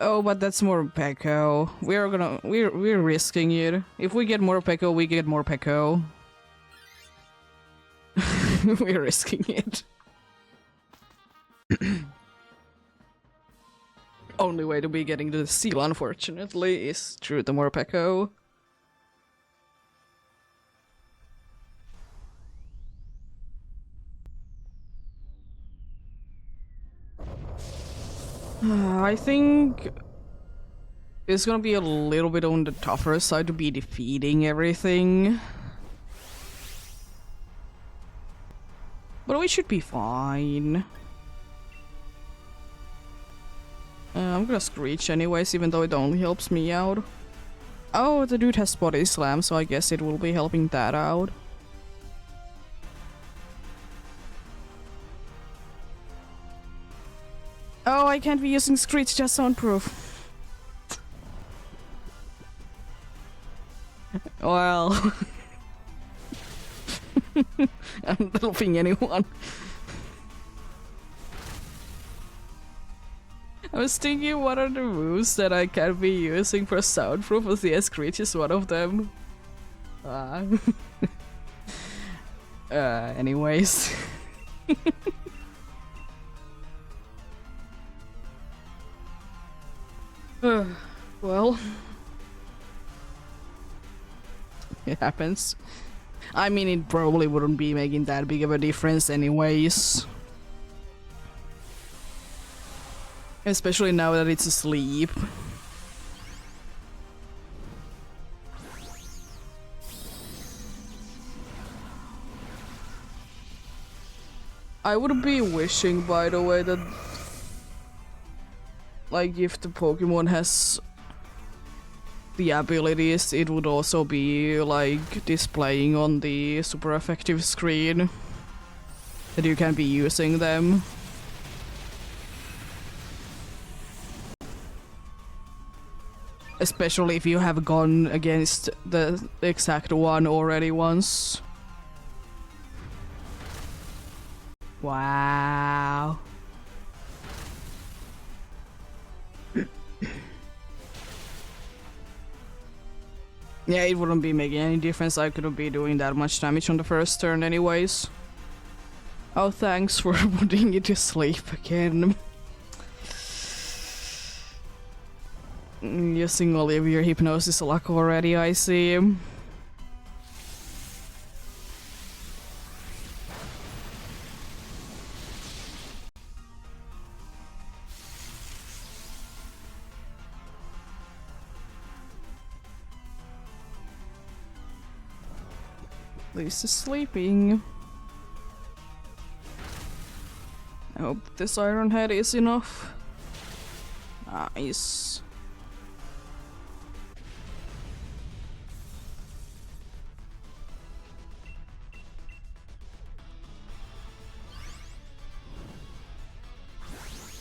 A: Oh, but that's more Pekko. We're risking it. If we get more Pekko, we get more Pekko. We're risking it. Only way to be getting the seal, unfortunately, is through the more Pekko. I think it's gonna be a little bit on the tougher side to be defeating everything. But we should be fine. I'm gonna Screech anyways, even though it only helps me out. Oh, the dude has Body Slam, so I guess it will be helping that out. Oh, I can't be using Screech, just soundproof. Well... I'm not helping anyone. I was thinking what are the moves that I can be using for soundproof, as the Screech is one of them. Anyways. Well. It happens. I mean, it probably wouldn't be making that big of a difference anyways. Especially now that it's asleep. I would be wishing, by the way, that... like, if the Pokemon has... the abilities, it would also be, like, displaying on the super effective screen. That you can be using them. Especially if you have gone against the exact one already once. Wow. Yeah, it wouldn't be making any difference. I couldn't be doing that much damage on the first turn anyways. Oh, thanks for putting it to sleep again. Using all of your hypnosis luck already, I see. At least is sleeping. I hope this Iron Head is enough. Nice.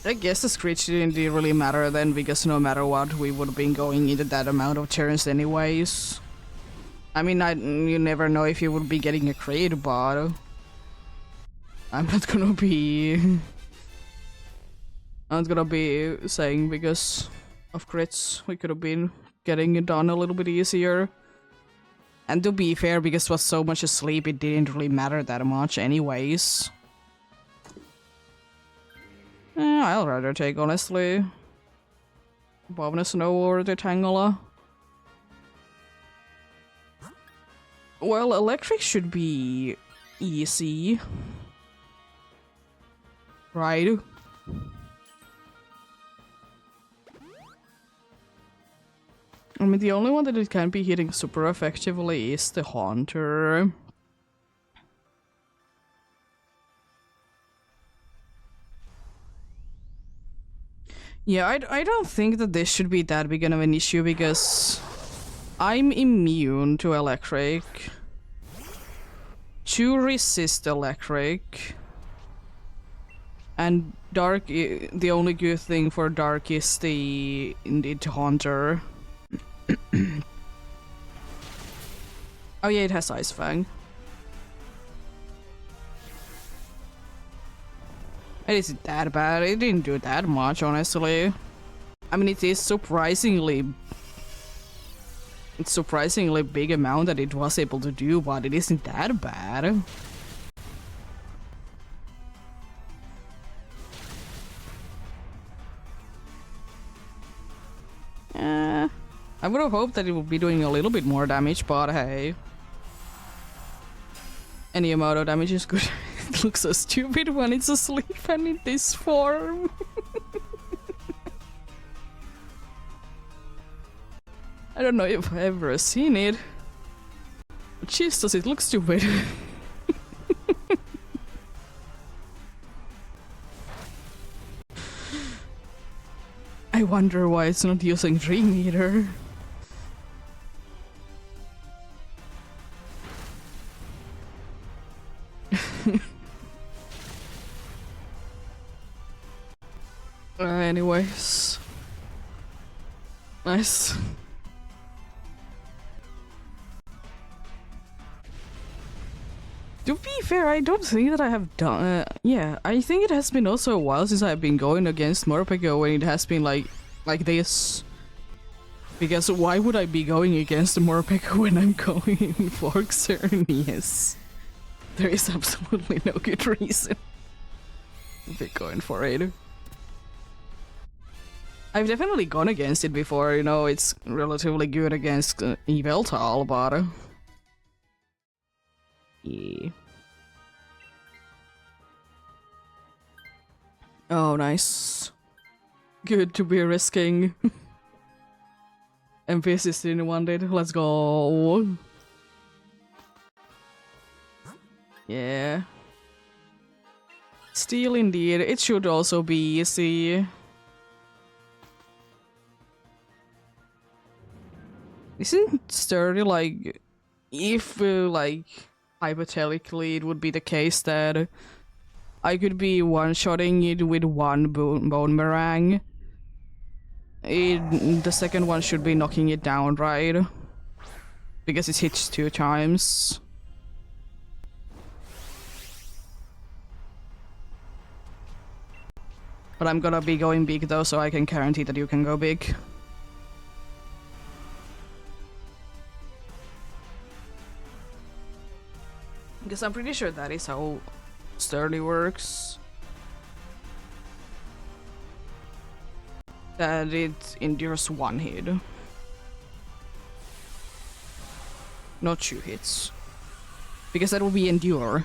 A: I guess the Screech didn't really matter then, because no matter what, we would have been going into that amount of turns anyways. I mean, you never know if you would be getting a crit, but... I'm not gonna be saying because of crits. We could have been getting it done a little bit easier. And to be fair, because it was so much asleep, it didn't really matter that much anyways. I'll rather take, honestly, Bovna Snow or the Tangela. Well, electric should be easy. Right? I mean, the only one that it can be hitting super effectively is the Haunter. Yeah, I don't think that this should be that big of an issue because I'm immune to electric. To resist electric. And dark, the only good thing for dark is the indeed Haunter. Oh yeah, it has Ice Fang. It isn't that bad, it didn't do that much, honestly. I mean, it is surprisingly... It's surprisingly big amount that it was able to do, but it isn't that bad. I would have hoped that it would be doing a little bit more damage, but hey. Any amount of damage is good. It looks so stupid when it's asleep and in this form. I don't know if I've ever seen it. But Jesus, it looks stupid. I wonder why it's not using Dream Eater. Anyways. Nice. To be fair, I don't think that I have done... yeah, I think it has been also a while since I've been going against Morpeko when it has been like this. Because why would I be going against Morpeko when I'm going in Fork Cernius? There is absolutely no good reason to be going for it. I've definitely gone against it before, you know, it's relatively good against Yveltal, but... yeah. Oh, nice. Good to be risking. Emphasis in one day. Let's go. Yeah. Steel indeed. It should also be easy. Isn't sturdy like... if, like, hypothetically it would be the case that I could be one-shotting it with one bone meringue. The second one should be knocking it down, right? Because it hits 2 times. But I'm gonna be going big though, so I can guarantee that you can go big. Because I'm pretty sure that is how sturdy works. That it endures 1 hit. Not 2 hits. Because that will be endure.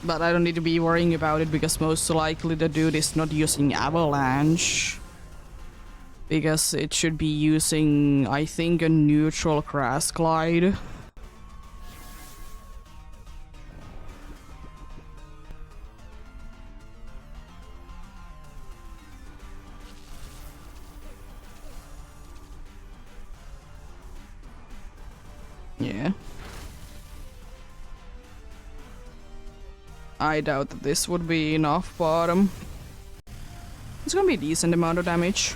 A: But I don't need to be worrying about it because most likely the dude is not using Avalanche. Because it should be using, I think, a neutral Grass Glide. Yeah. I doubt that this would be enough, but it's gonna be a decent amount of damage.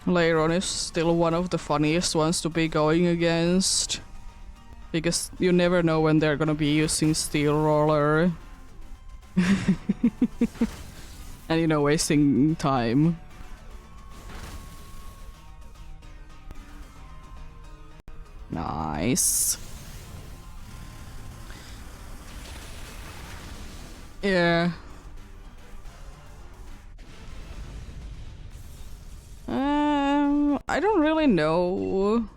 A: Leiron is still one of the funniest ones to be going against. Because you never know when they're gonna be using Steel Roller. And you know, wasting time. Nice. Yeah. I don't really know.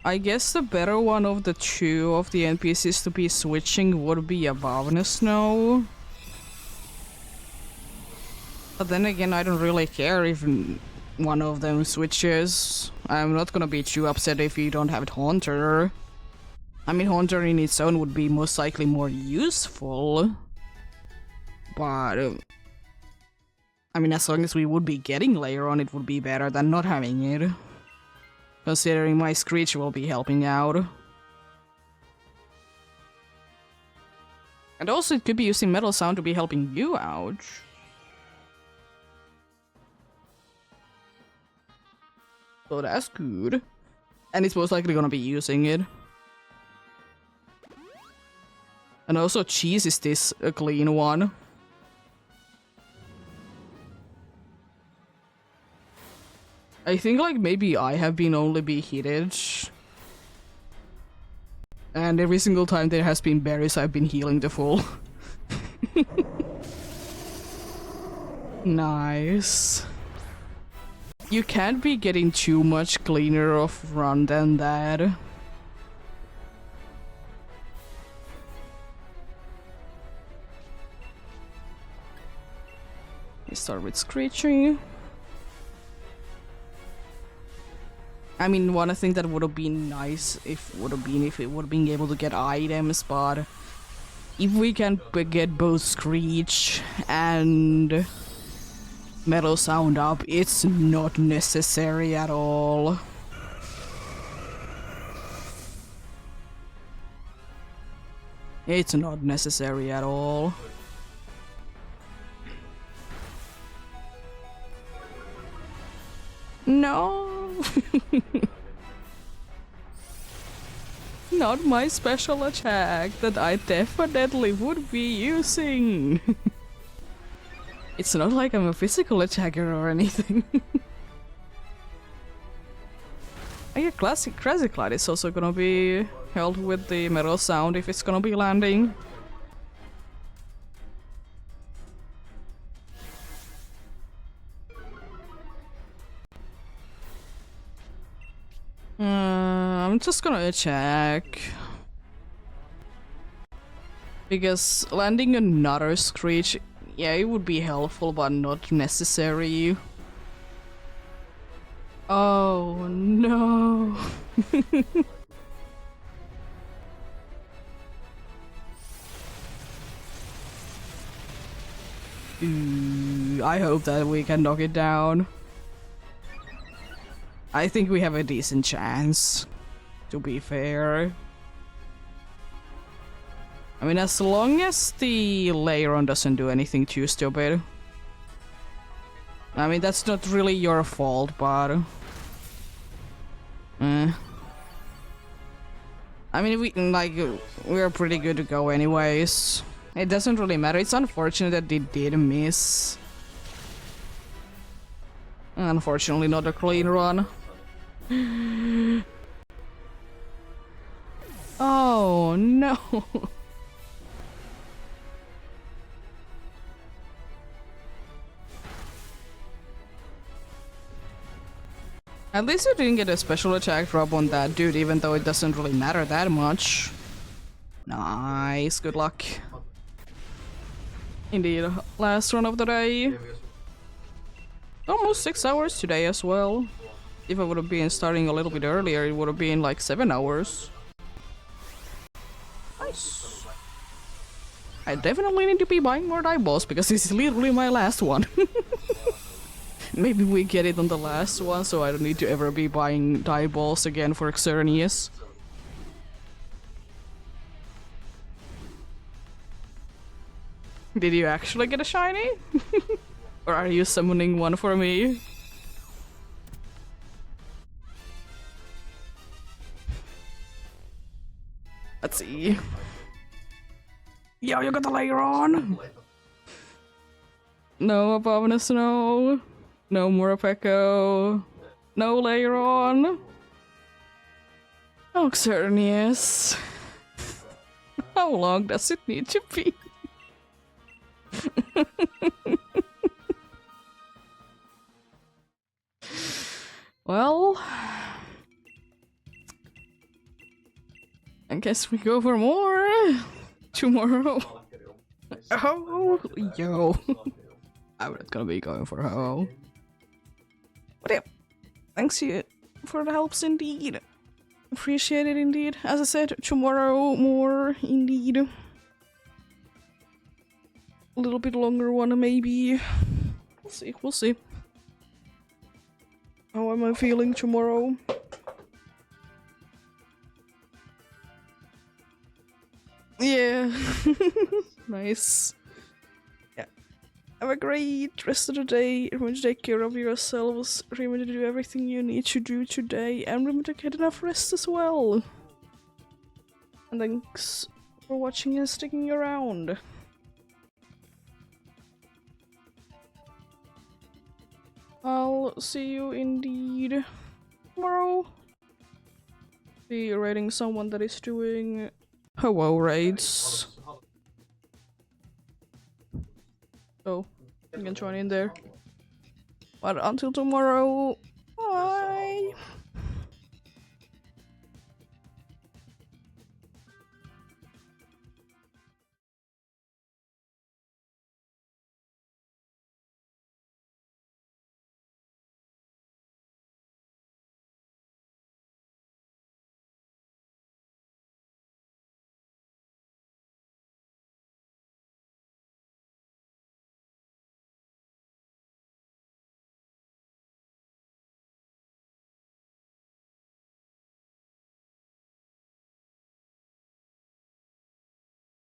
A: I guess the better one of the two of the NPCs to be switching would be Above Snow. But then again, I don't really care if one of them switches. I'm not gonna be too upset if you don't have Haunter. I mean, Haunter in its own would be most likely more useful. But I mean, as long as we would be getting layer on, it would be better than not having it. Considering my Screech will be helping out. And also it could be using Metal Sound to be helping you out. So that's good. And it's most likely gonna be using it. And also Cheese is this a clean one. I think like maybe I have been only be heated. And every single time there has been berries, I've been healing the full. Nice. You can't be getting too much cleaner of run than that. Let's start with Screeching. I mean, one thing that would have been nice if it would have been able to get items, but if we can get both Screech and Metal Sound up, it's not necessary at all. It's not necessary at all. No. Not my special attack that I definitely would be using. It's not like I'm a physical attacker or anything. I get Classic Crazy Cloud is also gonna be held with the Metal Sound if it's gonna be landing. I'm just gonna attack. Because landing another Screech, yeah, it would be helpful, but not necessary. Oh no. I hope that we can knock it down. I think we have a decent chance, to be fair. I mean, as long as the layer on doesn't do anything too stupid. I mean, that's not really your fault, but... I mean, we're pretty good to go anyways. It doesn't really matter. It's unfortunate that they did miss. Unfortunately, not a clean run. Oh no. At least you didn't get a special attack drop on that dude, even though it doesn't really matter that much. Nice, good luck. Indeed, last run of the day. Almost 6 hours today as well. If I would have been starting a little bit earlier, it would have been like 7 hours. Nice. I definitely need to be buying more die balls because this is literally my last one. Maybe we get it on the last one, so I don't need to ever be buying die balls again for Xerneas. Did you actually get a shiny? Or are you summoning one for me? Let's see. Yo, you got the layer on? No Above Snow. No Morpeko. No layer on. Oxernius. How long does it need to be? Well, I guess we go for more tomorrow. Oh, yo. I'm not gonna be going for ho. But yeah, thanks you for the helps indeed. Appreciate it indeed. As I said, tomorrow more indeed. A little bit longer one maybe. We'll see. How am I feeling tomorrow? Yeah. Nice. Yeah. Have a great rest of the day. Remember to take care of yourselves. Remember to do everything you need to do today. And remember to get enough rest as well. And thanks for watching and sticking around. I'll see you indeed tomorrow. Be raiding someone that is doing Ho-Oh raids. Oh, you can join in there. But until tomorrow,